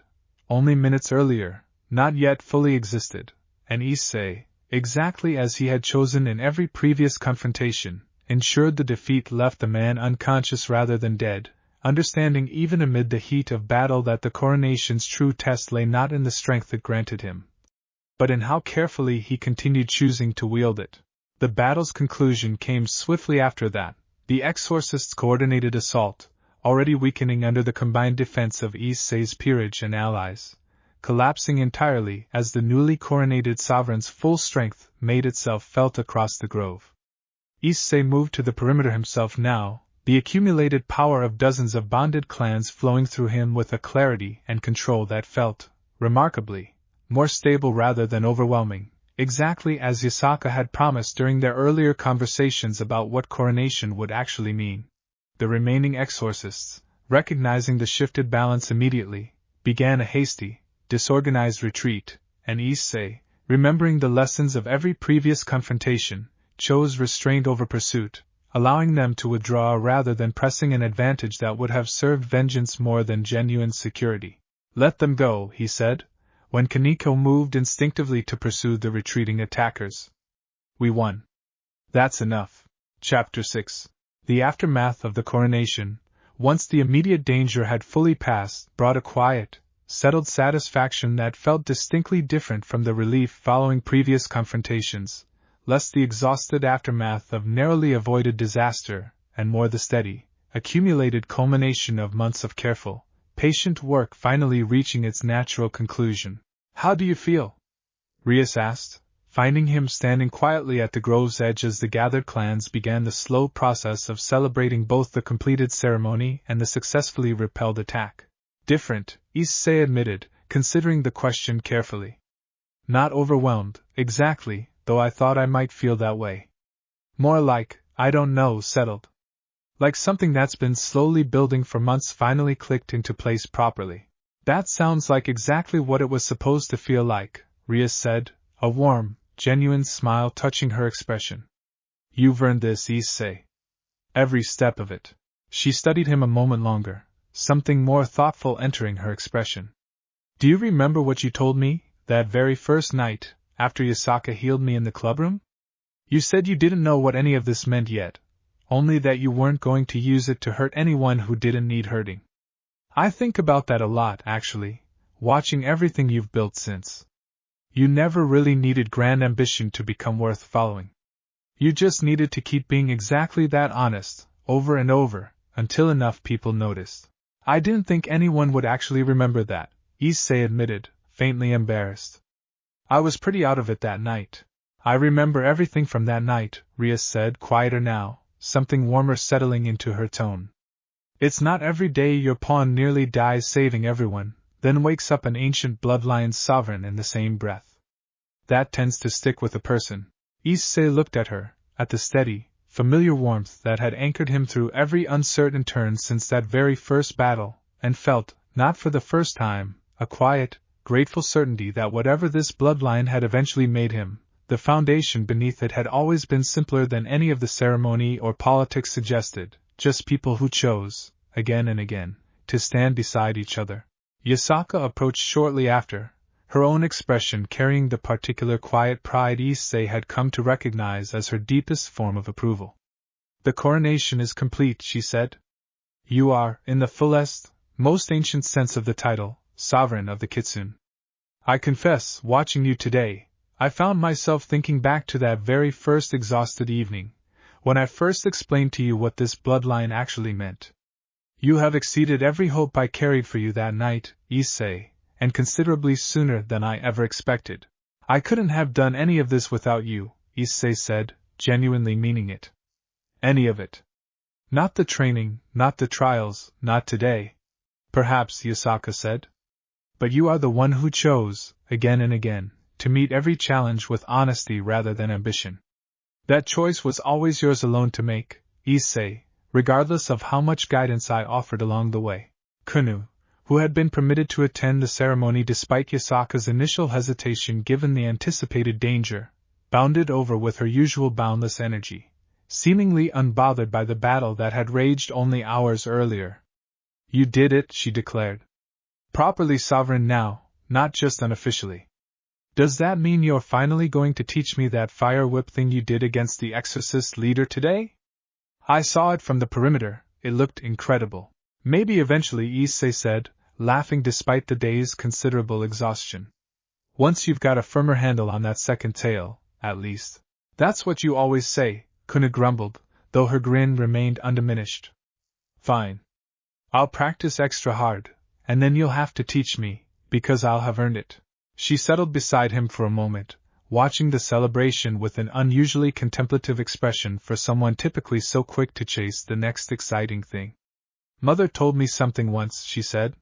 A: only minutes earlier, not yet fully existed, and Issei, exactly as he had chosen in every previous confrontation, ensured the defeat left the man unconscious rather than dead, understanding even amid the heat of battle that the coronation's true test lay not in the strength it granted him, but in how carefully he continued choosing to wield it. The battle's conclusion came swiftly after that, The exorcist's coordinated assault, already weakening under the combined defense of Issei's peerage and allies, collapsing entirely as the newly coronated sovereign's full strength made itself felt across the grove. Issei moved to the perimeter himself now, the accumulated power of dozens of bonded clans flowing through him with a clarity and control that felt, remarkably, more stable rather than overwhelming, exactly as Yasaka had promised during their earlier conversations about what coronation would actually mean. The remaining exorcists, recognizing the shifted balance immediately, began a hasty, disorganized retreat, and Issei, remembering the lessons of every previous confrontation, chose restraint over pursuit, allowing them to withdraw rather than pressing an advantage that would have served vengeance more than genuine security. "Let them go," he said, when Kaneko moved instinctively to pursue the retreating attackers. "We won. That's enough." Chapter 6. The aftermath of the coronation, once the immediate danger had fully passed, brought a quiet, settled satisfaction that felt distinctly different from the relief following previous confrontations, less the exhausted aftermath of narrowly avoided disaster, and more the steady, accumulated culmination of months of careful, patient work finally reaching its natural conclusion. "How do you feel?" Rias asked, finding him standing quietly at the grove's edge as the gathered clans began the slow process of celebrating both the completed ceremony and the successfully repelled attack. "Different," Issei admitted, considering the question carefully. "Not overwhelmed, exactly, though I thought I might feel that way. More like, I don't know, settled. Like something that's been slowly building for months finally clicked into place properly." "That sounds like exactly what it was supposed to feel like," Rias said, a warm, genuine smile touching her expression. "You've earned this, Issei. Every step of it." She studied him a moment longer, something more thoughtful entering her expression. "Do you remember what you told me, that very first night, after Yasaka healed me in the clubroom? You said you didn't know what any of this meant yet, only that you weren't going to use it to hurt anyone who didn't need hurting. I think about that a lot, actually, watching everything you've built since. You never really needed grand ambition to become worth following. You just needed to keep being exactly that honest, over and over, until enough people noticed. I didn't think anyone would actually remember that," Issei admitted, faintly embarrassed. "I was pretty out of it that night." "I remember everything from that night," Rias said, quieter now, something warmer settling into her tone. "It's not every day your pawn nearly dies saving everyone, then wakes up an ancient bloodline's sovereign in the same breath. That tends to stick with a person." Issei looked at her, at the steady, familiar warmth that had anchored him through every uncertain turn since that very first battle, and felt, not for the first time, a quiet, grateful certainty that whatever this bloodline had eventually made him, the foundation beneath it had always been simpler than any of the ceremony or politics suggested, just people who chose, again and again, to stand beside each other. Yasaka approached shortly after, her own expression carrying the particular quiet pride Issei had come to recognize as her deepest form of approval. "The coronation is complete," she said. "You are, in the fullest, most ancient sense of the title, Sovereign of the Kitsune. I confess, watching you today, I found myself thinking back to that very first exhausted evening, when I first explained to you what this bloodline actually meant. You have exceeded every hope I carried for you that night, Issei, and considerably sooner than I ever expected." "I couldn't have done any of this without you," Issei said, genuinely meaning it. "Any of it. Not the training, not the trials, not today. Perhaps," Yasaka said. "But you are the one who chose, again and again, to meet every challenge with honesty rather than ambition. That choice was always yours alone to make, Issei, regardless of how much guidance I offered along the way." Kunou, who had been permitted to attend the ceremony despite Yasaka's initial hesitation given the anticipated danger, bounded over with her usual boundless energy, seemingly unbothered by the battle that had raged only hours earlier. "You did it," she declared. "Properly sovereign now, not just unofficially. Does that mean you're finally going to teach me that fire whip thing you did against the exorcist leader today? I saw it from the perimeter, it looked incredible." "Maybe eventually," Issei said, laughing despite the day's considerable exhaustion. "Once you've got a firmer handle on that second tail, at least." "That's what you always say," Kunou grumbled, though her grin remained undiminished. Fine. I'll practice extra hard, and then you'll have to teach me, because I'll have earned it. She settled beside him for a moment, watching the celebration with an unusually contemplative expression for someone typically so quick to chase the next exciting thing. Mother told me something once, she said,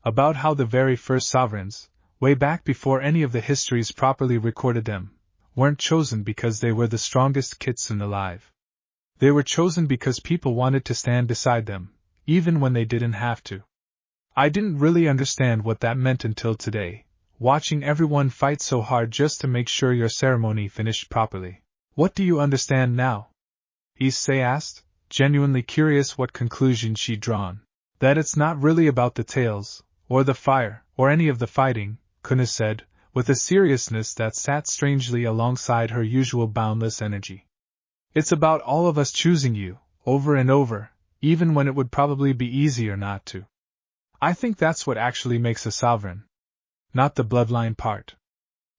A: about how the very first sovereigns, way back before any of the histories properly recorded them, weren't chosen because they were the strongest kitsune alive. They were chosen because people wanted to stand beside them, even when they didn't have to. I didn't really understand what that meant until today, watching everyone fight so hard just to make sure your ceremony finished properly. What do you understand now? Issei asked, genuinely curious what conclusion she'd drawn. That it's not really about the tails, or the fire, or any of the fighting, Kunou said, with a seriousness that sat strangely alongside her usual boundless energy. It's about all of us choosing you, over and over, even when it would probably be easier not to. I think that's what actually makes a sovereign. Not the bloodline part.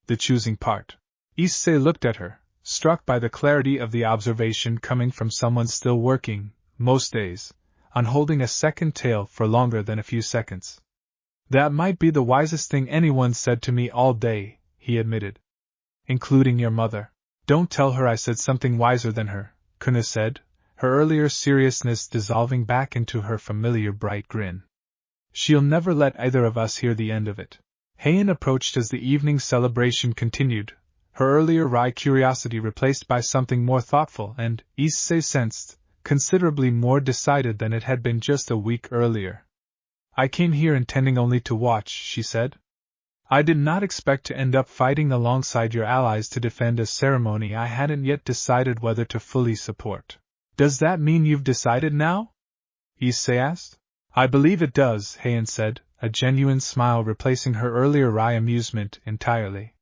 A: The choosing part. Issei looked at her, struck by the clarity of the observation coming from someone still working, most days, on holding a second tail for longer than a few seconds. That might be the wisest thing anyone said to me all day, he admitted. Including your mother. Don't tell her I said something wiser than her, Kunou said, her earlier seriousness dissolving back into her familiar bright grin. She'll never let either of us hear the end of it. Heian approached as the evening celebration continued, her earlier wry curiosity replaced by something more thoughtful and, Issei sensed, considerably more decided than it had been just a week earlier. I came here intending only to watch, she said. I did not expect to end up fighting alongside your allies to defend a ceremony I hadn't yet decided whether to fully support. Does that mean you've decided now? Issei asked. I believe it does, Heian said, a genuine smile replacing her earlier wry amusement entirely.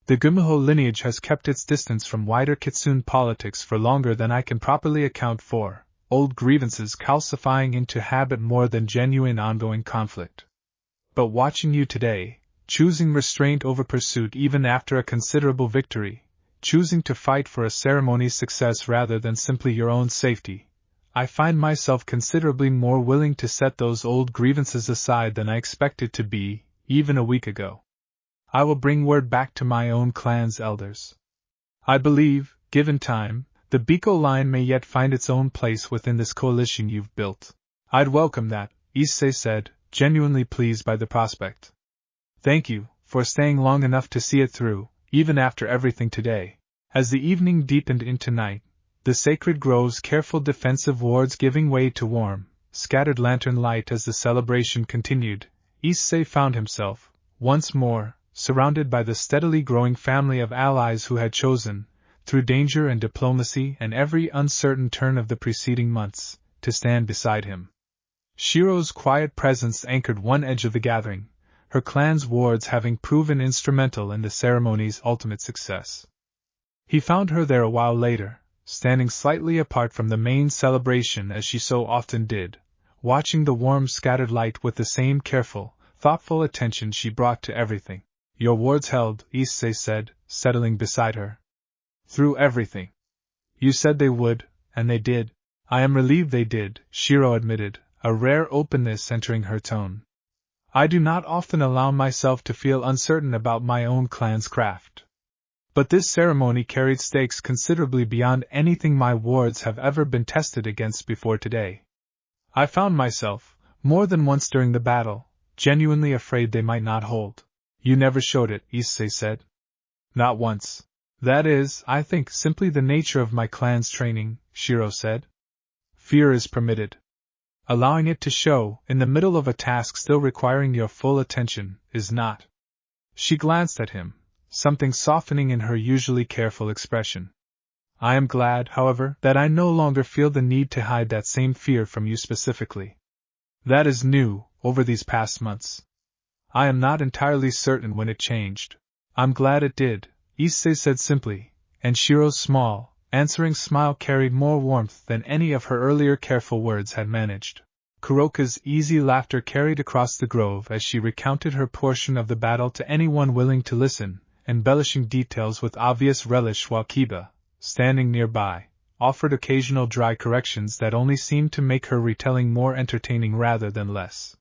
A: The Kunou lineage has kept its distance from wider kitsune politics for longer than I can properly account for, old grievances calcifying into habit more than genuine ongoing conflict. But watching you today, choosing restraint over pursuit even after a considerable victory, choosing to fight for a ceremony's success rather than simply your own safety, I find myself considerably more willing to set those old grievances aside than I expected to be, even a week ago. I will bring word back to my own clan's elders. I believe, given time, the Biko line may yet find its own place within this coalition you've built. I'd welcome that, Issei said, genuinely pleased by the prospect. Thank you, for staying long enough to see it through, even after everything today. As the evening deepened into night, the sacred grove's careful defensive wards giving way to warm, scattered lantern light as the celebration continued, Issei found himself, once more, surrounded by the steadily growing family of allies who had chosen, through danger and diplomacy and every uncertain turn of the preceding months, to stand beside him. Shiro's quiet presence anchored one edge of the gathering, her clan's wards having proven instrumental in the ceremony's ultimate success. He found her there a while later, standing slightly apart from the main celebration as she so often did, watching the warm scattered light with the same careful, thoughtful attention she brought to everything. Your wards held, Issei said, settling beside her. Through everything. You said they would, and they did. I am relieved they did, Shiro admitted, a rare openness entering her tone. I do not often allow myself to feel uncertain about my own clan's craft. But this ceremony carried stakes considerably beyond anything my wards have ever been tested against before today. I found myself, more than once during the battle, genuinely afraid they might not hold. You never showed it, Issei said. Not once. That is, I think, simply the nature of my clan's training, Shiro said. Fear is permitted. Allowing it to show, in the middle of a task still requiring your full attention, is not. She glanced at him, something softening in her usually careful expression. I am glad, however, that I no longer feel the need to hide that same fear from you specifically. That is new, over these past months. I am not entirely certain when it changed. I'm glad it did, Issei said simply, and Shiro's small, answering smile carried more warmth than any of her earlier careful words had managed. Kuroka's easy laughter carried across the grove as she recounted her portion of the battle to anyone willing to listen, embellishing details with obvious relish while Kiba, standing nearby, offered occasional dry corrections that only seemed to make her retelling more entertaining rather than less.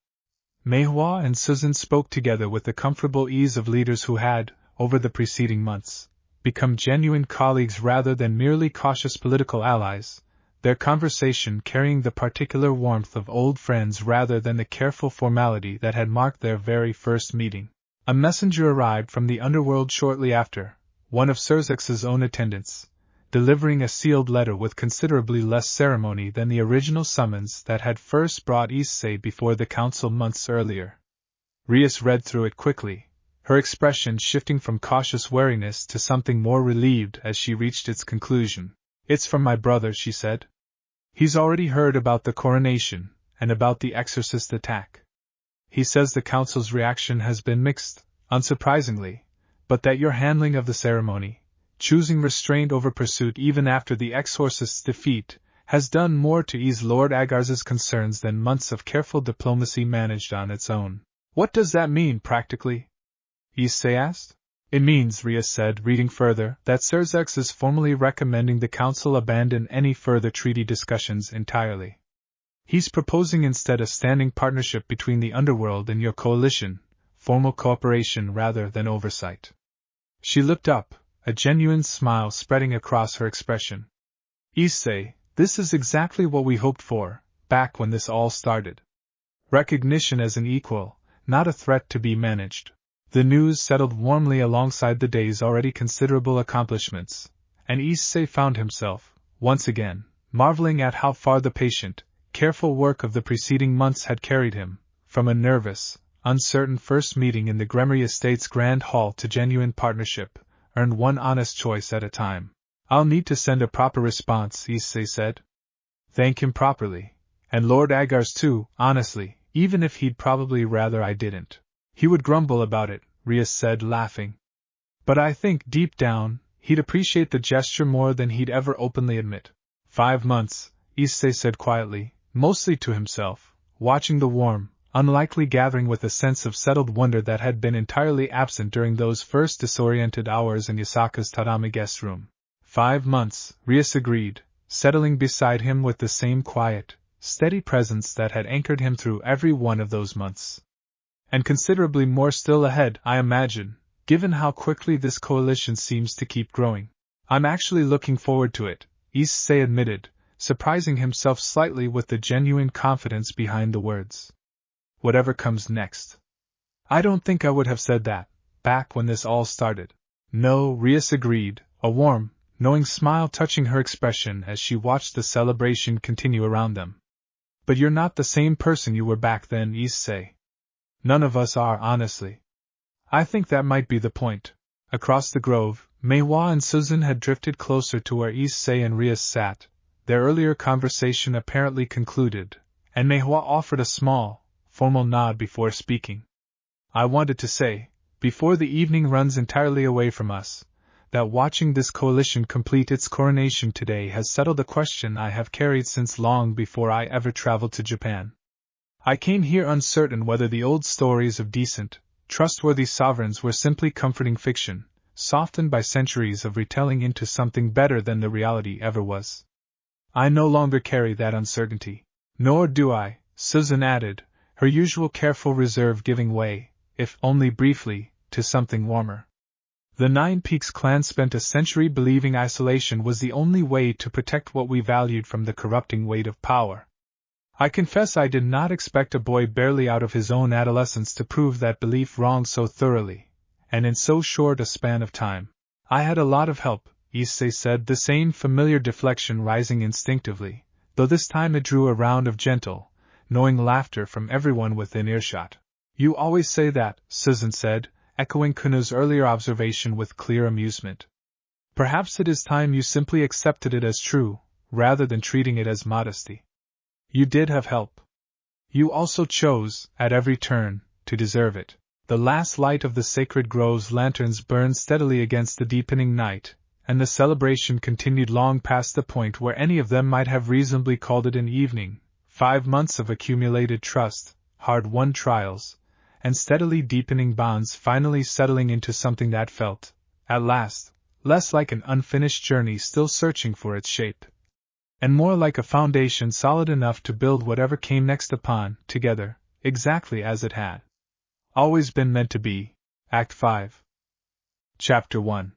A: Meihua and Susan spoke together with the comfortable ease of leaders who had, over the preceding months, become genuine colleagues rather than merely cautious political allies, their conversation carrying the particular warmth of old friends rather than the careful formality that had marked their very first meeting. A messenger arrived from the underworld shortly after, one of Surzex's own attendants, delivering a sealed letter with considerably less ceremony than the original summons that had first brought Issei before the council months earlier. Rias read through it quickly, her expression shifting from cautious wariness to something more relieved as she reached its conclusion. "It's from my brother," she said. "He's already heard about the coronation, and about the exorcist attack. He says the council's reaction has been mixed, unsurprisingly, but that your handling of the ceremony, choosing restraint over pursuit even after the exorcist's defeat, has done more to ease Lord Agarz's concerns than months of careful diplomacy managed on its own." "What does that mean, practically?" Issei asked. "It means," Rias said, reading further, "that Surzex is formally recommending the council abandon any further treaty discussions entirely. He's proposing instead a standing partnership between the underworld and your coalition, formal cooperation rather than oversight." She looked up, a genuine smile spreading across her expression. "Issei, this is exactly what we hoped for, back when this all started. Recognition as an equal, not a threat to be managed." The news settled warmly alongside the day's already considerable accomplishments, and Issei found himself, once again, marveling at how far the patient, careful work of the preceding months had carried him, from a nervous, uncertain first meeting in the Gremory Estate's Grand Hall to genuine partnership, earned one honest choice at a time. "I'll need to send a proper response," Issei said. "Thank him properly. And Lord Agar's too, honestly, even if he'd probably rather I didn't. He would grumble about it," Rias said, laughing. "But I think, deep down, he'd appreciate the gesture more than he'd ever openly admit." 5 months, Issei said quietly, mostly to himself, watching the warm, unlikely gathering with a sense of settled wonder that had been entirely absent during those first disoriented hours in Yasaka's tatami guest room. 5 months, Rias agreed, settling beside him with the same quiet, steady presence that had anchored him through every one of those months. "And considerably more still ahead, I imagine, given how quickly this coalition seems to keep growing. I'm actually looking forward to it," Issei admitted, surprising himself slightly with the genuine confidence behind the words. "Whatever comes next." "I don't think I would have said that, back when this all started." "No," Rias agreed, a warm, knowing smile touching her expression as she watched the celebration continue around them. "But you're not the same person you were back then, Issei. None of us are, honestly. I think that might be the point." Across the grove, Meihua and Susan had drifted closer to where Issei and Rias sat, their earlier conversation apparently concluded, and Meihua offered a small, formal nod before speaking. "I wanted to say, before the evening runs entirely away from us, that watching this coalition complete its coronation today has settled a question I have carried since long before I ever traveled to Japan. I came here uncertain whether the old stories of decent, trustworthy sovereigns were simply comforting fiction, softened by centuries of retelling into something better than the reality ever was. I no longer carry that uncertainty. Nor do I," Susan added, her usual careful reserve giving way, if only briefly, to something warmer. "The Nine Peaks clan spent a century believing isolation was the only way to protect what we valued from the corrupting weight of power. I confess I did not expect a boy barely out of his own adolescence to prove that belief wrong so thoroughly, and in so short a span of time. I had a lot of help," Issei said, the same familiar deflection rising instinctively, though this time it drew a round of gentle, knowing laughter from everyone within earshot. "You always say that," Susan said, echoing Kunou's earlier observation with clear amusement. "Perhaps it is time you simply accepted it as true, rather than treating it as modesty. You did have help. You also chose, at every turn, to deserve it." The last light of the sacred grove's lanterns burned steadily against the deepening night, and the celebration continued long past the point where any of them might have reasonably called it an evening. 5 months of accumulated trust, hard-won trials, and steadily deepening bonds finally settling into something that felt, at last, less like an unfinished journey still searching for its shape, And more like a foundation solid enough to build whatever came next upon, together, exactly as it had always been meant to be. Act 5. Chapter 1.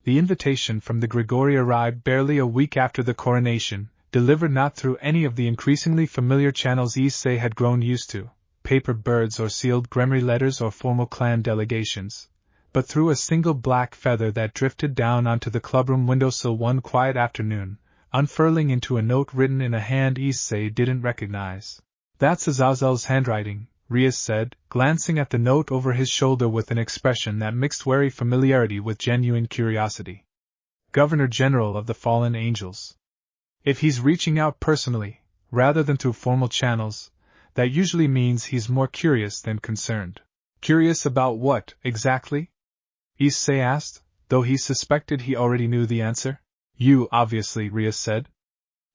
A: The invitation from the Gregory arrived barely a week after the coronation, delivered not through any of the increasingly familiar channels Issei had grown used to, paper birds or sealed Gremory letters or formal clan delegations, but through a single black feather that drifted down onto the clubroom windowsill one quiet afternoon, unfurling into a note written in a hand Issei didn't recognize. "That's Azazel's handwriting," Rias said, glancing at the note over his shoulder with an expression that mixed wary familiarity with genuine curiosity. "Governor General of the Fallen Angels. If he's reaching out personally, rather than through formal channels, that usually means he's more curious than concerned." "Curious about what, exactly?" Issei asked, though he suspected he already knew the answer. "You, obviously," Rias said.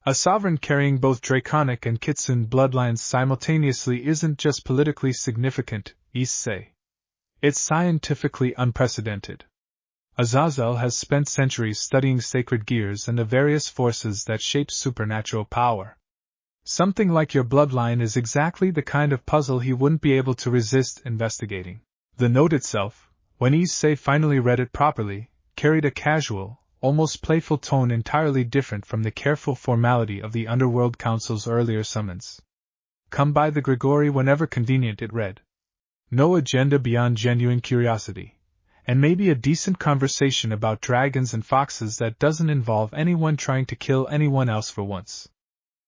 A: "A sovereign carrying both Draconic and Kitsune bloodlines simultaneously isn't just politically significant, Issei. It's scientifically unprecedented. Azazel has spent centuries studying sacred gears and the various forces that shape supernatural power. Something like your bloodline is exactly the kind of puzzle he wouldn't be able to resist investigating." The note itself, when Issei finally read it properly, carried a casual, almost playful tone entirely different from the careful formality of the Underworld Council's earlier summons. "Come by the Gregory whenever convenient," it read. "No agenda beyond genuine curiosity, and maybe a decent conversation about dragons and foxes that doesn't involve anyone trying to kill anyone else for once.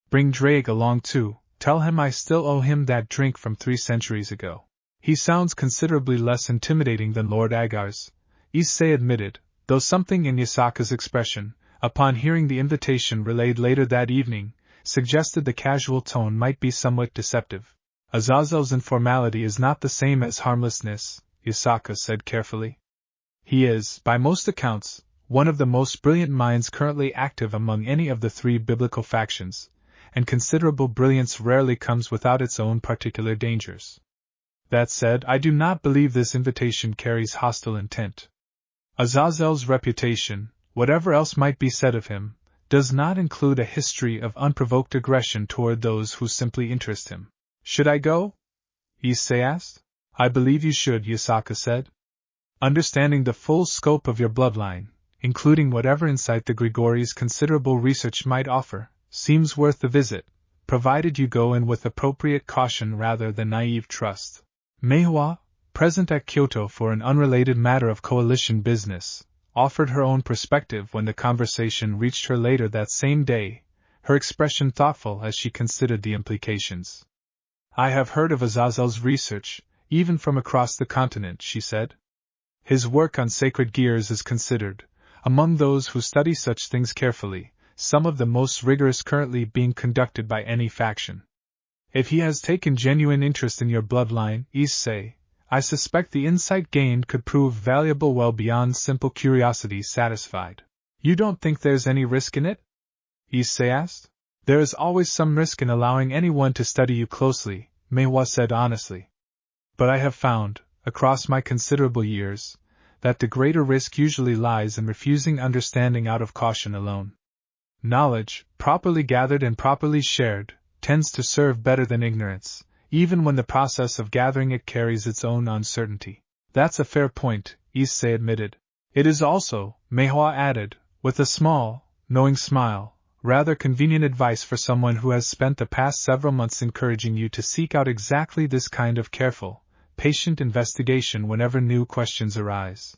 A: Bring Drake along too, tell him I still owe him that drink from 3 centuries ago. He sounds considerably less intimidating than Lord Agar's," Issei admitted, though something in Yasaka's expression, upon hearing the invitation relayed later that evening, suggested the casual tone might be somewhat deceptive. "Azazel's informality is not the same as harmlessness," Yasaka said carefully. "He is, by most accounts, one of the most brilliant minds currently active among any of the 3 biblical factions, and considerable brilliance rarely comes without its own particular dangers. That said, I do not believe this invitation carries hostile intent. Azazel's reputation, whatever else might be said of him, does not include a history of unprovoked aggression toward those who simply interest him." "Should I go?" Issei asked. "I believe you should," Yasaka said. "Understanding the full scope of your bloodline, including whatever insight the Gregory's considerable research might offer, seems worth the visit, provided you go in with appropriate caution rather than naive trust." Meihua, present at Kyoto for an unrelated matter of coalition business, offered her own perspective when the conversation reached her later that same day, her expression thoughtful as she considered the implications. "I have heard of Azazel's research, even from across the continent," she said. "His work on sacred gears is considered, among those who study such things carefully, some of the most rigorous currently being conducted by any faction. If he has taken genuine interest in your bloodline, Issei, I suspect the insight gained could prove valuable well beyond simple curiosity satisfied." "You don't think there's any risk in it?" Issei asked. "There is always some risk in allowing anyone to study you closely," Meihua said honestly. "But I have found, across my considerable years, that the greater risk usually lies in refusing understanding out of caution alone. Knowledge, properly gathered and properly shared, tends to serve better than ignorance, even when the process of gathering it carries its own uncertainty." "That's a fair point," Issei admitted. "It is also," Meihua added, with a small, knowing smile, rather convenient advice for someone who has spent the past several months encouraging you to seek out exactly this kind of careful, patient investigation whenever new questions arise.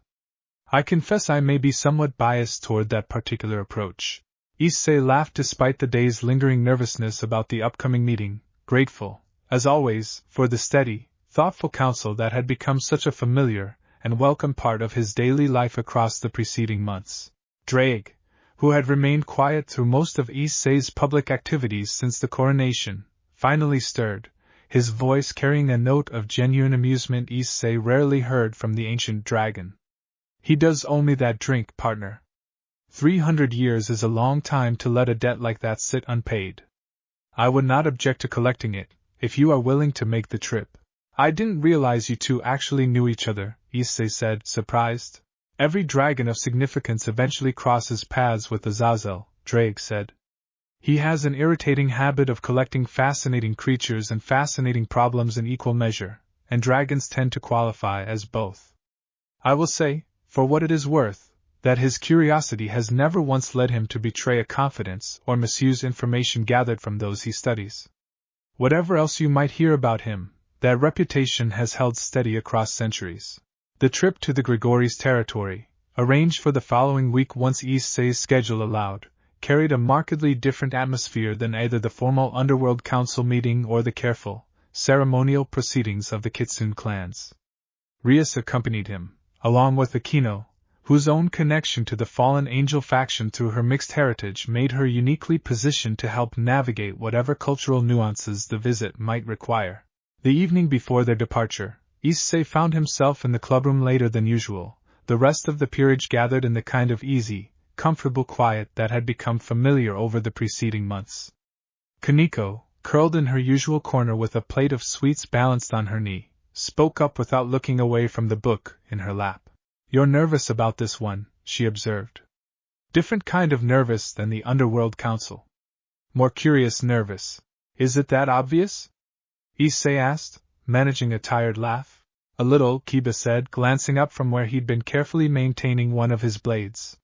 A: I confess I may be somewhat biased toward that particular approach." Issei laughed despite the day's lingering nervousness about the upcoming meeting, grateful, as always, for the steady, thoughtful counsel that had become such a familiar and welcome part of his daily life across the preceding months. Drake, who had remained quiet through most of Issei's public activities since the coronation, finally stirred, his voice carrying a note of genuine amusement Issei rarely heard from the ancient dragon. "He does owe me that drink, partner. 300 years is a long time to let a debt like that sit unpaid. I would not object to collecting it, if you are willing to make the trip." "I didn't realize you two actually knew each other," Issei said, surprised. "Every dragon of significance eventually crosses paths with Azazel," Drake said. He has an irritating habit of collecting fascinating creatures and fascinating problems in equal measure, and dragons tend to qualify as both. I will say, for what it is worth, that his curiosity has never once led him to betray a confidence or misuse information gathered from those he studies. Whatever else you might hear about him, that reputation has held steady across centuries. The trip to the Gregory's territory, arranged for the following week once Issei's schedule allowed, carried a markedly different atmosphere than either the formal Underworld Council meeting or the careful, ceremonial proceedings of the Kitsune clans. Rias accompanied him, along with Kunou, whose own connection to the fallen angel faction through her mixed heritage made her uniquely positioned to help navigate whatever cultural nuances the visit might require. The evening before their departure, Issei found himself in the clubroom later than usual, the rest of the peerage gathered in the kind of easy, comfortable quiet that had become familiar over the preceding months. Kaneko, curled in her usual corner with a plate of sweets balanced on her knee, spoke up without looking away from the book in her lap. "You're nervous about this one," she observed. "Different kind of nervous than the Underworld Council. More curious nervous. Is it that obvious?" Issei asked, managing a tired laugh. "A little," Kiba said, glancing up from where he'd been carefully maintaining one of his blades.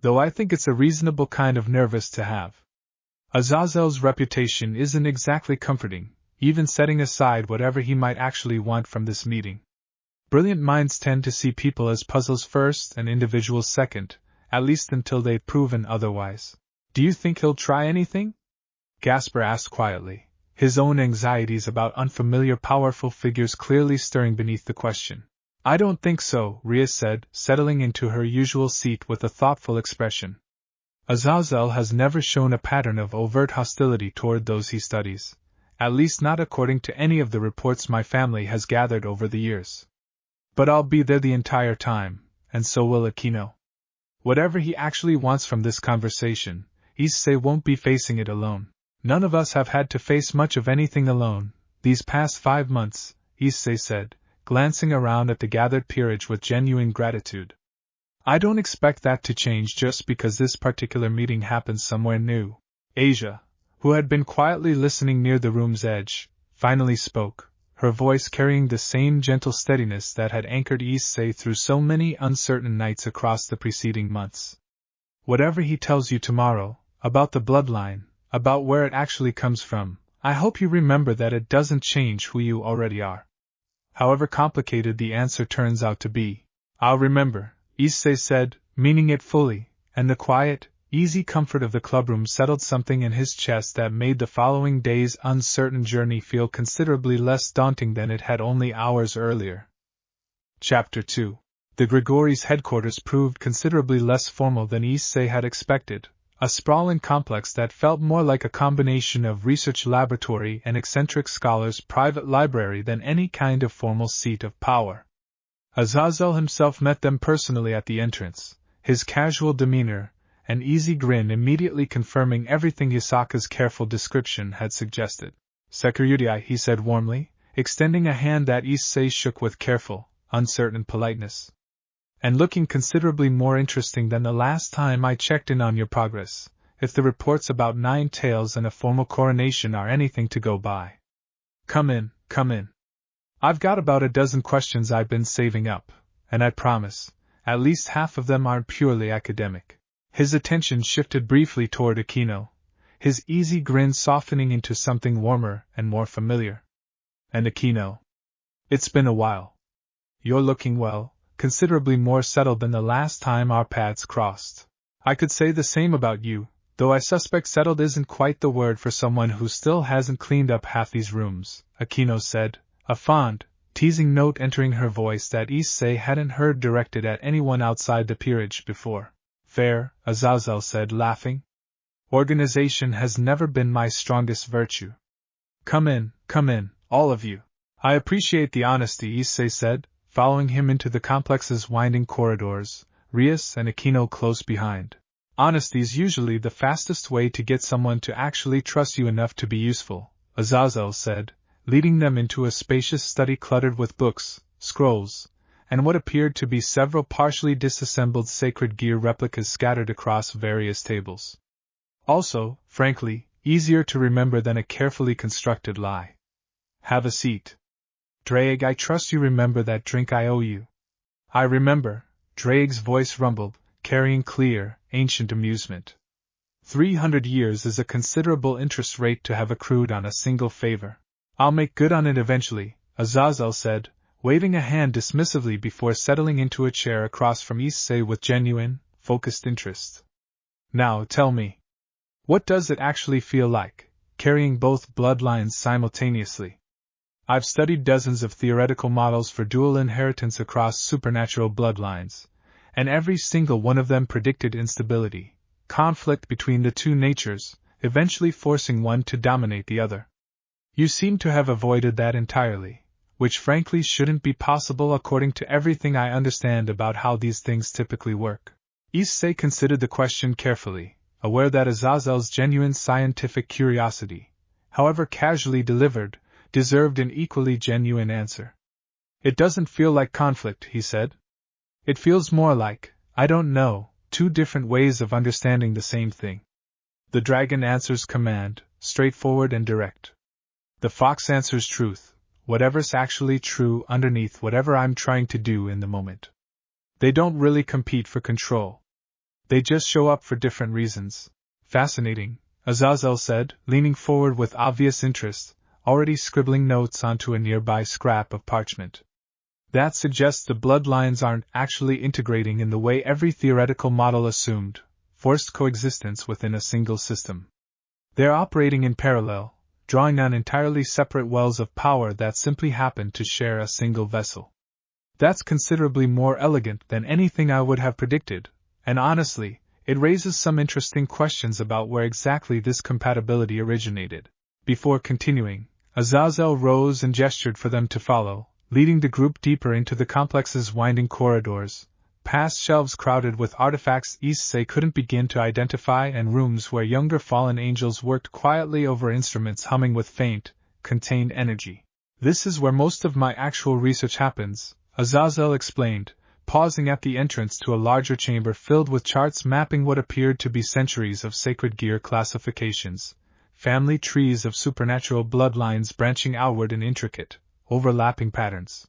A: "Though I think it's a reasonable kind of nervous to have. Azazel's reputation isn't exactly comforting, even setting aside whatever he might actually want from this meeting. Brilliant minds tend to see people as puzzles first and individuals second, at least until they've proven otherwise." "Do you think he'll try anything?" Gasper asked quietly, his own anxieties about unfamiliar powerful figures clearly stirring beneath the question. "I don't think so," Rias said, settling into her usual seat with a thoughtful expression. "Azazel has never shown a pattern of overt hostility toward those he studies, at least not according to any of the reports my family has gathered over the years. But I'll be there the entire time, and so will Kunou. Whatever he actually wants from this conversation, Issei won't be facing it alone. None of us have had to face much of anything alone these past 5 months," Issei said, glancing around at the gathered peerage with genuine gratitude. "I don't expect that to change just because this particular meeting happens somewhere new." Asia, who had been quietly listening near the room's edge, finally spoke, her voice carrying the same gentle steadiness that had anchored Issei through so many uncertain nights across the preceding months. "Whatever he tells you tomorrow, about the bloodline, about where it actually comes from, I hope you remember that it doesn't change who you already are. However complicated the answer turns out to be." "I'll remember," Issei said, meaning it fully, and the quiet, easy comfort of the clubroom settled something in his chest that made the following day's uncertain journey feel considerably less daunting than it had only hours earlier. Chapter 2. The Gregory's headquarters proved considerably less formal than Issei had expected, a sprawling complex that felt more like a combination of research laboratory and eccentric scholar's private library than any kind of formal seat of power. Azazel himself met them personally at the entrance, his casual demeanor, an easy grin immediately confirming everything Yasaka's careful description had suggested. "Security," he said warmly, extending a hand that Issei shook with careful, uncertain politeness. "And looking considerably more interesting than the last time I checked in on your progress, if the reports about 9 tails and a formal coronation are anything to go by. Come in, come in. I've got about a dozen questions I've been saving up, and I promise, at least half of them aren't purely academic." His attention shifted briefly toward Kunou, his easy grin softening into something warmer and more familiar. "And Kunou. It's been a while. You're looking well, considerably more settled than the last time our paths crossed." "I could say the same about you, though I suspect settled isn't quite the word for someone who still hasn't cleaned up half these rooms," Kunou said, a fond, teasing note entering her voice that Issei hadn't heard directed at anyone outside the peerage before. "Fair," Azazel said, laughing. "Organization has never been my strongest virtue. Come in, all of you." "I appreciate the honesty," Issei said, following him into the complex's winding corridors, Rias and Kunou close behind. "Honesty's usually the fastest way to get someone to actually trust you enough to be useful," Azazel said, leading them into a spacious study cluttered with books, scrolls, and what appeared to be several partially disassembled sacred gear replicas scattered across various tables. Also, frankly, easier to remember than a carefully constructed lie. Have a seat. Drake, I trust you remember that drink I owe you. I remember, Drake's voice rumbled, carrying clear, ancient amusement. 300 years is a considerable interest rate to have accrued on a single favor. I'll make good on it eventually, Azazel said, waving a hand dismissively before settling into a chair across from Issei with genuine, focused interest. Now tell me. What does it actually feel like, carrying both bloodlines simultaneously? I've studied dozens of theoretical models for dual inheritance across supernatural bloodlines, and every single one of them predicted instability, conflict between the two natures, eventually forcing one to dominate the other. You seem to have avoided that entirely, which frankly shouldn't be possible according to everything I understand about how these things typically work. Issei considered the question carefully, aware that Azazel's genuine scientific curiosity, however casually delivered, deserved an equally genuine answer. It doesn't feel like conflict, he said. It feels more like, I don't know, two different ways of understanding the same thing. The dragon answers command, straightforward and direct. The fox answers truth, whatever's actually true underneath whatever I'm trying to do in the moment. They don't really compete for control. They just show up for different reasons. Fascinating, Azazel said, leaning forward with obvious interest, already scribbling notes onto a nearby scrap of parchment. That suggests the bloodlines aren't actually integrating in the way every theoretical model assumed, forced coexistence within a single system. They're operating in parallel, drawing on entirely separate wells of power that simply happen to share a single vessel. That's considerably more elegant than anything I would have predicted, and honestly, it raises some interesting questions about where exactly this compatibility originated. Before continuing, Azazel rose and gestured for them to follow, leading the group deeper into the complex's winding corridors, past shelves crowded with artifacts Issei couldn't begin to identify and rooms where younger fallen angels worked quietly over instruments humming with faint, contained energy. This is where most of my actual research happens, Azazel explained, pausing at the entrance to a larger chamber filled with charts mapping what appeared to be centuries of sacred gear classifications, family trees of supernatural bloodlines branching outward in intricate, overlapping patterns.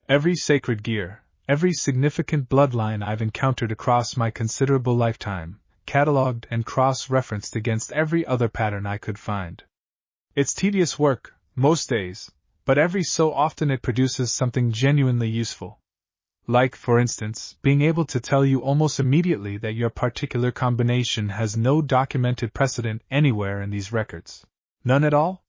A: Every sacred gear, every significant bloodline I've encountered across my considerable lifetime, catalogued and cross-referenced against every other pattern I could find. It's tedious work, most days, but every so often it produces something genuinely useful. Like, for instance, being able to tell you almost immediately that your particular combination has no documented precedent anywhere in these records. None at all?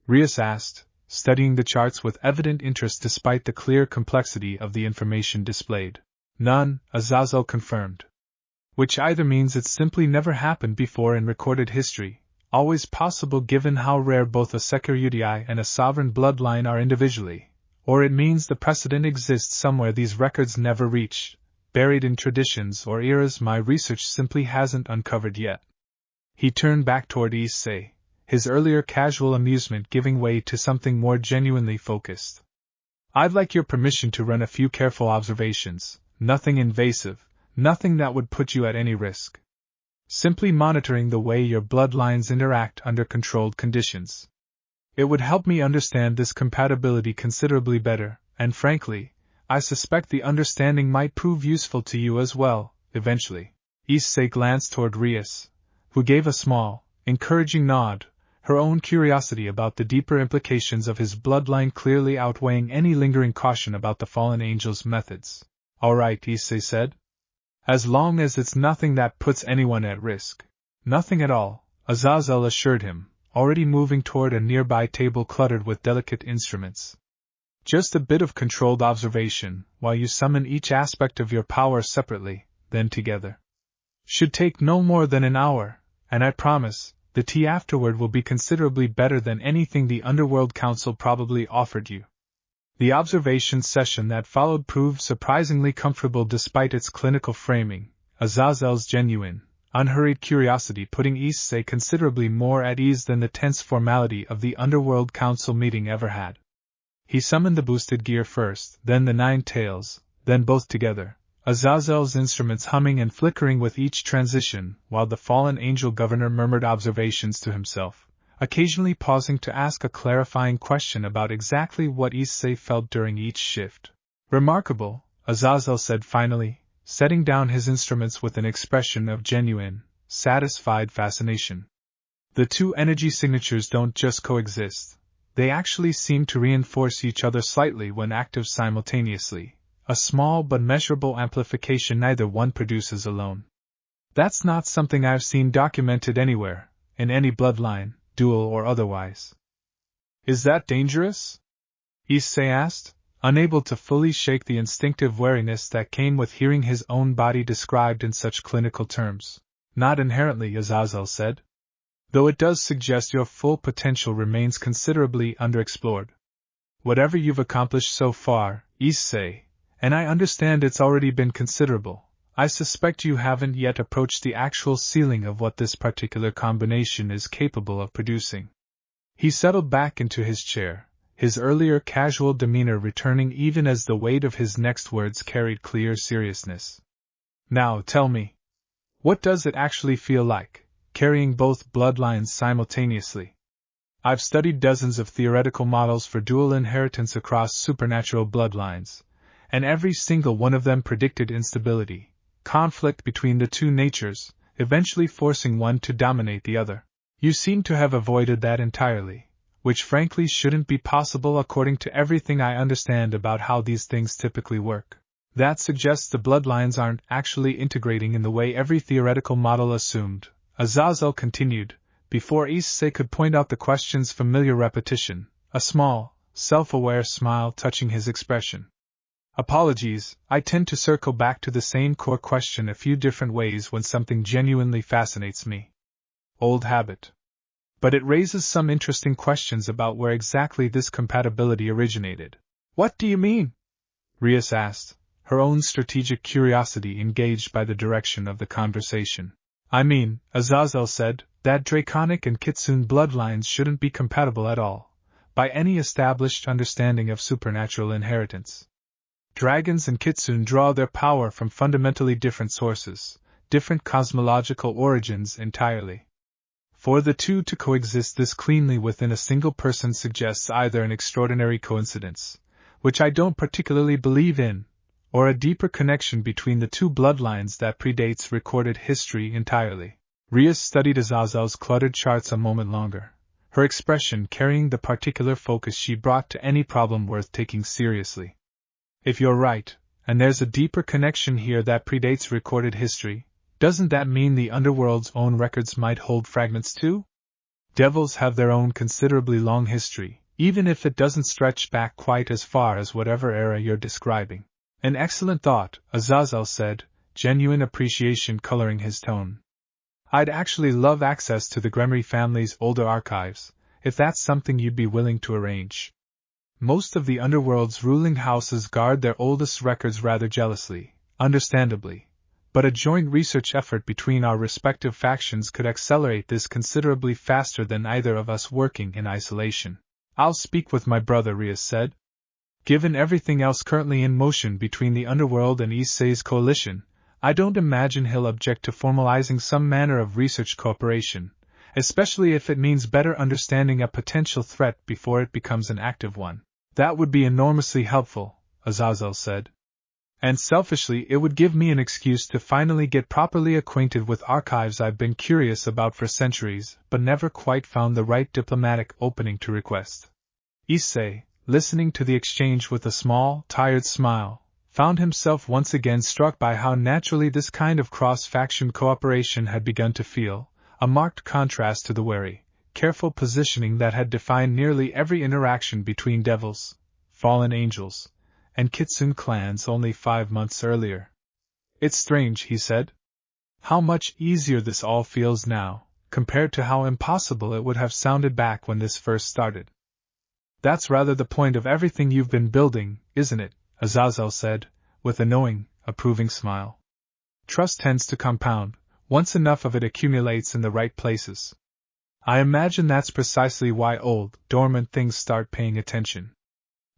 A: Rias asked, studying the charts with evident interest despite the clear complexity of the information displayed. None, Azazel confirmed. Which either means it's simply never happened before in recorded history, always possible given how rare both a Securidii and a sovereign bloodline are individually, or it means the precedent exists somewhere these records never reached, buried in traditions or eras my research simply hasn't uncovered yet. He turned back toward Issei, his earlier casual amusement giving way to something more genuinely focused. I'd like your permission to run a few careful observations, nothing invasive, nothing that would put you at any risk. Simply monitoring the way your bloodlines interact under controlled conditions. It would help me understand this compatibility considerably better, and frankly, I suspect the understanding might prove useful to you as well, eventually. Issei glanced toward Rias, who gave a small, encouraging nod, her own curiosity about the deeper implications of his bloodline clearly outweighing any lingering caution about the fallen angel's methods. All right, Issei said. As long as it's nothing that puts anyone at risk. Nothing at all, Azazel assured him, already moving toward a nearby table cluttered with delicate instruments. Just a bit of controlled observation, while you summon each aspect of your power separately, then together. Should take no more than an hour, and I promise, the tea afterward will be considerably better than anything the Underworld Council probably offered you. The observation session that followed proved surprisingly comfortable despite its clinical framing, Azazel's genuine, unhurried curiosity putting Issei considerably more at ease than the tense formality of the Underworld Council meeting ever had. He summoned the boosted gear first, then the 9 tails, then both together, Azazel's instruments humming and flickering with each transition, while the fallen angel governor murmured observations to himself, occasionally pausing to ask a clarifying question about exactly what Issei felt during each shift. Remarkable, Azazel said finally, setting down his instruments with an expression of genuine, satisfied fascination. The two energy signatures don't just coexist, they actually seem to reinforce each other slightly when active simultaneously, a small but measurable amplification neither one produces alone. That's not something I've seen documented anywhere, in any bloodline, dual or otherwise. Is that dangerous? Issei asked, unable to fully shake the instinctive wariness that came with hearing his own body described in such clinical terms. Not inherently, Azazel said. Though it does suggest your full potential remains considerably underexplored. Whatever you've accomplished so far, Issei, and I understand it's already been considerable, I suspect you haven't yet approached the actual ceiling of what this particular combination is capable of producing. He settled back into his chair, his earlier casual demeanor returning even as the weight of his next words carried clear seriousness. Now tell me, what does it actually feel like, carrying both bloodlines simultaneously? I've studied dozens of theoretical models for dual inheritance across supernatural bloodlines, and every single one of them predicted instability, conflict between the two natures, eventually forcing one to dominate the other. You seem to have avoided that entirely, which frankly shouldn't be possible according to everything I understand about how these things typically work. That suggests the bloodlines aren't actually integrating in the way every theoretical model assumed, Azazel continued, before Issei could point out the question's familiar repetition, a small, self-aware smile touching his expression. Apologies, I tend to circle back to the same core question a few different ways when something genuinely fascinates me. Old habit. But it raises some interesting questions about where exactly this compatibility originated. What do you mean? Rias asked, her own strategic curiosity engaged by the direction of the conversation. I mean, Azazel said, that draconic and kitsune bloodlines shouldn't be compatible at all, by any established understanding of supernatural inheritance. Dragons and kitsune draw their power from fundamentally different sources, different cosmological origins entirely. For the two to coexist this cleanly within a single person suggests either an extraordinary coincidence, which I don't particularly believe in, or a deeper connection between the two bloodlines that predates recorded history entirely. Rias studied Azazel's cluttered charts a moment longer, her expression carrying the particular focus she brought to any problem worth taking seriously. If you're right, and there's a deeper connection here that predates recorded history, doesn't that mean the underworld's own records might hold fragments too? Devils have their own considerably long history, even if it doesn't stretch back quite as far as whatever era you're describing. An excellent thought, Azazel said, genuine appreciation coloring his tone. I'd actually love access to the Gremory family's older archives, if that's something you'd be willing to arrange. Most of the underworld's ruling houses guard their oldest records rather jealously, understandably, but a joint research effort between our respective factions could accelerate this considerably faster than either of us working in isolation. I'll speak with my brother, Rias said. Given everything else currently in motion between the underworld and Issei's coalition, I don't imagine he'll object to formalizing some manner of research cooperation, especially if it means better understanding a potential threat before it becomes an active one. That would be enormously helpful, Azazel said. And selfishly, it would give me an excuse to finally get properly acquainted with archives I've been curious about for centuries, but never quite found the right diplomatic opening to request. Issei, listening to the exchange with a small, tired smile, found himself once again struck by how naturally this kind of cross-faction cooperation had begun to feel, a marked contrast to the wary, careful positioning that had defined nearly every interaction between devils, fallen angels, and kitsune clans only 5 months earlier. It's strange, he said. How much easier this all feels now, compared to how impossible it would have sounded back when this first started. That's rather the point of everything you've been building, isn't it? Azazel said, with a knowing, approving smile. Trust tends to compound, once enough of it accumulates in the right places. I imagine that's precisely why old, dormant things start paying attention.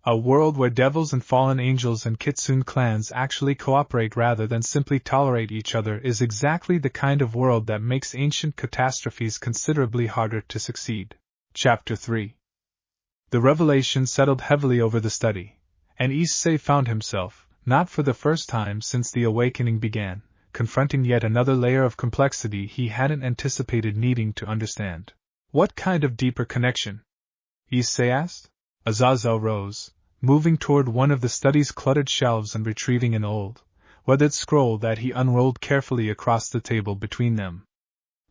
A: A world where devils and fallen angels and kitsune clans actually cooperate rather than simply tolerate each other is exactly the kind of world that makes ancient catastrophes considerably harder to succeed. Chapter 3. The revelation settled heavily over the study, and Issei found himself, not for the first time since the awakening began, confronting yet another layer of complexity he hadn't anticipated needing to understand. What kind of deeper connection? Issei asked. Azazel rose, moving toward one of the study's cluttered shelves and retrieving an old, weathered scroll that he unrolled carefully across the table between them.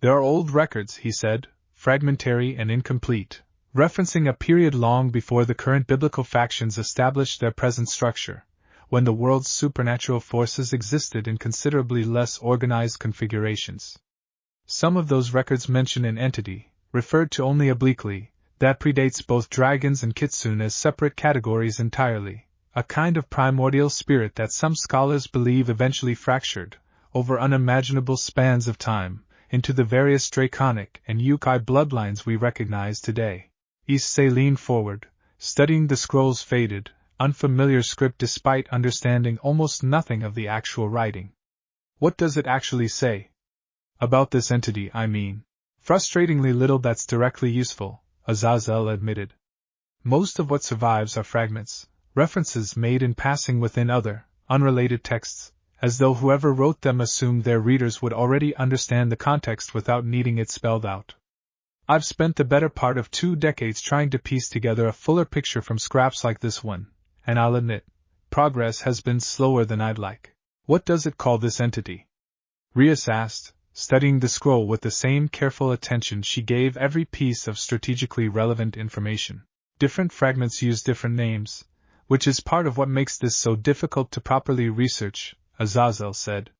A: There are old records, he said, fragmentary and incomplete, referencing a period long before the current biblical factions established their present structure, when the world's supernatural forces existed in considerably less organized configurations. Some of those records mention an entity, referred to only obliquely, that predates both dragons and kitsune as separate categories entirely, a kind of primordial spirit that some scholars believe eventually fractured, over unimaginable spans of time, into the various draconic and Yokai bloodlines we recognize today. Issei leaned forward, studying the scroll's faded, unfamiliar script despite understanding almost nothing of the actual writing. What does it actually say? About this entity, I mean. Frustratingly little that's directly useful, Azazel admitted. Most of what survives are fragments, references made in passing within other, unrelated texts, as though whoever wrote them assumed their readers would already understand the context without needing it spelled out. I've spent the better part of 2 decades trying to piece together a fuller picture from scraps like this one, and I'll admit, progress has been slower than I'd like. What does it call this entity? Rias asked, studying the scroll with the same careful attention she gave every piece of strategically relevant information. Different fragments use different names, which is part of what makes this so difficult to properly research, Azazel said.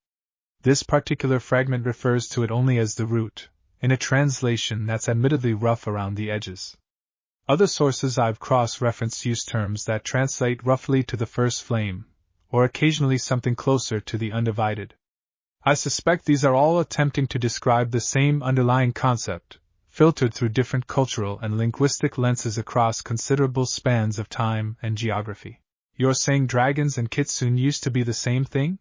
A: This particular fragment refers to it only as the root, in a translation that's admittedly rough around the edges. Other sources I've cross-referenced use terms that translate roughly to the first flame, or occasionally something closer to the undivided. I suspect these are all attempting to describe the same underlying concept, filtered through different cultural and linguistic lenses across considerable spans of time and geography. You're saying dragons and kitsune used to be the same thing?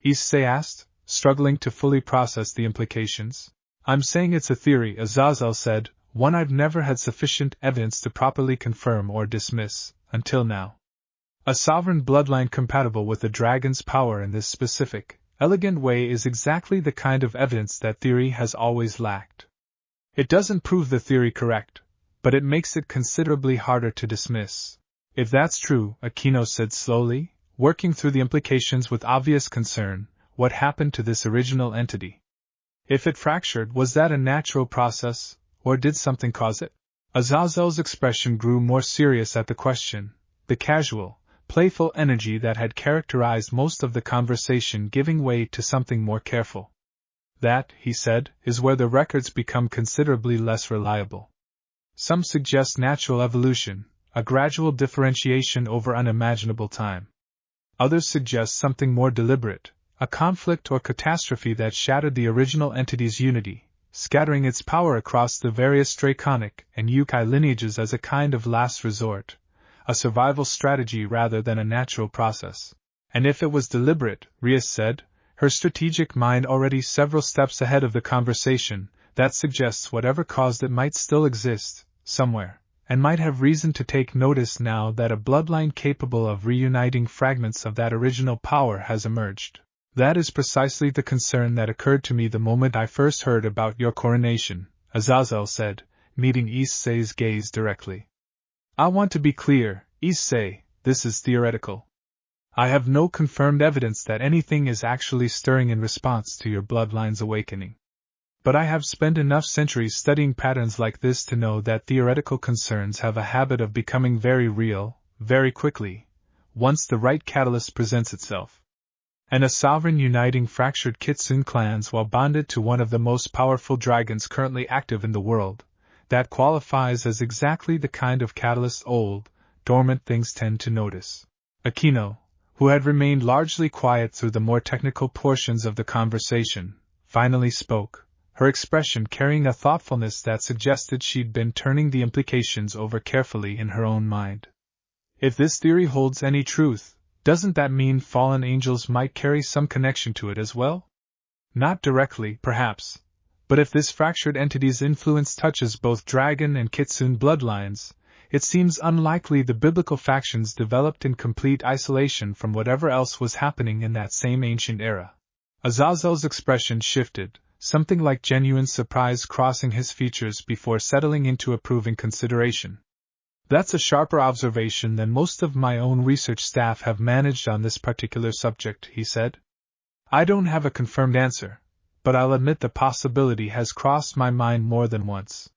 A: Issei asked, struggling to fully process the implications. I'm saying it's a theory, Azazel said, one I've never had sufficient evidence to properly confirm or dismiss, until now. A sovereign bloodline compatible with the dragon's power in this specific, elegant way is exactly the kind of evidence that theory has always lacked. It doesn't prove the theory correct, but it makes it considerably harder to dismiss. If that's true, Aquino said slowly, working through the implications with obvious concern, what happened to this original entity? If it fractured, was that a natural process, or did something cause it? Azazel's expression grew more serious at the question, the casual, playful energy that had characterized most of the conversation giving way to something more careful. That, he said, is where the records become considerably less reliable. Some suggest natural evolution, a gradual differentiation over unimaginable time. Others suggest something more deliberate, a conflict or catastrophe that shattered the original entity's unity, scattering its power across the various draconic and Yokai lineages as a kind of last resort, a survival strategy rather than a natural process. And if it was deliberate, Rias said, her strategic mind already several steps ahead of the conversation, that suggests whatever caused it might still exist, somewhere, and might have reason to take notice now that a bloodline capable of reuniting fragments of that original power has emerged. That is precisely the concern that occurred to me the moment I first heard about your coronation, Azazel said, meeting Issei's gaze directly. I want to be clear, Issei, this is theoretical. I have no confirmed evidence that anything is actually stirring in response to your bloodline's awakening. But I have spent enough centuries studying patterns like this to know that theoretical concerns have a habit of becoming very real, very quickly, once the right catalyst presents itself. And a sovereign uniting fractured kitsune clans while bonded to one of the most powerful dragons currently active in the world, that qualifies as exactly the kind of catalyst old, dormant things tend to notice. Aquino, who had remained largely quiet through the more technical portions of the conversation, finally spoke, her expression carrying a thoughtfulness that suggested she'd been turning the implications over carefully in her own mind. If this theory holds any truth, doesn't that mean fallen angels might carry some connection to it as well? Not directly, perhaps, but if this fractured entity's influence touches both dragon and kitsune bloodlines, it seems unlikely the biblical factions developed in complete isolation from whatever else was happening in that same ancient era. Azazel's expression shifted, something like genuine surprise crossing his features before settling into approving consideration. That's a sharper observation than most of my own research staff have managed on this particular subject, he said. I don't have a confirmed answer, but I'll admit the possibility has crossed my mind more than once.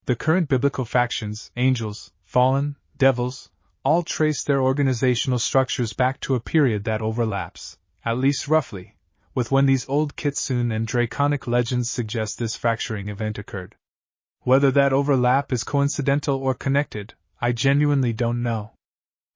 A: The current biblical factions, angels, fallen, devils, all trace their organizational structures back to a period that overlaps, at least roughly, with when these old kitsune and draconic legends suggest this fracturing event occurred. Whether that overlap is coincidental or connected, I genuinely don't know.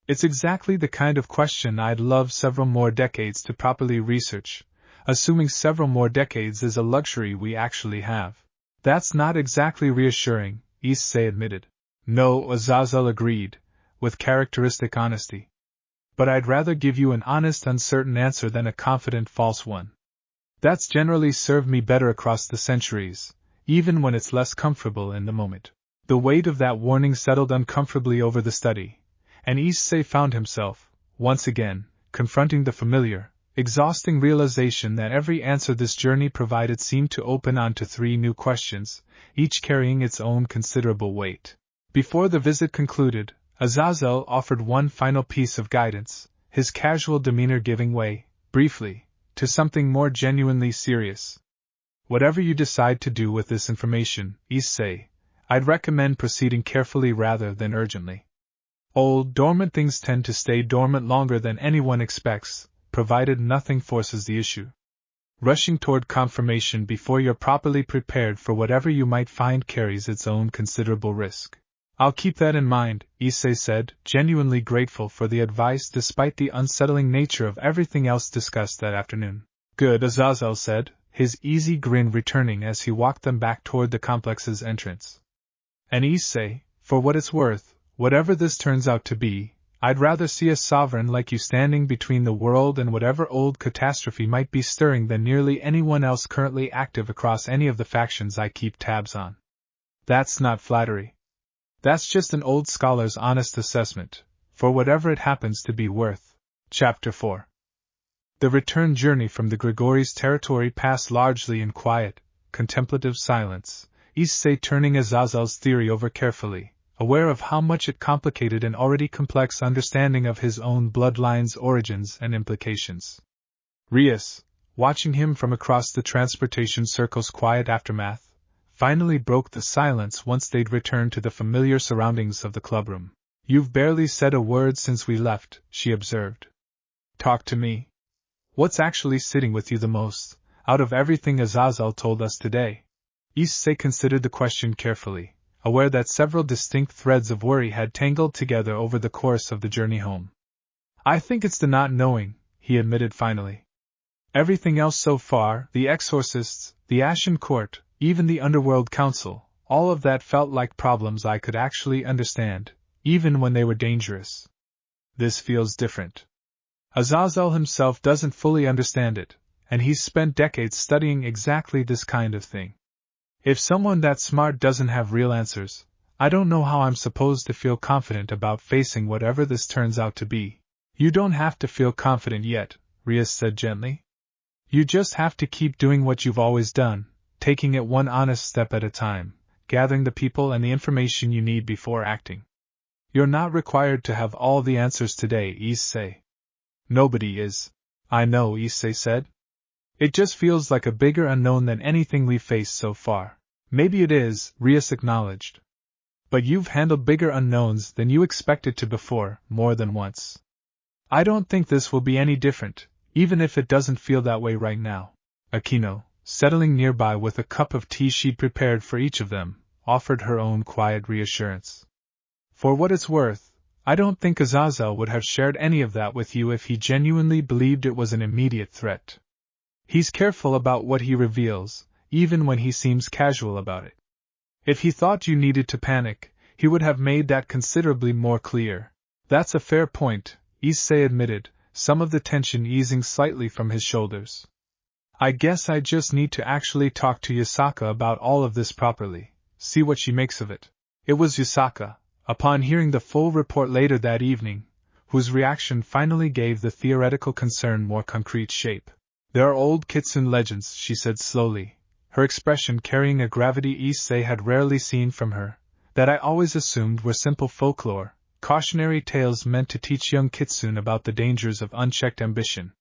A: It's exactly the kind of question I'd love several more decades to properly research, assuming several more decades is a luxury we actually have. That's not exactly reassuring, Issei admitted. No, Azazel agreed, with characteristic honesty. But I'd rather give you an honest, uncertain answer than a confident, false one. That's generally served me better across the centuries, even when it's less comfortable in the moment. The weight of that warning settled uncomfortably over the study, and Issei found himself, once again, confronting the familiar, exhausting realization that every answer this journey provided seemed to open onto 3 new questions, each carrying its own considerable weight. Before the visit concluded, Azazel offered one final piece of guidance, his casual demeanor giving way, briefly, to something more genuinely serious. Whatever you decide to do with this information, Issei, I'd recommend proceeding carefully rather than urgently. Old, dormant things tend to stay dormant longer than anyone expects, provided nothing forces the issue. Rushing toward confirmation before you're properly prepared for whatever you might find carries its own considerable risk. I'll keep that in mind, Issei said, genuinely grateful for the advice despite the unsettling nature of everything else discussed that afternoon. Good, Azazel said, his easy grin returning as he walked them back toward the complex's entrance. And Issei, for what it's worth, whatever this turns out to be, I'd rather see a sovereign like you standing between the world and whatever old catastrophe might be stirring than nearly anyone else currently active across any of the factions I keep tabs on. That's not flattery. That's just an old scholar's honest assessment, for whatever it happens to be worth. Chapter 4. The return journey from the Gregory's territory passed largely in quiet, contemplative silence, Issei turning Azazel's theory over carefully, aware of how much it complicated an already complex understanding of his own bloodline's origins and implications. Rias, watching him from across the transportation circle's quiet aftermath, finally broke the silence once they'd returned to the familiar surroundings of the clubroom. You've barely said a word since we left, she observed. Talk to me. What's actually sitting with you the most, out of everything Azazel told us today? Issei considered the question carefully, aware that several distinct threads of worry had tangled together over the course of the journey home. I think it's the not knowing, he admitted finally. Everything else so far, the exorcists, the Ashen Court, even the Underworld Council, all of that felt like problems I could actually understand, even when they were dangerous. This feels different. Azazel himself doesn't fully understand it, and he's spent decades studying exactly this kind of thing. If someone that smart doesn't have real answers, I don't know how I'm supposed to feel confident about facing whatever this turns out to be. You don't have to feel confident yet, Rias said gently. You just have to keep doing what you've always done, taking it one honest step at a time, gathering the people and the information you need before acting. You're not required to have all the answers today, Issei. Nobody is. I know, Issei said. It just feels like a bigger unknown than anything we've faced so far. Maybe it is, Rias acknowledged. But you've handled bigger unknowns than you expected to before, more than once. I don't think this will be any different, even if it doesn't feel that way right now. Akino, settling nearby with a cup of tea she'd prepared for each of them, offered her own quiet reassurance. For what it's worth, I don't think Azazel would have shared any of that with you if he genuinely believed it was an immediate threat. He's careful about what he reveals, even when he seems casual about it. If he thought you needed to panic, he would have made that considerably more clear. That's a fair point, Issei admitted, some of the tension easing slightly from his shoulders. I guess I just need to actually talk to Yasaka about all of this properly, see what she makes of it. It was Yasaka, upon hearing the full report later that evening, whose reaction finally gave the theoretical concern more concrete shape. There are old kitsune legends, she said slowly, her expression carrying a gravity Issei had rarely seen from her, that I always assumed were simple folklore, cautionary tales meant to teach young kitsune about the dangers of unchecked ambition.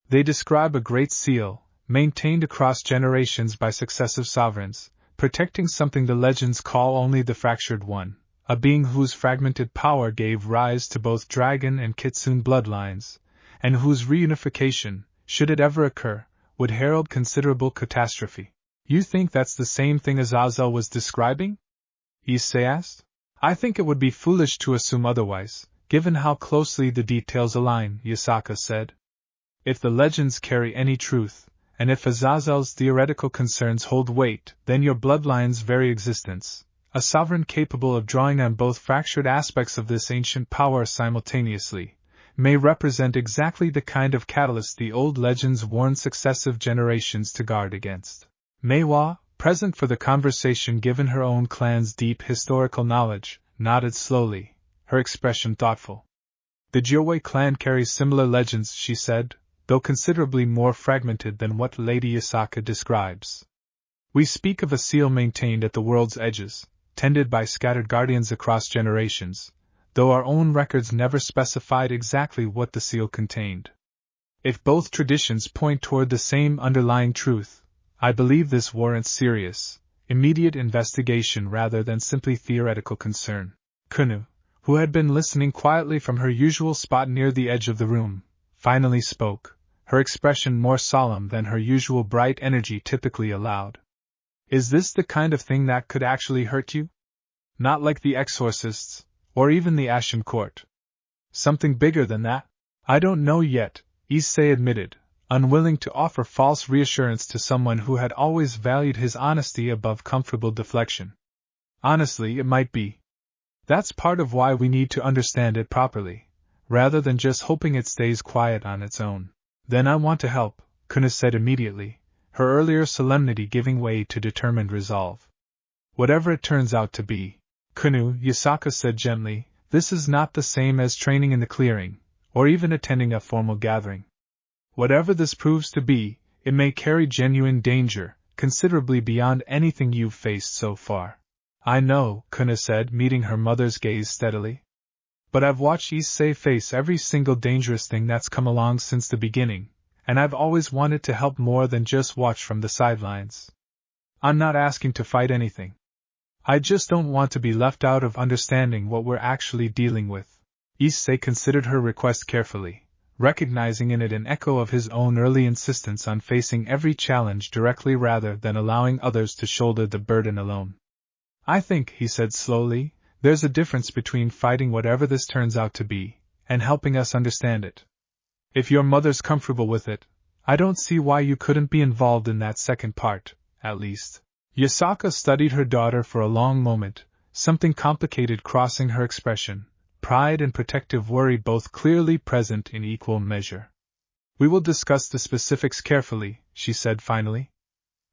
A: They describe a great seal, maintained across generations by successive sovereigns, protecting something the legends call only the Fractured One, a being whose fragmented power gave rise to both dragon and kitsune bloodlines, and whose reunification, should it ever occur, would herald considerable catastrophe. You think that's the same thing Azazel was describing? Issei asked. I think it would be foolish to assume otherwise, given how closely the details align, Yasaka said. If the legends carry any truth, and if Azazel's theoretical concerns hold weight, then your bloodline's very existence, a sovereign capable of drawing on both fractured aspects of this ancient power simultaneously, may represent exactly the kind of catalyst the old legends warned successive generations to guard against. Meiwa, present for the conversation given her own clan's deep historical knowledge, nodded slowly, her expression thoughtful. The Gremory clan carries similar legends, she said, though considerably more fragmented than what Lady Yasaka describes. We speak of a seal maintained at the world's edges, tended by scattered guardians across generations, though our own records never specified exactly what the seal contained. If both traditions point toward the same underlying truth, I believe this warrants serious, immediate investigation rather than simply theoretical concern. Kunou, who had been listening quietly from her usual spot near the edge of the room, finally spoke, her expression more solemn than her usual bright energy typically allowed. Is this the kind of thing that could actually hurt you? Not like the exorcists, or even the Ashen Court. Something bigger than that? I don't know yet, Issei admitted, unwilling to offer false reassurance to someone who had always valued his honesty above comfortable deflection. Honestly, it might be. That's part of why we need to understand it properly, rather than just hoping it stays quiet on its own. Then I want to help, Kunou said immediately, her earlier solemnity giving way to determined resolve. Whatever it turns out to be. Kunou, Yasaka said gently, this is not the same as training in the clearing, or even attending a formal gathering. Whatever this proves to be, it may carry genuine danger, considerably beyond anything you've faced so far. I know, Kunou said, meeting her mother's gaze steadily. But I've watched Issei face every single dangerous thing that's come along since the beginning, and I've always wanted to help more than just watch from the sidelines. I'm not asking to fight anything. I just don't want to be left out of understanding what we're actually dealing with. Issei considered her request carefully, recognizing in it an echo of his own early insistence on facing every challenge directly rather than allowing others to shoulder the burden alone. I think, he said slowly, there's a difference between fighting whatever this turns out to be, and helping us understand it. If your mother's comfortable with it, I don't see why you couldn't be involved in that second part, at least. Yasaka studied her daughter for a long moment, something complicated crossing her expression, pride and protective worry both clearly present in equal measure. We will discuss the specifics carefully, she said finally.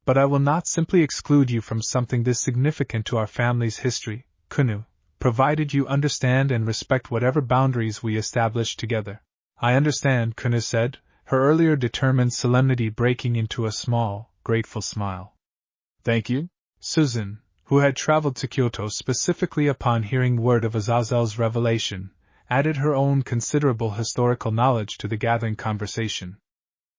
A: But I will not simply exclude you from something this significant to our family's history, Kunou, provided you understand and respect whatever boundaries we establish together. I understand, Kunou said, her earlier determined solemnity breaking into a small, grateful smile. Thank you, Susan, who had traveled to Kyoto specifically upon hearing word of Azazel's revelation, added her own considerable historical knowledge to the gathering conversation.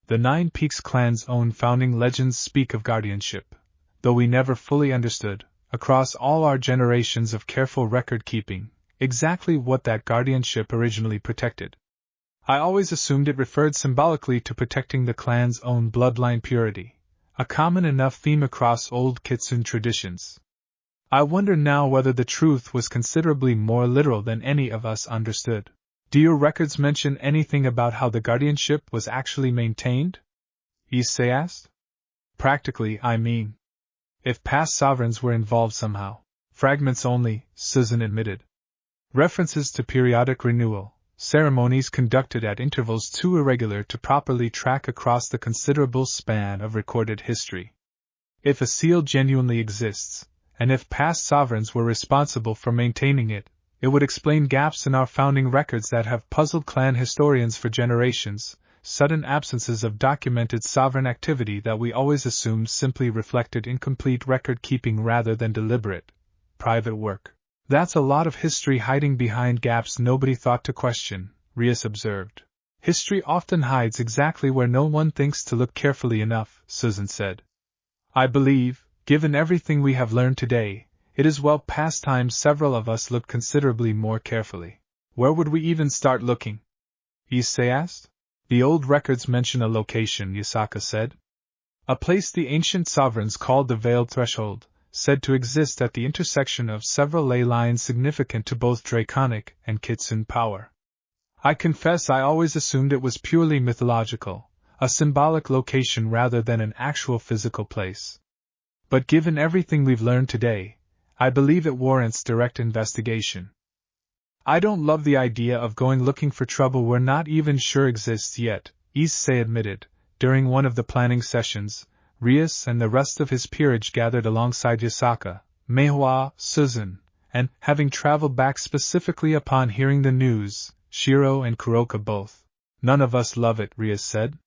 A: The Nine Peaks clan's own founding legends speak of guardianship, though we never fully understood, across all our generations of careful record-keeping, exactly what that guardianship originally protected. I always assumed it referred symbolically to protecting the clan's own bloodline purity, a common enough theme across old kitsune traditions. I wonder now whether the truth was considerably more literal than any of us understood. Do your records mention anything about how the guardianship was actually maintained? Issei asked. Practically, I mean. If past sovereigns were involved somehow. Fragments only, Susan admitted. References to periodic renewal, ceremonies conducted at intervals too irregular to properly track across the considerable span of recorded history. If a seal genuinely exists, and if past sovereigns were responsible for maintaining it, it would explain gaps in our founding records that have puzzled clan historians for generations, sudden absences of documented sovereign activity that we always assumed simply reflected incomplete record-keeping rather than deliberate, private work. That's a lot of history hiding behind gaps nobody thought to question, Rias observed. History often hides exactly where no one thinks to look carefully enough, Susan said. I believe, given everything we have learned today, it is well past time several of us looked considerably more carefully. Where would we even start looking? Issei asked. The old records mention a location, Yasaka said. A place the ancient sovereigns called the Veiled Threshold, said to exist at the intersection of several ley lines significant to both draconic and kitsune power. I confess I always assumed it was purely mythological, a symbolic location rather than an actual physical place. But given everything we've learned today, I believe it warrants direct investigation. I don't love the idea of going looking for trouble we're not even sure exists yet, Issei admitted. During one of the planning sessions, Rias and the rest of his peerage gathered alongside Yasaka, Meihua, Susan, and, having traveled back specifically upon hearing the news, Shiro and Kuroka both. None of us love it, Rias said.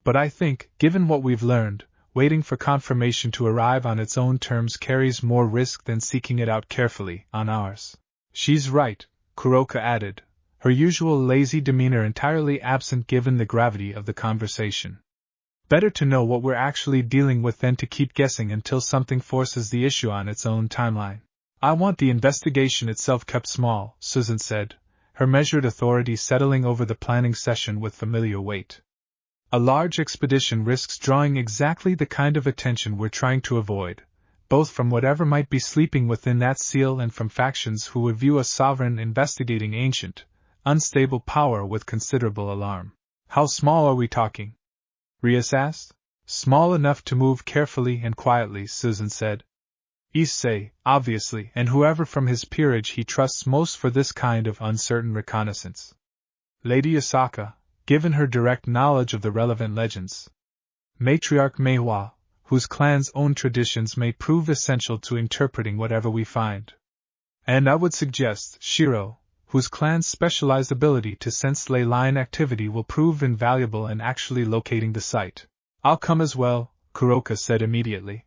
A: But I think, given what we've learned, waiting for confirmation to arrive on its own terms carries more risk than seeking it out carefully on ours. She's right, Kuroka added, her usual lazy demeanor entirely absent given the gravity of the conversation. Better to know what we're actually dealing with than to keep guessing until something forces the issue on its own timeline. I want the investigation itself kept small, Susan said, her measured authority settling over the planning session with familiar weight. A large expedition risks drawing exactly the kind of attention we're trying to avoid, both from whatever might be sleeping within that seal and from factions who would view a sovereign investigating ancient, unstable power with considerable alarm. How small are we talking? Rias asked. Small enough to move carefully and quietly, Susan said. Issei, obviously, and whoever from his peerage he trusts most for this kind of uncertain reconnaissance. Lady Yasaka, given her direct knowledge of the relevant legends. Matriarch Meihua, whose clan's own traditions may prove essential to interpreting whatever we find. And I would suggest Shiro, whose clan's specialized ability to sense ley line activity will prove invaluable in actually locating the site. I'll come as well, Kuroka said immediately.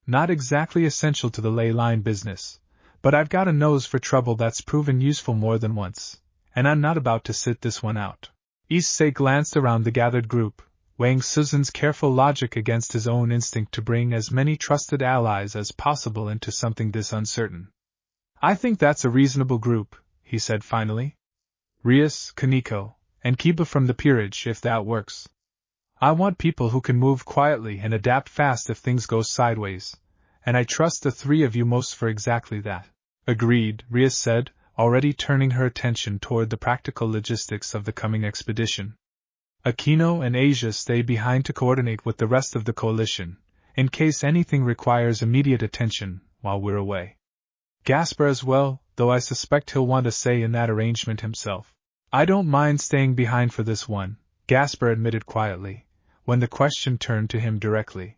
A: Not exactly essential to the ley line business, but I've got a nose for trouble that's proven useful more than once, and I'm not about to sit this one out. Issei glanced around the gathered group, weighing Susan's careful logic against his own instinct to bring as many trusted allies as possible into something this uncertain. I think that's a reasonable group, he said finally. Rias, Kaneko, and Kiba from the peerage if that works. I want people who can move quietly and adapt fast if things go sideways, and I trust the three of you most for exactly that. Agreed, Rias said, already turning her attention toward the practical logistics of the coming expedition. Akino and Asia stay behind to coordinate with the rest of the coalition, in case anything requires immediate attention while we're away. Gasper as well, though I suspect he'll want a say in that arrangement himself. I don't mind staying behind for this one, Gasper admitted quietly, when the question turned to him directly.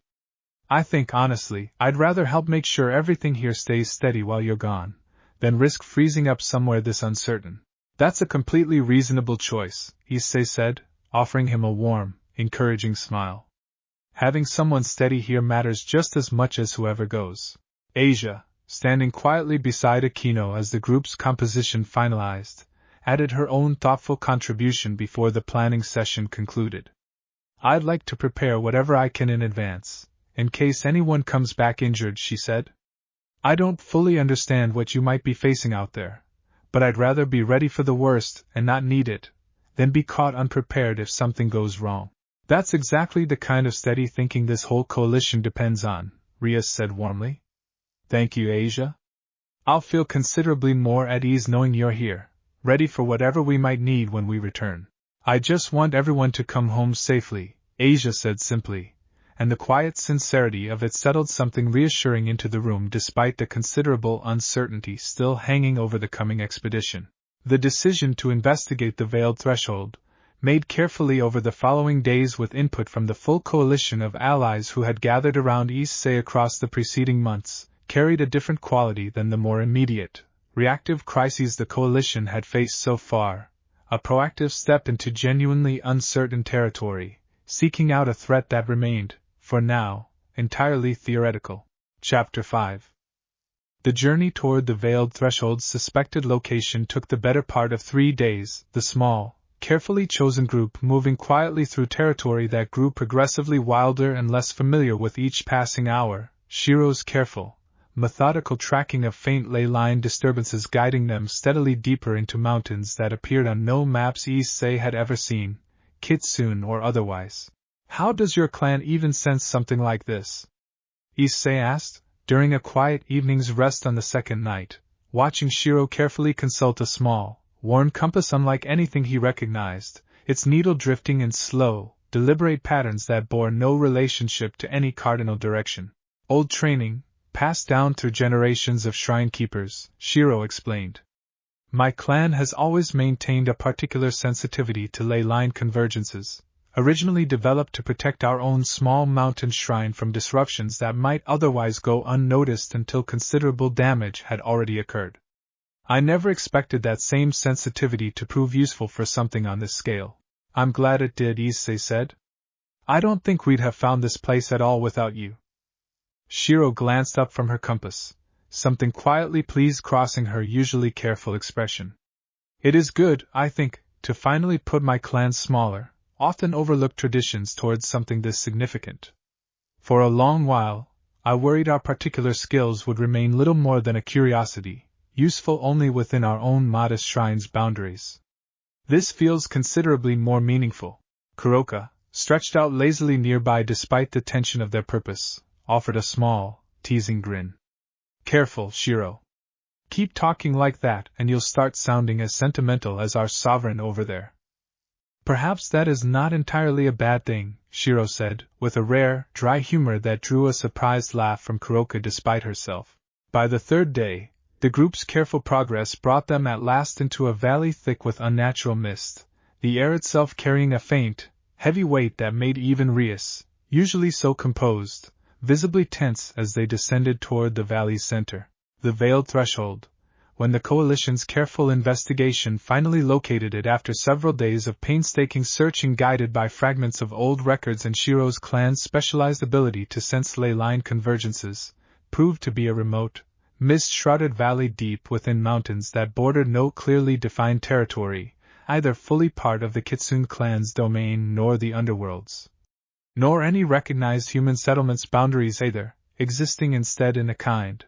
A: I think, honestly, I'd rather help make sure everything here stays steady while you're gone, than risk freezing up somewhere this uncertain. That's a completely reasonable choice, Issei said, offering him a warm, encouraging smile. Having someone steady here matters just as much as whoever goes. Asia, standing quietly beside Akino as the group's composition finalized, added her own thoughtful contribution before the planning session concluded. I'd like to prepare whatever I can in advance, in case anyone comes back injured, she said. I don't fully understand what you might be facing out there, but I'd rather be ready for the worst and not need it, than be caught unprepared if something goes wrong. That's exactly the kind of steady thinking this whole coalition depends on, Rias said warmly. Thank you, Asia. I'll feel considerably more at ease knowing you're here, ready for whatever we might need when we return. I just want everyone to come home safely, Asia said simply, and the quiet sincerity of it settled something reassuring into the room despite the considerable uncertainty still hanging over the coming expedition. The decision to investigate the veiled threshold, made carefully over the following days with input from the full coalition of allies who had gathered around Issei across the preceding months, carried a different quality than the more immediate, reactive crises the coalition had faced so far, a proactive step into genuinely uncertain territory, seeking out a threat that remained, for now, entirely theoretical. Chapter 5. The journey toward the veiled threshold's suspected location took the better part of 3 days, the small, carefully chosen group moving quietly through territory that grew progressively wilder and less familiar with each passing hour, Shiro's careful, methodical tracking of faint ley line disturbances guiding them steadily deeper into mountains that appeared on no maps Issei had ever seen, Kitsune or otherwise. "How does your clan even sense something like this?" Issei asked, during a quiet evening's rest on the second night, watching Shiro carefully consult a small, worn compass unlike anything he recognized, its needle drifting in slow, deliberate patterns that bore no relationship to any cardinal direction. "Old training, passed down through generations of shrine keepers," Shiro explained. "My clan has always maintained a particular sensitivity to ley line convergences, originally developed to protect our own small mountain shrine from disruptions that might otherwise go unnoticed until considerable damage had already occurred. I never expected that same sensitivity to prove useful for something on this scale." "I'm glad it did," Issei said. "I don't think we'd have found this place at all without you." Shiro glanced up from her compass, something quietly pleased crossing her usually careful expression. "It is good, I think, to finally put my clan's smaller, often overlooked traditions towards something this significant. For a long while, I worried our particular skills would remain little more than a curiosity, useful only within our own modest shrine's boundaries. This feels considerably more meaningful." Kuroka, stretched out lazily nearby despite the tension of their purpose, offered a small, teasing grin. "Careful, Shiro. Keep talking like that and you'll start sounding as sentimental as our sovereign over there." "Perhaps that is not entirely a bad thing," Shiro said, with a rare, dry humor that drew a surprised laugh from Kuroka despite herself. By the third day, the group's careful progress brought them at last into a valley thick with unnatural mist, the air itself carrying a faint, heavy weight that made even Rias, usually so composed, visibly tense as they descended toward the valley's center. The veiled threshold, when the coalition's careful investigation finally located it after several days of painstaking searching guided by fragments of old records and Shiro's clan's specialized ability to sense ley line convergences, proved to be a remote, mist-shrouded valley deep within mountains that bordered no clearly defined territory, either fully part of the Kitsune clan's domain nor the underworld's. Nor any recognized human settlement's boundaries either, existing instead in a kind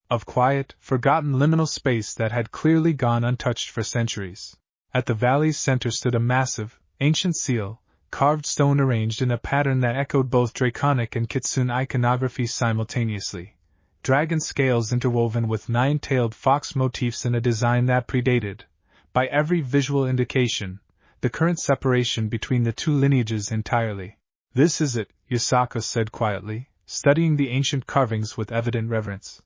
A: of quiet, forgotten liminal space that had clearly gone untouched for centuries. At the valley's center stood a massive, ancient seal, carved stone arranged in a pattern that echoed both Draconic and Kitsune iconography simultaneously. Dragon scales interwoven with nine-tailed fox motifs in a design that predated, by every visual indication, the current separation between the two lineages entirely. "This is it," Yasaka said quietly, studying the ancient carvings with evident reverence.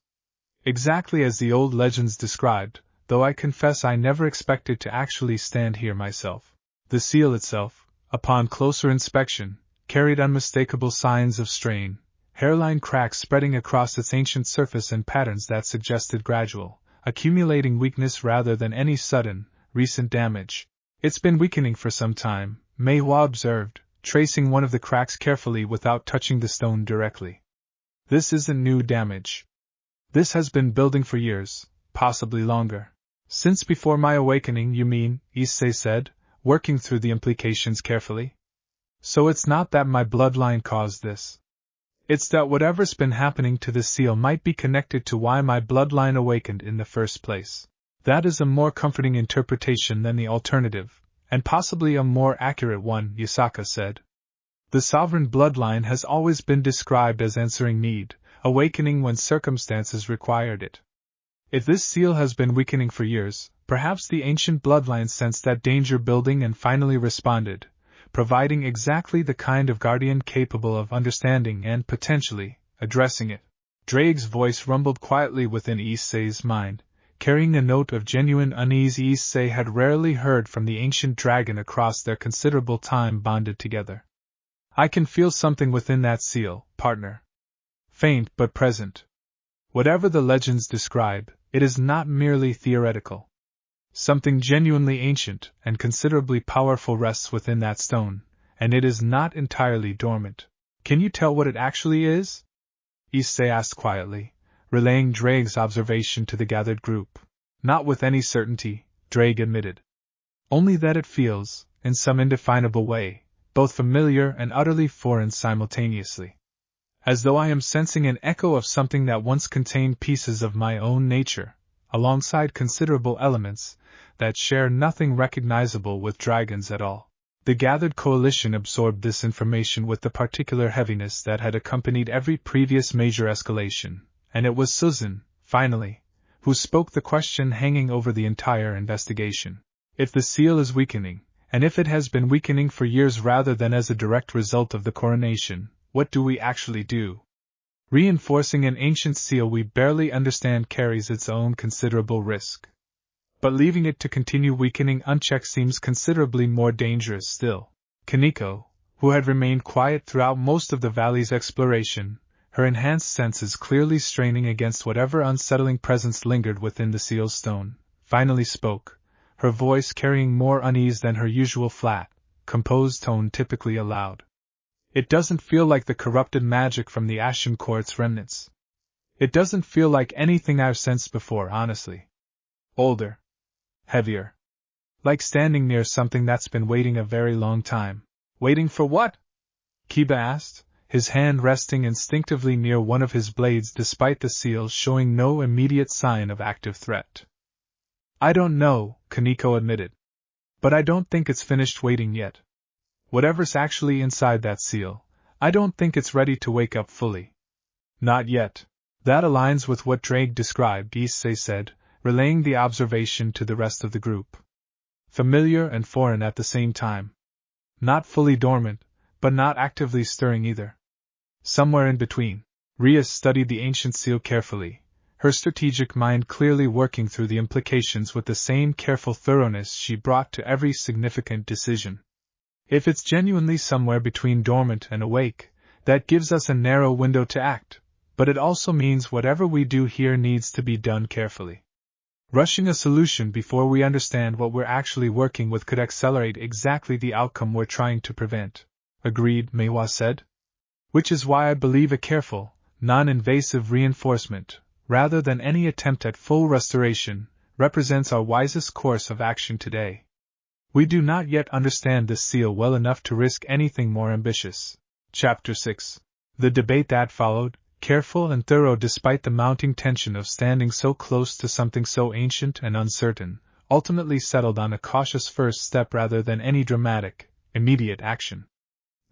A: "Exactly as the old legends described, though I confess I never expected to actually stand here myself." The seal itself, upon closer inspection, carried unmistakable signs of strain, hairline cracks spreading across its ancient surface and patterns that suggested gradual, accumulating weakness rather than any sudden, recent damage. "It's been weakening for some time," Meihua observed, tracing one of the cracks carefully without touching the stone directly. "This isn't new damage. This has been building for years, possibly longer." "Since before my awakening, you mean," Issei said, working through the implications carefully. "So it's not that my bloodline caused this. It's that whatever's been happening to this seal might be connected to why my bloodline awakened in the first place." "That is a more comforting interpretation than the alternative, and possibly a more accurate one," Yasaka said. "The sovereign bloodline has always been described as answering need, awakening when circumstances required it. If this seal has been weakening for years, perhaps the ancient bloodline sensed that danger building and finally responded, providing exactly the kind of guardian capable of understanding and, potentially, addressing it. Drake's voice rumbled quietly within Issei's mind, carrying a note of genuine unease Issei had rarely heard from the ancient dragon across their considerable time bonded together. I can feel something within that seal, partner. Faint but present. Whatever the legends describe, it is not merely theoretical. Something genuinely ancient and considerably powerful rests within that stone, and it is not entirely dormant. Can you tell what it actually is? Issei asked quietly, relaying Drake's observation to the gathered group. Not with any certainty, Drake admitted. Only that it feels, in some indefinable way, both familiar and utterly foreign simultaneously. As though I am sensing an echo of something that once contained pieces of my own nature, alongside considerable elements that share nothing recognizable with dragons at all. The gathered coalition absorbed this information with the particular heaviness that had accompanied every previous major escalation, and it was Suzan, finally, who spoke the question hanging over the entire investigation. If the seal is weakening, and if it has been weakening for years rather than as a direct result of the coronation, what do we actually do? Reinforcing an ancient seal we barely understand carries its own considerable risk. But leaving it to continue weakening unchecked seems considerably more dangerous still. Kaneko, who had remained quiet throughout most of the valley's exploration, her enhanced senses clearly straining against whatever unsettling presence lingered within the seal's stone, finally spoke, her voice carrying more unease than her usual flat, composed tone typically allowed. It doesn't feel like the corrupted magic from the Ashen Court's remnants. It doesn't feel like anything I've sensed before, honestly. Older. Heavier. Like standing near something that's been waiting a very long time. Waiting for what? Kiba asked, his hand resting instinctively near one of his blades despite the seal showing no immediate sign of active threat. I don't know, Kaneko admitted. But I don't think it's finished waiting yet. Whatever's actually inside that seal, I don't think it's ready to wake up fully. Not yet. That aligns with what Drake described, Issei said, relaying the observation to the rest of the group. Familiar and foreign at the same time. Not fully dormant, but not actively stirring either. Somewhere in between. Rias studied the ancient seal carefully, her strategic mind clearly working through the implications with the same careful thoroughness she brought to every significant decision. If it's genuinely somewhere between dormant and awake, that gives us a narrow window to act, but it also means whatever we do here needs to be done carefully. Rushing a solution before we understand what we're actually working with could accelerate exactly the outcome we're trying to prevent. Agreed, Meiwa said. Which is why I believe a careful, non-invasive reinforcement, rather than any attempt at full restoration, represents our wisest course of action today. We do not yet understand this seal well enough to risk anything more ambitious. Chapter 6. The debate that followed, careful and thorough despite the mounting tension of standing so close to something so ancient and uncertain, ultimately settled on a cautious first step rather than any dramatic, immediate action.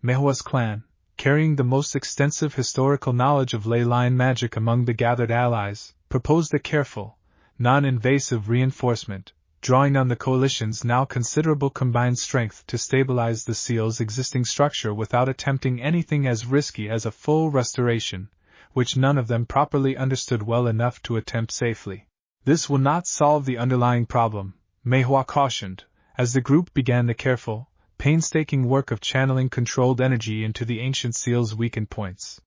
A: Meiwa's clan, carrying the most extensive historical knowledge of ley line magic among the gathered allies, proposed a careful, non-invasive reinforcement, drawing on the coalition's now considerable combined strength to stabilize the seal's existing structure without attempting anything as risky as a full restoration, which none of them properly understood well enough to attempt safely. This will not solve the underlying problem, Meiwa cautioned, as the group began the careful, painstaking work of channeling controlled energy into the ancient seal's weakened points.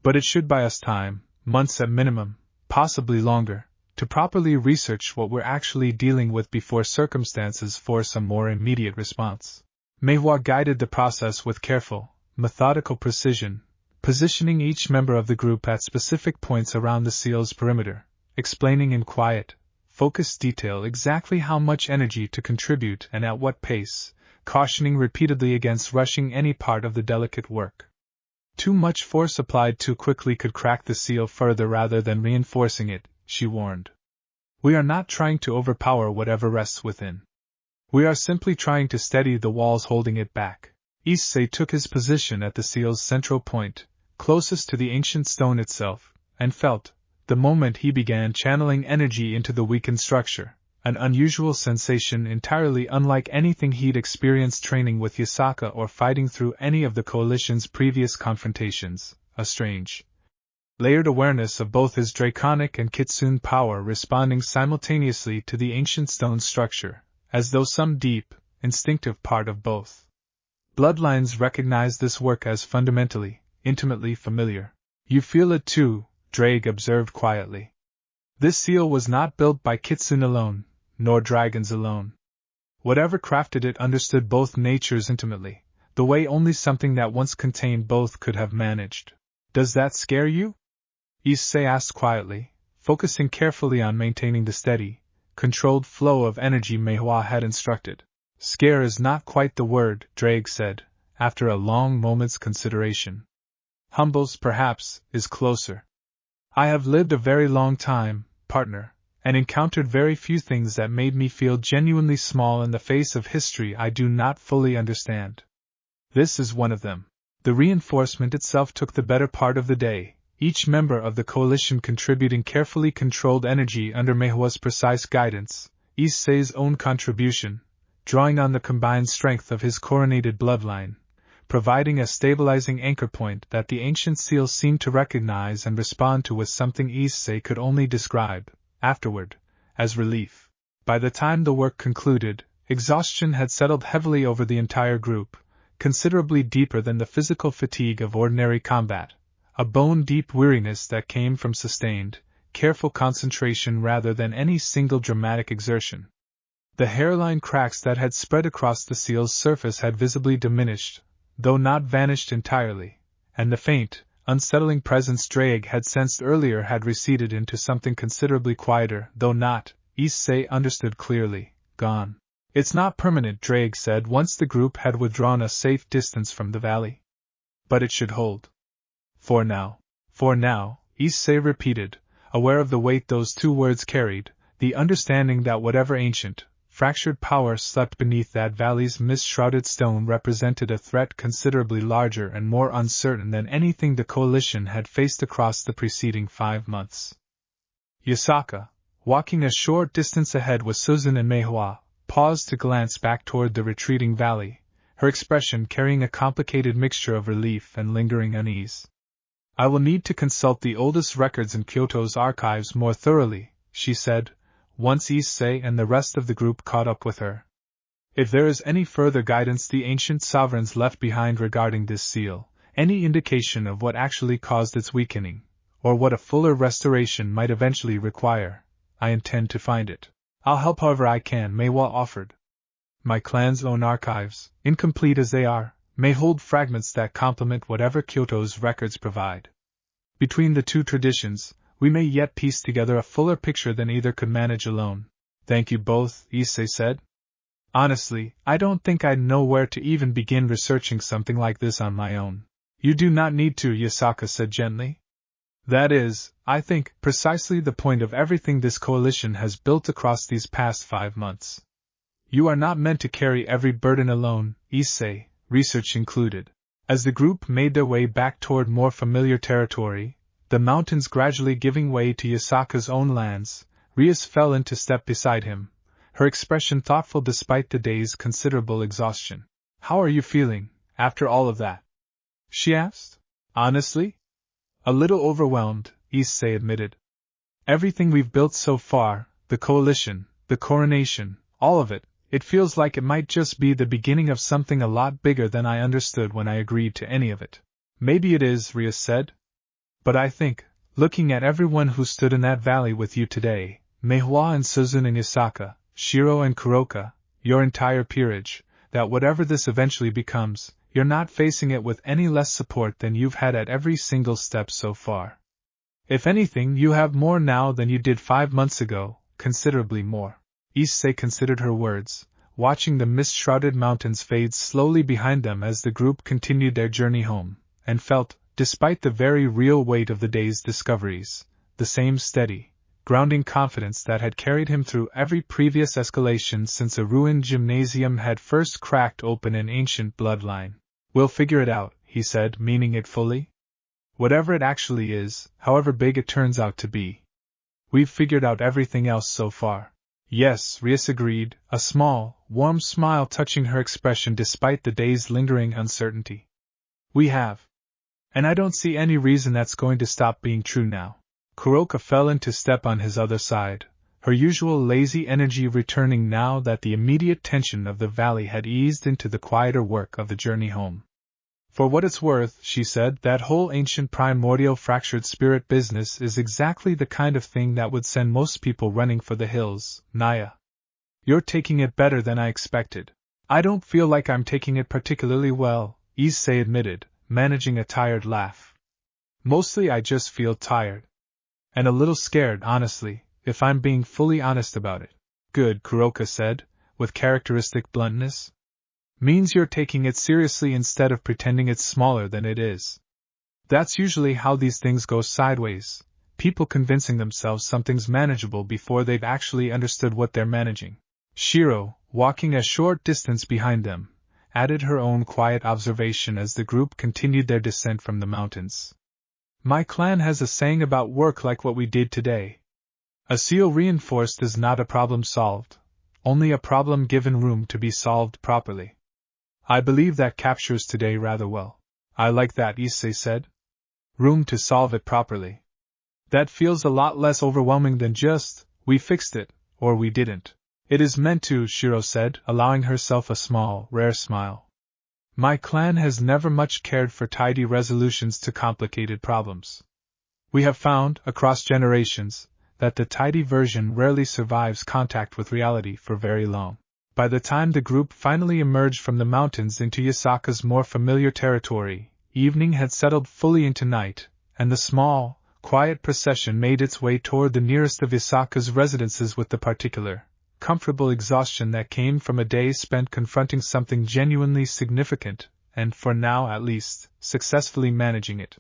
A: But it should buy us time, months at minimum, possibly longer, to properly research what we're actually dealing with before circumstances force a more immediate response. Meiwa guided the process with careful, methodical precision, positioning each member of the group at specific points around the seal's perimeter, explaining in quiet, focused detail exactly how much energy to contribute and at what pace, cautioning repeatedly against rushing any part of the delicate work. Too much force applied too quickly could crack the seal further rather than reinforcing it, she warned. We are not trying to overpower whatever rests within. We are simply trying to steady the walls holding it back. Issei took his position at the seal's central point, closest to the ancient stone itself, and felt, the moment he began channeling energy into the weakened structure, an unusual sensation entirely unlike anything he'd experienced training with Yasaka or fighting through any of the Coalition's previous confrontations, a strange, layered awareness of both his draconic and kitsune power responding simultaneously to the ancient stone structure, as though some deep, instinctive part of both bloodlines recognized this work as fundamentally, intimately familiar. You feel it too, Drake observed quietly. This seal was not built by kitsune alone, nor dragons alone. Whatever crafted it understood both natures intimately, the way only something that once contained both could have managed. Does that scare you? Issei asked quietly, focusing carefully on maintaining the steady, controlled flow of energy Meihua had instructed. Scare is not quite the word, Drake said, after a long moment's consideration. Humbles, perhaps, is closer. I have lived a very long time, partner, and encountered very few things that made me feel genuinely small in the face of history I do not fully understand. This is one of them. The reinforcement itself took the better part of the day, each member of the coalition contributing carefully controlled energy under Meihua's precise guidance, Issei's own contribution, drawing on the combined strength of his coronated bloodline, providing a stabilizing anchor point that the ancient seal seemed to recognize and respond to with something Issei could only describe, afterward, as relief. By the time the work concluded, exhaustion had settled heavily over the entire group, considerably deeper than the physical fatigue of ordinary combat, a bone-deep weariness that came from sustained, careful concentration rather than any single dramatic exertion. The hairline cracks that had spread across the seal's surface had visibly diminished, though not vanished entirely, and the faint, unsettling presence Drake had sensed earlier had receded into something considerably quieter, though not, Issei understood clearly, gone. It's not permanent, Drake said once the group had withdrawn a safe distance from the valley. But it should hold. For now, Issei repeated, aware of the weight those two words carried, the understanding that whatever ancient, fractured power slept beneath that valley's mist-shrouded stone represented a threat considerably larger and more uncertain than anything the coalition had faced across the preceding 5 months. Yasaka, walking a short distance ahead with Suzun and Meihua, paused to glance back toward the retreating valley, her expression carrying a complicated mixture of relief and lingering unease. I will need to consult the oldest records in Kyoto's archives more thoroughly, she said, once Issei and the rest of the group caught up with her. If there is any further guidance the ancient sovereigns left behind regarding this seal, any indication of what actually caused its weakening, or what a fuller restoration might eventually require, I intend to find it. I'll help however I can, Meihua offered. My clan's own archives, incomplete as they are, may hold fragments that complement whatever Kyoto's records provide. Between the two traditions, we may yet piece together a fuller picture than either could manage alone. Thank you both, Issei said. Honestly, I don't think I'd know where to even begin researching something like this on my own. You do not need to, Yasaka said gently. That is, I think, precisely the point of everything this coalition has built across these past 5 months. You are not meant to carry every burden alone, Issei, research included. As the group made their way back toward more familiar territory, the mountains gradually giving way to Yasaka's own lands, Rias fell into step beside him, her expression thoughtful despite the day's considerable exhaustion. How are you feeling, after all of that? She asked. Honestly? A little overwhelmed, Issei admitted. Everything we've built so far, the coalition, the coronation, all of it, it feels like it might just be the beginning of something a lot bigger than I understood when I agreed to any of it. Maybe it is, Rias said. But I think, looking at everyone who stood in that valley with you today, Meihua and Suzun and Yasaka, Shiro and Kuroka, your entire peerage, that whatever this eventually becomes, you're not facing it with any less support than you've had at every single step so far. If anything, you have more now than you did 5 months ago, considerably more. Issei considered her words, watching the mist-shrouded mountains fade slowly behind them as the group continued their journey home, and felt, despite the very real weight of the day's discoveries, the same steady, grounding confidence that had carried him through every previous escalation since a ruined gymnasium had first cracked open an ancient bloodline. We'll figure it out, he said, meaning it fully. Whatever it actually is, however big it turns out to be. We've figured out everything else so far. Yes, Rias agreed, a small, warm smile touching her expression despite the day's lingering uncertainty. We have. And I don't see any reason that's going to stop being true now. Kuroka fell into step on his other side, her usual lazy energy returning now that the immediate tension of the valley had eased into the quieter work of the journey home. For what it's worth, she said, that whole ancient primordial fractured spirit business is exactly the kind of thing that would send most people running for the hills, Naya. You're taking it better than I expected. I don't feel like I'm taking it particularly well, Issei admitted, managing a tired laugh. Mostly I just feel tired. And a little scared, honestly, if I'm being fully honest about it. Good, Kuroka said, with characteristic bluntness. Means you're taking it seriously instead of pretending it's smaller than it is. That's usually how these things go sideways, people convincing themselves something's manageable before they've actually understood what they're managing. Shiro, walking a short distance behind them, added her own quiet observation as the group continued their descent from the mountains. My clan has a saying about work like what we did today. A seal reinforced is not a problem solved, only a problem given room to be solved properly. I believe that captures today rather well. I like that, Issei said. Room to solve it properly. That feels a lot less overwhelming than just, we fixed it, or we didn't. It is meant to, Shiro said, allowing herself a small, rare smile. My clan has never much cared for tidy resolutions to complicated problems. We have found, across generations, that the tidy version rarely survives contact with reality for very long. By the time the group finally emerged from the mountains into Yasaka's more familiar territory, evening had settled fully into night, and the small, quiet procession made its way toward the nearest of Yasaka's residences with the particular, comfortable exhaustion that came from a day spent confronting something genuinely significant, and, for now at least, successfully managing it.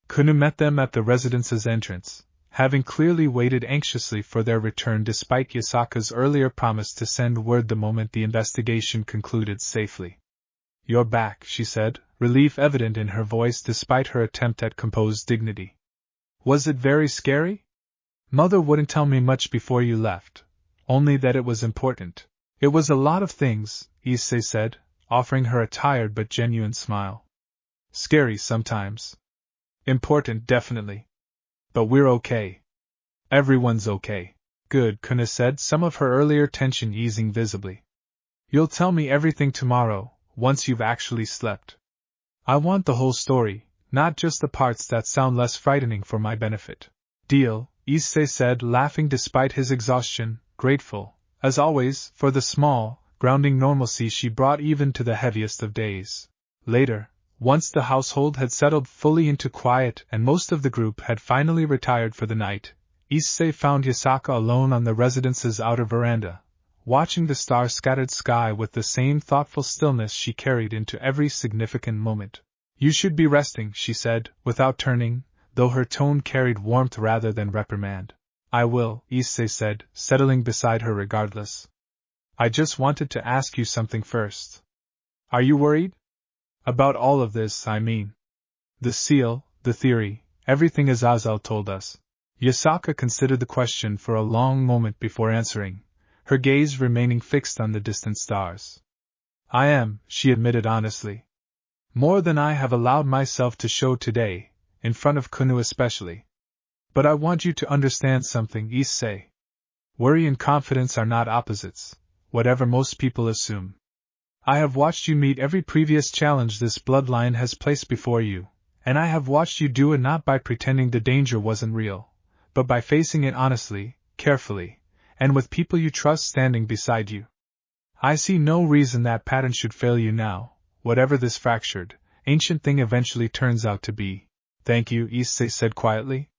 A: Kunou met them at the residence's entrance, having clearly waited anxiously for their return despite Yasaka's earlier promise to send word the moment the investigation concluded safely. You're back, she said, relief evident in her voice despite her attempt at composed dignity. Was it very scary? Mother wouldn't tell me much before you left, only that it was important. It was a lot of things, Issei said, offering her a tired but genuine smile. Scary sometimes. Important, definitely. But we're okay. Everyone's okay. Good, Kunou said, some of her earlier tension easing visibly. You'll tell me everything tomorrow, once you've actually slept. I want the whole story, not just the parts that sound less frightening for my benefit. Deal, Issei said, laughing despite his exhaustion, grateful, as always, for the small, grounding normalcy she brought even to the heaviest of days. Later, once the household had settled fully into quiet and most of the group had finally retired for the night, Issei found Yasaka alone on the residence's outer veranda, watching the star-scattered sky with the same thoughtful stillness she carried into every significant moment. You should be resting, she said, without turning, though her tone carried warmth rather than reprimand. I will, Issei said, settling beside her regardless. I just wanted to ask you something first. Are you worried? About all of this, I mean. The seal, the theory, everything as Azel told us. Yasaka considered the question for a long moment before answering, her gaze remaining fixed on the distant stars. I am, she admitted honestly. More than I have allowed myself to show today, in front of Kunou especially. But I want you to understand something, Issei. Worry and confidence are not opposites, whatever most people assume. I have watched you meet every previous challenge this bloodline has placed before you, and I have watched you do it not by pretending the danger wasn't real, but by facing it honestly, carefully, and with people you trust standing beside you. I see no reason that pattern should fail you now, whatever this fractured, ancient thing eventually turns out to be. Thank you, Issei said quietly.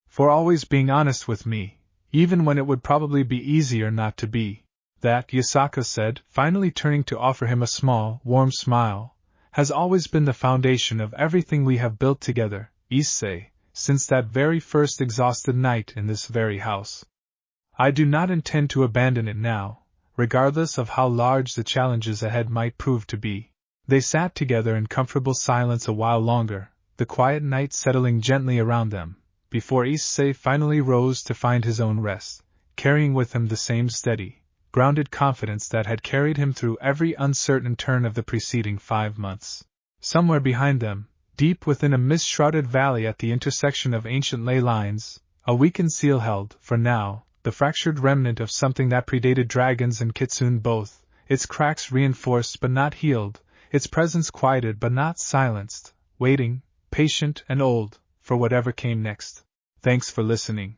A: For always being honest with me, even when it would probably be easier not to be. That, Yasaka said, finally turning to offer him a small, warm smile, has always been the foundation of everything we have built together, Issei, since that very first exhausted night in this very house. I do not intend to abandon it now, regardless of how large the challenges ahead might prove to be. They sat together in comfortable silence a while longer, the quiet night settling gently around them, before Issei finally rose to find his own rest, carrying with him the same steady, grounded confidence that had carried him through every uncertain turn of the preceding 5 months. Somewhere behind them, deep within a mist-shrouded valley at the intersection of ancient ley lines, a weakened seal held, for now, the fractured remnant of something that predated dragons and kitsune both, its cracks reinforced but not healed, its presence quieted but not silenced, waiting, patient and old, for whatever came next. Thanks for listening.